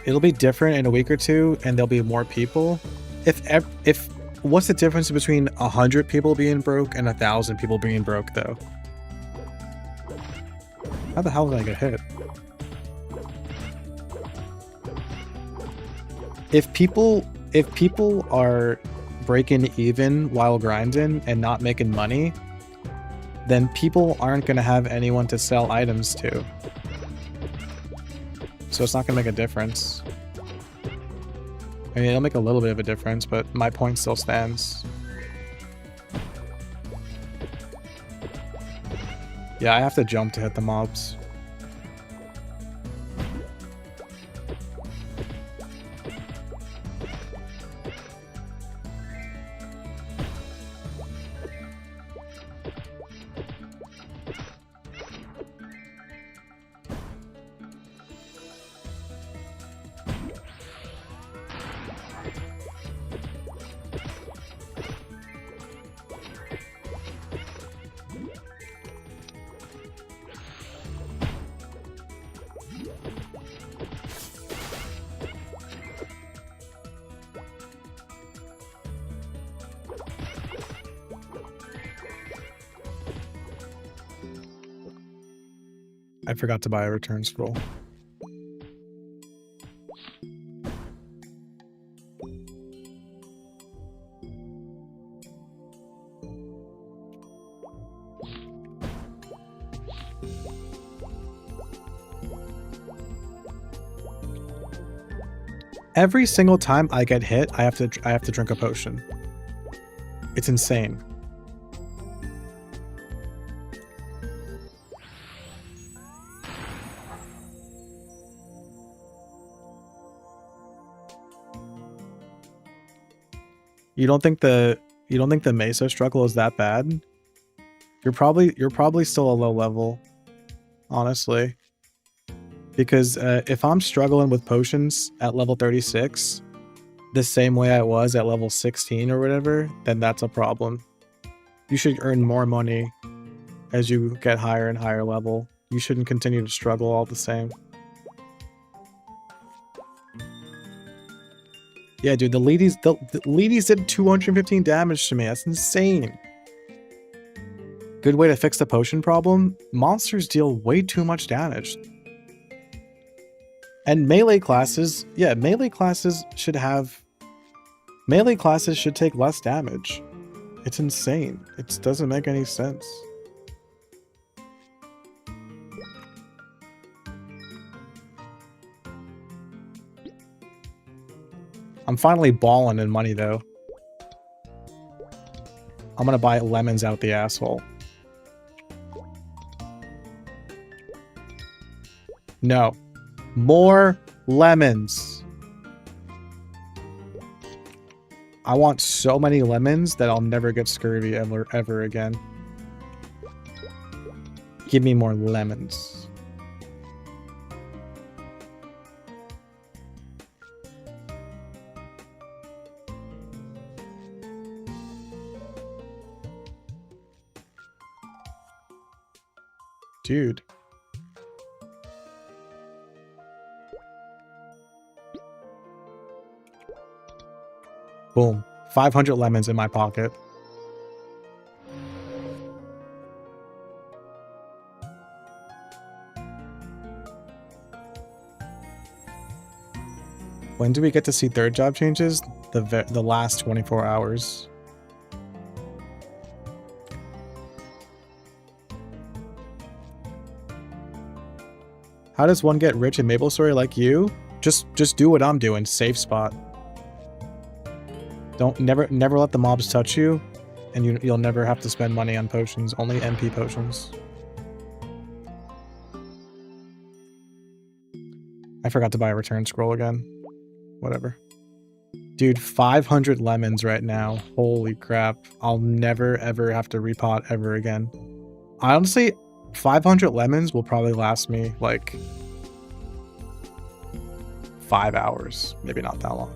Speaker 1: It'll be different in a week or two, and there'll be more people. If what's the difference between 100 people being broke and 1,000 people being broke, though? How the hell did I get hit? If people are breaking even while grinding and not making money, then people aren't gonna have anyone to sell items to. So it's not gonna make a difference. I mean, it'll make a little bit of a difference, but my point still stands. Yeah, I have to jump to hit the mobs. I forgot to buy a return scroll. Every single time I get hit, I have to drink a potion. It's insane. You don't think the Mesa struggle is that bad? You're probably still a low level, honestly. Because if I'm struggling with potions at level 36, the same way I was at level 16 or whatever, then that's a problem. You should earn more money as you get higher and higher level. You shouldn't continue to struggle all the same. Yeah, dude, the ladies did 215 damage to me. That's insane. Good way to fix the potion problem? Monsters deal way too much damage. And melee classes, yeah, melee classes should take less damage. It's insane. It doesn't make any sense. I'm finally balling in money, though. I'm gonna buy lemons out the asshole. No. More lemons. I want so many lemons that I'll never get scurvy ever again. Give me more lemons. Dude. Boom. 500 lemons in my pocket. When do we get to see third job changes? The last 24 hours. How does one get rich in maplestory like you? Just do what I'm doing. Safe spot. Never let the mobs touch you, and you'll never have to spend money on potions. Only MP potions. I forgot to buy a return scroll again. Whatever. Dude, 500 lemons right now. Holy crap. I'll never ever have to repot ever again. I honestly, 500 lemons will probably last me like 5 hours. Maybe not that long.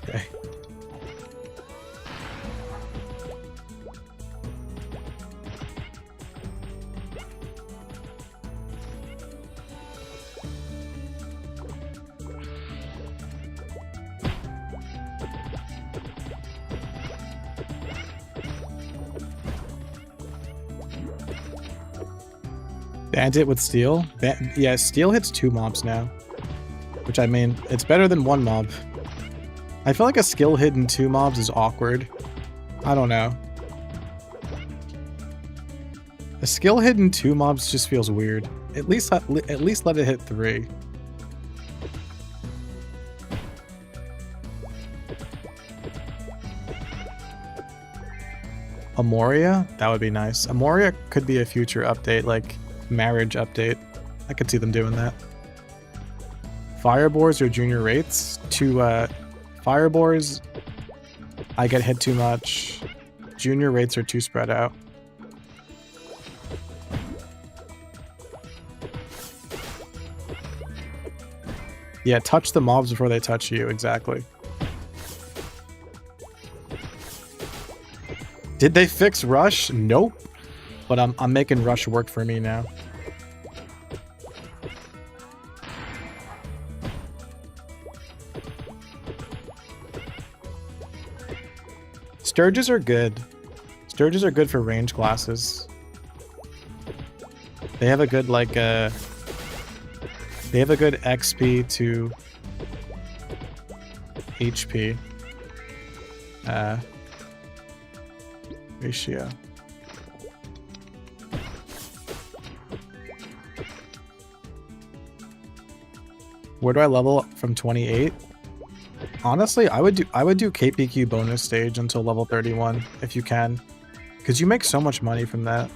Speaker 1: Okay. Bandit with steel? Yeah, steel hits 2 mobs now. Which, I mean, it's better than 1 mob. I feel like a skill hit in 2 mobs is awkward. I don't know. A skill hit in 2 mobs just feels weird. At least let it hit 3. Amoria? That would be nice. Amoria could be a future update, like marriage update. I could see them doing that. Firebores or junior rates? Firebores, I get hit too much. Junior rates are too spread out. Yeah, touch the mobs before they touch you, exactly. Did they fix Rush? Nope. But I'm making Rush work for me now. Sturges are good. Sturges are good for range classes. They have a good they have a good XP to HP ratio. Where do I level up from 28? Honestly, I would do KPQ bonus stage until level 31 if you can, because you make so much money from that.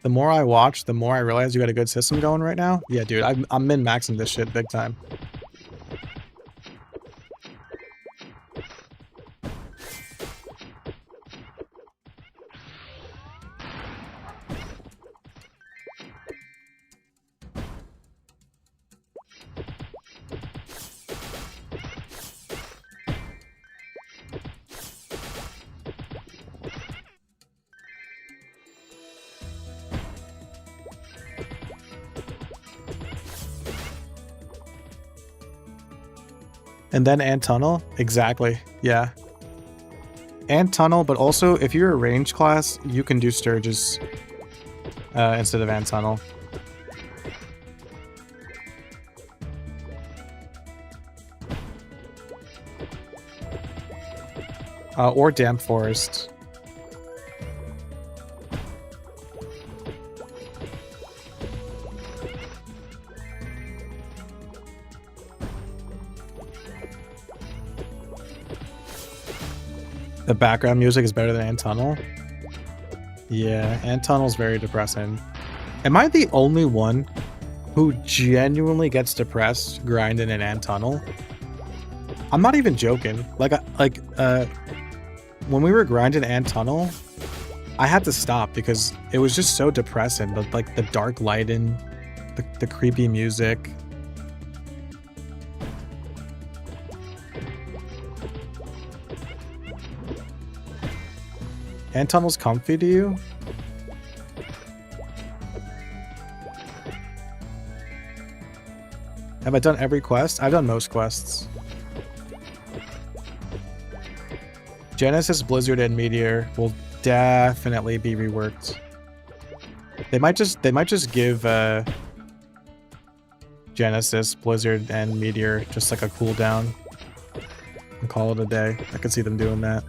Speaker 1: The more I watch, the more I realize you got a good system going right now. Yeah, dude, I'm min-maxing this shit big time. And then Ant Tunnel? Exactly. Yeah. Ant Tunnel, but also if you're a range class, you can do Sturges. instead of ant tunnel. Or damp forest. The background music is better than ant tunnel. Yeah, ant tunnel's very depressing. Am I the only one who genuinely gets depressed grinding an ant tunnel? I'm not even joking. When we were grinding ant tunnel, I had to stop because it was just so depressing. But like the dark lighting, the creepy music. Ant tunnel's comfy to you? Have I done every quest? I've done most quests. Genesis, Blizzard, and Meteor will definitely be reworked. They might just give Genesis, Blizzard, and Meteor just like a cooldown and call it a day. I could see them doing that.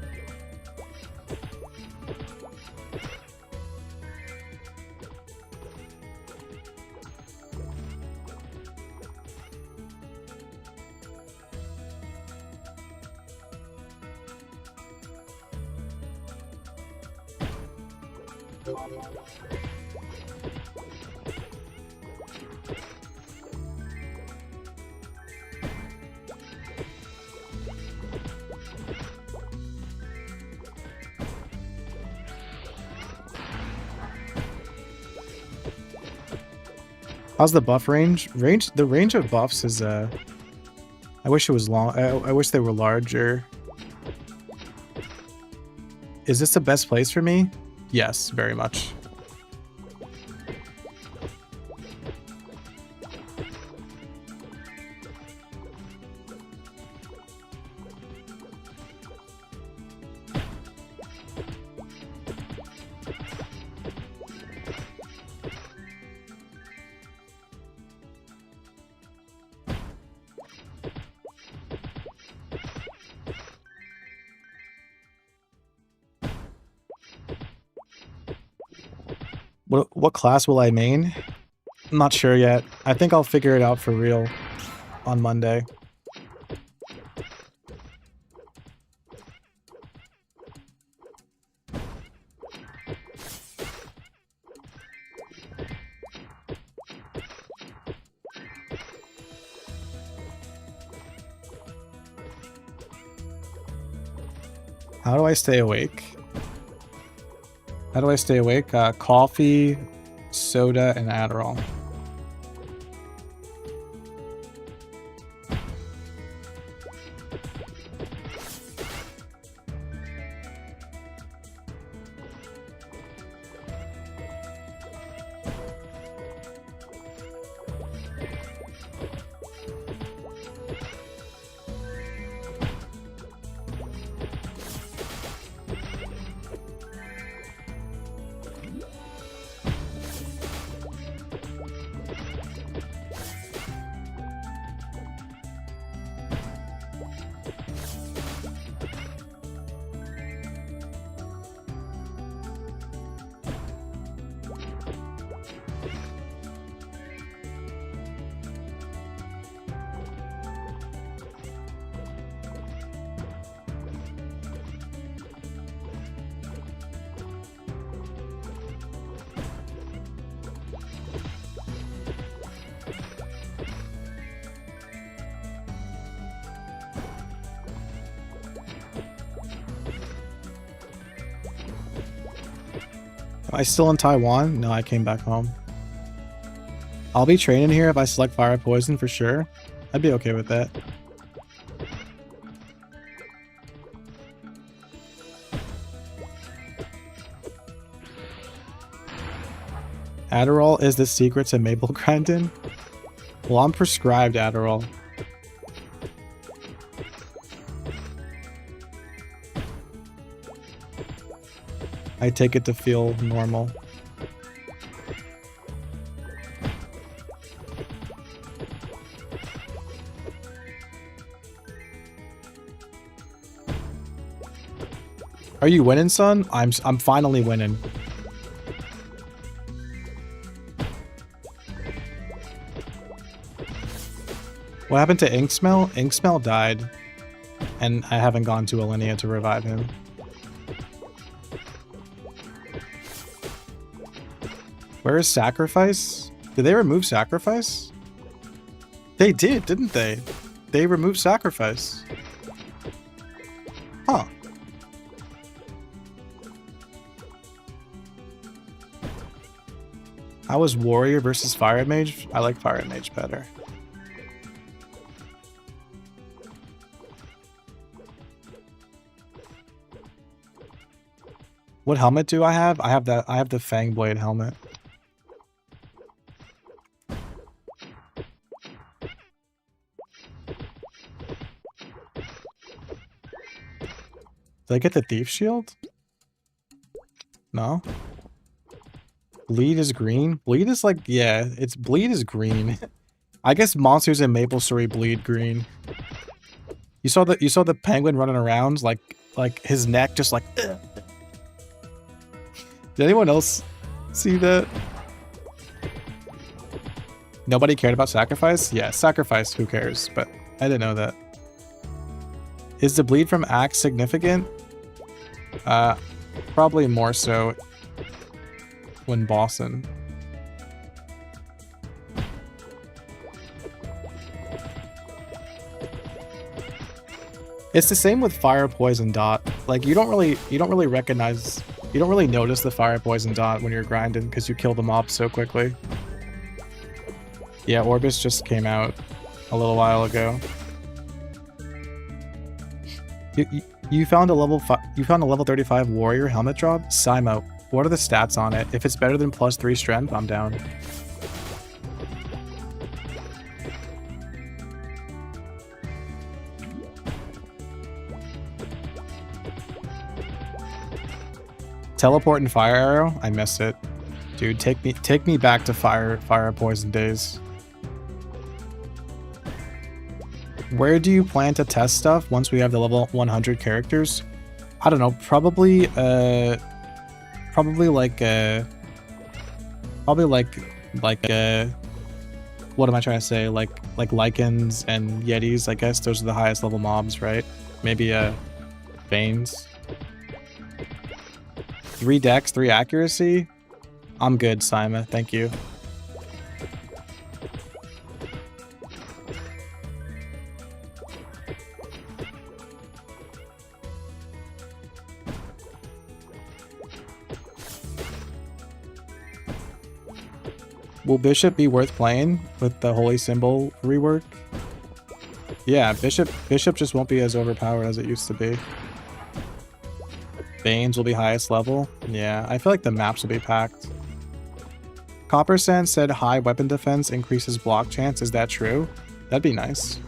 Speaker 1: How's the buff range? The range of buffs is I wish it was long. I wish they were larger. Is this the best place for me? Yes, very much. What class will I main? I'm not sure yet. I think I'll figure it out for real on Monday. How do I stay awake? How do I stay awake? Coffee, soda, and Adderall. Am I still in Taiwan? No, I came back home. I'll be training here if I select fire poison for sure. I'd be okay with that. Adderall is the secret to maple grinding? Well, I'm prescribed Adderall. I take it to feel normal. Are you winning, son? I'm finally winning. What happened to Inksmell? Inksmell died, and I haven't gone to Alinea to revive him. Where is Sacrifice? Did they remove Sacrifice? They did, didn't they? They removed Sacrifice. Huh. How was Warrior versus Fire Mage? I like Fire Mage better. What helmet do I have? I have the Fangblade helmet. Did I get the Thief Shield? No. Bleed is green? Bleed is like, yeah, it's bleed is green. I guess monsters in maplestory bleed green. You saw the penguin running around like his neck just like ugh. Did anyone else see that? Nobody cared about Sacrifice? Yeah, Sacrifice, who cares? But I didn't know that. Is the bleed from Axe significant? Probably more so when bossing. It's the same with Fire Poison Dot. Like you don't really recognize, you don't really notice the Fire Poison Dot when you're grinding because you kill the mob so quickly. Yeah, Orbis just came out a little while ago. You found a level 35 warrior helmet drop? Simo, what are the stats on it? If it's better than +3 strength, I'm down. Teleport and Fire Arrow? I miss it. Dude, take me back to fire poison days. Where do you plan to test stuff once we have the level 100 characters? I don't know, probably like what am I trying to say? Like Lycans and Yetis, I guess those are the highest level mobs, right? Maybe Veins. 3 dex, 3 accuracy? I'm good, Sima, thank you. Will Bishop be worth playing with the Holy Symbol rework? Yeah, Bishop just won't be as overpowered as it used to be. Veins will be highest level. Yeah, I feel like the maps will be packed. Copper Sand said high weapon defense increases block chance. Is that true? That'd be nice.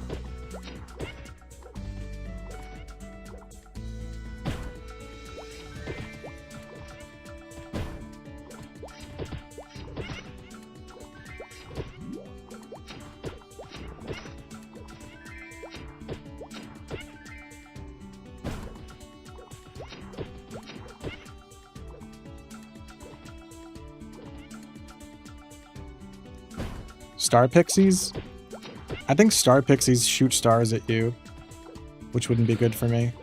Speaker 1: Star Pixies? I think Star Pixies shoot stars at you, which wouldn't be good for me.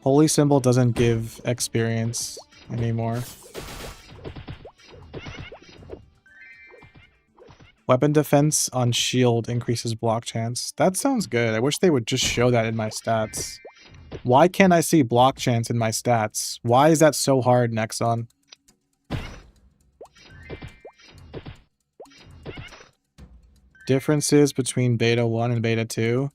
Speaker 1: Holy Symbol doesn't give experience anymore. Weapon defense on shield increases block chance. That sounds good. I wish they would just show that in my stats. Why can't I see block chance in my stats? Why is that so hard, Nexon? Differences between beta 1 and beta 2.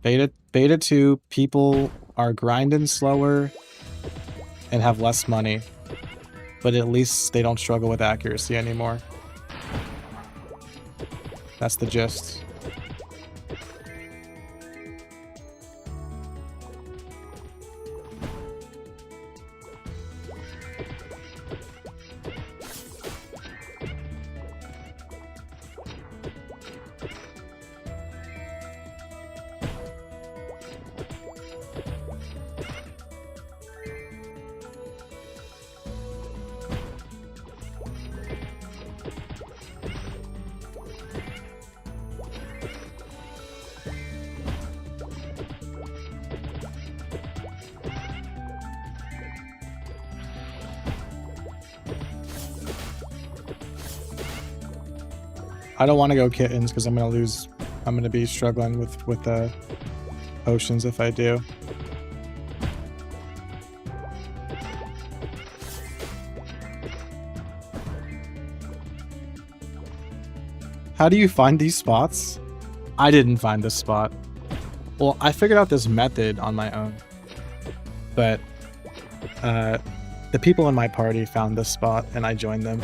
Speaker 1: Beta 2, people are grinding slower and have less money, but at least they don't struggle with accuracy anymore. That's the gist. I don't want to go kittens because I'm gonna be struggling with the potions if I do. How do you find these spots? I didn't find this spot. Well, I figured out this method on my own, but the people in my party found this spot and I joined them.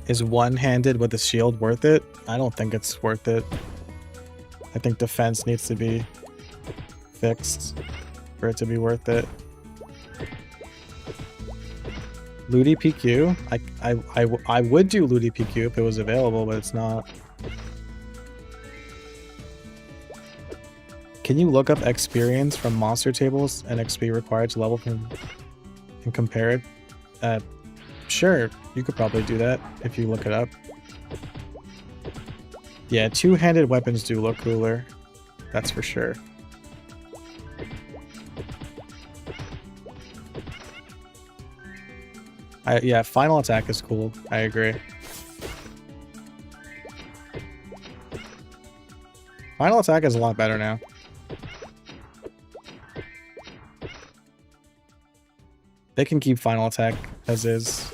Speaker 1: Is one-handed with a shield worth it? I don't think it's worth it. I think defense needs to be fixed for it to be worth it. Looty PQ? I would do Looty PQ if it was available, but it's not. Can you look up experience from monster tables and XP required to level from and compare it? Sure, you could probably do that if you look it up. Yeah, two-handed weapons do look cooler. That's for sure. Yeah, final attack is cool. I agree. Final attack is a lot better now. They can keep final attack as is.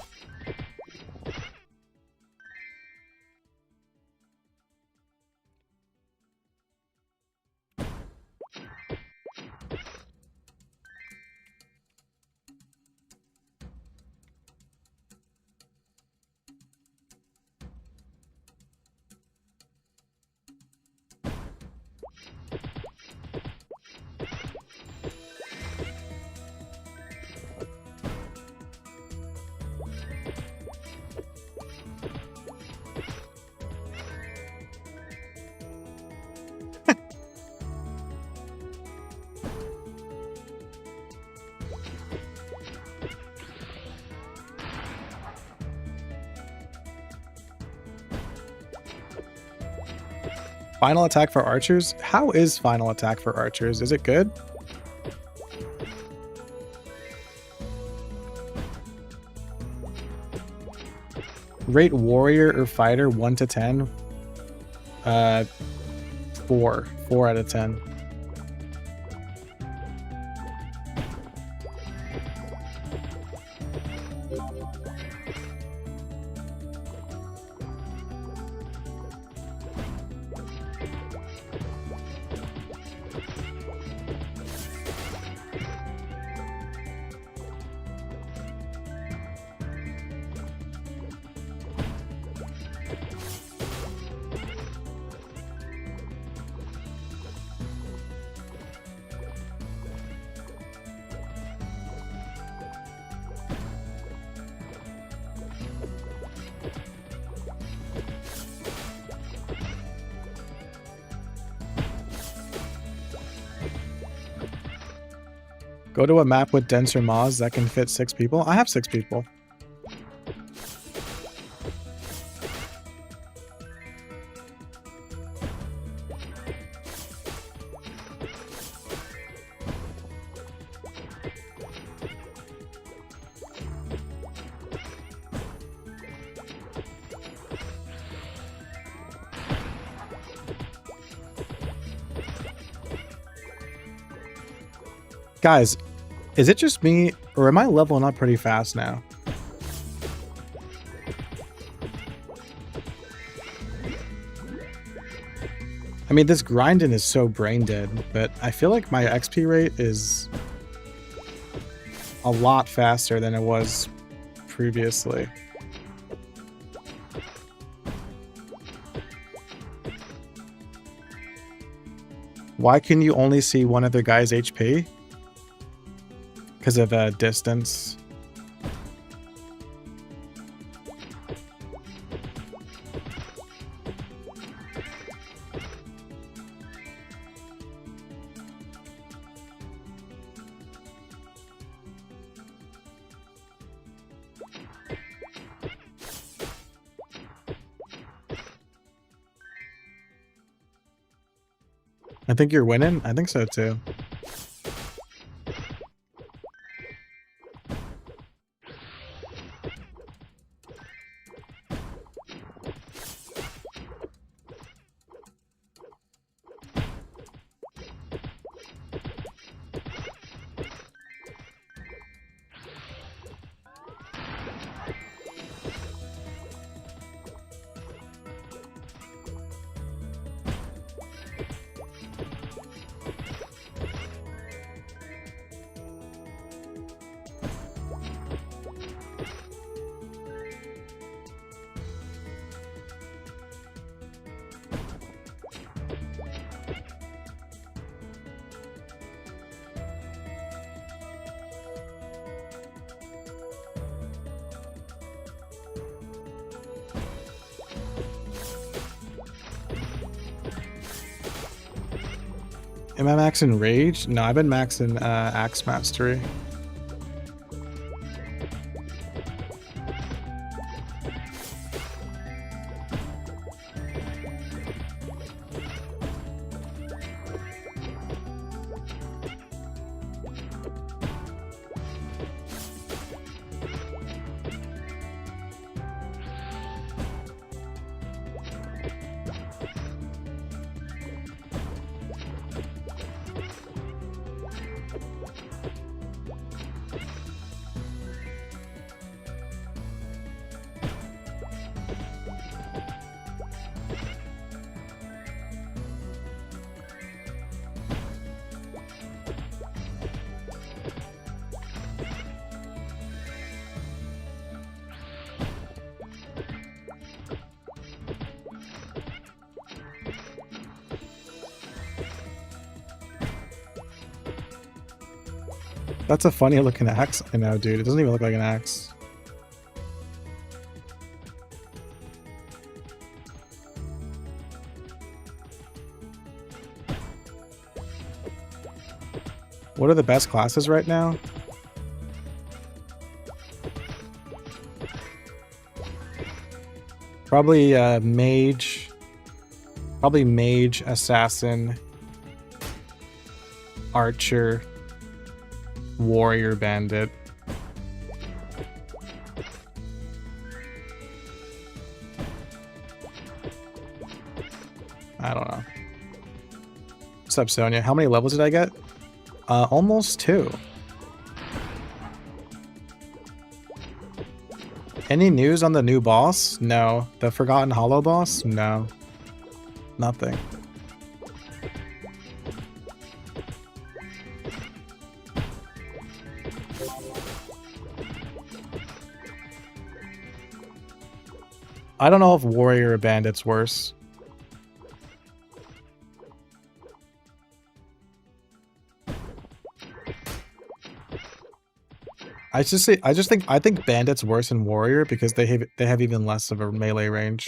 Speaker 1: Final attack for archers? How is final attack for archers? Is it good? Rate warrior or fighter 1 to 10? 4. 4 out of 10. Go to a map with denser mods that can fit 6 people. I have 6 people. Guys, is it just me, or am I leveling up pretty fast now? I mean, this grinding is so brain dead, but I feel like my XP rate is a lot faster than it was previously. Why can you only see one other guy's HP? Because of distance. I think you're winning. I think so too. Am I maxing Rage? No, I've been maxing Axe Mastery. That's a funny looking axe. I know, dude. It doesn't even look like an axe. What are the best classes right now? Probably mage. Probably mage, assassin, archer, warrior, bandit. I don't know. What's up, Sonia? How many levels did I get? Almost 2. Any news on the new boss? No. The Forgotten Hollow boss? No. Nothing. I don't know if warrior or bandit's worse. I think bandit's worse than warrior because they have even less of a melee range.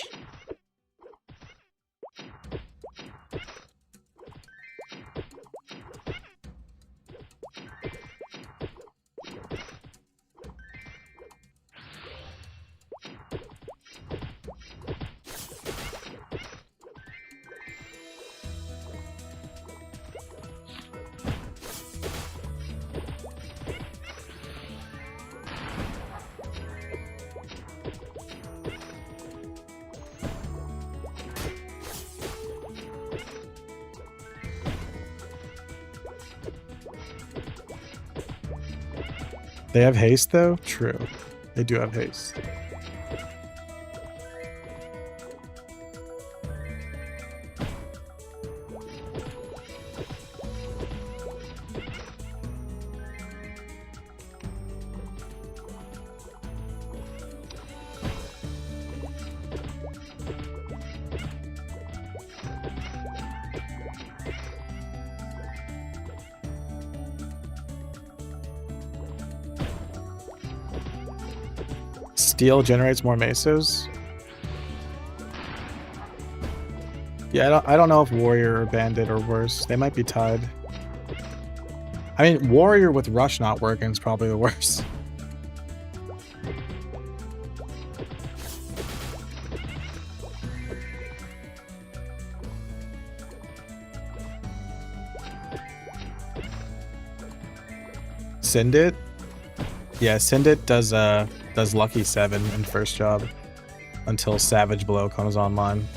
Speaker 1: They have haste though? True. They do have haste. Steel generates more mesos. Yeah, I don't know if Warrior or Bandit are worse. They might be tied. I mean, Warrior with Rush not working is probably the worst. Sindit? Yeah, Sindit does Lucky 7 in first job until Savage Blow comes online.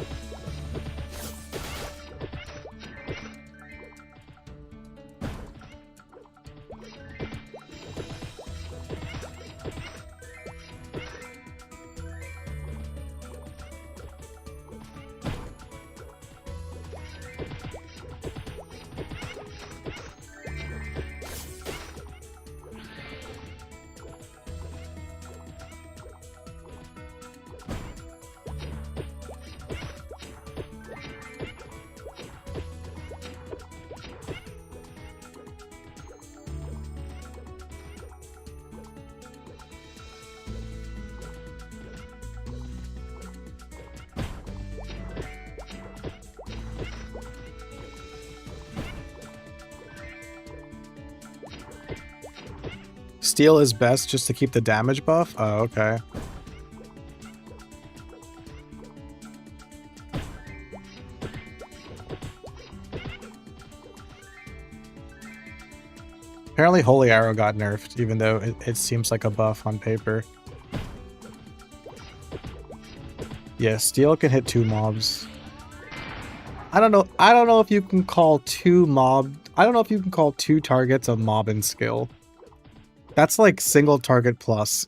Speaker 1: Steel is best just to keep the damage buff? Oh, okay. Apparently Holy Arrow got nerfed, even though it seems like a buff on paper. Yeah, Steel can hit 2 mobs. I don't know if you can call 2 targets a mob in skill. That's like single target plus.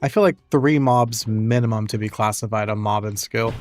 Speaker 1: I feel like 3 mobs minimum to be classified a mob in skill.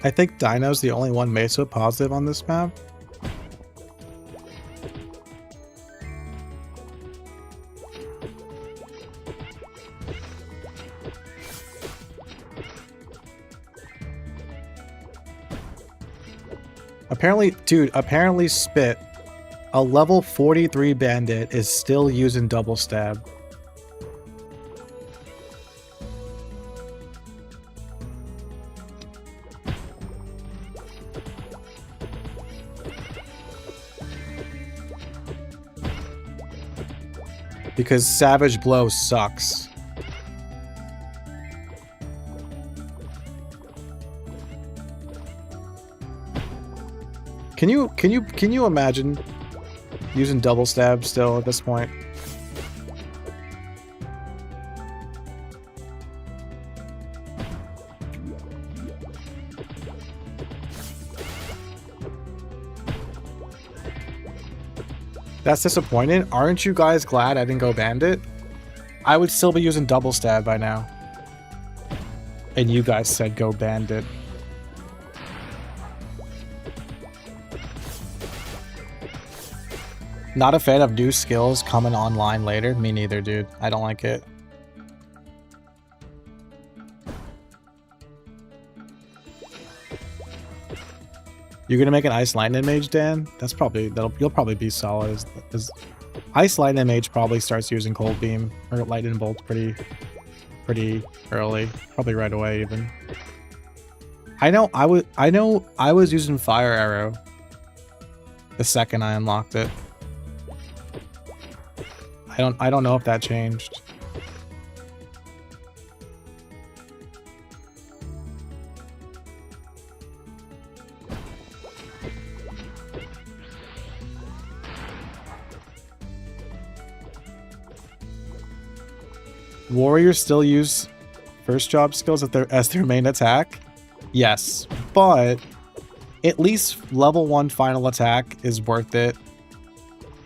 Speaker 1: I think Dino's the only one Meso positive on this map. Apparently, dude, apparently Spit, a level 43 bandit, is still using double stab. Because Savage Blow sucks. Can you imagine using double stab still at this point? That's disappointing. Aren't you guys glad I didn't go Bandit? I would still be using double stab by now. And you guys said go Bandit. Not a fan of new skills coming online later. Me neither, dude. I don't like it. You're gonna make an Ice Lightning Mage, Dan? That's probably you'll probably be solid. As Ice Lightning Mage probably starts using Cold Beam or Lightning Bolt pretty early, probably right away even. I know I was using Fire Arrow the second I unlocked it. I don't know if that changed. Warriors still use first job skills as their main attack? Yes, but at least level 1 final attack is worth it.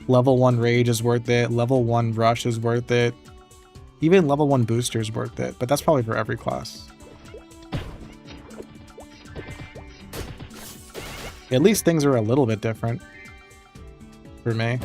Speaker 1: Level 1 rage is worth it. Level 1 rush is worth it. Even level 1 booster is worth it, but that's probably for every class. At least things are a little bit different for me.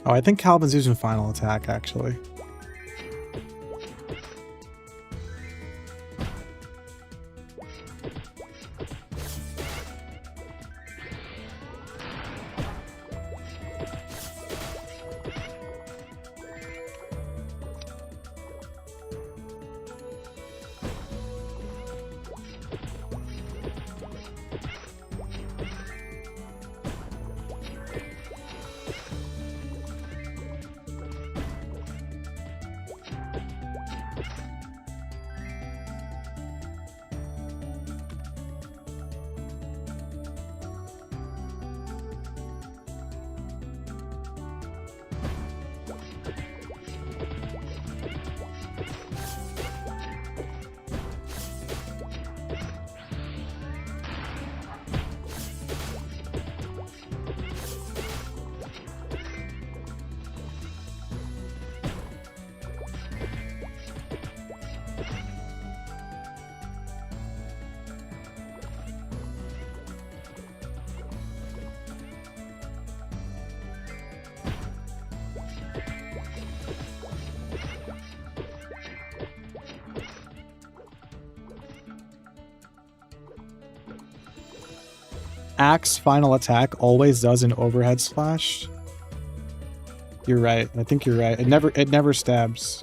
Speaker 1: Oh, I think Calvin's using final attack, actually. Axe final attack always does an overhead slash. You're right. I think you're right. It never stabs.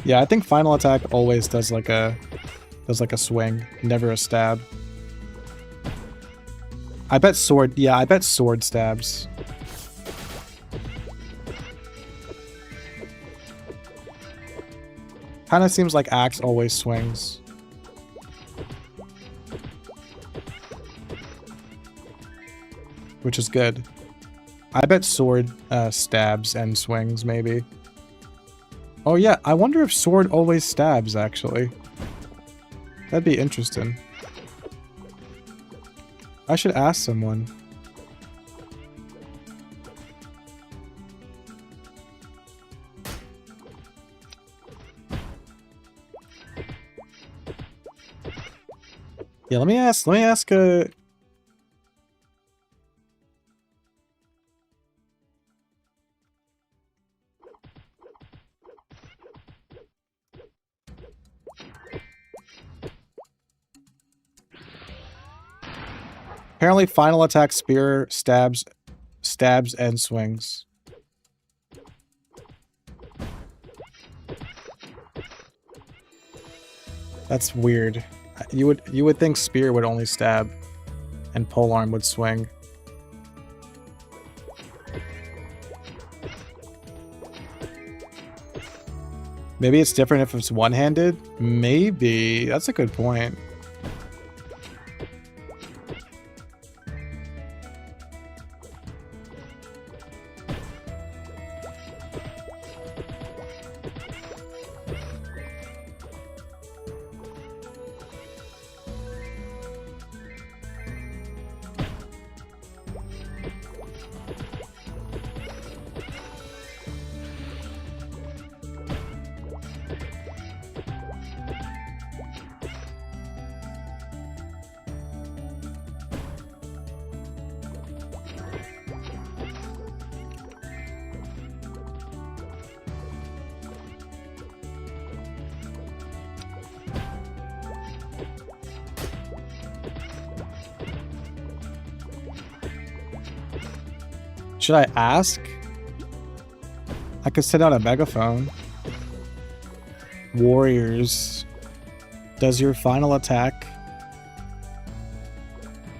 Speaker 1: Yeah, I think final attack always does like a swing, never a stab. I bet sword, yeah, I bet sword stabs. Kinda seems like axe always swings. Which is good. I bet sword stabs and swings, maybe. Oh yeah, I wonder if sword always stabs, actually. That'd be interesting. I should ask someone. Yeah, let me ask apparently final attack spear stabs and swings. That's weird. You would think spear would only stab and polearm would swing. Maybe it's different if it's one-handed? Maybe. That's a good point. Should I ask? I could send out a megaphone. Warriors. Does your final attack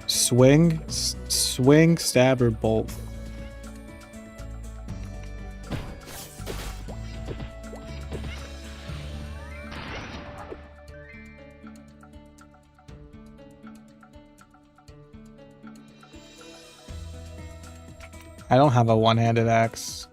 Speaker 1: swing, stab, or both? I don't have a one-handed axe.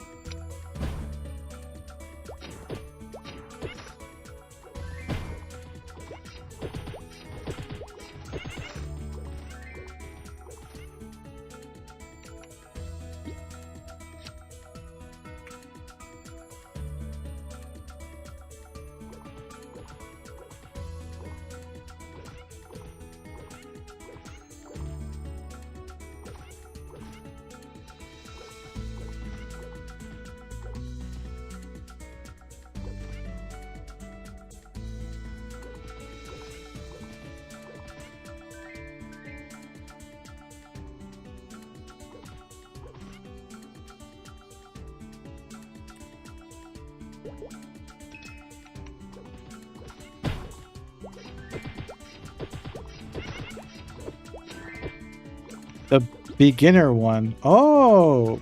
Speaker 1: The beginner one. Oh!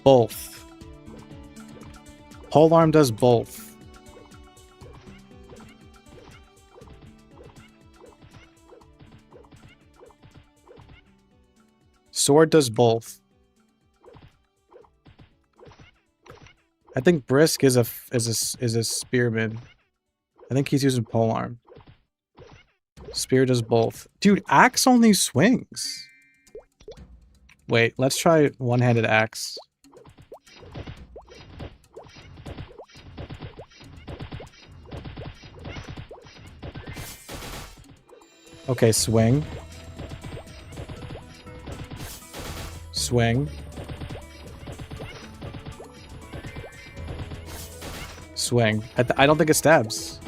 Speaker 1: Both. Polearm does both. Sword does both. I think Brisk is a spearman. I think he's using polearm. Spear does both. Dude, axe only swings. Wait, let's try one-handed axe. Okay, swing. Swing. Swing. I don't think it stabs.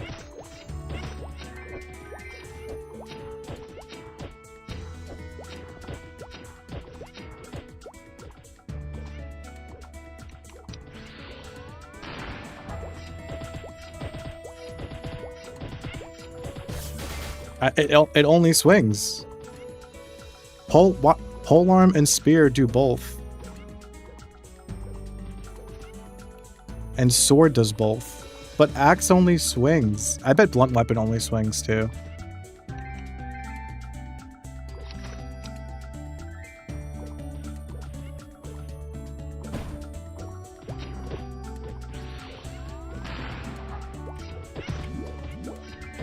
Speaker 1: It only swings. Polearm and spear do both. And sword does both. But axe only swings. I bet blunt weapon only swings too.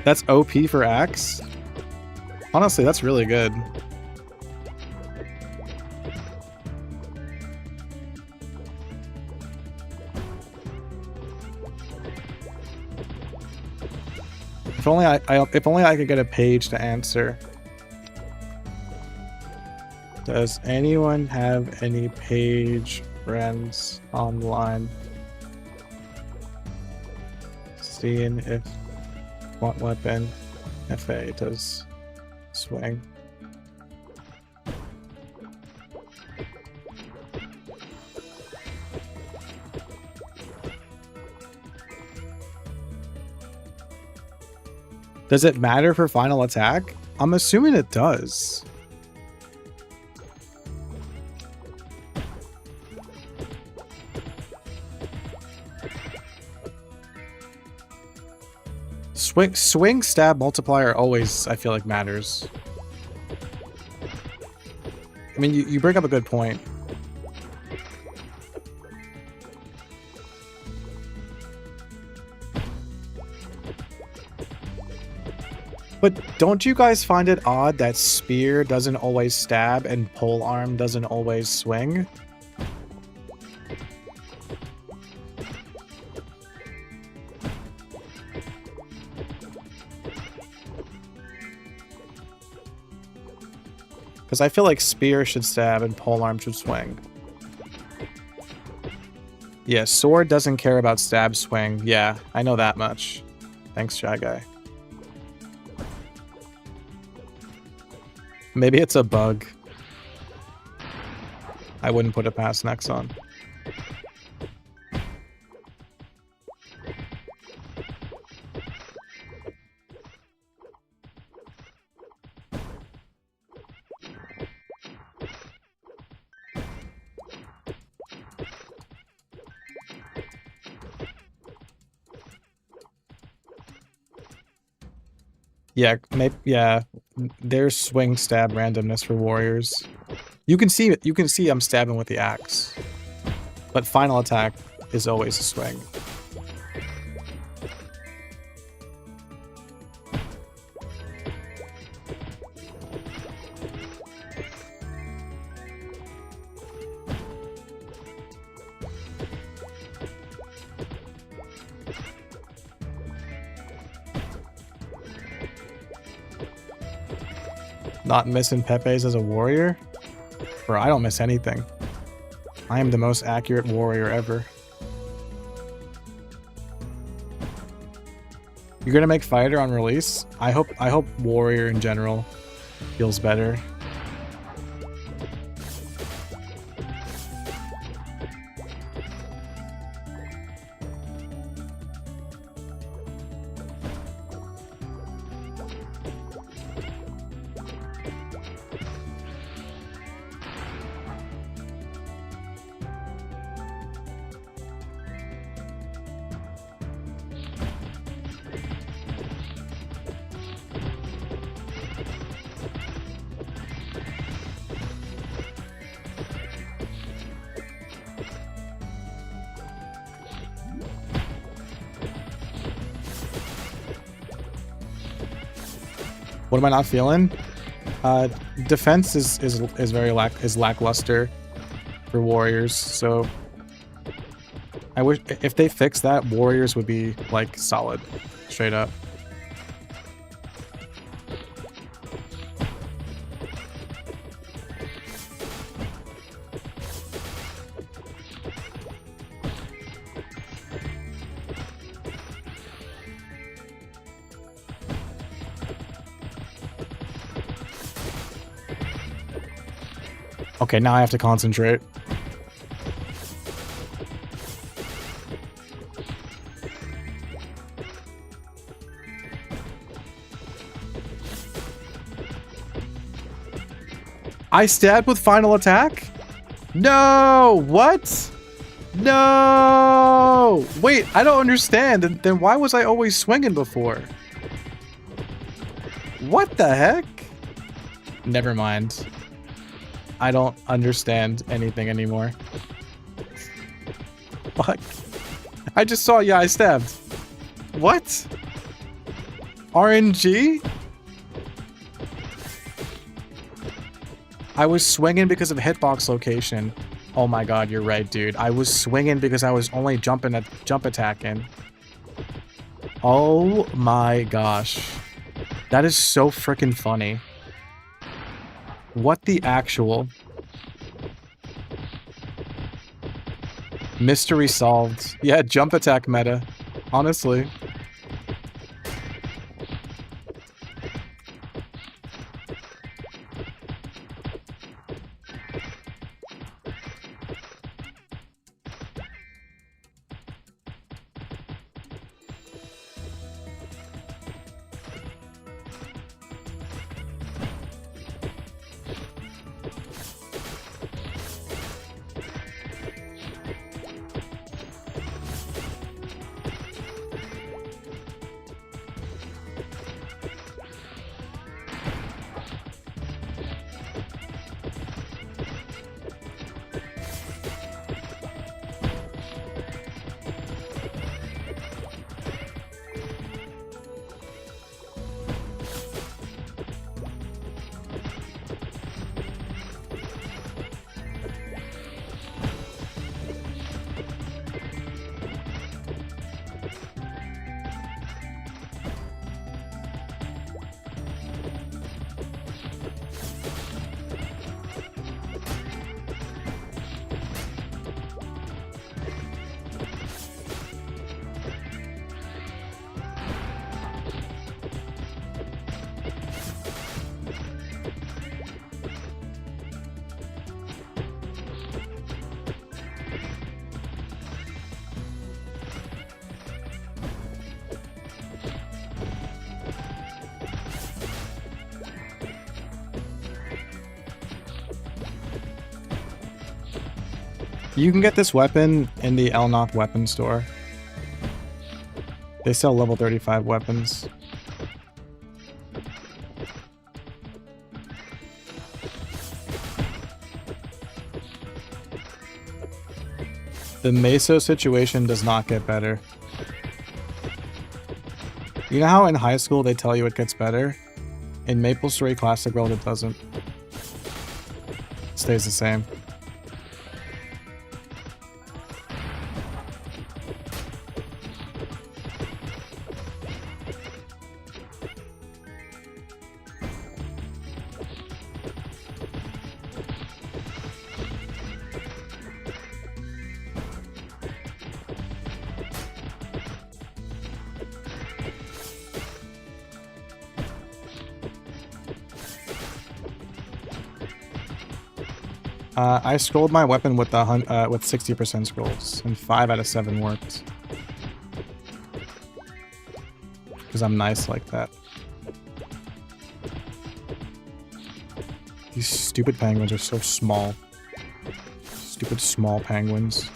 Speaker 1: That's OP for axe? Honestly, that's really good. If only I could get a page to answer. Does anyone have any page friends online? Seeing if blunt weapon FA does swing. Does it matter for final attack? I'm assuming it does. Swing, stab, multiplier always, I feel like, matters. I mean, you bring up a good point. But don't you guys find it odd that spear doesn't always stab and polearm doesn't always swing? Because I feel like spear should stab and polearm should swing. Yeah, sword doesn't care about stab swing. Yeah, I know that much. Thanks, Shy Guy. Maybe it's a bug. I wouldn't put it past Nexon. Yeah, maybe, yeah. There's swing stab randomness for warriors. You can see it. You can see I'm stabbing with the axe, but final attack is always a swing. Not missing Pepe's as a warrior? Bro, I don't miss anything. I am the most accurate warrior ever. You're gonna make fighter on release? I hope warrior in general feels better. What am I not feeling? Defense is very lackluster for warriors. So I wish if they fix that, warriors would be like solid, straight up. Okay, now I have to concentrate. I stabbed with final attack? No! What? No! Wait, I don't understand. Then why was I always swinging before? What the heck? Never mind. I don't understand anything anymore. Fuck. I just saw, yeah, I stabbed. What? RNG? I was swinging because of hitbox location. Oh my god, you're right, dude. I was swinging because I was only jump attacking. Oh my gosh. That is so freaking funny. What the actual? Mystery solved. Yeah, jump attack meta. Honestly. You can get this weapon in the Elnoth weapon store. They sell level 35 weapons. The Meso situation does not get better. You know how in high school they tell you it gets better? In MapleStory Classic World it doesn't. It stays the same. I scrolled my weapon with 60% scrolls, and 5 out of 7 worked. Because I'm nice like that. These stupid penguins are so small. Stupid small penguins.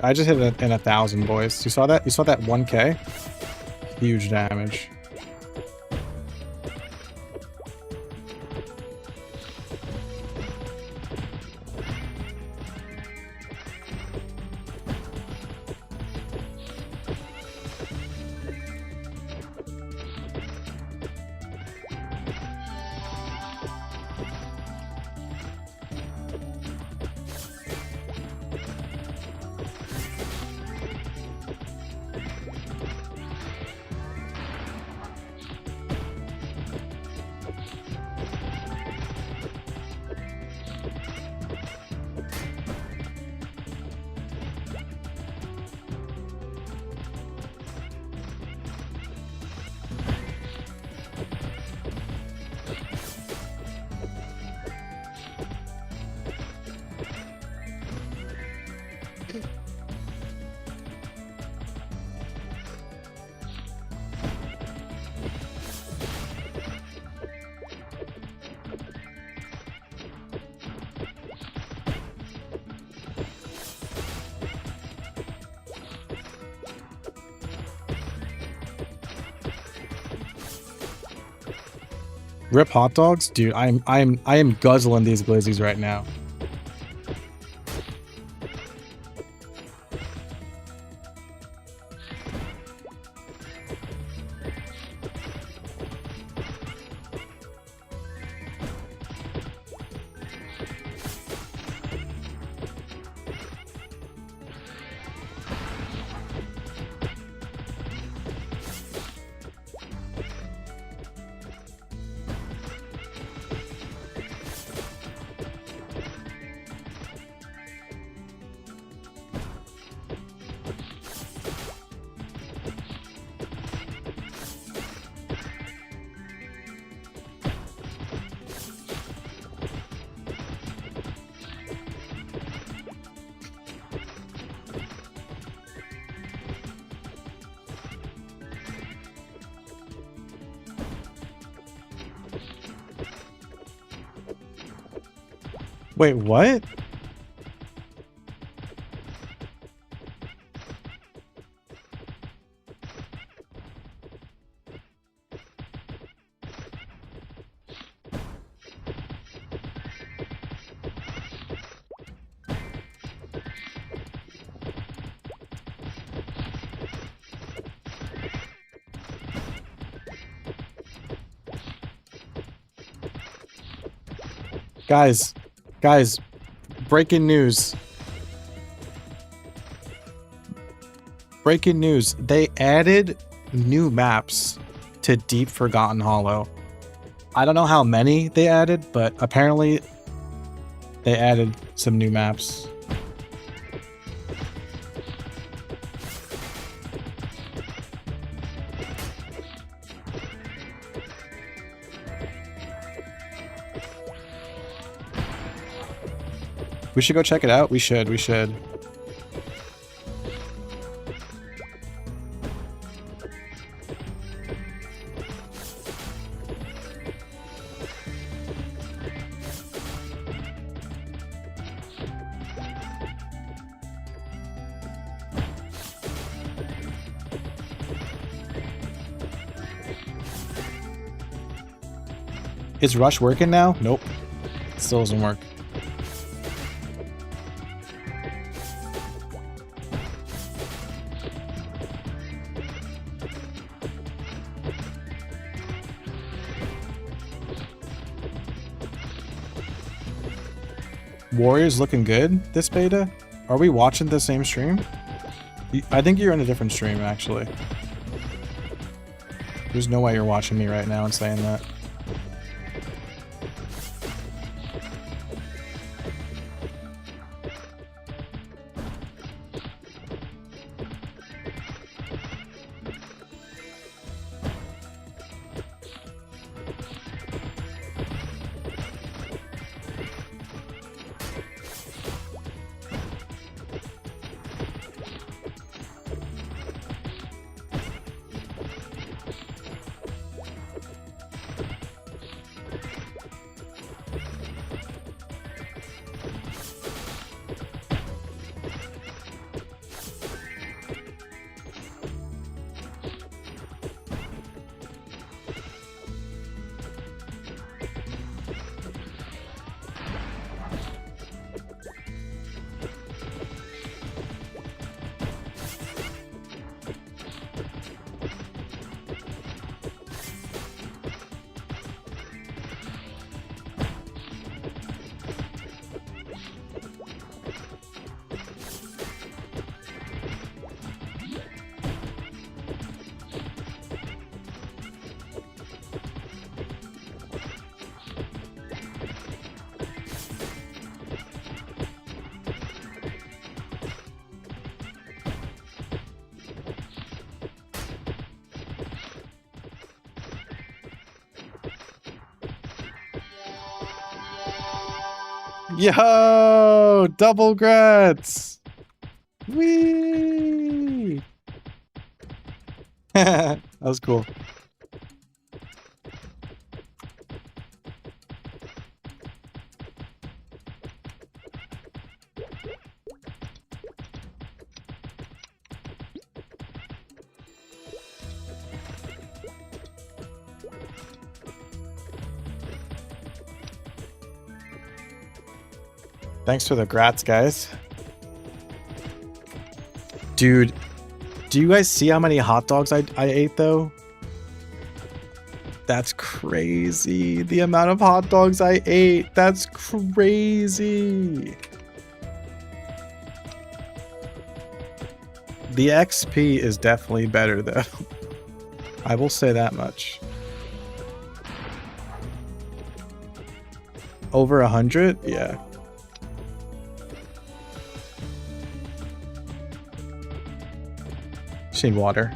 Speaker 1: I just hit it in 1,000, boys. You saw that? You saw that 1k? Huge damage. Rip hot dogs? Dude, I am guzzling these glizzies right now. Wait, what? Guys, breaking news. Breaking news. They added new maps to Deep Forgotten Hollow. I don't know how many they added, but apparently they added some new maps. We should go check it out. We should. Is Rush working now? Nope. Still doesn't work. Warriors looking good this beta? Are we watching the same stream? I think you're in a different stream, actually. There's no way you're watching me right now and saying that. Yo, double grats. Whee! That was cool. Thanks for the grats, guys. Dude, do you guys see how many hot dogs I ate, though? That's crazy. The amount of hot dogs I ate. That's crazy. The XP is definitely better, though. I will say that much. Over 100? Yeah. Just need water.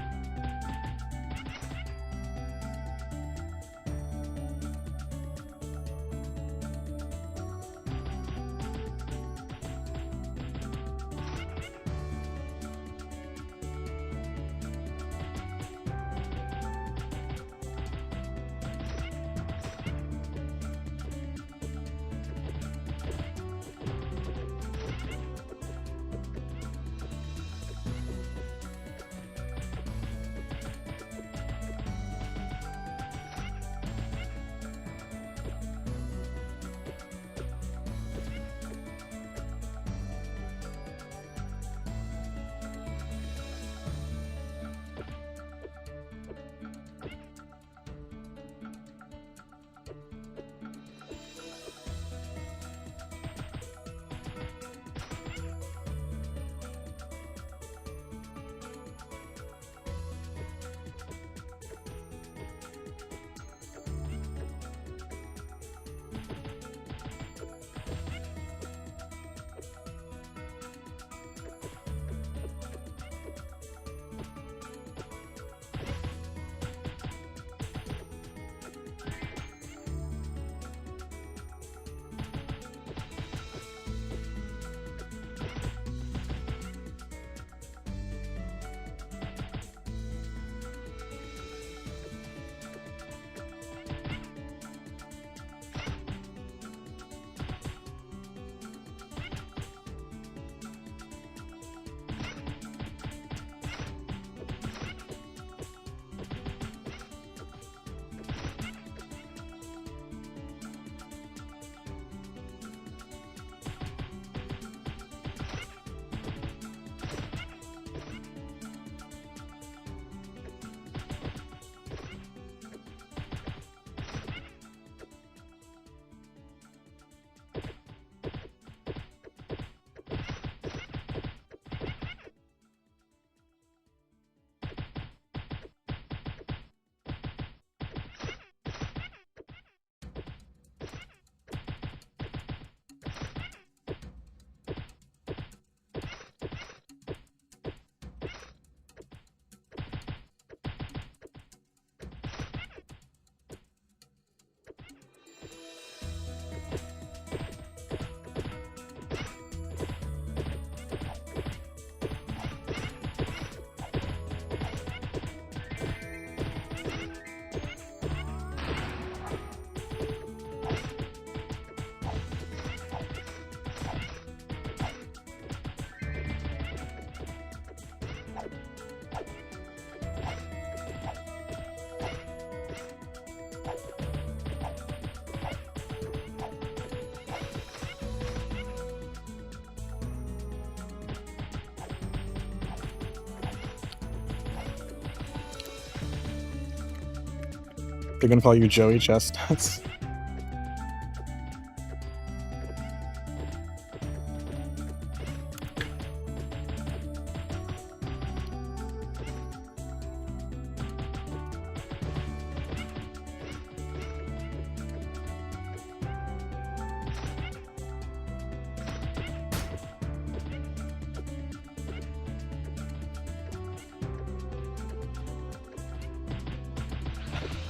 Speaker 1: They're gonna call you Joey Chestnuts.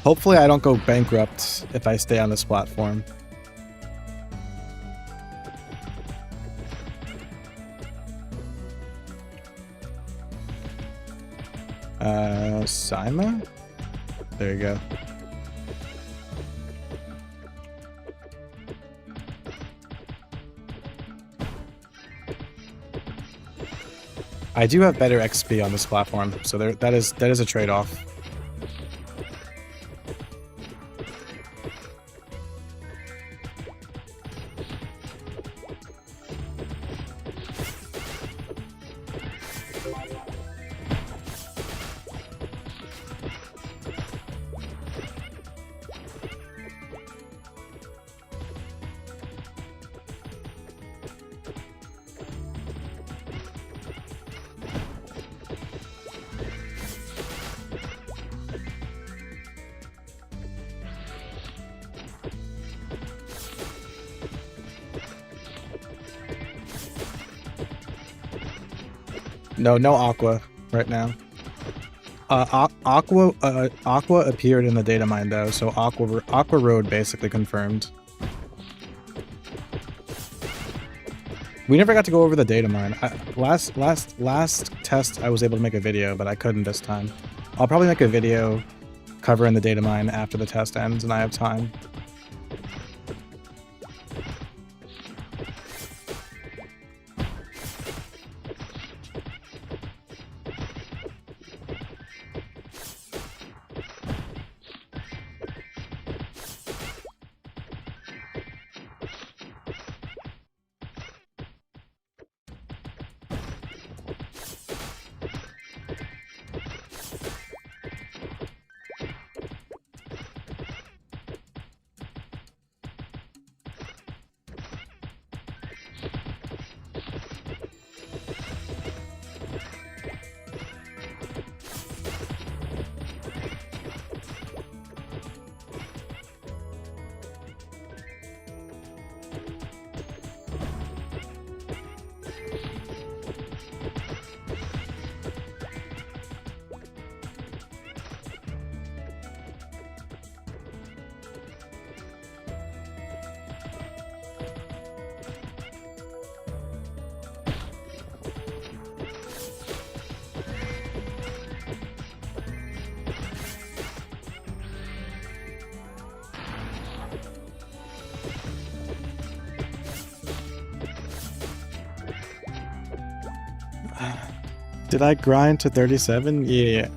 Speaker 1: Hopefully I don't go bankrupt if I stay on this platform. Sima? There you go. I do have better XP on this platform, so that is a trade-off. No Aqua right now. Aqua appeared in the data mine though, so Aqua Road basically confirmed. We never got to go over the data mine. Last test I was able to make a video, but I couldn't this time. I'll probably make a video covering the data mine after the test ends and I have time. Did I grind to 37? Yeah.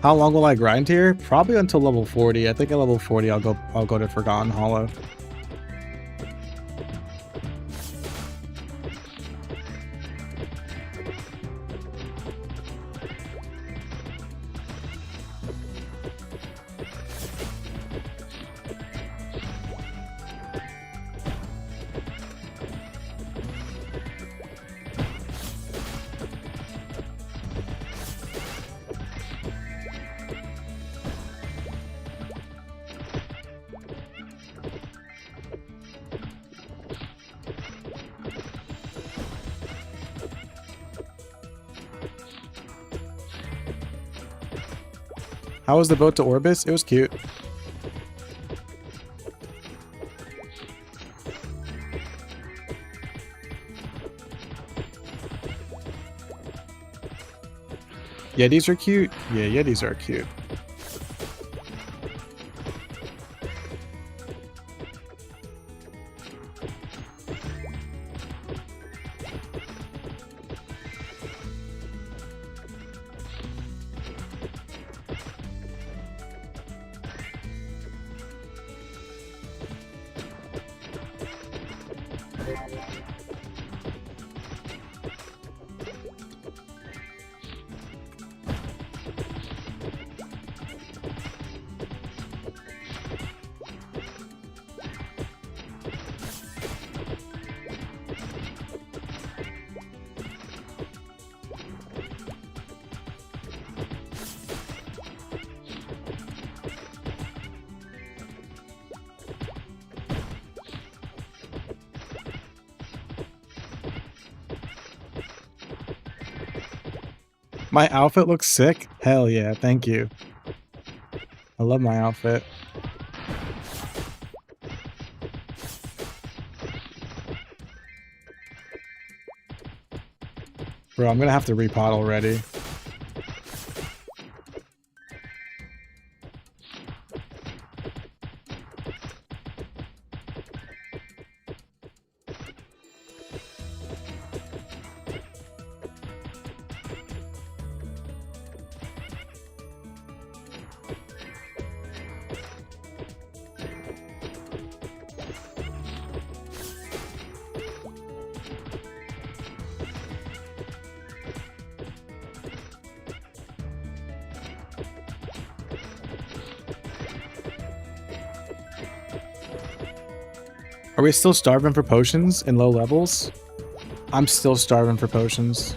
Speaker 1: How long will I grind here? Probably until level 40. I think at level 40 I'll go to Forgotten Hollow. How was the boat to Orbis? It was cute. Yetis are cute? Yeah, Yetis are cute. My outfit looks sick? Hell yeah, thank you. I love my outfit. Bro, I'm gonna have to repot already. Are we still starving for potions in low levels? I'm still starving for potions.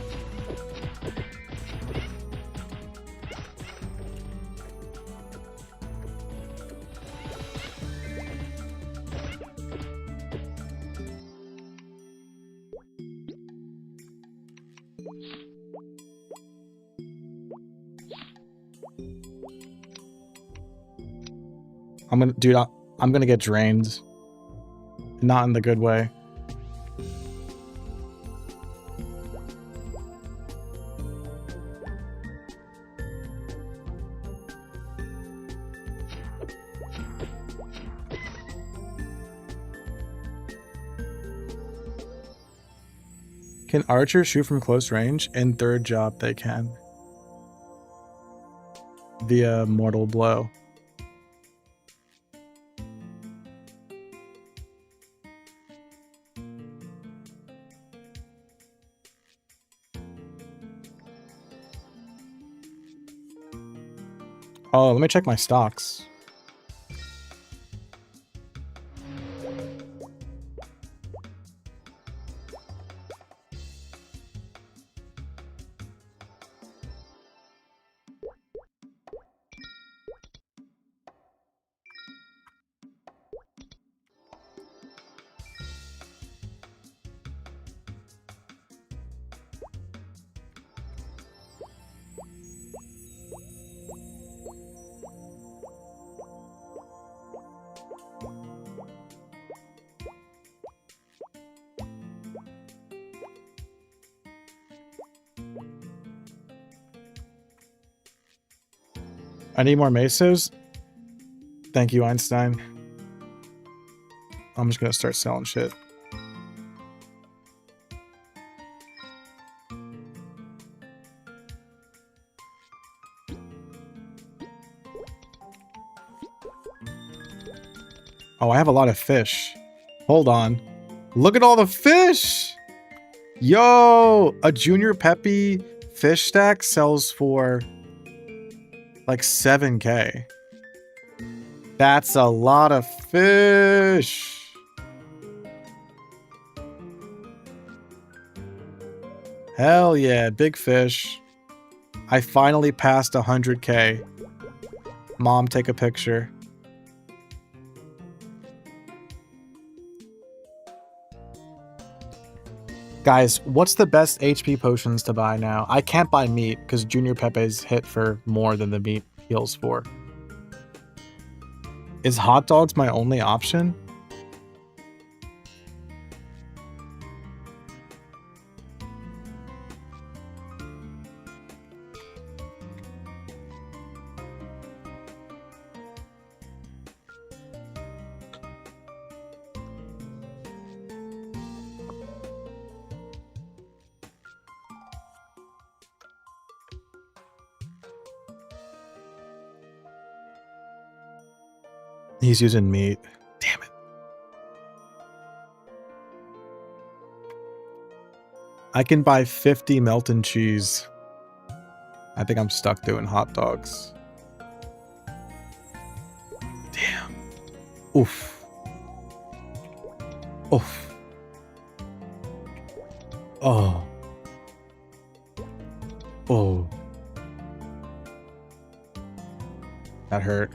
Speaker 1: I'm gonna get drained. Not in the good way. Can archers shoot from close range? In third job, they can. Via mortal blow. Oh, let me check my stocks. I need more mesos. Thank you, Einstein. I'm just gonna start selling shit. Oh, I have a lot of fish. Hold on. Look at all the fish! Yo! A junior peppy fish stack sells for like 7K. That's a lot of fish. Hell yeah, big fish. I finally passed 100K. Mom, take a picture. Guys, what's the best HP potions to buy now? I can't buy meat because Junior Pepe's hit for more than the meat heals for. Is hot dogs my only option? He's using meat. Damn it. I can buy 50 melted cheese. I think I'm stuck doing hot dogs. Damn. Oof. Oof. Oh. Oh. That hurt.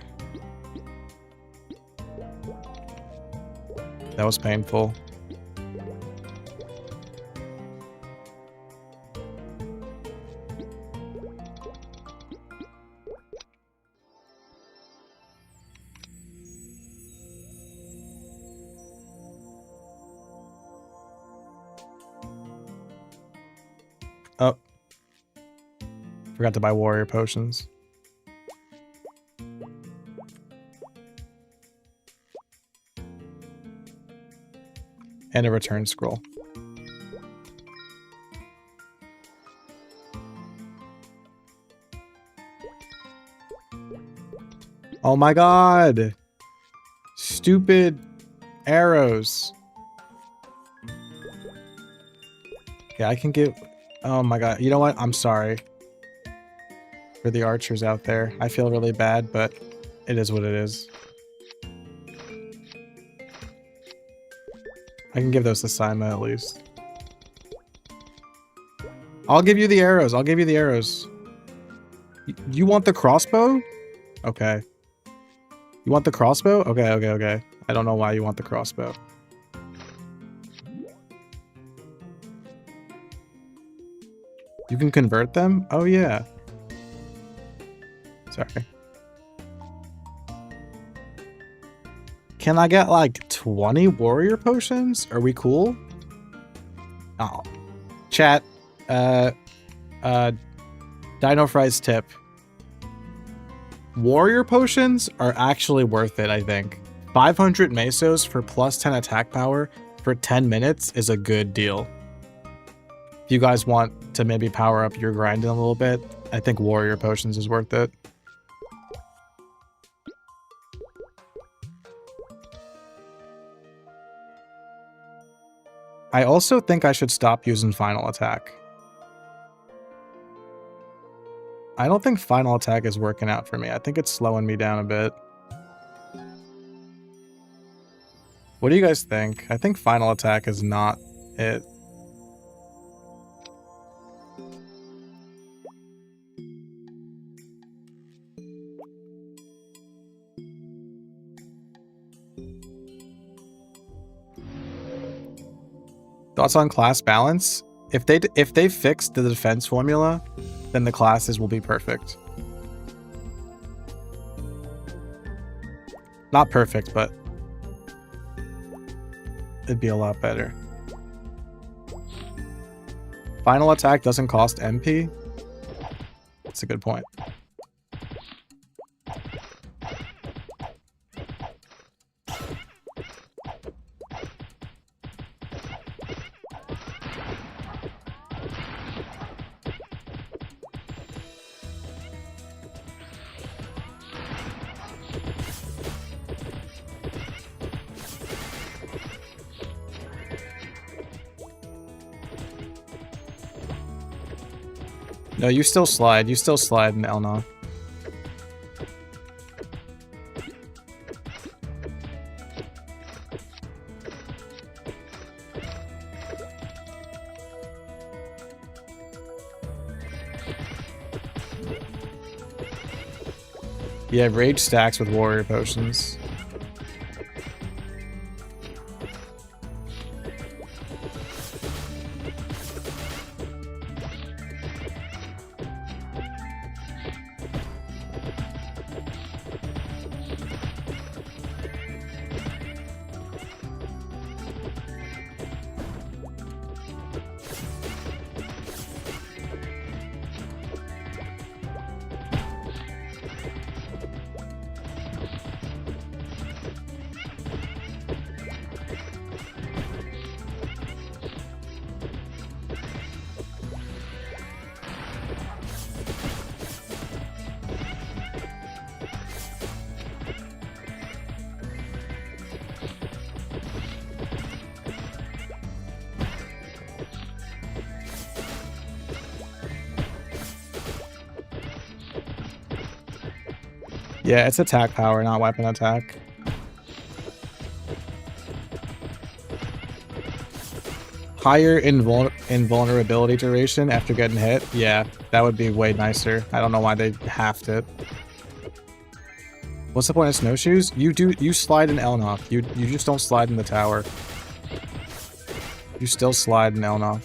Speaker 1: That was painful. Forgot to buy warrior potions. And a return scroll. Oh my god! Stupid arrows. Yeah, I can get... Oh my god. You know what? I'm sorry. For the archers out there. I feel really bad, but it is what it is. I can give those to Saima at least. I'll give you the arrows. I'll give you the arrows. You want the crossbow? Okay. You want the crossbow? Okay, okay, okay. I don't know why you want the crossbow. You can convert them? Oh, yeah. Sorry. Can I get like 20 warrior potions? Are we cool? Oh. Chat. Dinofries tip. Warrior potions are actually worth it, I think. 500 mesos for plus 10 attack power for 10 minutes is a good deal. If you guys want to maybe power up your grinding a little bit, I think warrior potions is worth it. I also think I should stop using final attack. I don't think final attack is working out for me. I think it's slowing me down a bit. What do you guys think? I think final attack is not it. Thoughts on class balance? If they fix the defense formula, then the classes will be perfect. Not perfect, but it'd be a lot better. Final attack doesn't cost MP? That's a good point. No, you still slide. You still slide in Elna. Yeah, rage stacks with warrior potions. Yeah, it's attack power, not weapon attack. Higher invulnerability duration after getting hit? Yeah, that would be way nicer. I don't know why they halved it. What's the point of snowshoes? You slide in Elnoth. You just don't slide in the tower. You still slide in Elnoth.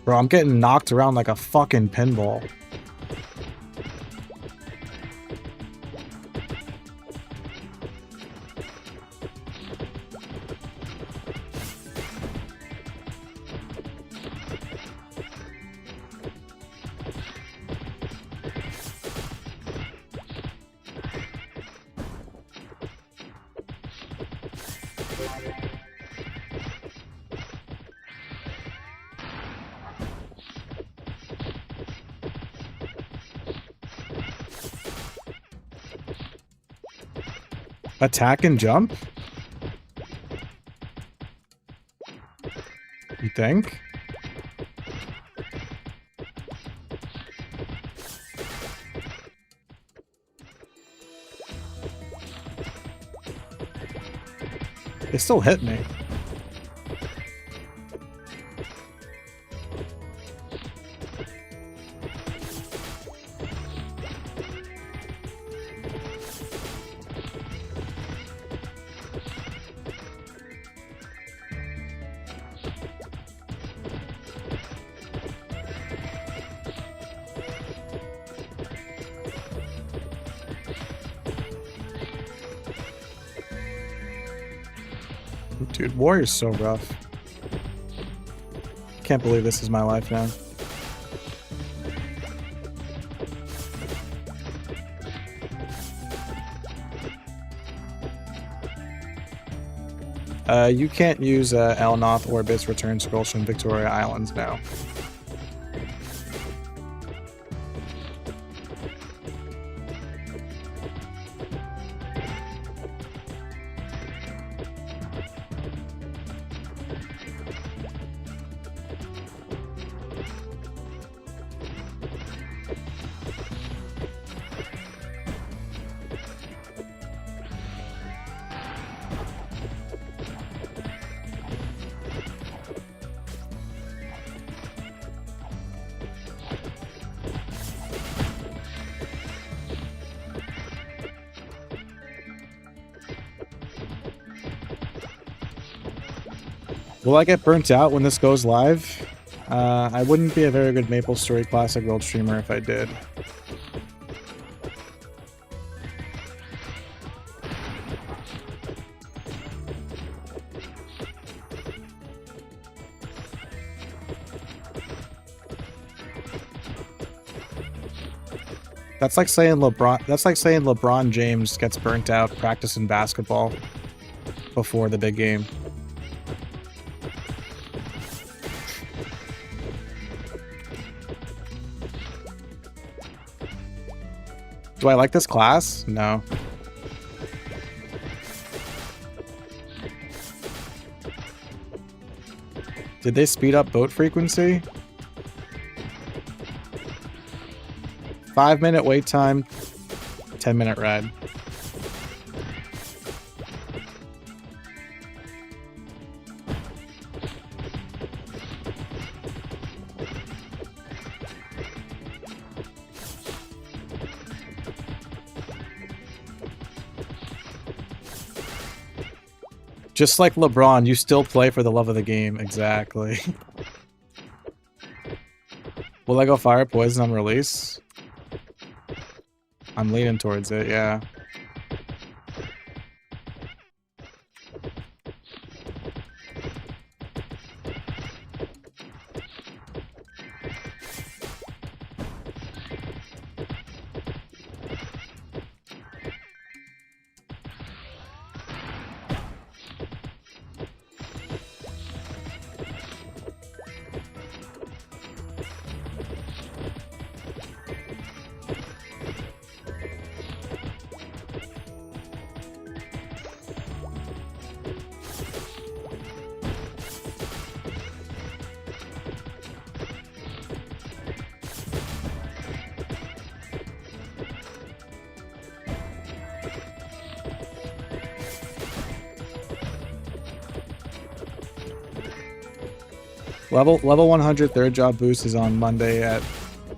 Speaker 1: Bro, I'm getting knocked around like a fucking pinball. Attack and jump? You think? They still hit me. Dude, Warrior's so rough. Can't believe this is my life now. You can't use Elnoth Orbit's return scrolls from Victoria Islands now. Will I get burnt out when this goes live? I wouldn't be a very good MapleStory Classic World streamer if I did. That's like saying LeBron James gets burnt out practicing basketball before the big game. Do I like this class? No. Did they speed up boat frequency? 5-minute wait time, 10-minute ride. Just like LeBron, you still play for the love of the game. Exactly. Will I go fire poison on release? I'm leaning towards it, yeah. Level 100 third job boost is on Monday at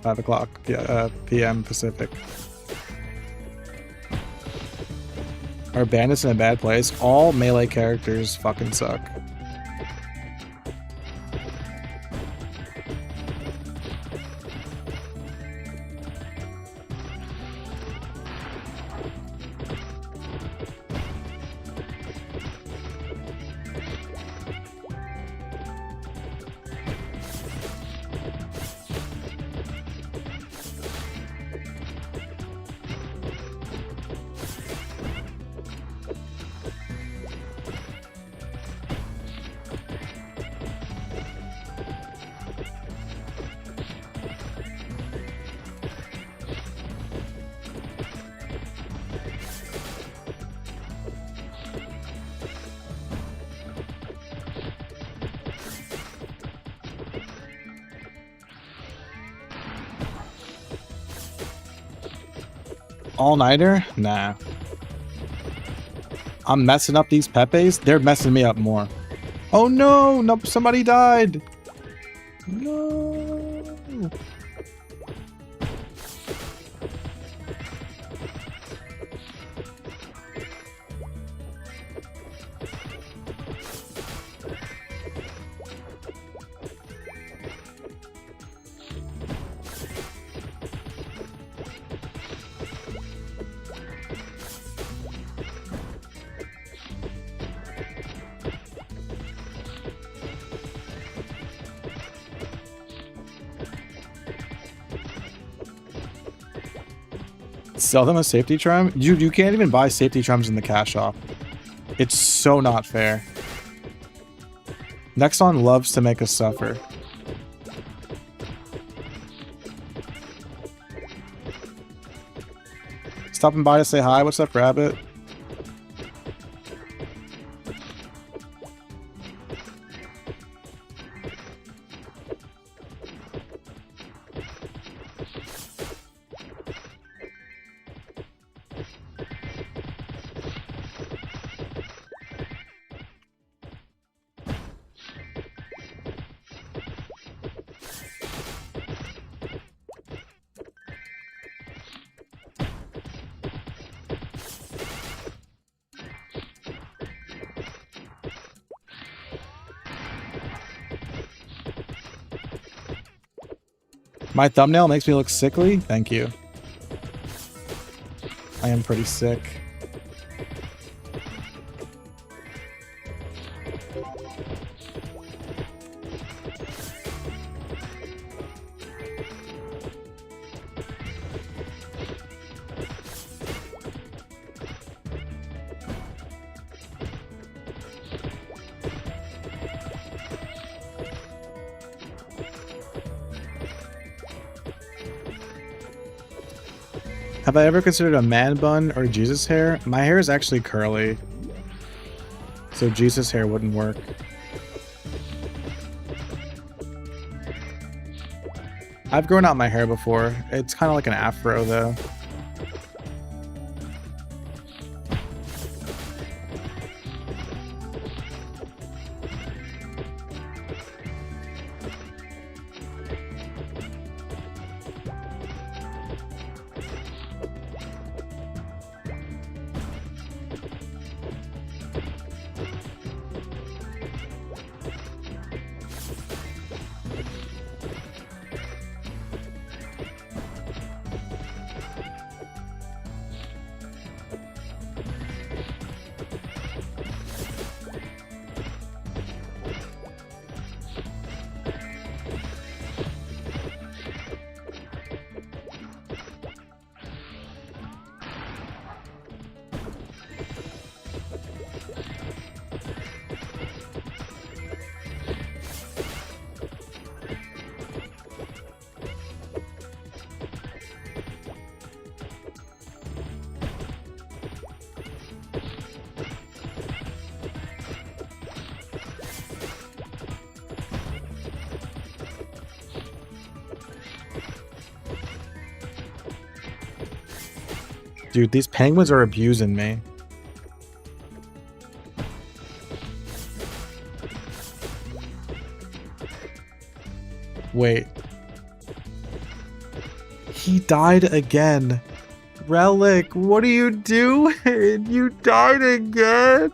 Speaker 1: 5 o'clock p.m. Pacific. Are bandits in a bad place? All melee characters fucking suck. All-nighter? Nah. I'm messing up these Pepes. They're messing me up more. Oh no! No, somebody died! No! Sell them a safety charm? You can't even buy safety charms in the cash shop. It's so not fair. Nexon loves to make us suffer. Stopping by to say hi. What's up, Rabbit? My thumbnail makes me look sickly? Thank you. I am pretty sick. Have I ever considered a man bun or Jesus hair? My hair is actually curly, so Jesus hair wouldn't work. I've grown out my hair before. It's kind of like an afro though. Dude, these penguins are abusing me. Wait. He died again. Relic, what are you doing? You died again?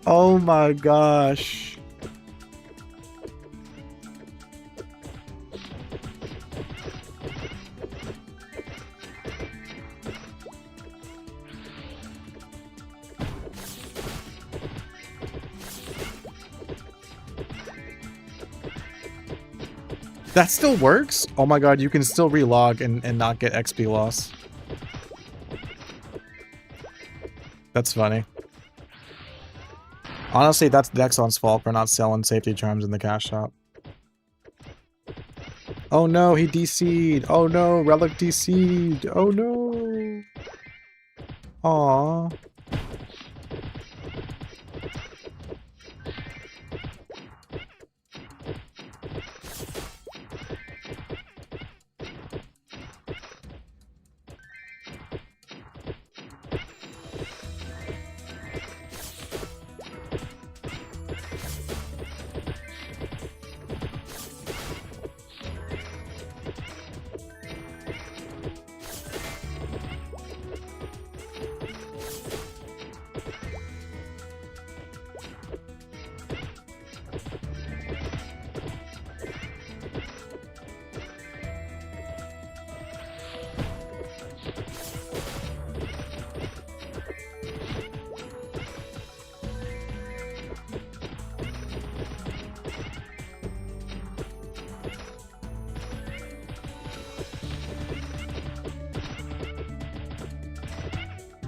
Speaker 1: Oh my gosh. That still works? Oh my god, you can still relog and not get XP loss. That's funny. Honestly, that's Dexon's fault for not selling safety charms in the cash shop. Oh no, he DC'd. Oh no, Relic DC'd. Oh no. Aww.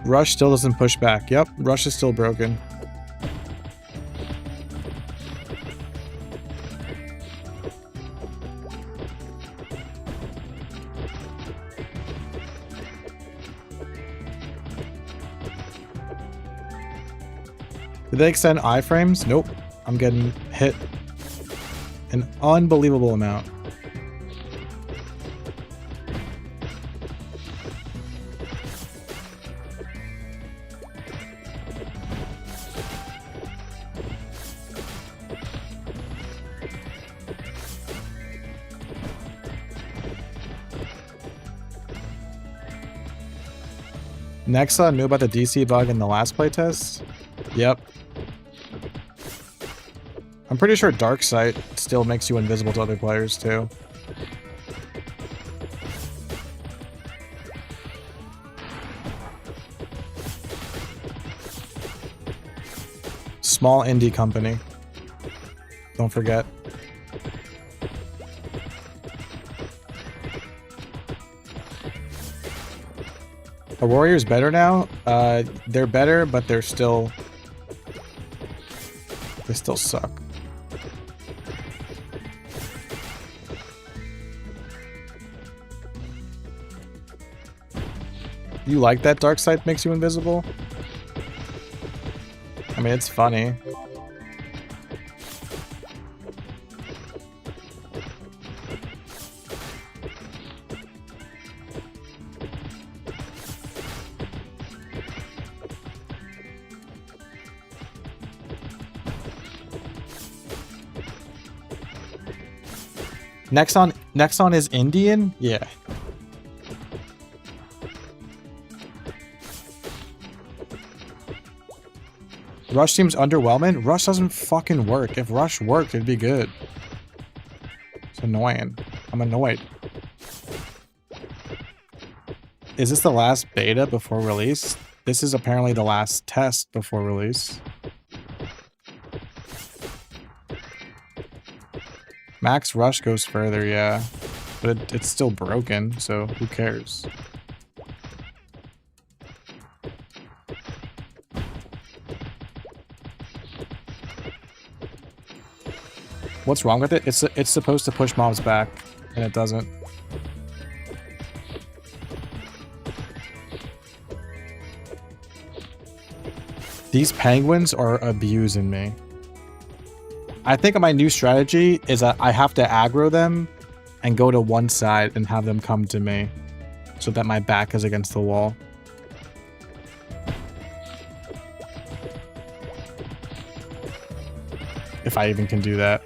Speaker 1: Rush still doesn't push back. Yep, Rush is still broken. Did they extend iframes? Nope. I'm getting hit an unbelievable amount. Nexa knew about the DC bug in the last playtest? Yep. I'm pretty sure Dark Sight still makes you invisible to other players too. Small indie company. Don't forget. Are Warriors better now? They're better, but they still suck. You like that Dark Sight makes you invisible? I mean, it's funny. Nexon is Indian? Yeah. Rush seems underwhelming. Rush doesn't fucking work. If Rush worked, it'd be good. It's annoying. I'm annoyed. Is this the last beta before release? This is apparently the last test before release. Max Rush goes further, yeah. But it's still broken, so who cares? What's wrong with it? It's supposed to push mobs back, and it doesn't. These penguins are abusing me. I think my new strategy is that I have to aggro them and go to one side and have them come to me so that my back is against the wall. If I even can do that.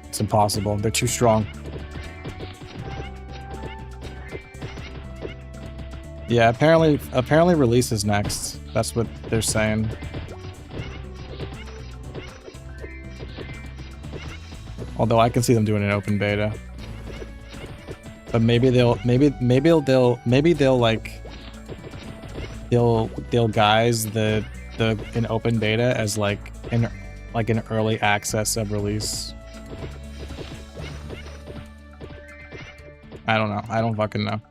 Speaker 1: It's impossible. They're too strong. Yeah, apparently release is next. That's what they're saying. Although I can see them doing an open beta. But maybe they'll guise an open beta as like an early access of release. I don't know. I don't fucking know.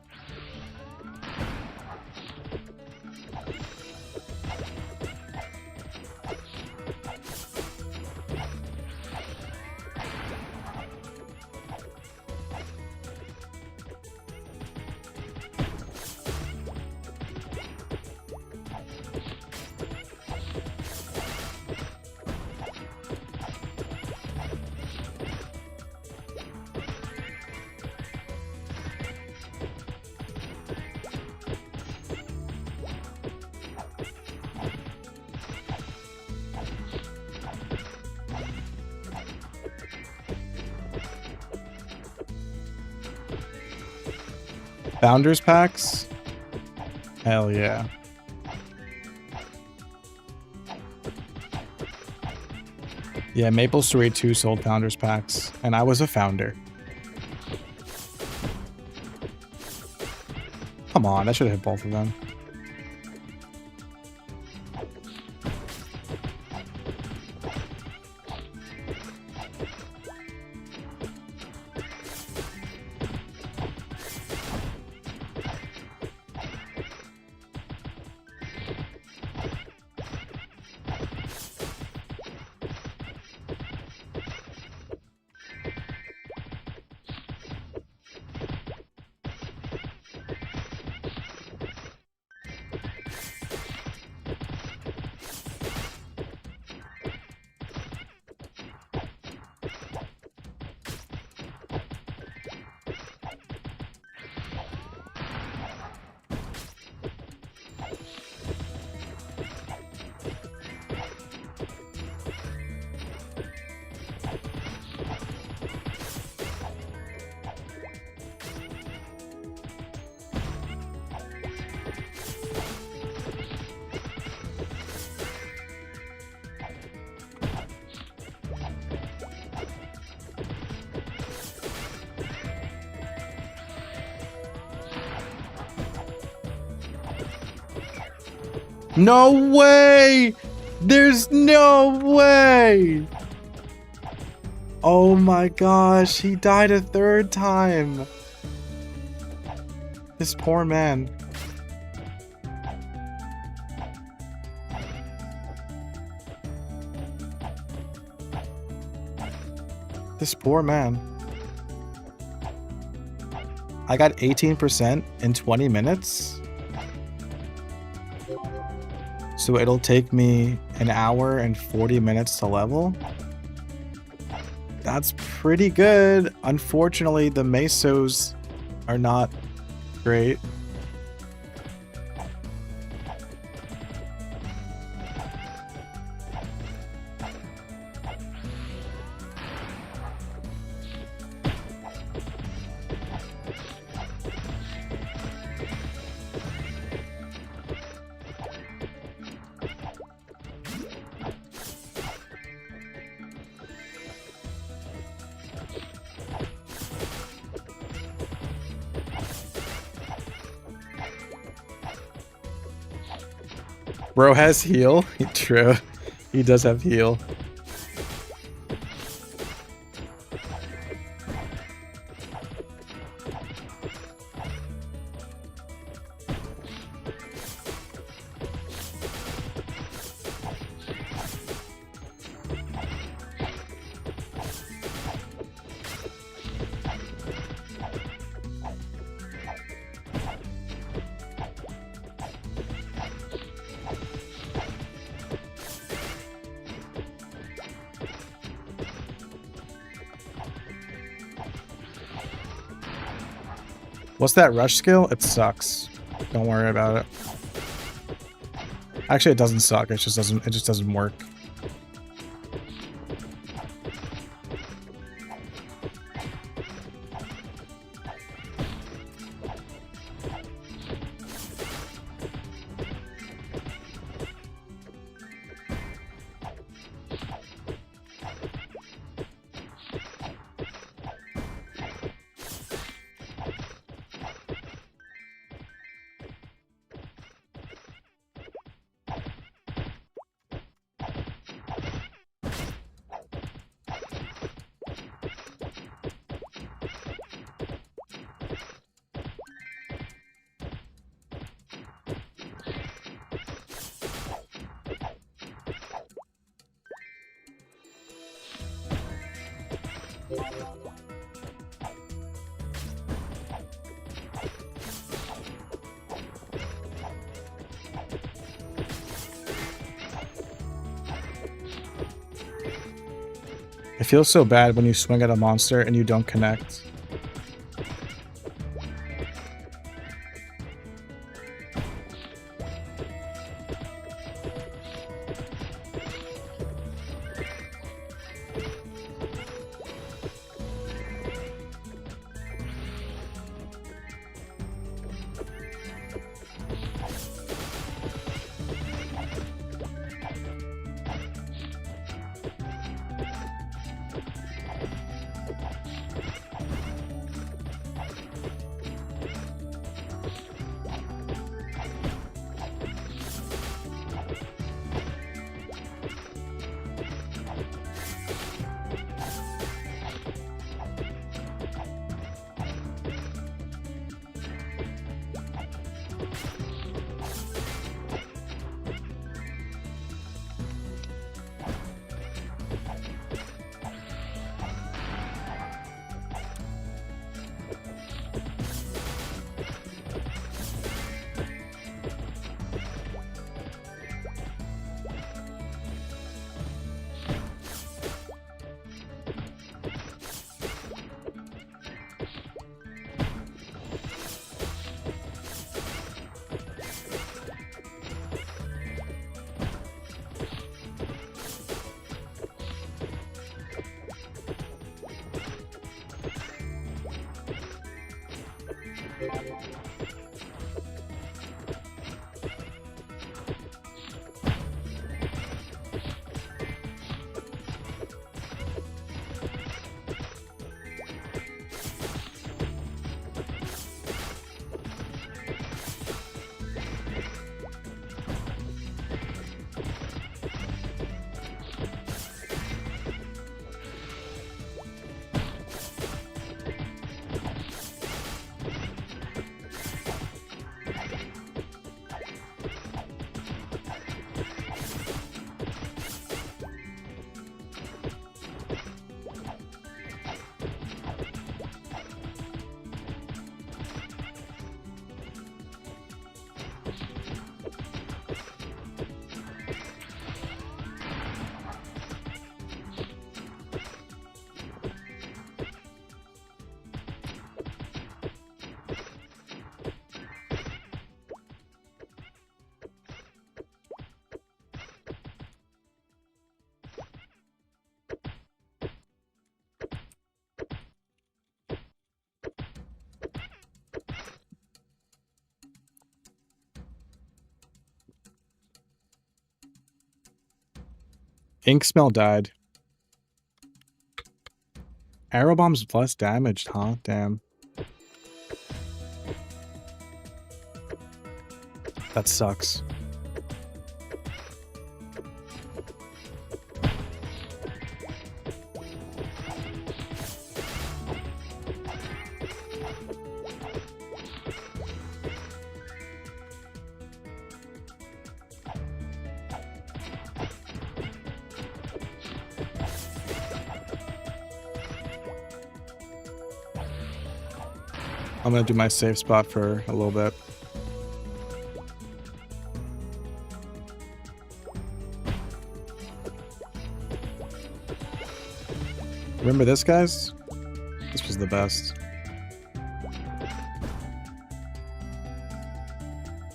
Speaker 1: Founders packs? Hell yeah. Yeah, maplestory 2 sold founders packs, and I was a founder. Come on, I should have hit both of them. No way! There's no way! Oh my gosh, he died a third time. This poor man. This poor man. I got 18% in 20 minutes. So it'll take me an hour and 40 minutes to level. That's pretty good. Unfortunately, the mesos are not great. Bro has heal. True. He does have heal. What's that rush skill? It sucks. Don't worry about it. Actually, it doesn't suck. It just doesn't work. It feels so bad when you swing at a monster and you don't connect. Ink smell died. Arrow bomb's less damaged, huh? Damn. That sucks. I'm gonna do my safe spot for a little bit. Remember this, guys? This was the best.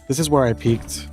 Speaker 1: This is where I peaked.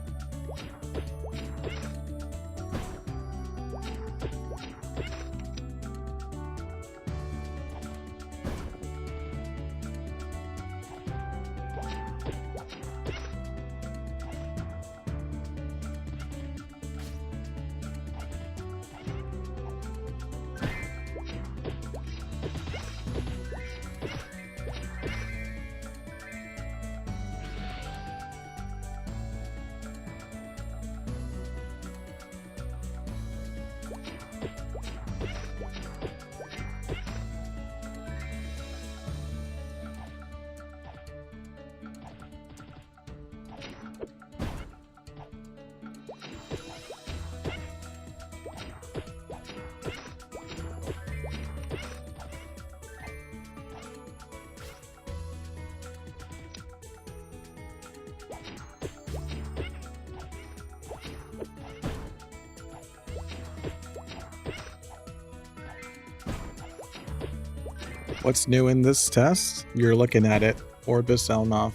Speaker 1: What's new in this test? You're looking at it. Orbis Elnoth.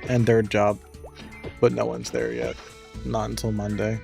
Speaker 1: And Dirt Job. But no one's there yet. Not until Monday.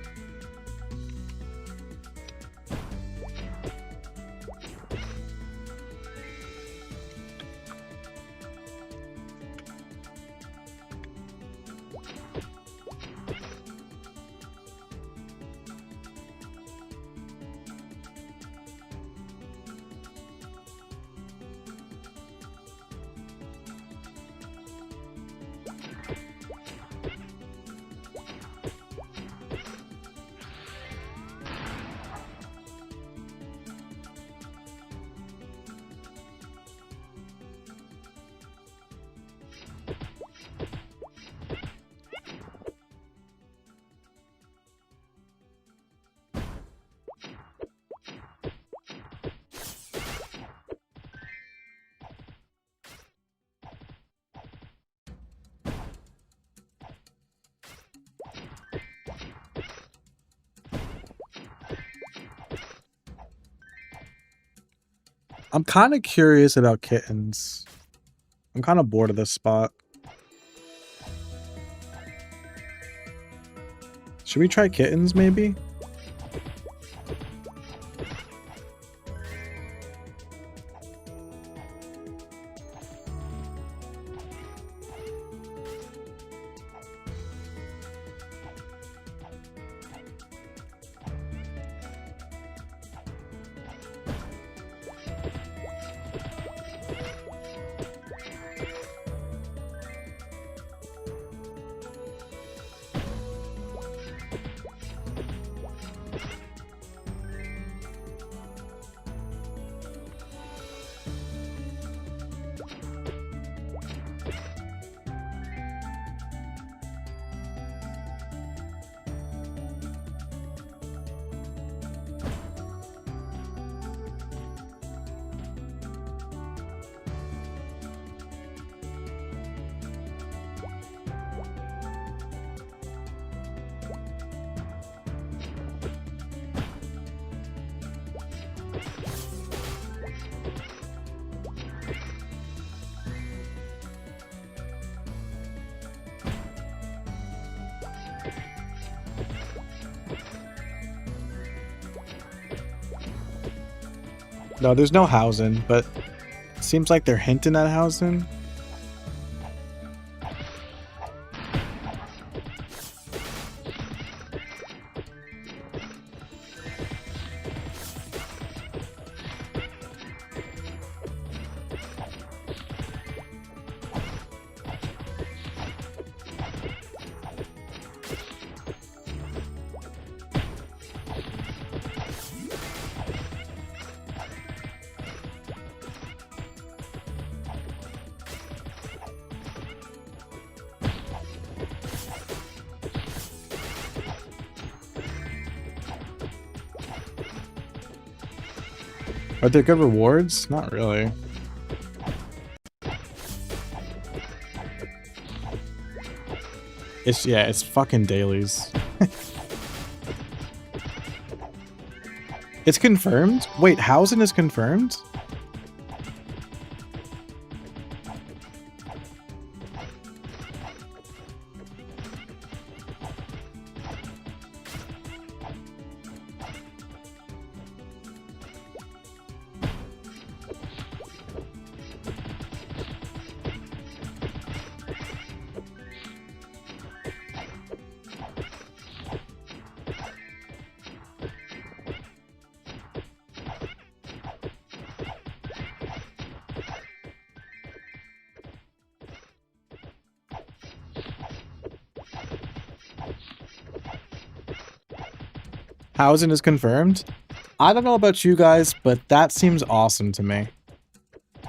Speaker 1: I'm kind of curious about kittens. I'm kind of bored of this spot. Should we try kittens, maybe? No, there's no housing, but it seems like they're hinting at housing. Are there good rewards? Not really. It's fucking dailies. It's confirmed? Wait, housing is confirmed? Housing is confirmed? I don't know about you guys, but that seems awesome to me.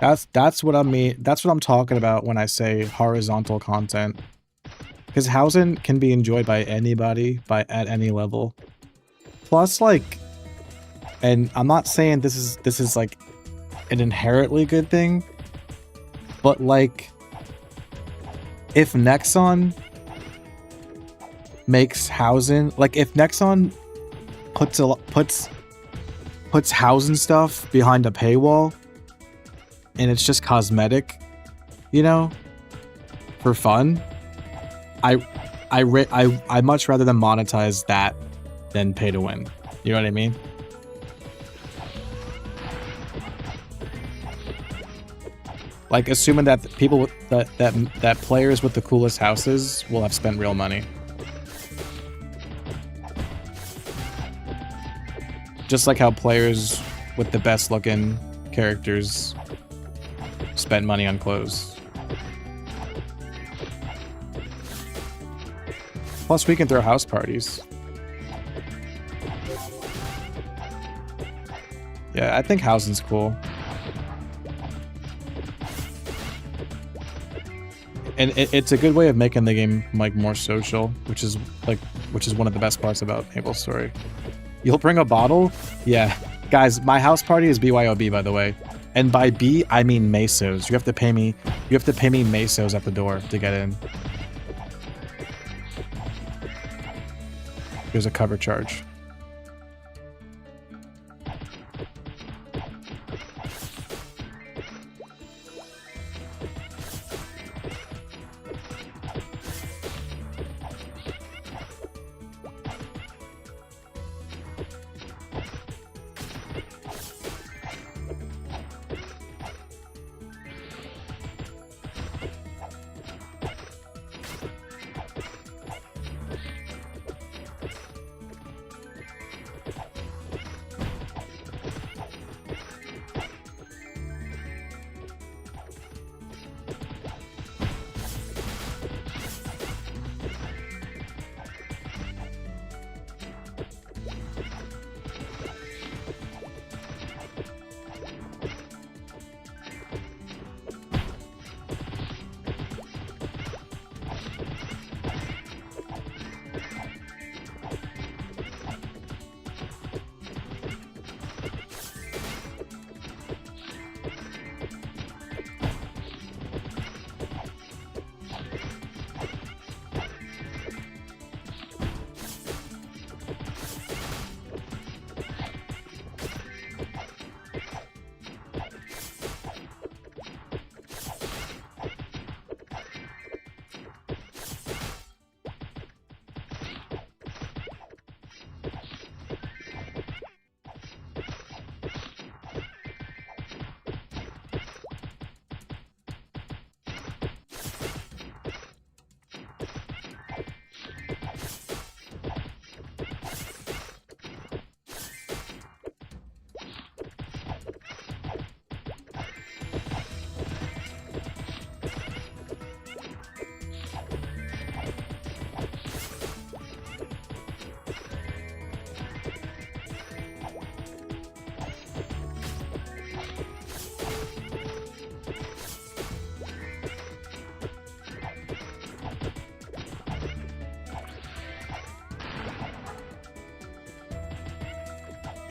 Speaker 1: That's what I mean. That's what I'm talking about when I say horizontal content. Because housing can be enjoyed by anybody at any level. Plus, like, and I'm not saying this is like an inherently good thing, but like, if Nexon makes housing, like if Nexon puts housing stuff behind a paywall and it's just cosmetic, you know, for fun, I much rather than monetize that than pay to win. You know what I mean? Like, assuming that people with that players with the coolest houses will have spent real money. Just like how players with the best looking characters spend money on clothes. Plus, we can throw house parties. Yeah, I think housing's cool. And it's a good way of making the game like more social, which is one of the best parts about MapleStory. You'll bring a bottle? Yeah. Guys, my house party is BYOB, by the way. And by B, I mean mesos. You have to pay me mesos at the door to get in. There's a cover charge.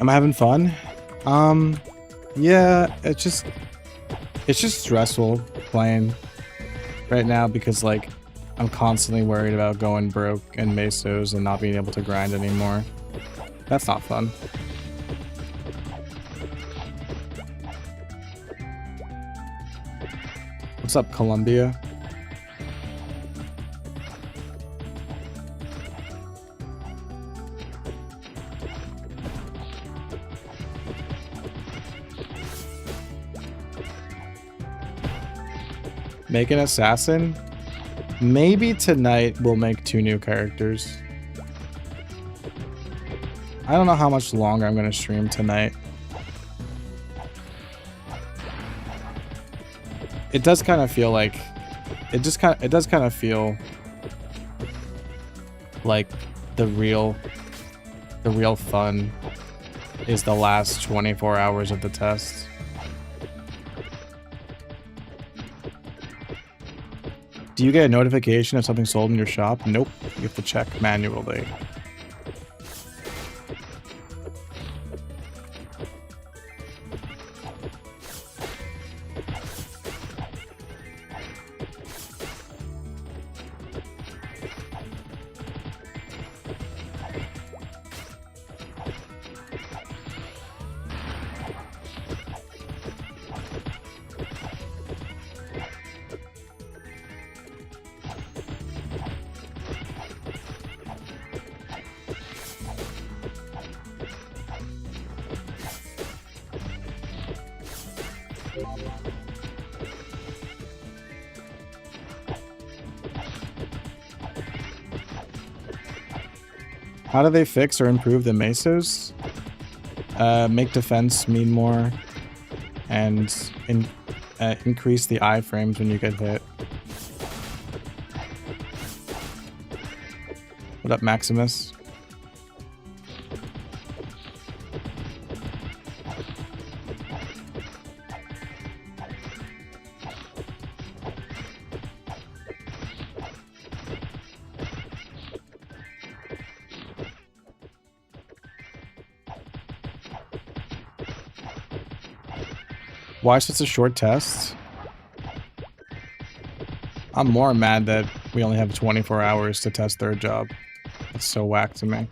Speaker 1: Am I having fun? Yeah, it's just stressful playing right now because like I'm constantly worried about going broke in mesos and not being able to grind anymore. That's not fun. What's up, Columbia? Make an assassin? Maybe tonight we'll make 2 new characters. I don't know how much longer I'm gonna stream tonight. It does kind of feel like it does kind of feel like the real fun is the last 24 hours of the test. Do you get a notification if something's sold in your shop? Nope. You have to check manually. How do they fix or improve the mesos? Make defense mean more and increase the iframes when you get hit. What up, Maximus? Why such a short test? I'm more mad that we only have 24 hours to test their job. It's so whack to me.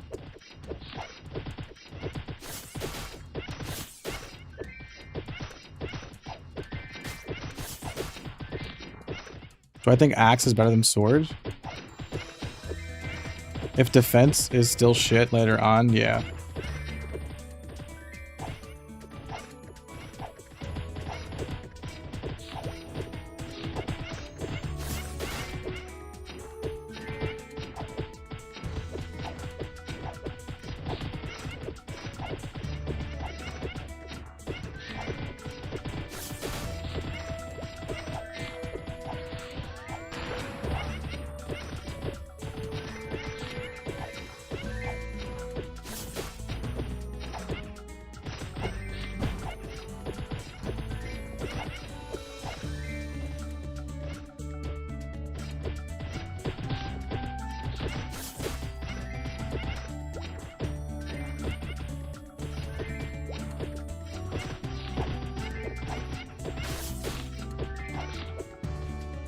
Speaker 1: Do I think axe is better than sword? If defense is still shit later on, yeah.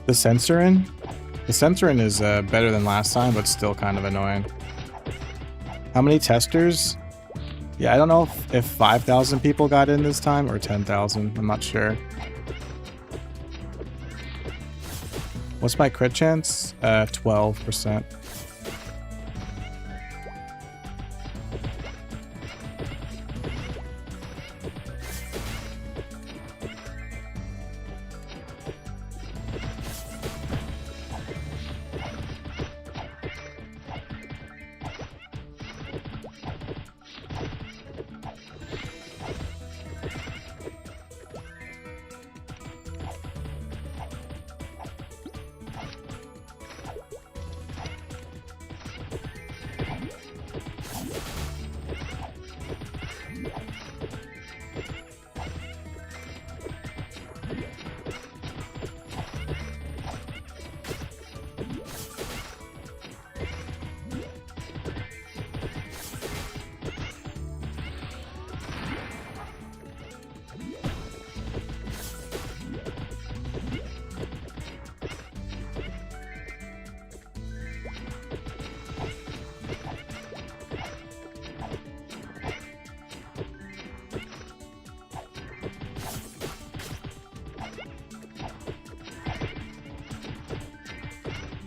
Speaker 1: The censoring? The censoring is better than last time, but still kind of annoying. How many testers? Yeah, I don't know if 5,000 people got in this time or 10,000. I'm not sure. What's my crit chance? 12%.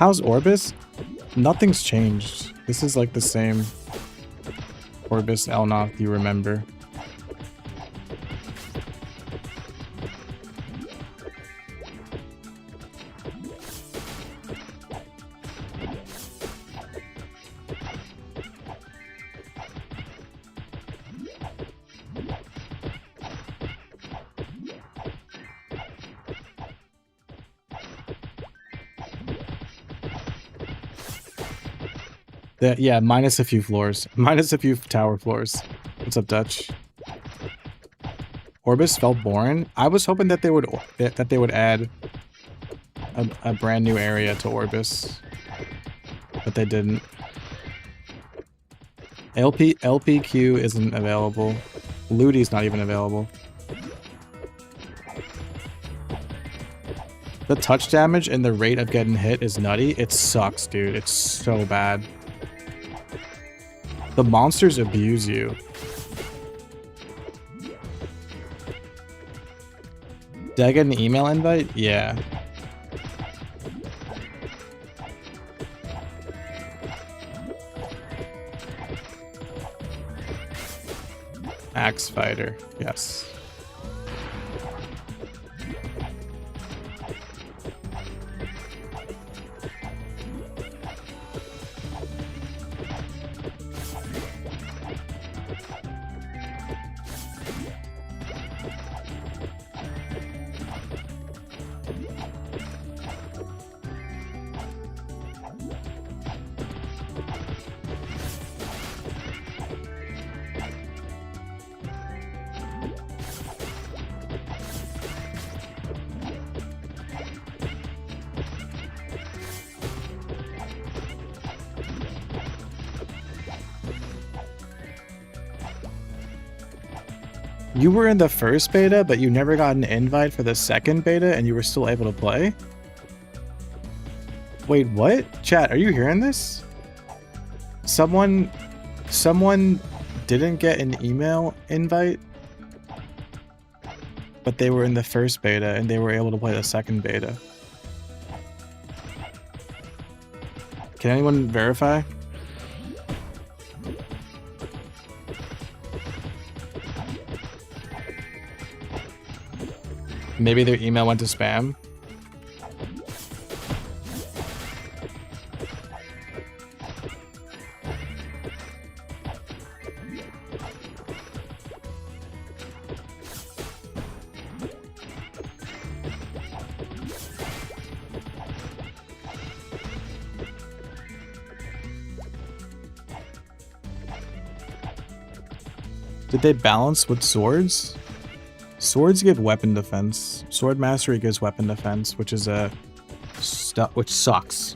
Speaker 1: How's Orbis? Nothing's changed. This is like the same Orbis Elnoth you remember. Yeah, minus a few floors. Minus a few tower floors. What's up, Dutch? Orbis felt boring. I was hoping that they would add a brand new area to Orbis, but they didn't. LPQ isn't available. Ludi's not even available. The touch damage and the rate of getting hit is nutty. It sucks, dude. It's so bad. The monsters abuse you. Did I get an email invite? Yeah. Axe Fighter, yes. You were in the first beta, but you never got an invite for the second beta and you were still able to play? Wait, what? Chat, are you hearing this? Someone didn't get an email invite, but they were in the first beta and they were able to play the second beta. Can anyone verify? Maybe their email went to spam. Did they balance with swords? Swords give weapon defense. Sword mastery gives weapon defense, which is which sucks.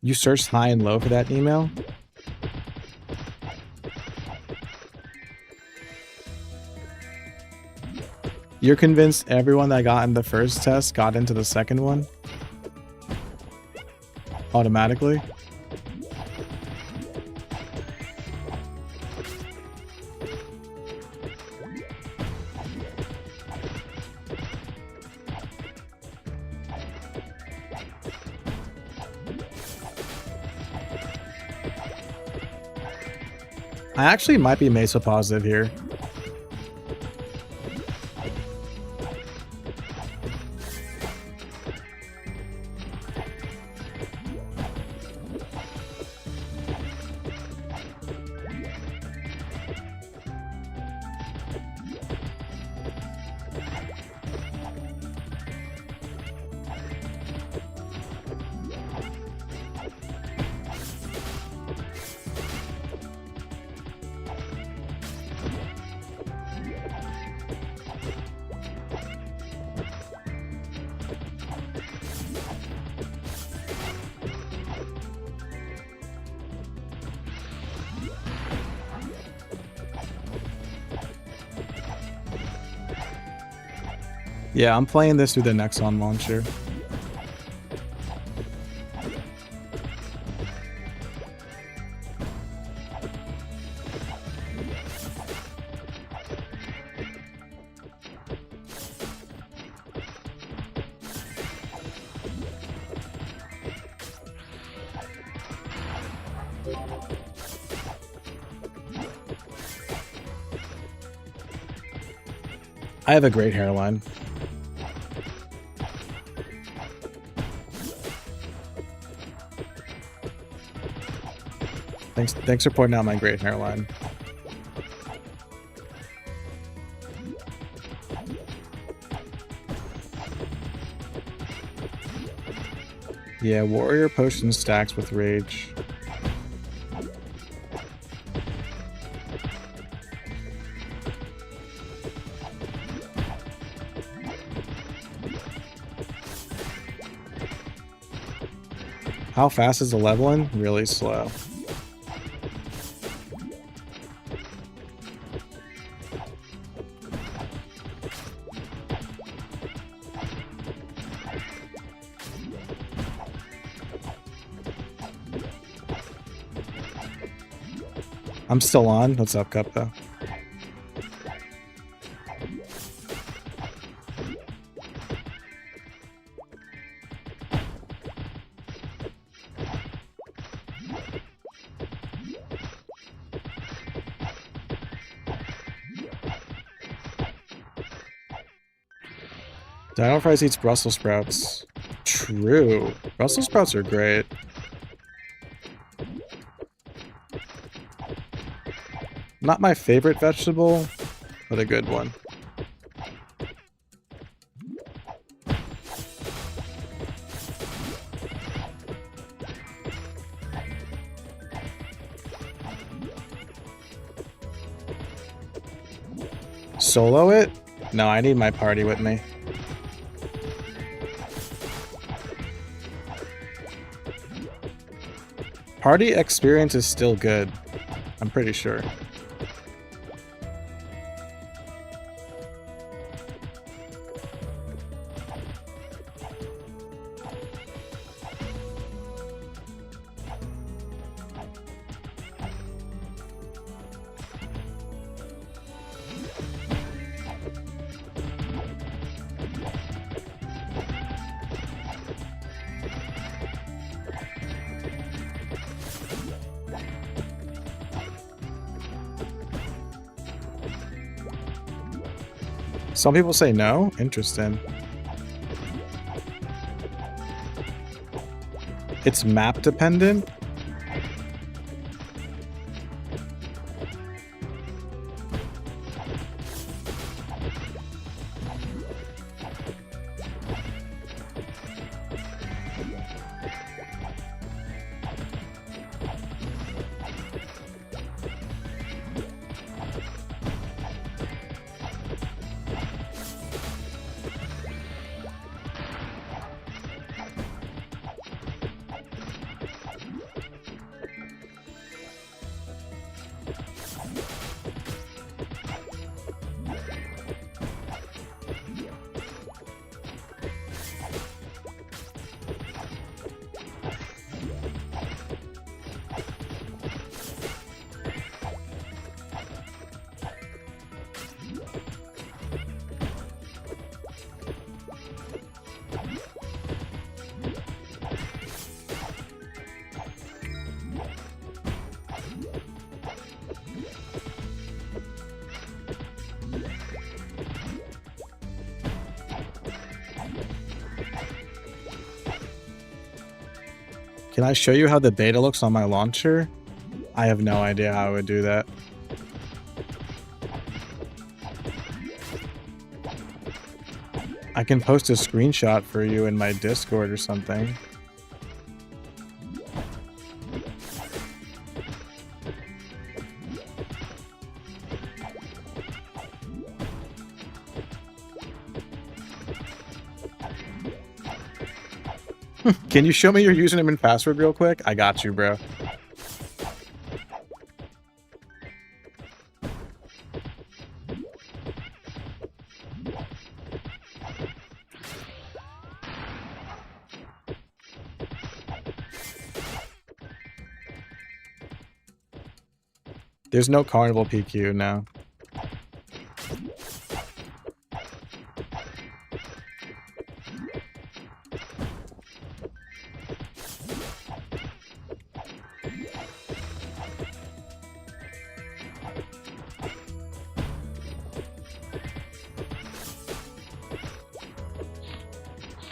Speaker 1: You searched high and low for that email? You're convinced everyone that got in the first test got into the second one? Automatically? I actually might be Mesa positive here. Yeah, I'm playing this through the Nexon launcher. I have a great hairline. Thanks for pointing out my great hairline. Yeah, warrior potion stacks with rage. How fast is the leveling? Really slow. I'm still on. What's up, Cuppa? Dinofries eats Brussels sprouts. True. Brussels sprouts are great. Not my favorite vegetable, but a good one. Solo it? No, I need my party with me. Party experience is still good. I'm pretty sure. Some people say no. Interesting. It's map dependent. Can I show you how the beta looks on my launcher? I have no idea how I would do that. I can post a screenshot for you in my Discord or something. Can you show me your username and password real quick? I got you, bro. There's no carnival PQ now.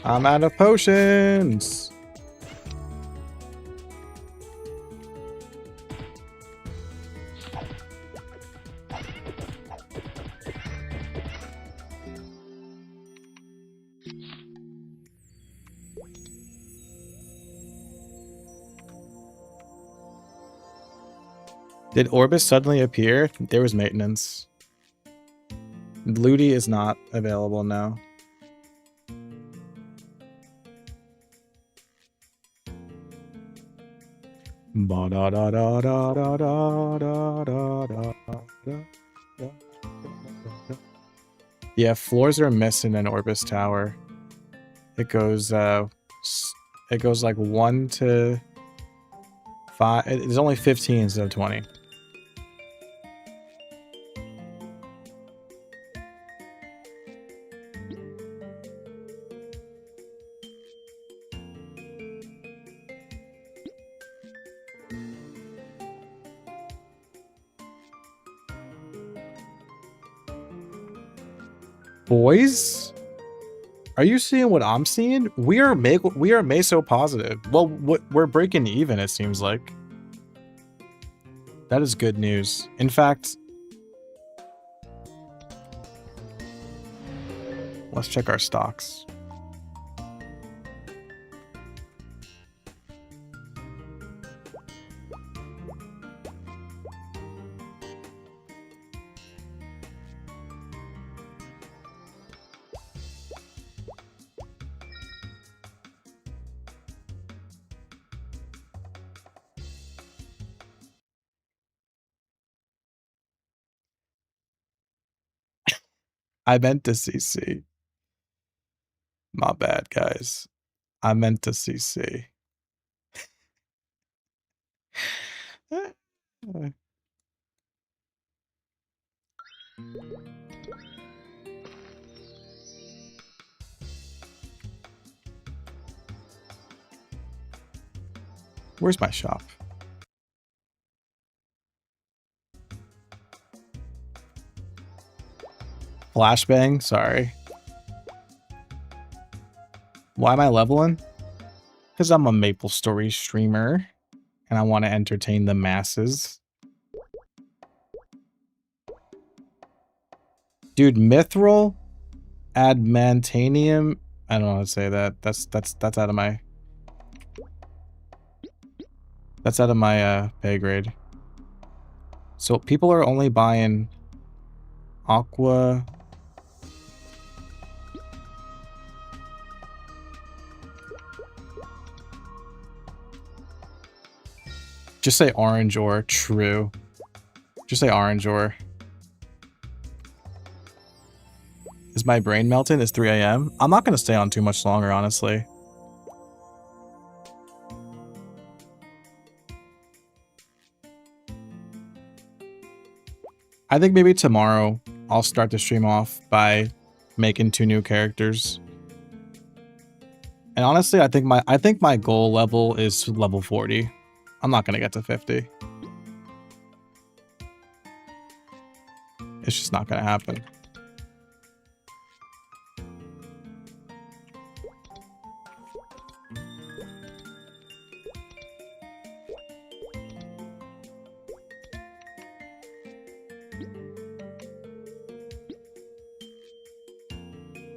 Speaker 1: I'm out of potions. Did Orbis suddenly appear? There was maintenance. Ludi is not available now. Yeah, floors are missing in Orbis Tower. It goes like 1 to 5. It's only 15 instead of 20. Boys, are you seeing what I'm seeing? We are meso positive. Well, we're breaking even, it seems like. That is good news. In fact, let's check our stocks. I meant to CC. My bad, guys. I meant to CC. Where's my shop? Flashbang? Sorry. Why am I leveling? Because I'm a MapleStory streamer and I want to entertain the masses. Dude, Mithril, Adamantanium. I don't know how to say that. That's out of my pay grade. So people are only buying aqua. Just say orange ore. True. Just say orange ore. Is my brain melting? It's 3 a.m. I'm not going to stay on too much longer, honestly. I think maybe tomorrow I'll start the stream off by making 2 new characters. And honestly, I think my goal level is level 40. I'm not going to get to 50. It's just not going to happen.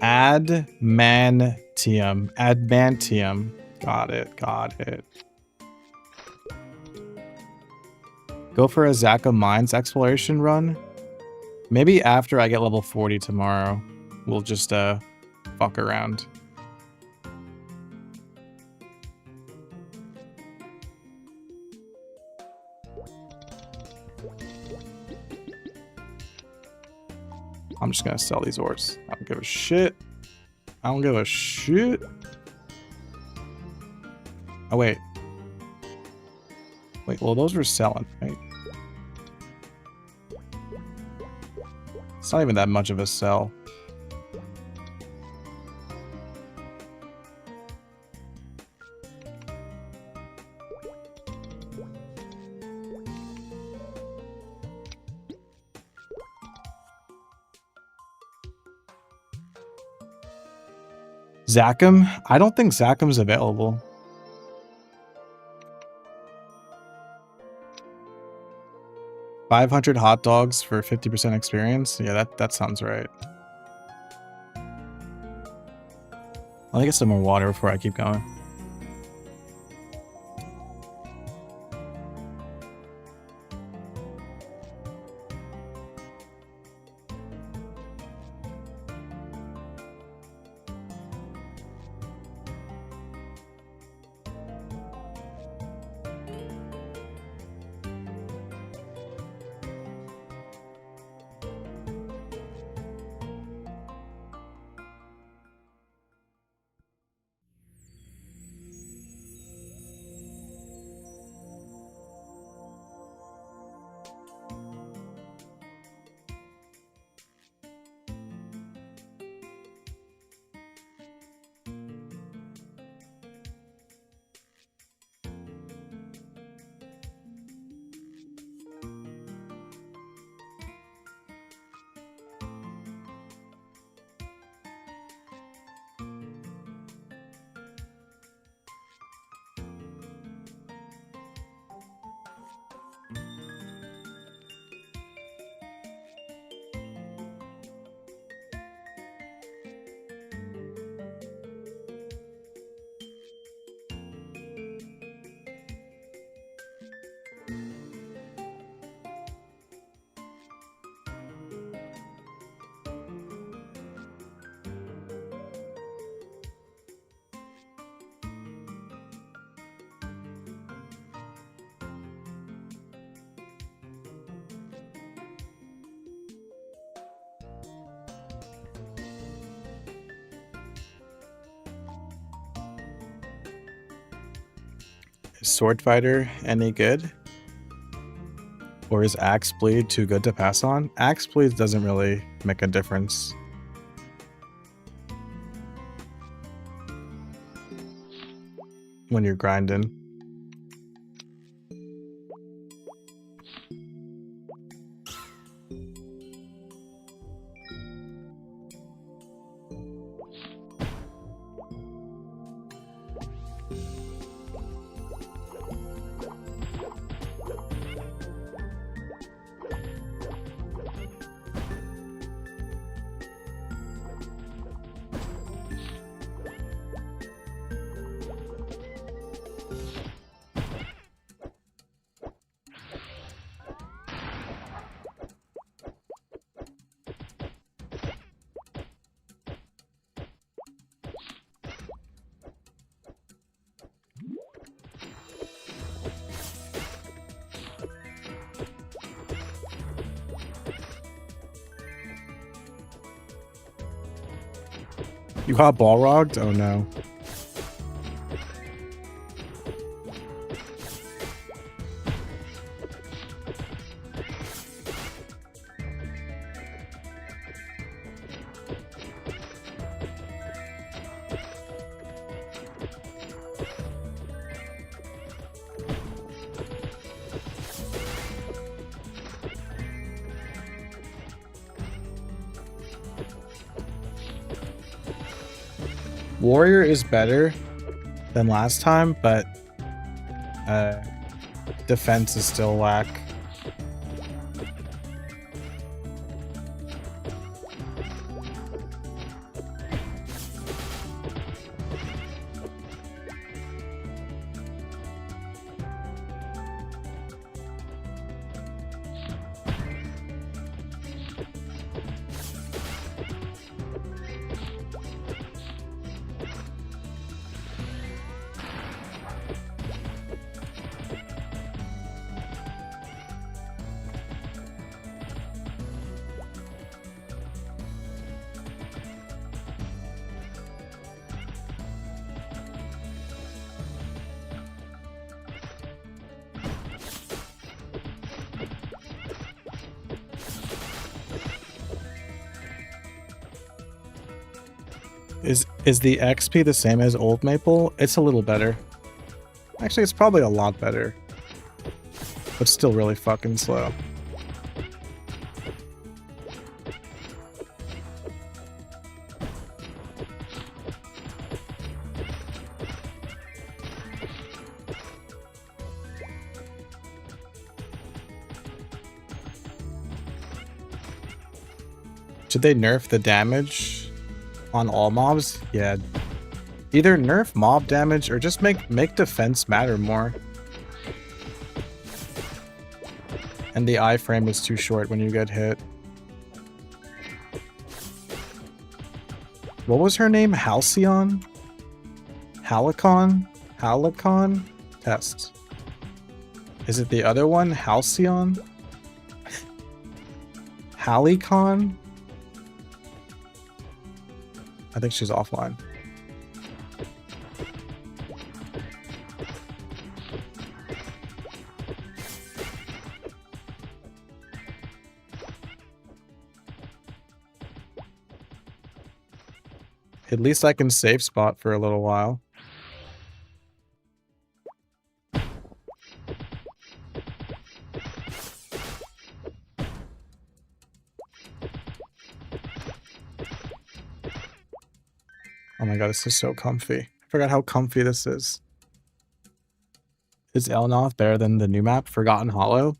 Speaker 1: Adamantium. Adamantium. Got it. Got it. Go for a Zaka Mines exploration run. Maybe after I get level 40 tomorrow, we'll just fuck around. I'm just gonna sell these ores. I don't give a shit. I don't give a shit. Oh, wait. Wait, well, those were selling, right? It's not even that much of a sell. Zachem? I don't think Zachem's available. $500 hot dogs for 50% experience? Yeah, that sounds right. I'll get some more water before I keep going. Is Sword Fighter any good? Or is Axe Bleed too good to pass on? Axe Bleed doesn't really make a difference. When you're grinding. You got Balrogged? Oh no. Warrior is better than last time, but defense is still whack. Is the XP the same as old Maple? It's a little better. Actually, it's probably a lot better. But still really fucking slow. Should they nerf the damage on all mobs? Yeah. Either nerf mob damage or just make defense matter more. And the iframe is too short when you get hit. What was her name? Halcyon? Halicon? Halicon? Test. Is it the other one? Halcyon? Halicon? I think she's offline. At least I can safe spot for a little while. Oh my god, this is so comfy. I forgot how comfy this is. Is Elnoth better than the new map, Forgotten Hollow?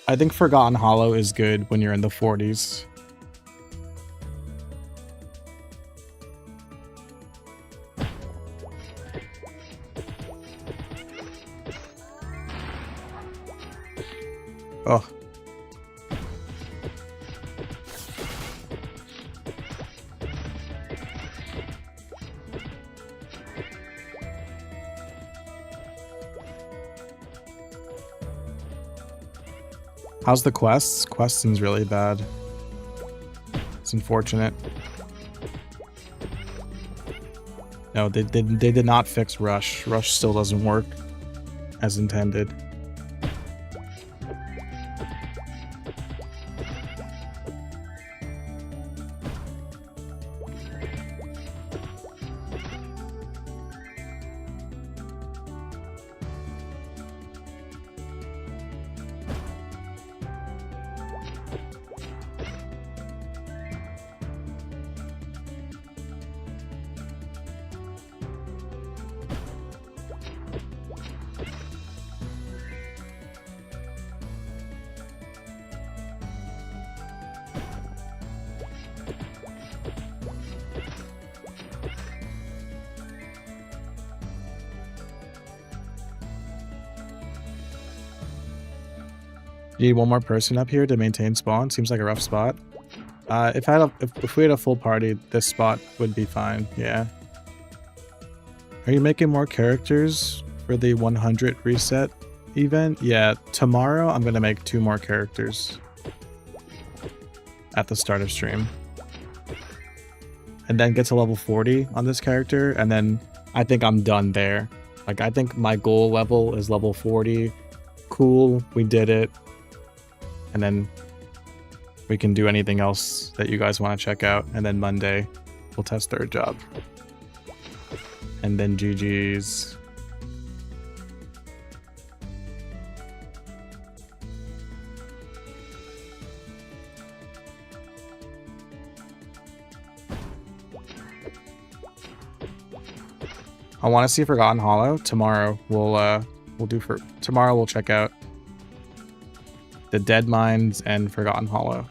Speaker 1: I think Forgotten Hollow is good when you're in the 40s. Oh. How's the quests? Questing's really bad. It's unfortunate. No, they did not fix Rush. Rush still doesn't work as intended. You need one more person up here to maintain spawn. Seems like a rough spot. If we had a full party, this spot would be fine. Yeah. Are you making more characters for the 100 reset event? Yeah. Tomorrow, I'm gonna make 2 more characters at the start of stream, and then get to level 40 on this character, and then I think I'm done there. Like, I think my goal level is level 40. Cool, we did it. And then we can do anything else that you guys want to check out. And then Monday, we'll test third job. And then GG's. I want to see Forgotten Hollow. Tomorrow we'll check out the Dead Mines and Forgotten Hollow.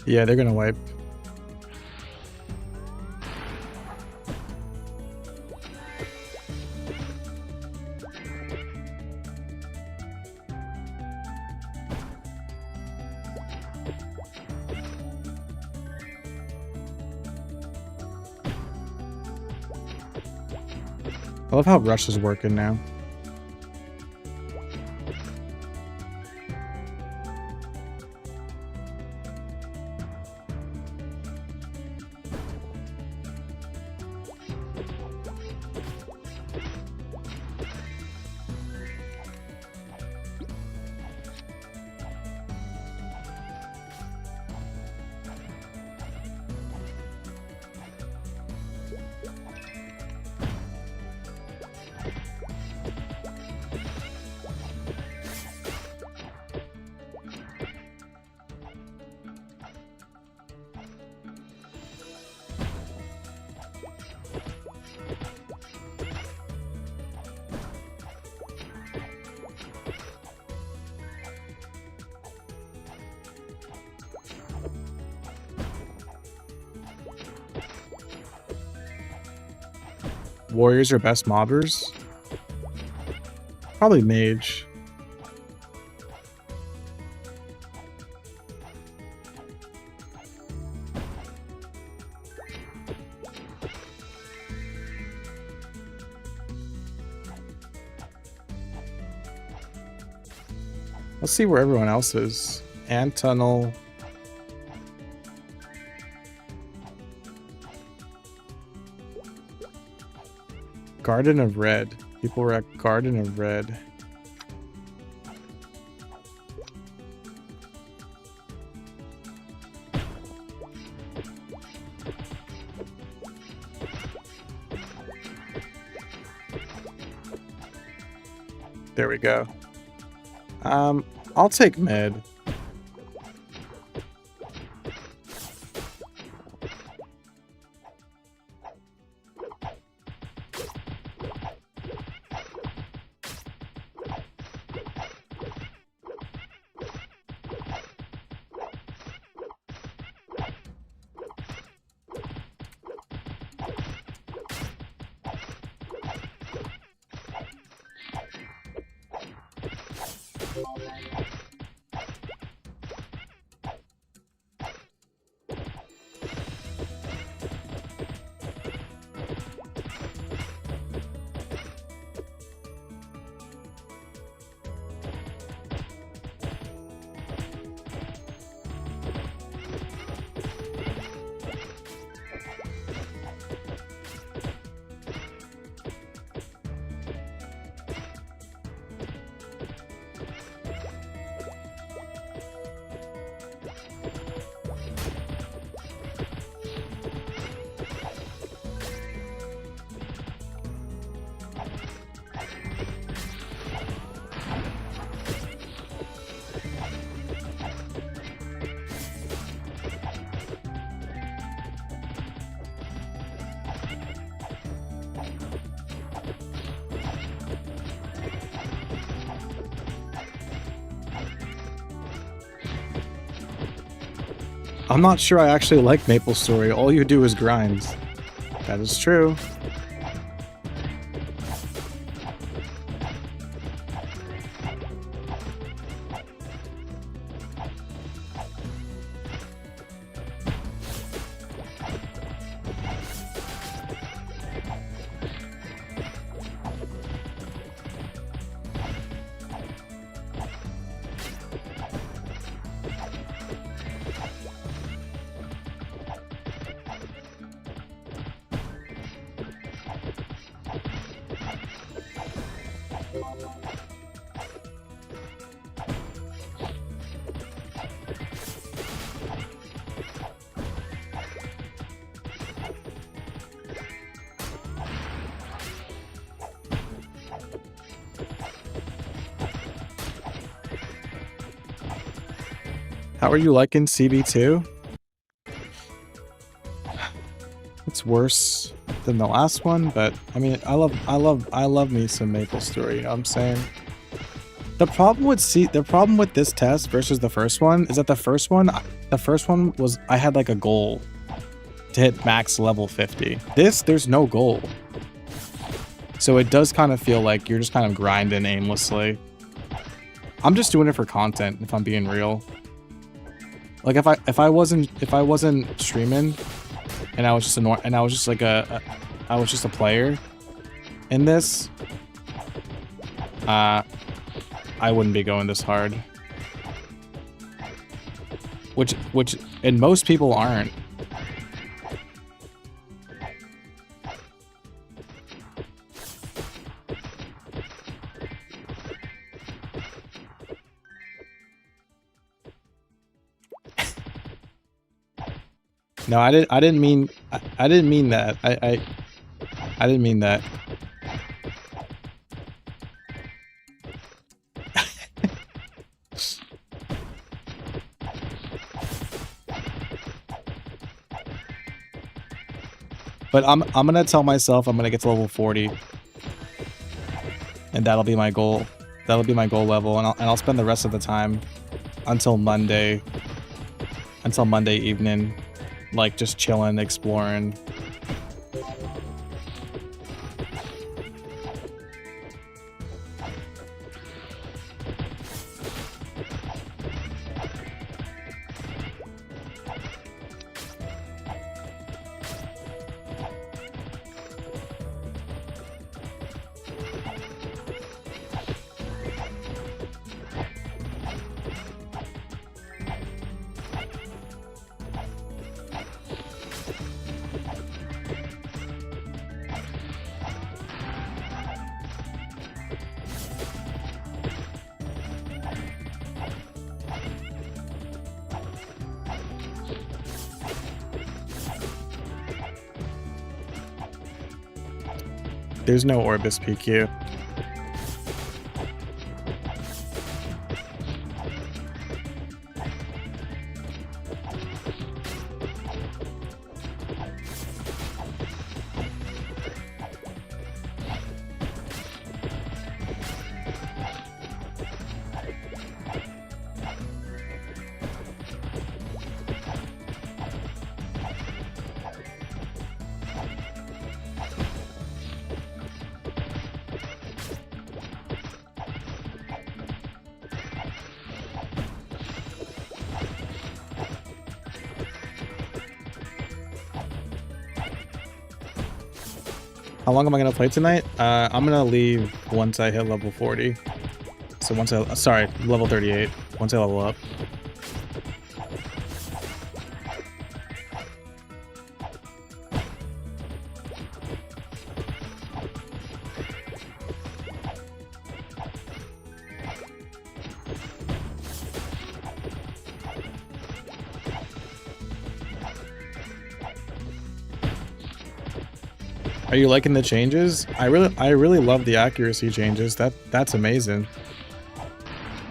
Speaker 1: Yeah, they're gonna wipe. I love how Rush is working now. Warriors are best mobbers? Probably mage. Let's see where everyone else is. Ant tunnel. Garden of Red. People were at Garden of Red. There we go. I'll take mid. I'm not sure I actually like maplestory. All you do is grind. That is true. How are you liking CB2? It's worse than the last one, but I mean, I love me some maplestory. You know what I'm saying? The problem with this test versus the first one is that the first one was I had like a goal to hit max level 50. There's no goal. So it does kind of feel like you're just kind of grinding aimlessly. I'm just doing it for content, if I'm being real. Like if I wasn't streaming and I was just I was just a player in this, I wouldn't be going this hard. Which and most people aren't. No, I didn't mean that. I didn't mean that. But I'm gonna tell myself I'm gonna get to level 40. And that'll be my goal. That'll be my goal level, and I'll spend the rest of the time until Monday evening, like just chilling, exploring. There's no Orbis PQ. How long am I gonna play tonight? I'm gonna leave once I hit level 40. So level 38. Once I level up. Are you liking the changes? I really love the accuracy changes. That's amazing.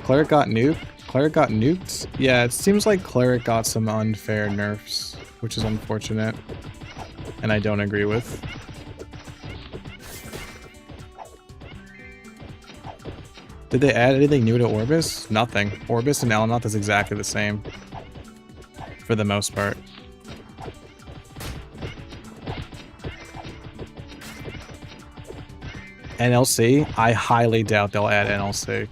Speaker 1: Cleric got nuked? Cleric got nuked? Yeah, it seems like Cleric got some unfair nerfs, which is unfortunate. And I don't agree with. Did they add anything new to Orbis? Nothing. Orbis and Elnoth is exactly the same. For the most part. NLC? I highly doubt they'll add NLC.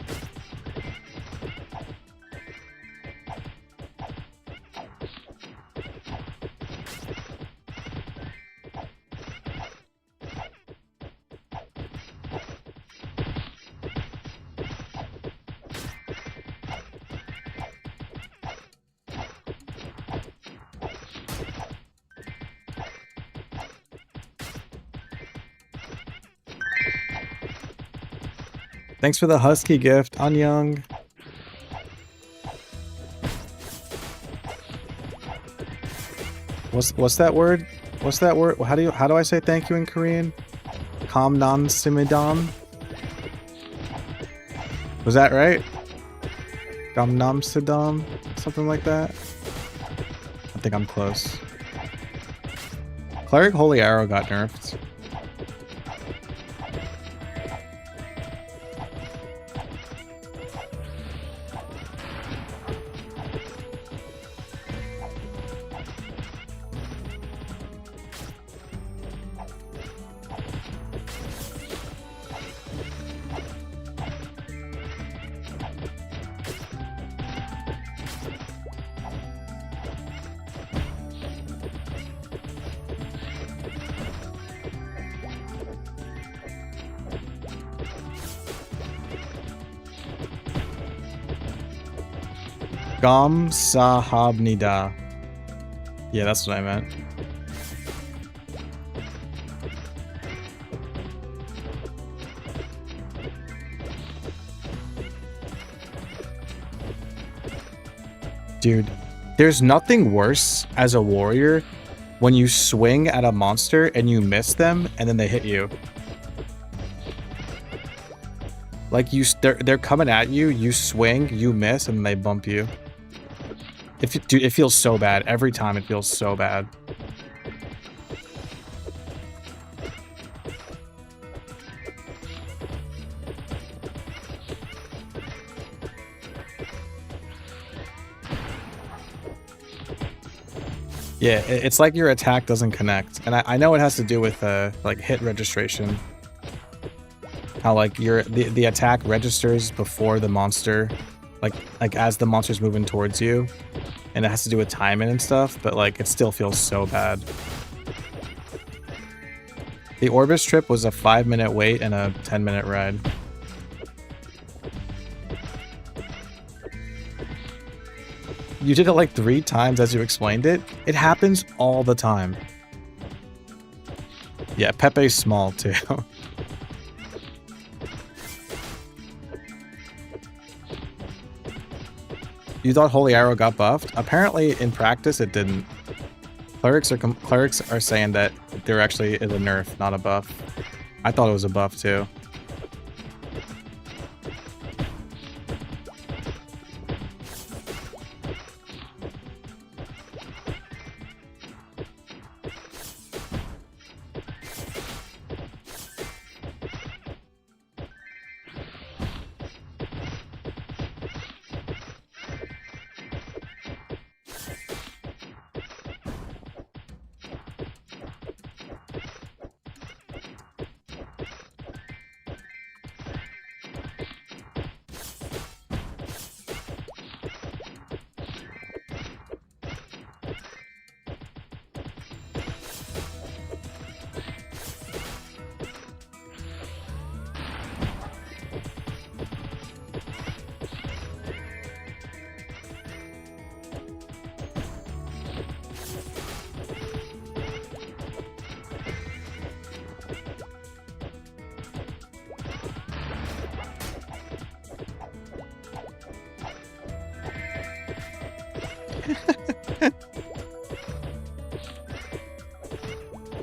Speaker 1: Thanks for the husky gift, Anyang. What's that word? What's that word? How do I say thank you in Korean? Kamnamsimidam. Was that right? Kamnamsidam, something like that. I think I'm close. Cleric Holy Arrow got nerfed. Gam Sahabnida. Yeah, that's what I meant. Dude, there's nothing worse as a warrior when you swing at a monster and you miss them and then they hit you. Like they're coming at you, you swing, you miss, and they bump you. Dude, it feels so bad. Every time it feels so bad. Yeah, it's like your attack doesn't connect. And I know it has to do with like hit registration. How like the attack registers before the monster, like as the monster's moving towards you, and it has to do with timing and stuff, but like it still feels so bad. The Orbis trip was a 5-minute wait and a 10-minute ride. You did it like 3 times as you explained it? It happens all the time. Yeah, Pepe's small too. You thought Holy Arrow got buffed? Apparently, in practice, it didn't. Clerics are saying that there actually is a nerf, not a buff. I thought it was a buff too.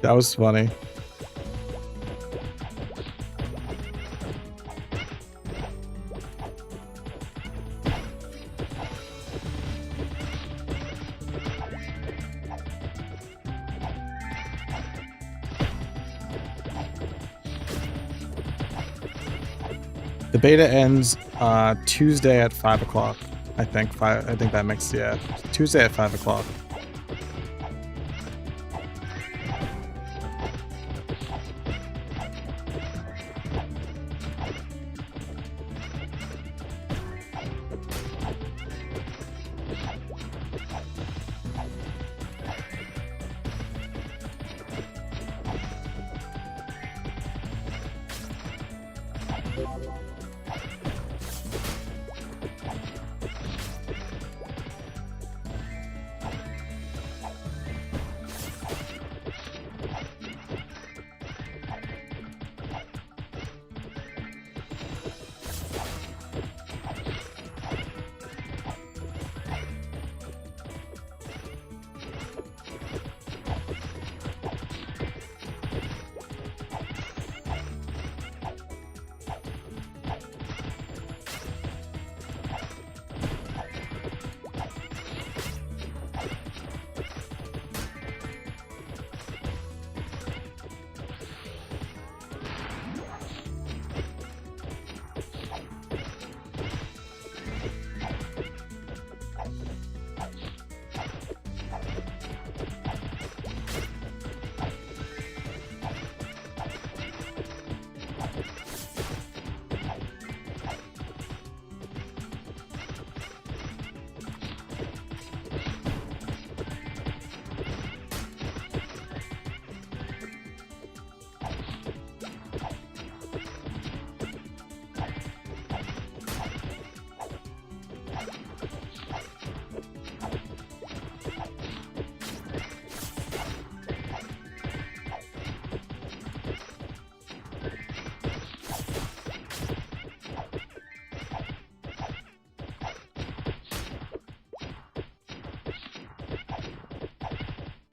Speaker 1: That was funny. The beta ends Tuesday at 5 o'clock. I think that makes, yeah, Tuesday at 5 o'clock.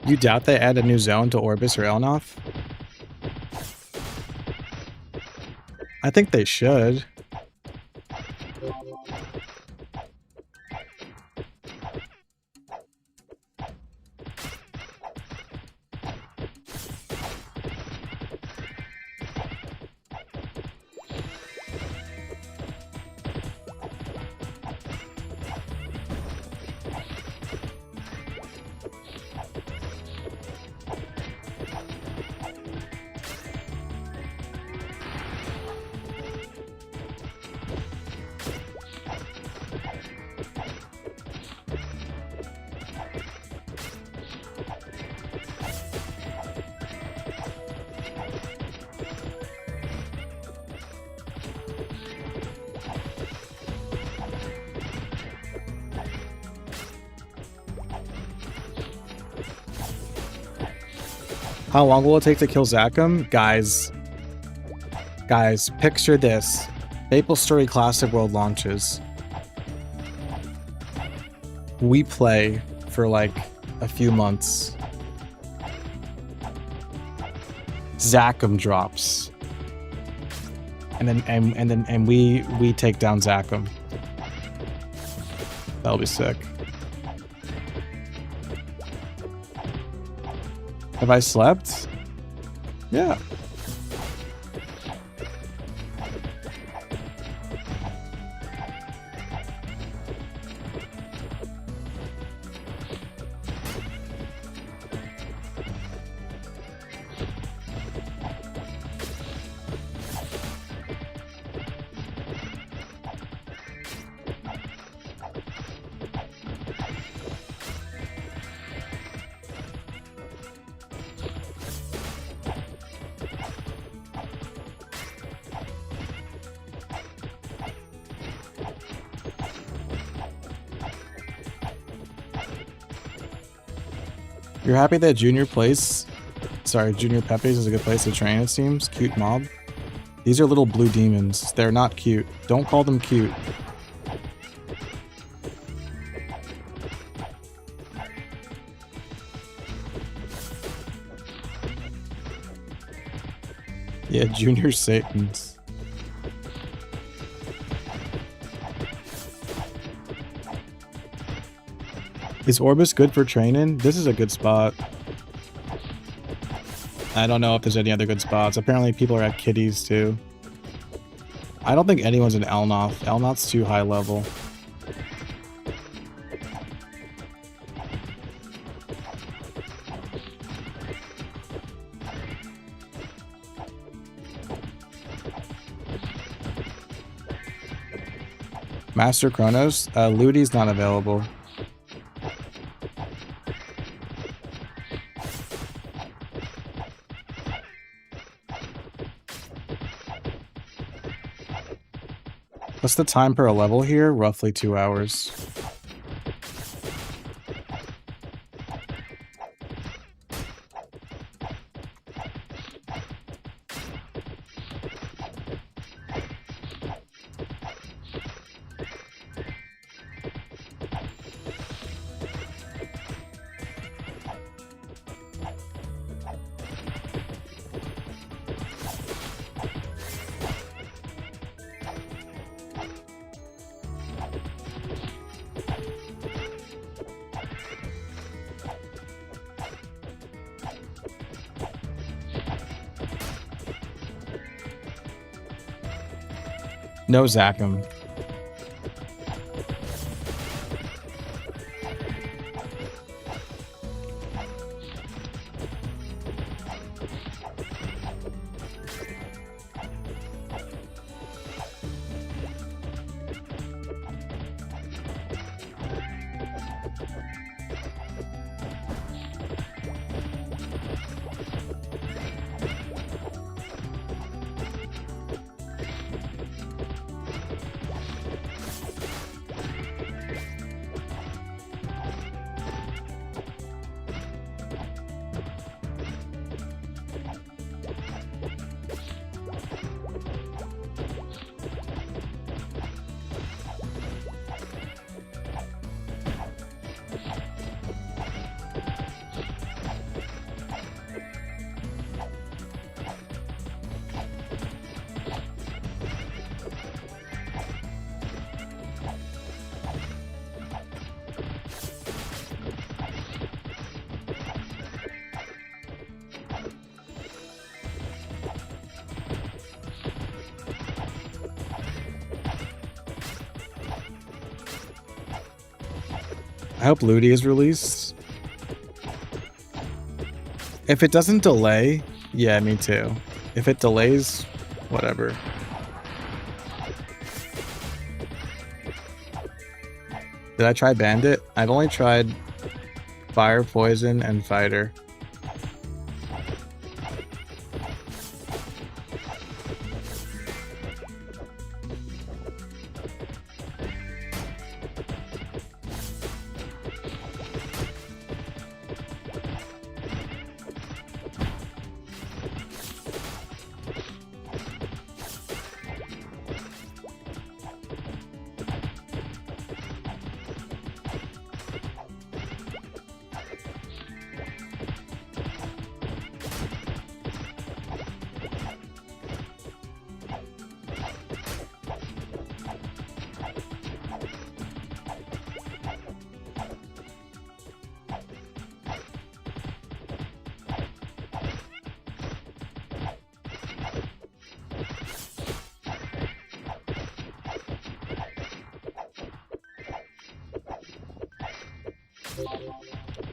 Speaker 1: You doubt they add a new zone to Orbis or Elnoth? I think they should. How long will it take to kill Zakum? Guys, picture this. Maplestory Classic World launches. We play for like a few months. Zakum drops. And then we take down Zakum. That'll be sick. Have I slept? Yeah. You're happy that Junior Pepes is a good place to train, it seems. Cute mob. These are little blue demons. They're not cute. Don't call them cute. Yeah, Junior Satans. Is Orbis good for training? This is a good spot. I don't know if there's any other good spots. Apparently people are at Kitties too. I don't think anyone's in Elnoth. Elnoth's too high level. Master Chronos? Ludi's not available. What's the time per level here? Roughly 2 hours. No Zakum. I hope Ludi is released. If it doesn't delay, yeah, me too. If it delays, whatever. Did I try Bandit? I've only tried Fire, Poison, and Fighter.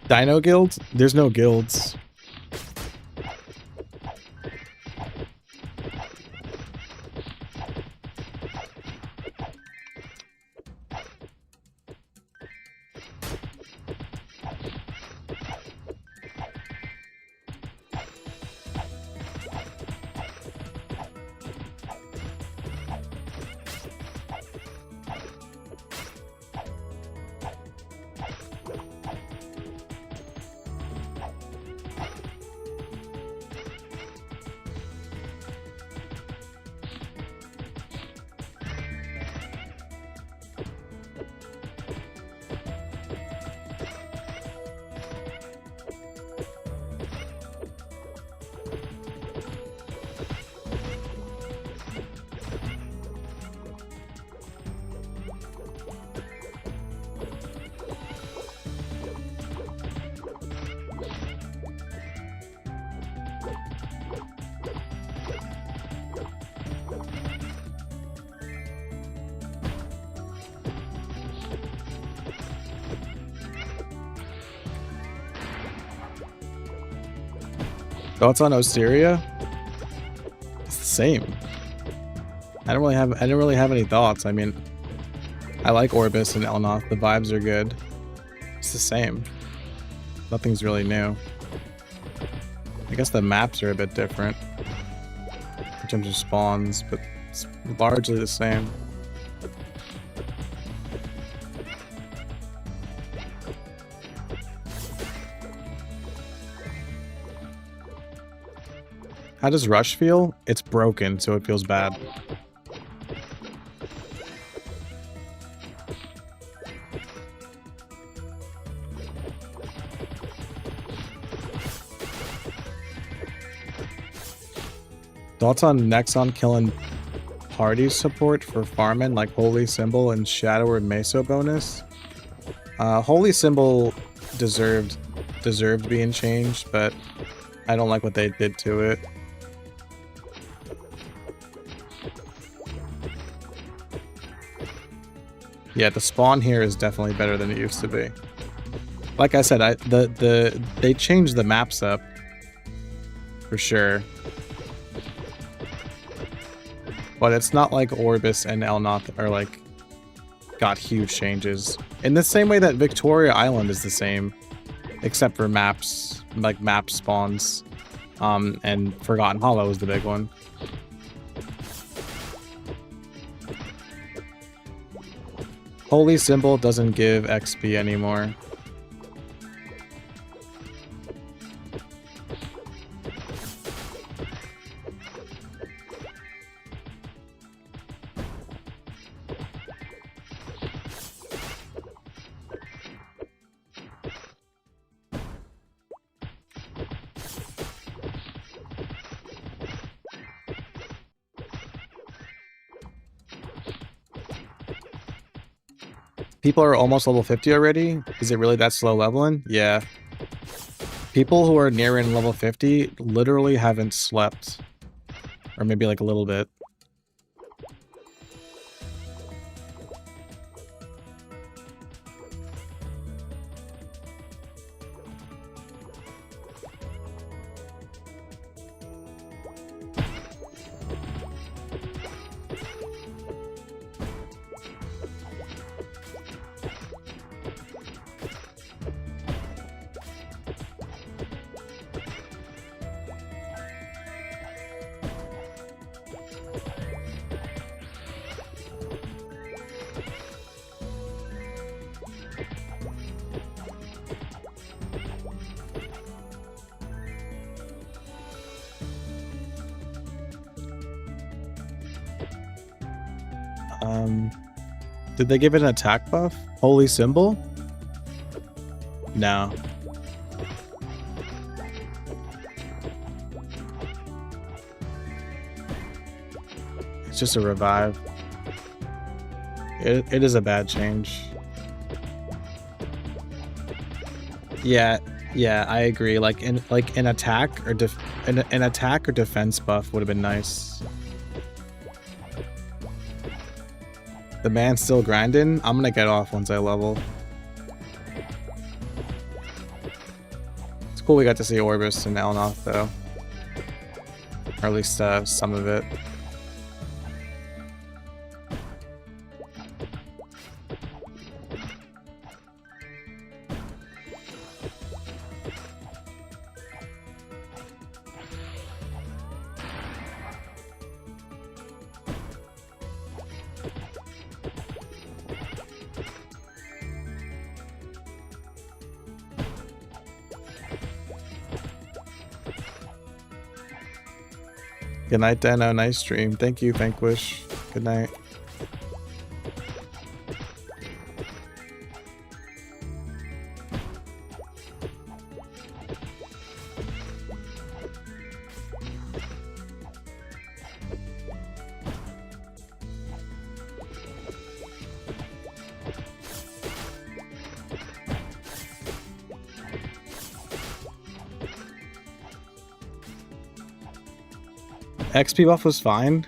Speaker 1: Dino Guild? There's no guilds. Thoughts on Osteria? It's the same. I didn't really have any thoughts. I mean, I like Orbis and Elnoth. The vibes are good. It's the same. Nothing's really new. I guess the maps are a bit different in terms of spawns, but it's largely the same. How does Rush feel? It's broken, so it feels bad. Thoughts on Nexon killing party support for farming like Holy Symbol and Shadow or Meso bonus? Holy Symbol deserved being changed, but I don't like what they did to it. Yeah, the spawn here is definitely better than it used to be. Like I said, they changed the maps up for sure. But it's not like Orbis and Elnoth are like got huge changes. In the same way that Victoria Island is the same, except for maps, like map spawns. And Forgotten Hollow is the big one. Holy Symbol doesn't give XP anymore. People are almost level 50 already? Is it really that slow leveling? Yeah. People who are nearing level 50 literally haven't slept. Or maybe like a little bit. Did they give it an attack buff? Holy symbol? No. It's just a revive. It is a bad change. Yeah, I agree. Like an attack or an attack or defense buff would have been nice. The man's still grinding. I'm gonna get off once I level. It's cool we got to see Orbis and Elnoth though, or at least some of it. Good night, Dano. Nice stream. Thank you, Vanquish. Good night. XP buff was fine.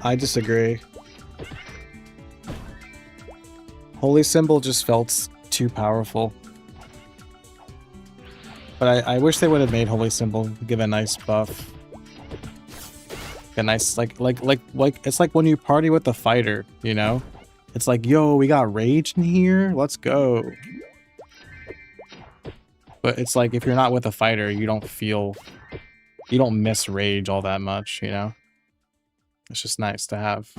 Speaker 1: I disagree. Holy Symbol just felt too powerful. But I wish they would have made Holy Symbol give a nice buff. A nice like it's like when you party with the fighter, you know? It's like, yo, we got rage in here, let's go. But it's like if you're not with a fighter, you don't miss rage all that much, you know? It's just nice to have.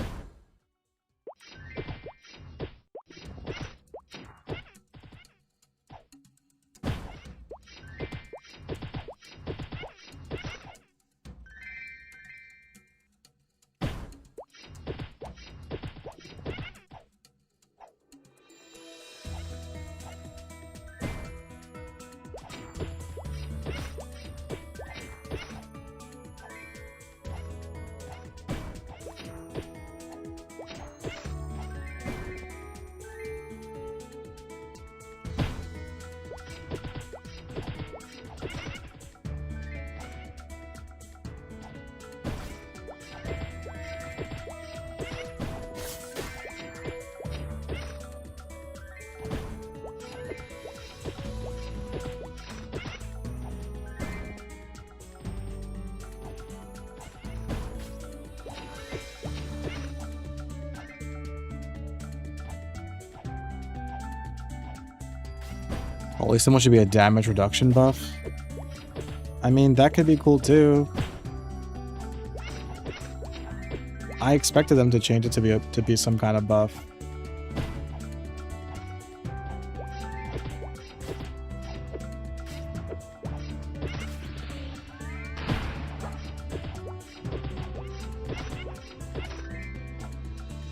Speaker 1: Holy Symbol should be a damage reduction buff. I mean, that could be cool too. I expected them to change it to be some kind of buff.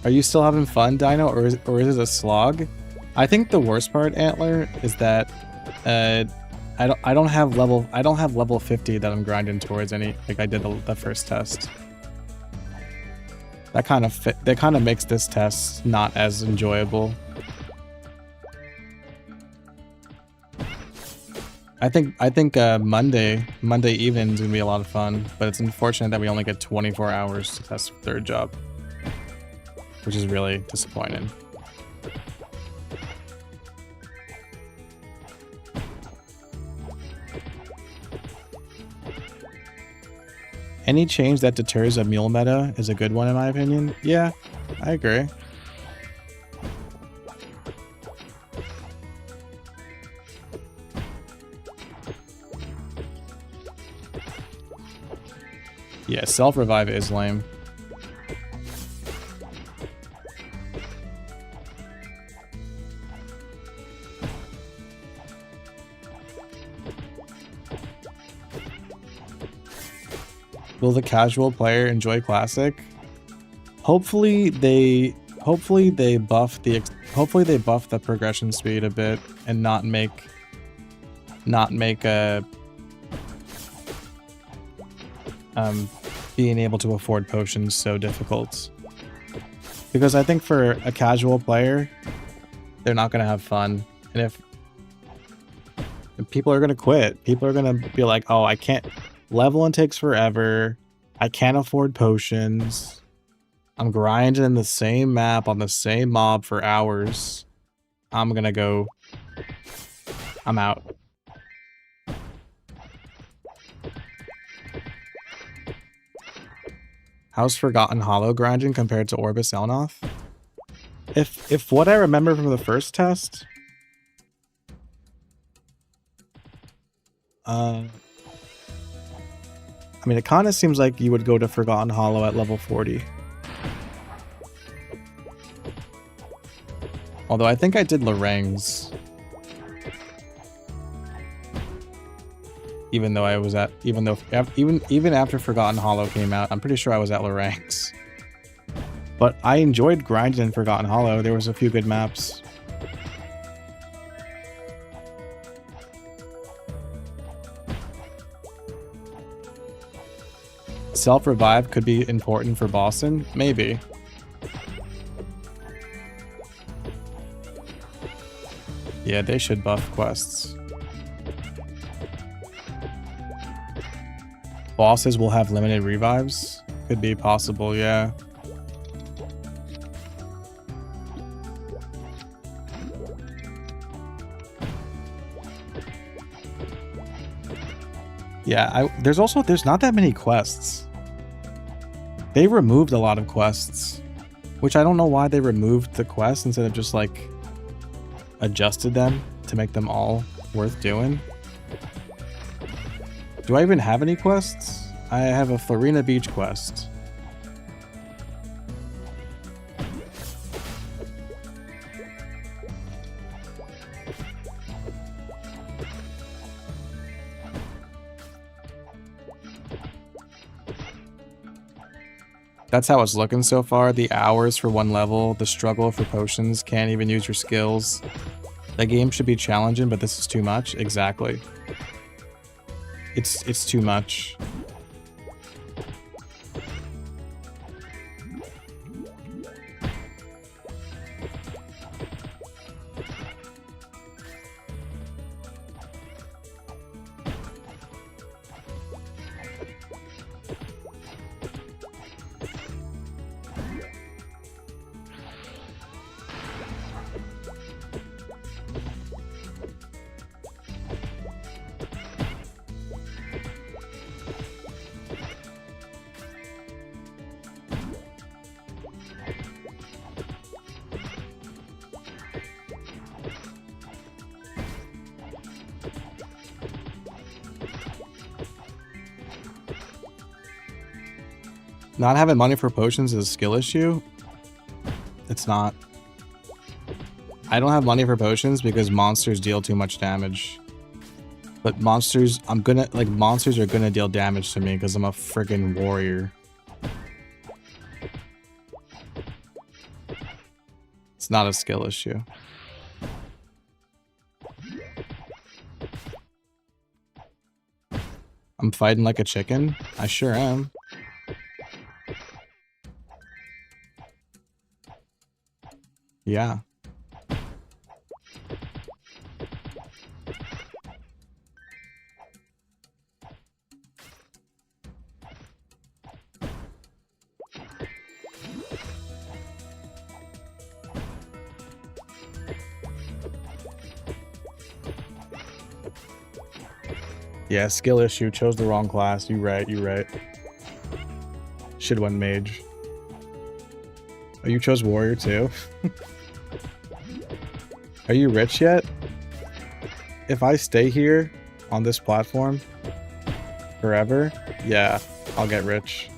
Speaker 1: Are you still having fun, Dino, or is it a slog? I think the worst part, Antler, is that I don't have level 50 that I'm grinding towards any, like I did the first test. That kind of makes this test not as enjoyable. I think Monday evening is gonna be a lot of fun, but it's unfortunate that we only get 24 hours to test third job, which is really disappointing. Any change that deters a mule meta is a good one in my opinion. Yeah, I agree. Yeah, self-revive is lame. Will the casual player enjoy Classic? Hopefully they buff the progression speed a bit and not make being able to afford potions so difficult. Because I think for a casual player, they're not gonna have fun. And if people are gonna quit, people are gonna be like, oh, I can't, leveling takes forever, I can't afford potions. I'm grinding in the same map on the same mob for hours. I'm gonna go. I'm out. How's Forgotten Hollow grinding compared to Orbis Elnoth? If what I remember from the first test, I mean, it kind of seems like you would go to Forgotten Hollow at level 40. Although I think I did Lorang's. Even after Forgotten Hollow came out, I'm pretty sure I was at Lorang's. But I enjoyed grinding in Forgotten Hollow. There was a few good maps. Self-revive could be important for Boston? Maybe. Yeah, they should buff quests. Bosses will have limited revives? Could be possible, yeah. Yeah, there's not that many quests. They removed a lot of quests, which I don't know why they removed the quests instead of just like adjusted them to make them all worth doing. Do I even have any quests? I have a Florina Beach quest. That's how it's looking so far. The hours for one level, the struggle for potions, can't even use your skills. The game should be challenging, but this is too much. Exactly. It's too much. Not having money for potions is a skill issue? It's not. I don't have money for potions because monsters deal too much damage. But monsters, monsters are gonna deal damage to me because I'm a friggin' warrior. It's not a skill issue. I'm fighting like a chicken? I sure am. Yeah. Yeah, skill issue. Chose the wrong class. You right. Should went mage. Oh, you chose warrior too? Are you rich yet? If I stay here on this platform forever, yeah, I'll get rich.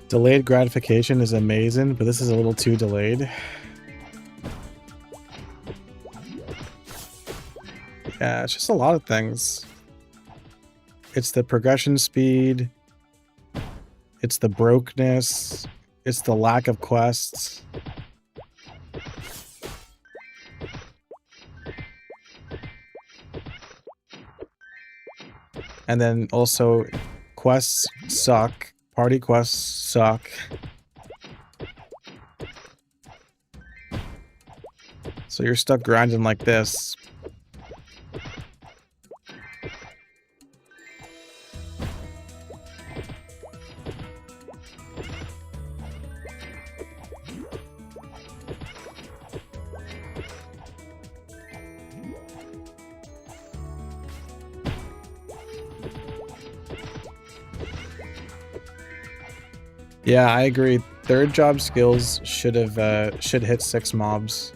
Speaker 1: Delayed gratification is amazing, but this is a little too delayed. Yeah, it's just a lot of things. It's the progression speed. It's the brokenness. It's the lack of quests. And then also, quests suck. Party quests suck. So you're stuck grinding like this. Yeah, I agree. Third job skills should hit 6 mobs,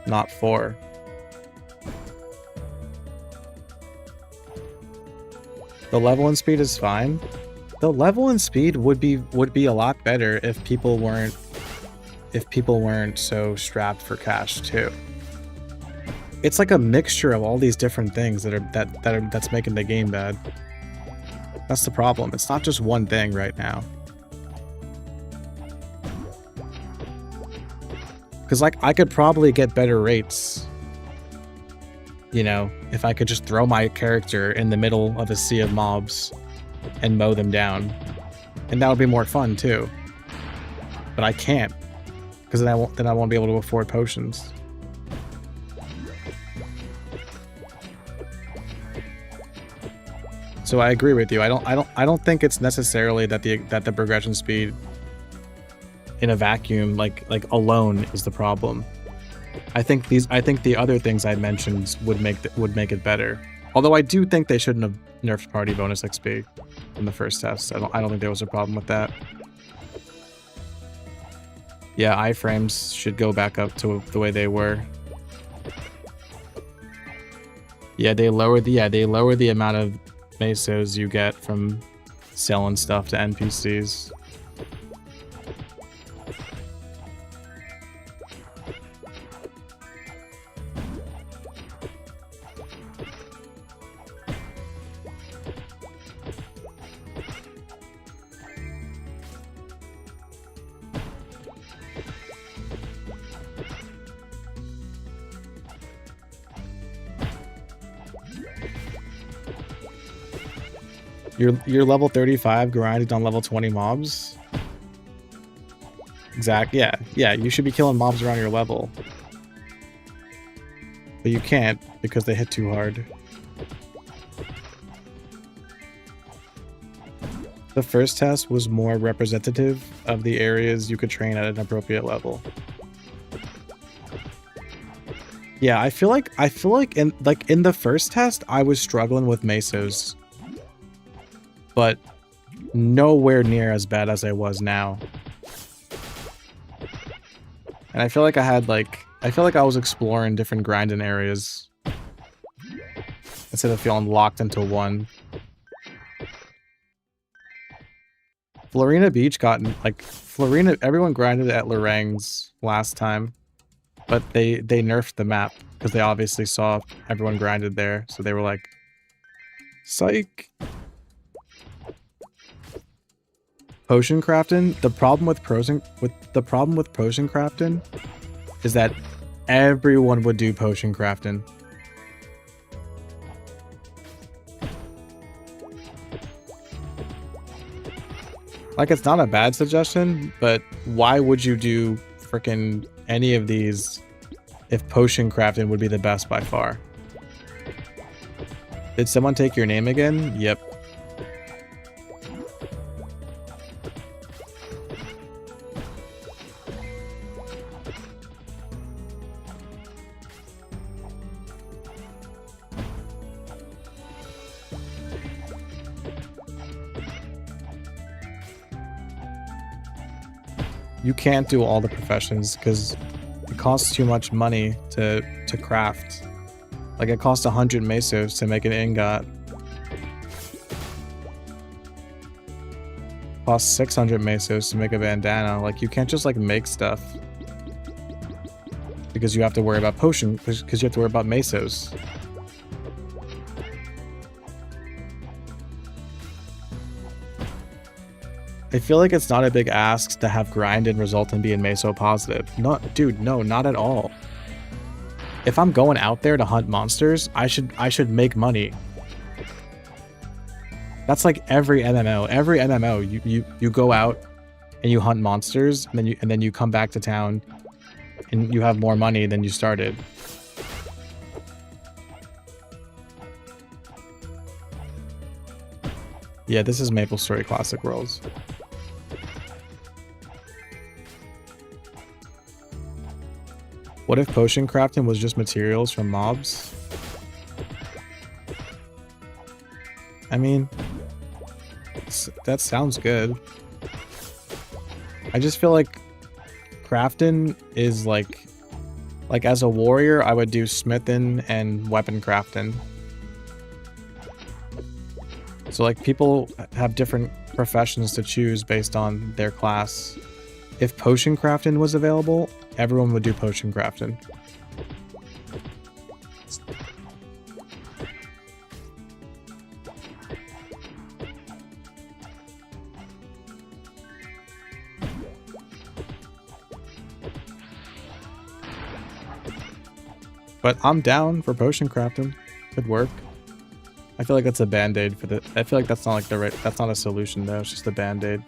Speaker 1: not 4. The level and speed is fine. The level and speed would be a lot better if people weren't so strapped for cash too. It's like a mixture of all these different things that's making the game bad. That's the problem. It's not just one thing right now. Because, like, I could probably get better rates, you know, if I could just throw my character in the middle of a sea of mobs and mow them down. And that would be more fun, too. But I can't. Because then I won't be able to afford potions. So I agree with you. I don't think it's necessarily that the progression speed in a vacuum like alone is the problem. I think the other things I mentioned would make it better. Although I do think they shouldn't have nerfed party bonus XP in the first test. I don't think there was a problem with that. Yeah, iframes should go back up to the way they were. Yeah, they lower the amount of mesos you get from selling stuff to NPCs. You're level 35 grinded on level 20 mobs? Exactly. Yeah, you should be killing mobs around your level. But you can't because they hit too hard. The first test was more representative of the areas you could train at an appropriate level. Yeah, I feel like in the first test I was struggling with mesos. But nowhere near as bad as I was now. And I feel like I was exploring different grinding areas instead of feeling locked into one. Florina Beach everyone grinded at Lorang's last time, but they nerfed the map because they obviously saw everyone grinded there, so they were like, psych. Potion crafting. The problem with potion crafting is that everyone would do potion crafting. Like, it's not a bad suggestion, but why would you do frickin' any of these if potion crafting would be the best by far? Did someone take your name again? Yep. You can't do all the professions because it costs too much money to craft. Like, it costs 100 mesos to make an ingot. costs 600 mesos to make a bandana. Like, you can't just, like, make stuff. Because you have to worry about potion, because you have to worry about mesos. I feel like it's not a big ask to have grind and result in being meso positive. No, dude, no, not at all. If I'm going out there to hunt monsters, I should make money. That's like every MMO. Every MMO, you go out and you hunt monsters, and then you come back to town and you have more money than you started. Yeah, this is MapleStory Classic Worlds. What if potion crafting was just materials from mobs? I mean, that sounds good. I just feel like crafting is like as a warrior, I would do smithing and weapon crafting. So like people have different professions to choose based on their class. If potion crafting was available, everyone would do potion crafting. But I'm down for potion crafting. Could work. I feel like that's a band-aid for the... I feel like that's not like the right... That's not a solution though, it's just a band-aid.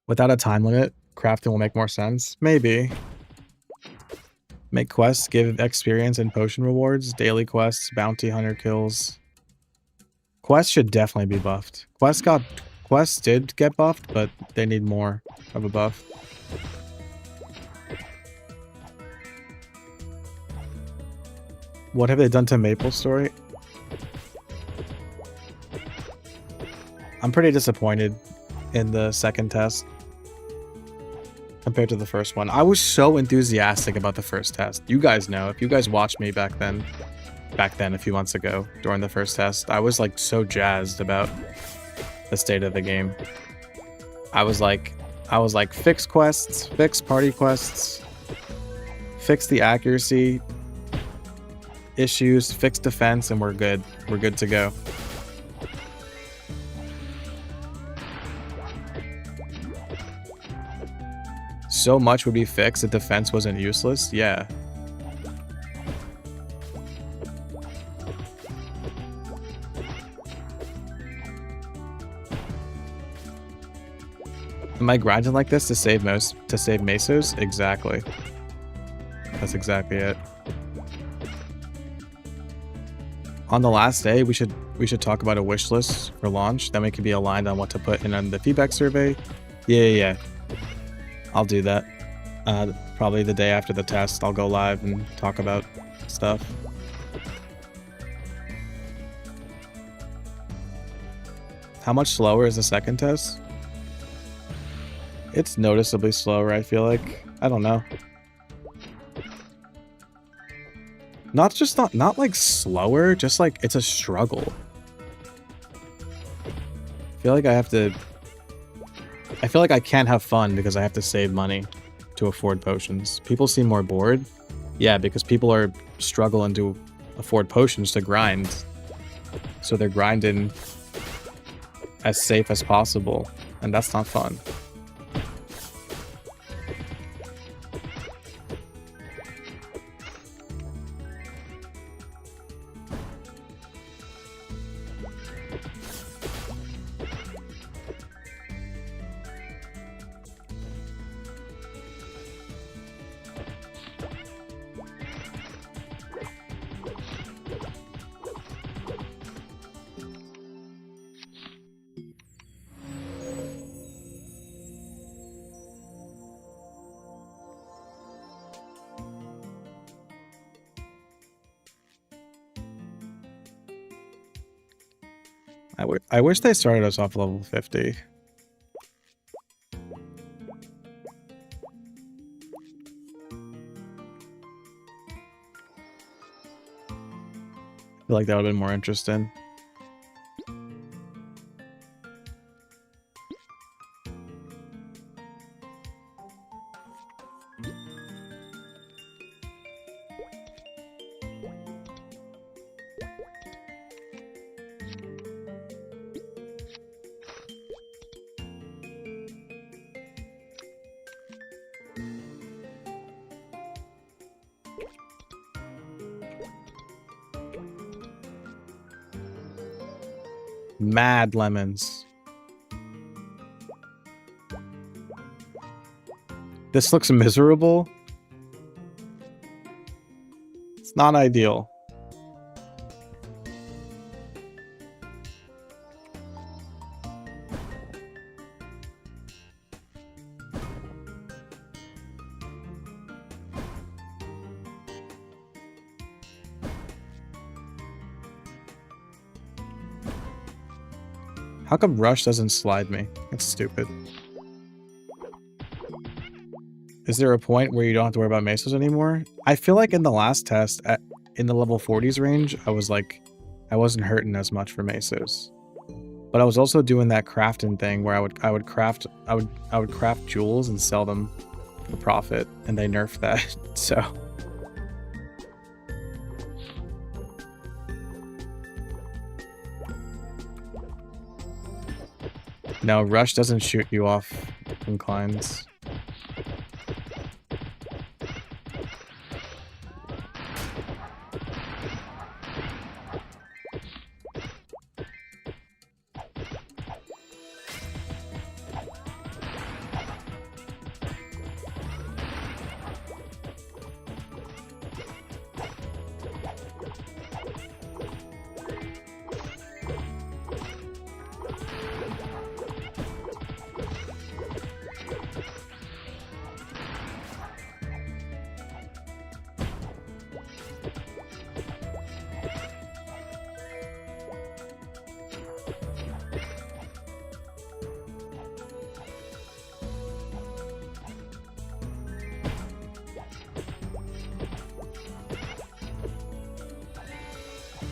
Speaker 1: Without a time limit, crafting will make more sense. Maybe. Make quests, give experience and potion rewards, daily quests, bounty hunter kills. Quests should definitely be buffed. Quests did get buffed, but they need more of a buff. What have they done to MapleStory? I'm pretty disappointed in the second test compared to the first one. I was so enthusiastic about the first test. You guys know, if you guys watched me back then a few months ago during the first test, I was like so jazzed about the state of the game. I was like fix quests, fix party quests, fix the accuracy issues, fix defense, and we're good. We're good to go. So much would be fixed if defense wasn't useless? Yeah. Am I grinding like this to save mesos? Exactly. That's exactly it. On the last day, we should talk about a wish list for launch. Then we can be aligned on what to put in on the feedback survey. Yeah. I'll do that. Probably the day after the test, I'll go live and talk about stuff. How much slower is the second test? It's noticeably slower, I feel like. I don't know. Not like slower, just like it's a struggle. I feel like I can't have fun because I have to save money to afford potions. People seem more bored. Yeah, because people are struggling to afford potions to grind. So they're grinding as safe as possible, and that's not fun. I wish they started us off level 50. I feel like that would have been more interesting. Mad lemons. This looks miserable. It's not ideal. How come Rush doesn't slide me? That's stupid. Is there a point where you don't have to worry about mesos anymore? I feel like in the last test, in the level 40s range, I was like, I wasn't hurting as much for mesos. But I was also doing that crafting thing where I would craft jewels and sell them for profit, and they nerfed that. So no, Rush doesn't shoot you off inclines.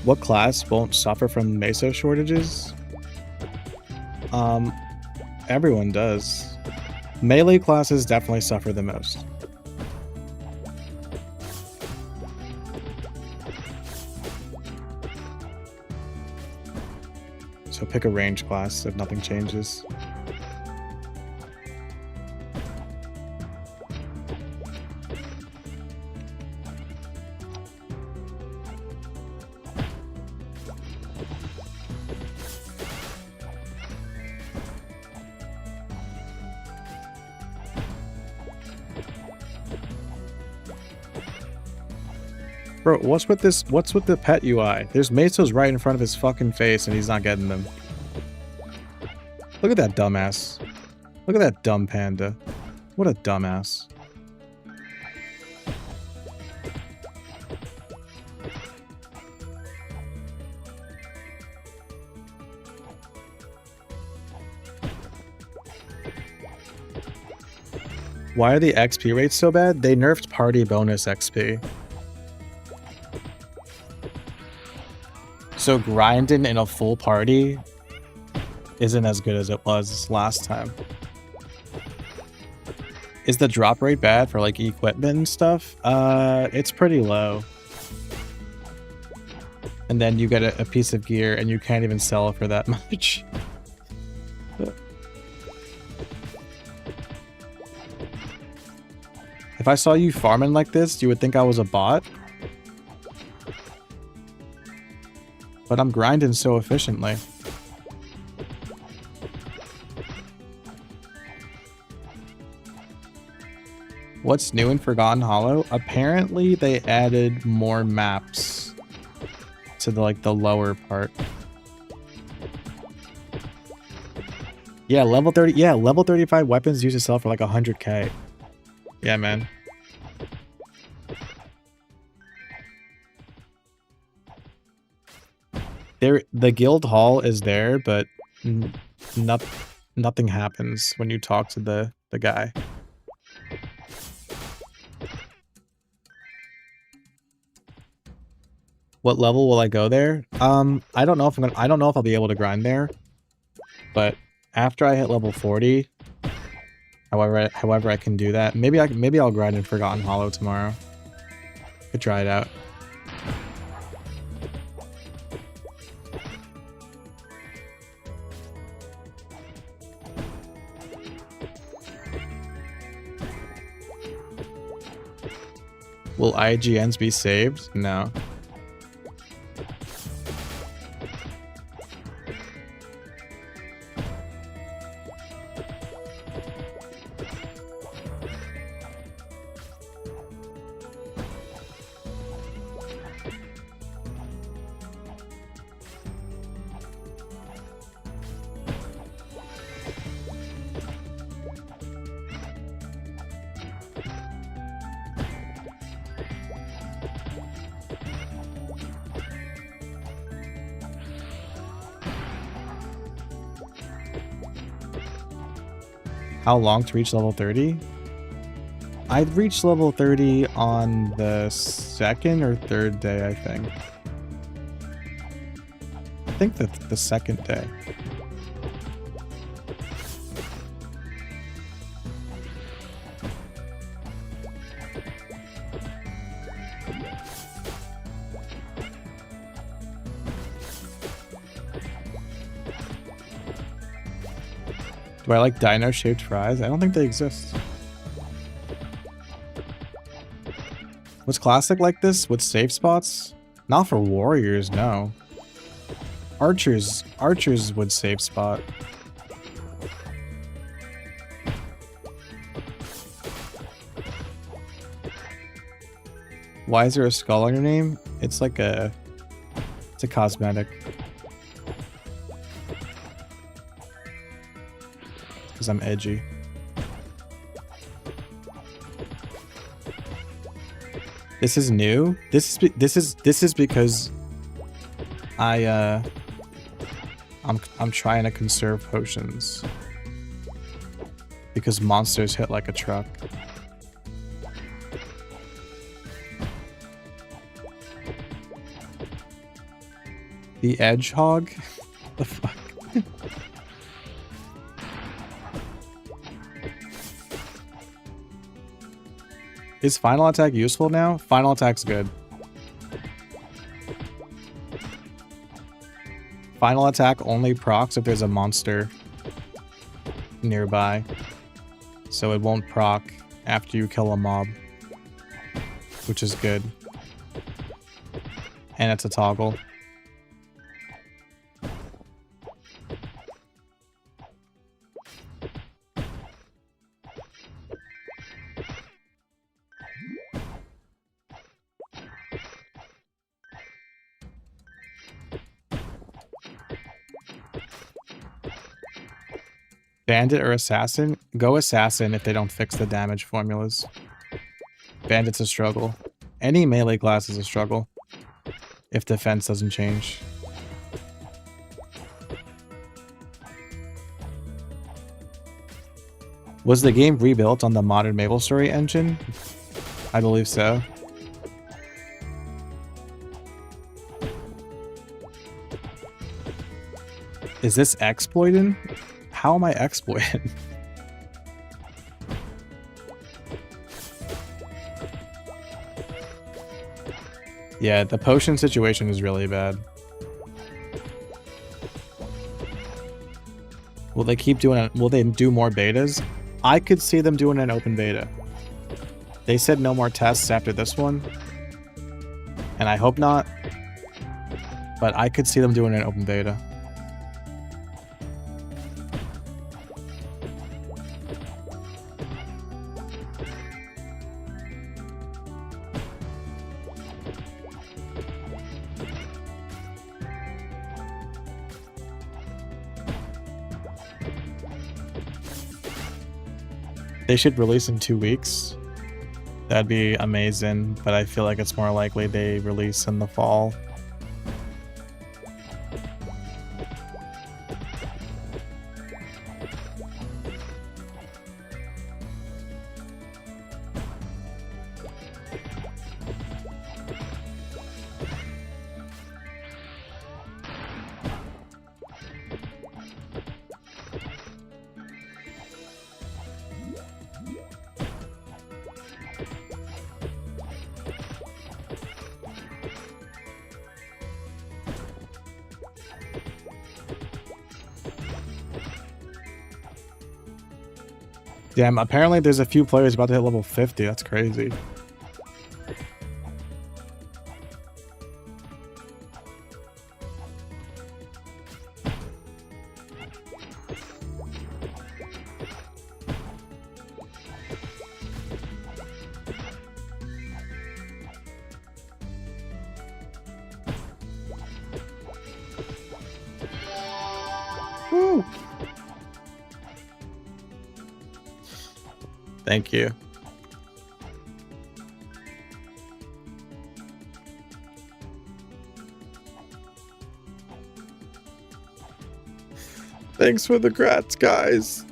Speaker 1: What class won't suffer from meso shortages? Everyone does. Melee classes definitely suffer the most. So pick a range class if nothing changes. Bro, what's with this? What's with the pet UI? There's mesos right in front of his fucking face and he's not getting them. Look at that dumbass. Look at that dumb panda. What a dumbass. Why are the XP rates so bad? They nerfed party bonus XP. So grinding in a full party isn't as good as it was last time. Is the drop rate bad for like equipment and stuff? It's pretty low. And then you get a piece of gear and you can't even sell it for that much. If I saw you farming like this, you would think I was a bot. But I'm grinding so efficiently. What's new in Forgotten Hollow? Apparently they added more maps to the lower part. Yeah, level 30. Yeah, level 35 weapons used to sell for like 100k. Yeah, man. The guild hall is there, but nothing happens when you talk to the guy. What level will I go there? I don't know if I don't know if I'll be able to grind there, but after I hit level 40, however I can do that. Maybe I'll grind in Forgotten Hollow tomorrow. Could try it out. Will IGNs be saved? No. How long to reach level 30? I'd reach level 30 on the second or third day, I think. I think the second day. Do I like dino-shaped fries? I don't think they exist. Was Classic like this with safe spots? Not for warriors, no. Archers would safe spot. Why is there a skull on your name? It's like it's a cosmetic. Because I'm edgy. This is new. This is because I'm trying to conserve potions because monsters hit like a truck. The Edgehog? The fuck? Is Final Attack useful now? Final Attack's good. Final Attack only procs if there's a monster nearby. So it won't proc after you kill a mob. Which is good. And it's a toggle. Bandit or Assassin? Go Assassin if they don't fix the damage formulas. Bandit's a struggle. Any melee class is a struggle. If defense doesn't change. Was the game rebuilt on the modern MapleStory engine? I believe so. Is this exploited? How am I exploited? Yeah, the potion situation is really bad. Will they keep doing it? Will they do more betas? I could see them doing an open beta. They said no more tests after this one. And I hope not. But I could see them doing an open beta. They should release in 2 weeks. That'd be amazing, but I feel like it's more likely they release in the fall. Damn, apparently there's a few players about to hit level 50. That's crazy. Woo! Thank you. Thanks for the grats, guys.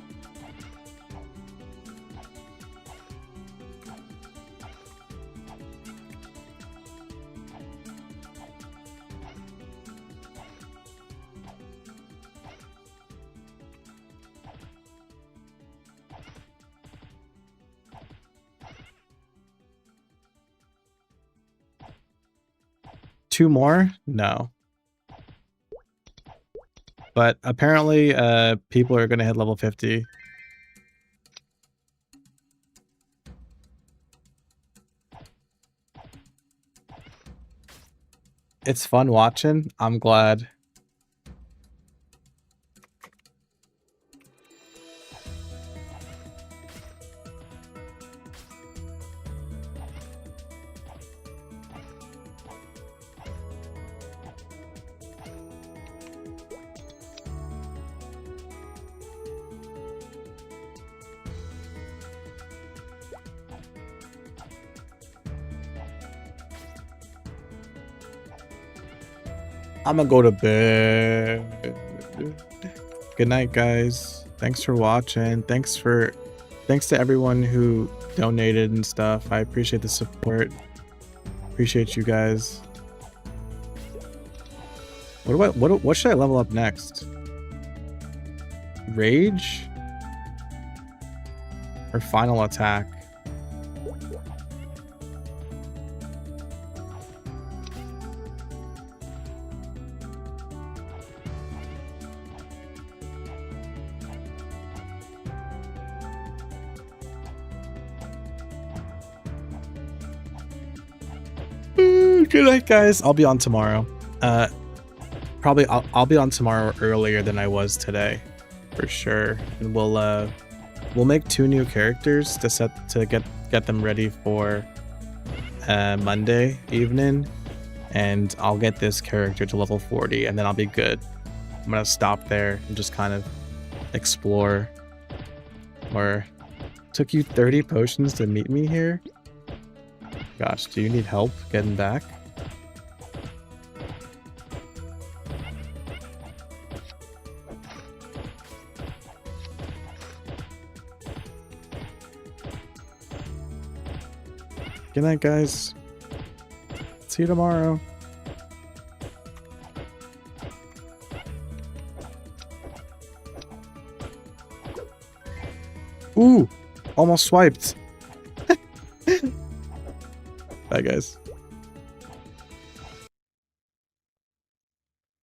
Speaker 1: Two more? No. But apparently, people are gonna hit level 50. It's fun watching. I'm glad. I'm gonna go to bed. Good night, guys. Thanks for watching. Thanks to everyone who donated and stuff. I appreciate the support. Appreciate you guys. What should I level up next? Rage? Or final attack? Good night, guys. I'll be on tomorrow. Probably I'll be on tomorrow earlier than I was today, for sure. And we'll make 2 new characters to get them ready for Monday evening, and I'll get this character to level 40, and then I'll be good. I'm gonna stop there and just kind of explore. Or took you 30 potions to meet me here? Gosh, do you need help getting back? Good night, guys. See you tomorrow. Ooh, almost swiped. Bye, guys.